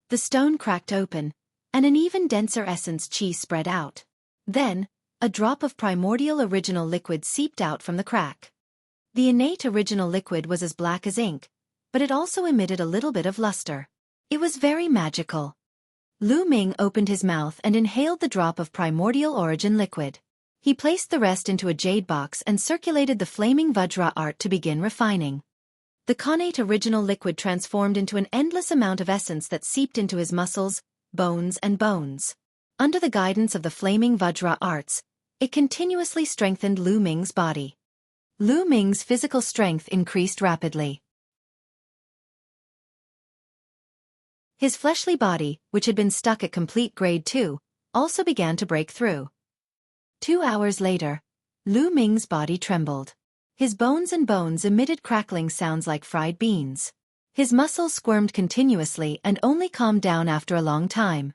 A: The stone cracked open, and an even denser essence qi spread out. Then, a drop of primordial original liquid seeped out from the crack. The innate original liquid was as black as ink, but it also emitted a little bit of luster. It was very magical. Lu Ming opened his mouth and inhaled the drop of primordial origin liquid. He placed the rest into a jade box and circulated the flaming Vajra art to begin refining. The connate original liquid transformed into an endless amount of essence that seeped into his muscles, bones and bones. Under the guidance of the flaming Vajra arts, it continuously strengthened Lu Ming's body. Lu Ming's physical strength increased rapidly. His fleshly body, which had been stuck at complete grade 2, also began to break through. 2 hours later, Lu Ming's body trembled. His bones and bones emitted crackling sounds like fried beans. His muscles squirmed continuously and only calmed down after a long time.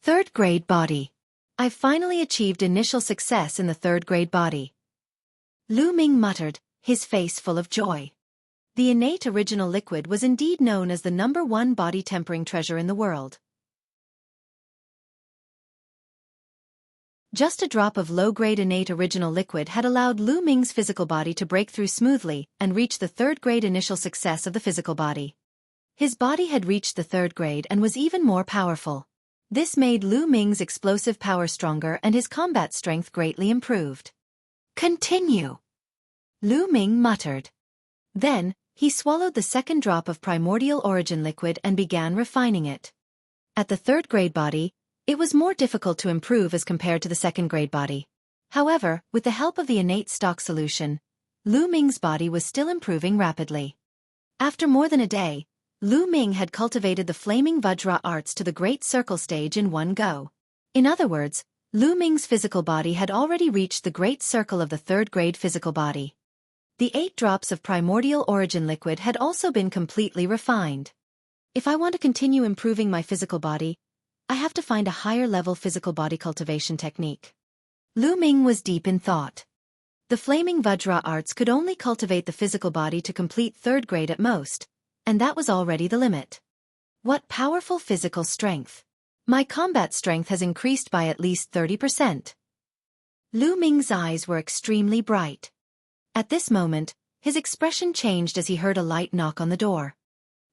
A: 3rd grade body. I've finally achieved initial success in the 3rd grade body. Lu Ming muttered, his face full of joy. The innate original liquid was indeed known as the #1 body tempering treasure in the world. Just a drop of low-grade innate original liquid had allowed Lu Ming's physical body to break through smoothly and reach the 3rd grade initial success of the physical body. His body had reached the 3rd grade and was even more powerful. This made Lu Ming's explosive power stronger and his combat strength greatly improved. Continue, Lu Ming muttered. Then, he swallowed the second drop of primordial origin liquid and began refining it. At the third-grade body, it was more difficult to improve as compared to the second-grade body. However, with the help of the innate stock solution, Lu Ming's body was still improving rapidly. After more than a day, Lu Ming had cultivated the flaming Vajra arts to the Great Circle stage in one go. In other words, Lu Ming's physical body had already reached the Great Circle of the third-grade physical body. The 8 drops of primordial origin liquid had also been completely refined. If I want to continue improving my physical body, I have to find a higher-level physical body cultivation technique. Lu Ming was deep in thought. The flaming Vajra arts could only cultivate the physical body to complete third grade at most, and that was already the limit. What powerful physical strength! My combat strength has increased by at least 30%. Lu Ming's eyes were extremely bright. At this moment, his expression changed as he heard a light knock on the door.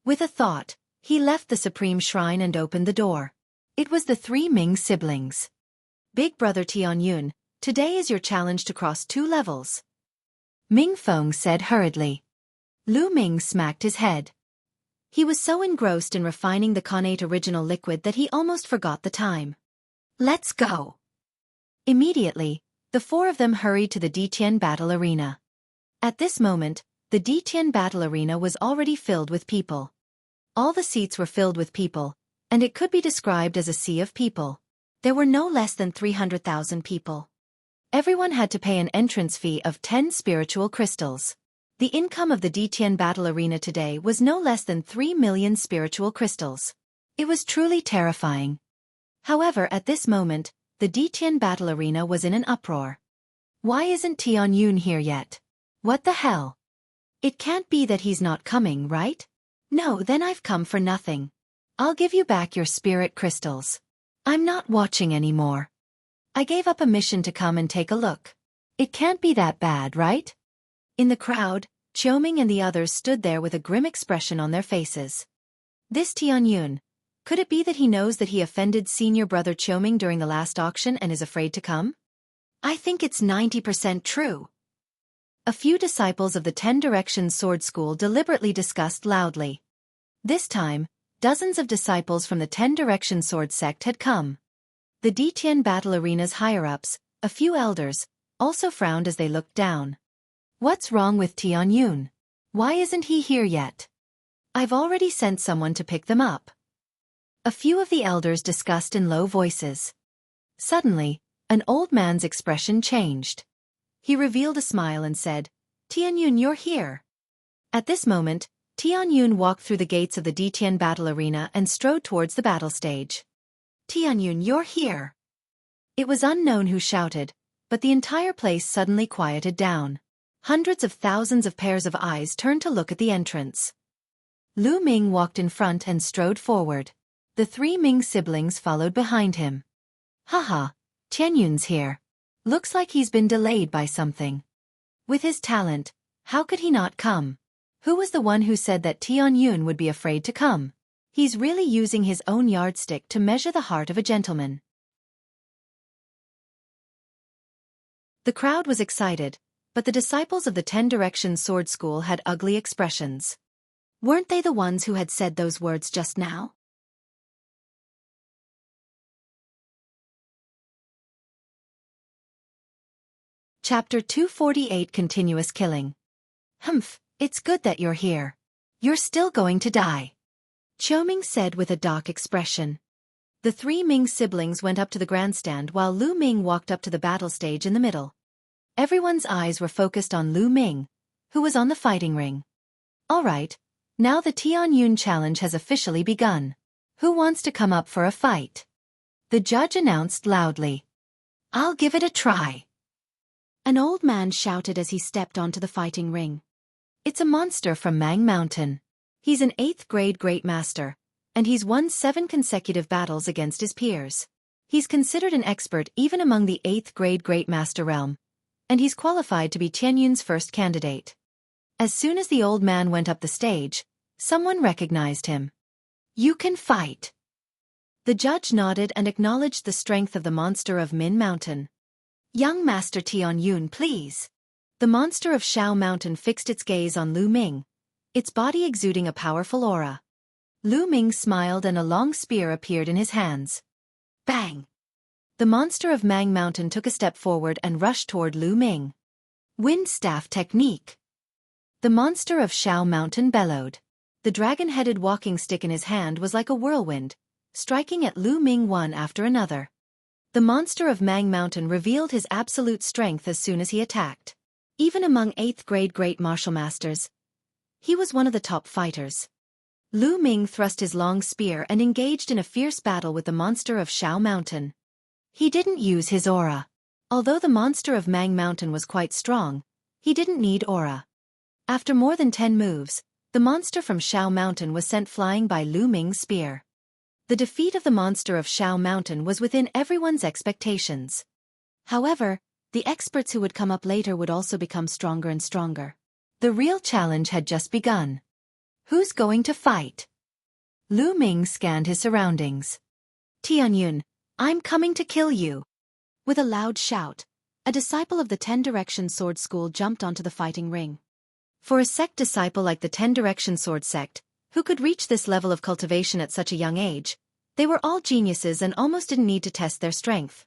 A: With a thought, he left the Supreme Shrine and opened the door. It was the 3 Ming siblings. Big brother Tianyun, today is your challenge to cross 2 levels. Ming Feng said hurriedly. Lu Ming smacked his head. He was so engrossed in refining the connate original liquid that he almost forgot the time. Let's go. Immediately, the 4 of them hurried to the Ditian battle arena. At this moment, the Ditian battle arena was already filled with people. All the seats were filled with people, and it could be described as a sea of people. There were no less than 300,000 people. Everyone had to pay an entrance fee of 10 spiritual crystals. The income of the Ditian battle arena today was no less than 3 million spiritual crystals. It was truly terrifying. However, at this moment, the Ditian battle arena was in an uproar. Why isn't Tianyun here yet? What the hell? It can't be that he's not coming, right? No, then I've come for nothing. I'll give you back your spirit crystals. I'm not watching anymore. I gave up a mission to come and take a look. It can't be that bad, right? In the crowd, Xiaoming and the others stood there with a grim expression on their faces. This Tianyun, could it be that he knows that he offended senior brother Xiaoming during the last auction and is afraid to come? I think it's 90% true. A few disciples of the 10 Directions Sword School deliberately discussed loudly. This time, dozens of disciples from the 10 Directions Sword sect had come. The Ditian battle arena's higher-ups, a few elders, also frowned as they looked down. What's wrong with Tianyun? Why isn't he here yet? I've already sent someone to pick them up. A few of the elders discussed in low voices. Suddenly, an old man's expression changed. He revealed a smile and said, Tianyun, you're here. At this moment, Tianyun walked through the gates of the Ditian battle arena and strode towards the battle stage. Tianyun, you're here. It was unknown who shouted, but the entire place suddenly quieted down. Hundreds of thousands of pairs of eyes turned to look at the entrance. Lu Ming walked in front and strode forward. The 3 Ming siblings followed behind him. Haha, Tianyun's here. Looks like he's been delayed by something. With his talent, how could he not come? Who was the one who said that Tianyun would be afraid to come? He's really using his own yardstick to measure the heart of a gentleman. The crowd was excited, but the disciples of the 10 Directions Sword School had ugly expressions. Weren't they the ones who had said those words just now? Chapter 248 Continuous Killing. Humph, it's good that you're here. You're still going to die, Xiaoming said with a dark expression. The 3 Ming siblings went up to the grandstand while Lu Ming walked up to the battle stage in the middle. Everyone's eyes were focused on Lu Ming, who was on the fighting ring. All right, now the Tianyun challenge has officially begun. Who wants to come up for a fight? The judge announced loudly. I'll give it a try. An old man shouted as he stepped onto the fighting ring. It's a monster from Mang Mountain. He's an 8th grade Great Master, and he's won 7 consecutive battles against his peers. He's considered an expert even among the 8th grade Great Master realm, and he's qualified to be Tianyun's first candidate. As soon as the old man went up the stage, someone recognized him. You can fight. The judge nodded and acknowledged the strength of the monster of Min Mountain. Young Master Tianyun, please. The monster of Shao Mountain fixed its gaze on Lu Ming, its body exuding a powerful aura. Lu Ming smiled and a long spear appeared in his hands. Bang! The monster of Mang Mountain took a step forward and rushed toward Lu Ming. Wind staff technique. The monster of Shao Mountain bellowed. The dragon-headed walking stick in his hand was like a whirlwind, striking at Lu Ming one after another. The monster of Mang Mountain revealed his absolute strength as soon as he attacked. Even among 8th grade great martial masters, he was one of the top fighters. Lu Ming thrust his long spear and engaged in a fierce battle with the monster of Shao Mountain. He didn't use his aura. Although the monster of Mang Mountain was quite strong, he didn't need aura. After more than 10 moves, the monster from Shao Mountain was sent flying by Lu Ming's spear. The defeat of the monster of Shao Mountain was within everyone's expectations. However, the experts who would come up later would also become stronger and stronger. The real challenge had just begun. Who's going to fight? Lu Ming scanned his surroundings. Tianyun, I'm coming to kill you. With a loud shout, a disciple of the 10 Direction Sword School jumped onto the fighting ring. For a sect disciple like the 10 Direction Sword sect, who could reach this level of cultivation at such a young age, they were all geniuses and almost didn't need to test their strength.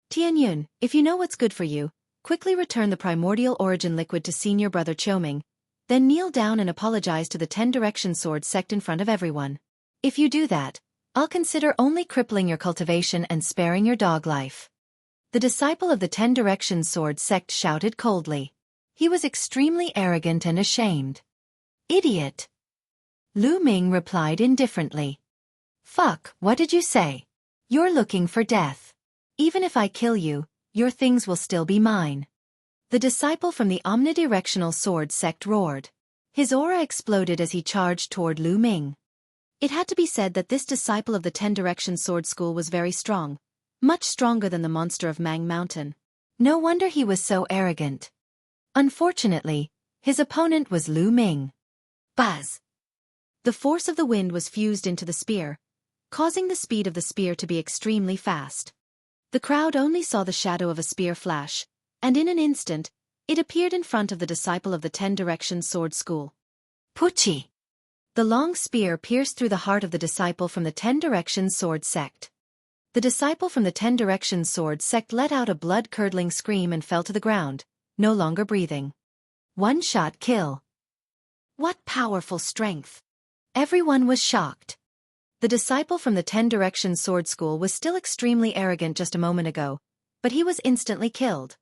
A: Tianyun, if you know what's good for you, quickly return the primordial origin liquid to senior brother Qiuming, then kneel down and apologize to the 10 Direction Sword sect in front of everyone. If you do that, I'll consider only crippling your cultivation and sparing your dog life. The disciple of the 10 Direction Sword sect shouted coldly. He was extremely arrogant and ashamed. Idiot! Lu Ming replied indifferently. Fuck, what did you say? You're looking for death. Even if I kill you, your things will still be mine. The disciple from the omnidirectional sword sect roared. His aura exploded as he charged toward Lu Ming. It had to be said that this disciple of the 10 Direction Sword School was very strong, much stronger than the monster of Mang Mountain. No wonder he was so arrogant. Unfortunately, his opponent was Lu Ming. Buzz! The force of the wind was fused into the spear, causing the speed of the spear to be extremely fast. The crowd only saw the shadow of a spear flash, and in an instant, it appeared in front of the disciple of the 10 Direction Sword School. Puchi! The long spear pierced through the heart of the disciple from the 10 Direction Sword sect. The disciple from the 10 Direction Sword sect let out a blood-curdling scream and fell to the ground, no longer breathing. One-shot kill. What powerful strength! Everyone was shocked. The disciple from the 10 Direction Sword School was still extremely arrogant just a moment ago, but he was instantly killed.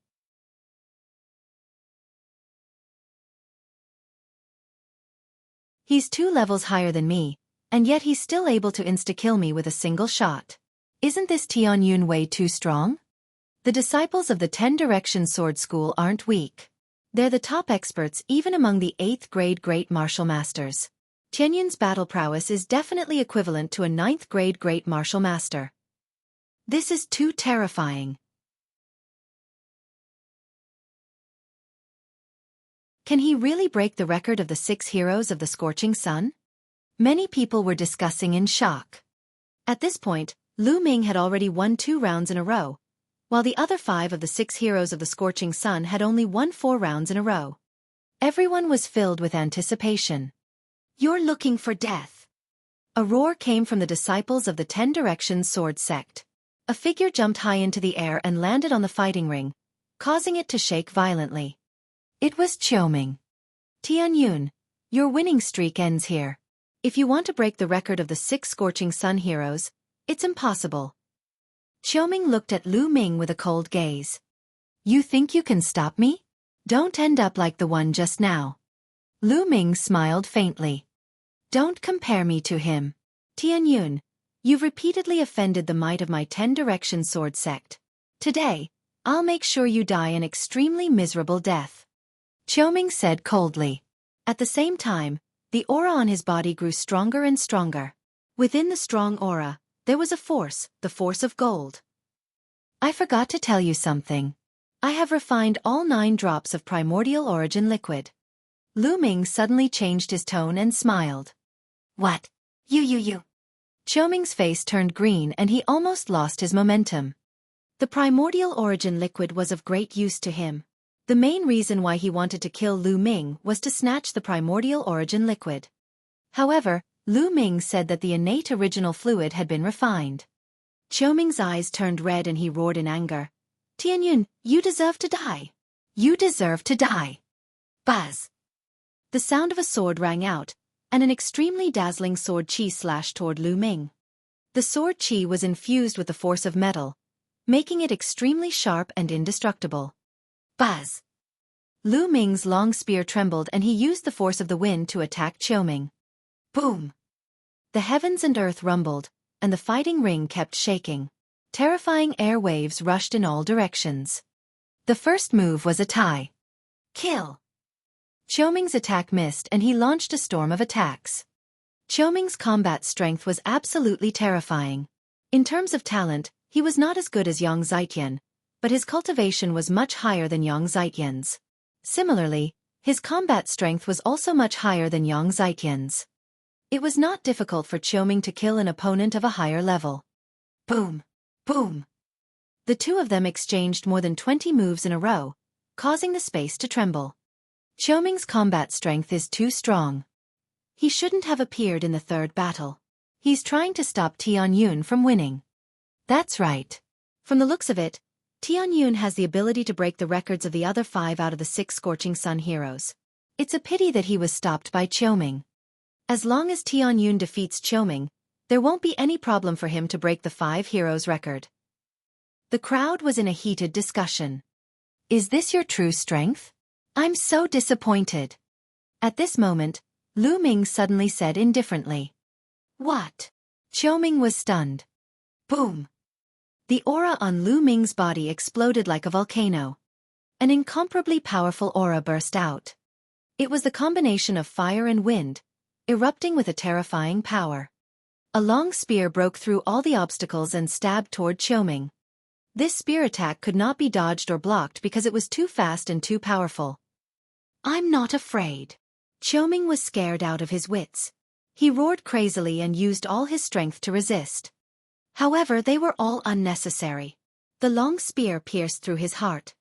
A: He's 2 levels higher than me, and yet he's still able to insta-kill me with a single shot. Isn't this Tianyun way too strong? The disciples of the 10 Direction Sword School aren't weak. They're the top experts even among the 8th grade great martial masters. Tianyun's battle prowess is definitely equivalent to a 9th grade great martial master. This is too terrifying. Can he really break the record of the 6 heroes of the Scorching Sun? Many people were discussing in shock. At this point, Lu Ming had already won 2 rounds in a row, while the other 5 of the 6 heroes of the Scorching Sun had only won 4 rounds in a row. Everyone was filled with anticipation. You're looking for death. A roar came from the disciples of the 10 Direction Sword sect. A figure jumped high into the air and landed on the fighting ring, causing it to shake violently. It was Qiuming. Tianyun, your winning streak ends here. If you want to break the record of the 6 Scorching Sun heroes, it's impossible. Qiuming looked at Lu Ming with a cold gaze. You think you can stop me? Don't end up like the one just now. Lu Ming smiled faintly. Don't compare me to him. Tianyun, you've repeatedly offended the might of my 10 Direction Sword sect. Today, I'll make sure you die an extremely miserable death. Qiuming said coldly. At the same time, the aura on his body grew stronger and stronger. Within the strong aura, there was a force, the force of gold. I forgot to tell you something. I have refined all 9 drops of primordial origin liquid. Lu Ming suddenly changed his tone and smiled. What? You. Qiuming's face turned green and he almost lost his momentum. The primordial origin liquid was of great use to him. The main reason why he wanted to kill Lu Ming was to snatch the primordial origin liquid. However, Lu Ming said that the innate original fluid had been refined. Qiao Ming's eyes turned red and he roared in anger. Tianyun, you deserve to die. You deserve to die. Buzz! The sound of a sword rang out, and an extremely dazzling sword qi slashed toward Lu Ming. The sword qi was infused with the force of metal, making it extremely sharp and indestructible. Buzz! Lu Ming's long spear trembled and he used the force of the wind to attack Qiao Ming. Boom! The heavens and earth rumbled, and the fighting ring kept shaking. Terrifying air waves rushed in all directions. The first move was a tie. Kill! Qiao Ming's attack missed and he launched a storm of attacks. Qiao Ming's combat strength was absolutely terrifying. In terms of talent, he was not as good as Yang Zitian, but his cultivation was much higher than Yang Zitian's. Similarly, his combat strength was also much higher than Yang Zitian's. It was not difficult for Qiao Ming to kill an opponent of a higher level. Boom! Boom! The two of them exchanged more than 20 moves in a row, causing the space to tremble. Qiao Ming's combat strength is too strong. He shouldn't have appeared in the third battle. He's trying to stop Tianyun from winning. That's right. From the looks of it, Tianyun has the ability to break the records of the other 5 out of the 6 Scorching Sun heroes. It's a pity that he was stopped by Qiao Ming. As long as Tianyun defeats Qiao Ming, there won't be any problem for him to break the 5 heroes record. The crowd was in a heated discussion. Is this your true strength? I'm so disappointed. At this moment, Lu Ming suddenly said indifferently. What? Qiao Ming was stunned. Boom! The aura on Lu Ming's body exploded like a volcano. An incomparably powerful aura burst out. It was the combination of fire and wind, erupting with a terrifying power. A long spear broke through all the obstacles and stabbed toward Qiao Ming. This spear attack could not be dodged or blocked because it was too fast and too powerful. I'm not afraid. Qiao Ming was scared out of his wits. He roared crazily and used all his strength to resist. However, they were all unnecessary. The long spear pierced through his heart.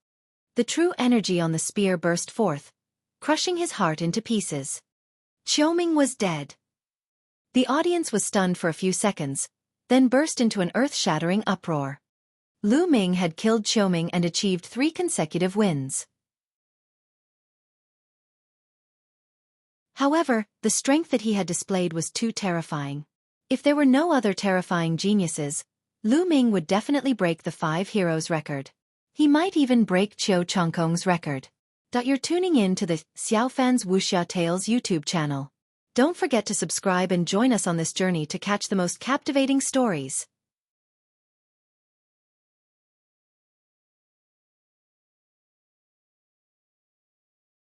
A: The true energy on the spear burst forth, crushing his heart into pieces. Qiao Ming was dead. The audience was stunned for a few seconds, then burst into an earth-shattering uproar. Lu Ming had killed Qiao Ming and achieved 3 consecutive wins. However, the strength that he had displayed was too terrifying. If there were no other terrifying geniuses, Lu Ming would definitely break the 5 heroes record. He might even break Qiao Changkong's record. You're tuning in to the Xiaofan's Wuxia Tales YouTube channel. Don't forget to subscribe and join us on this journey to catch the most captivating stories.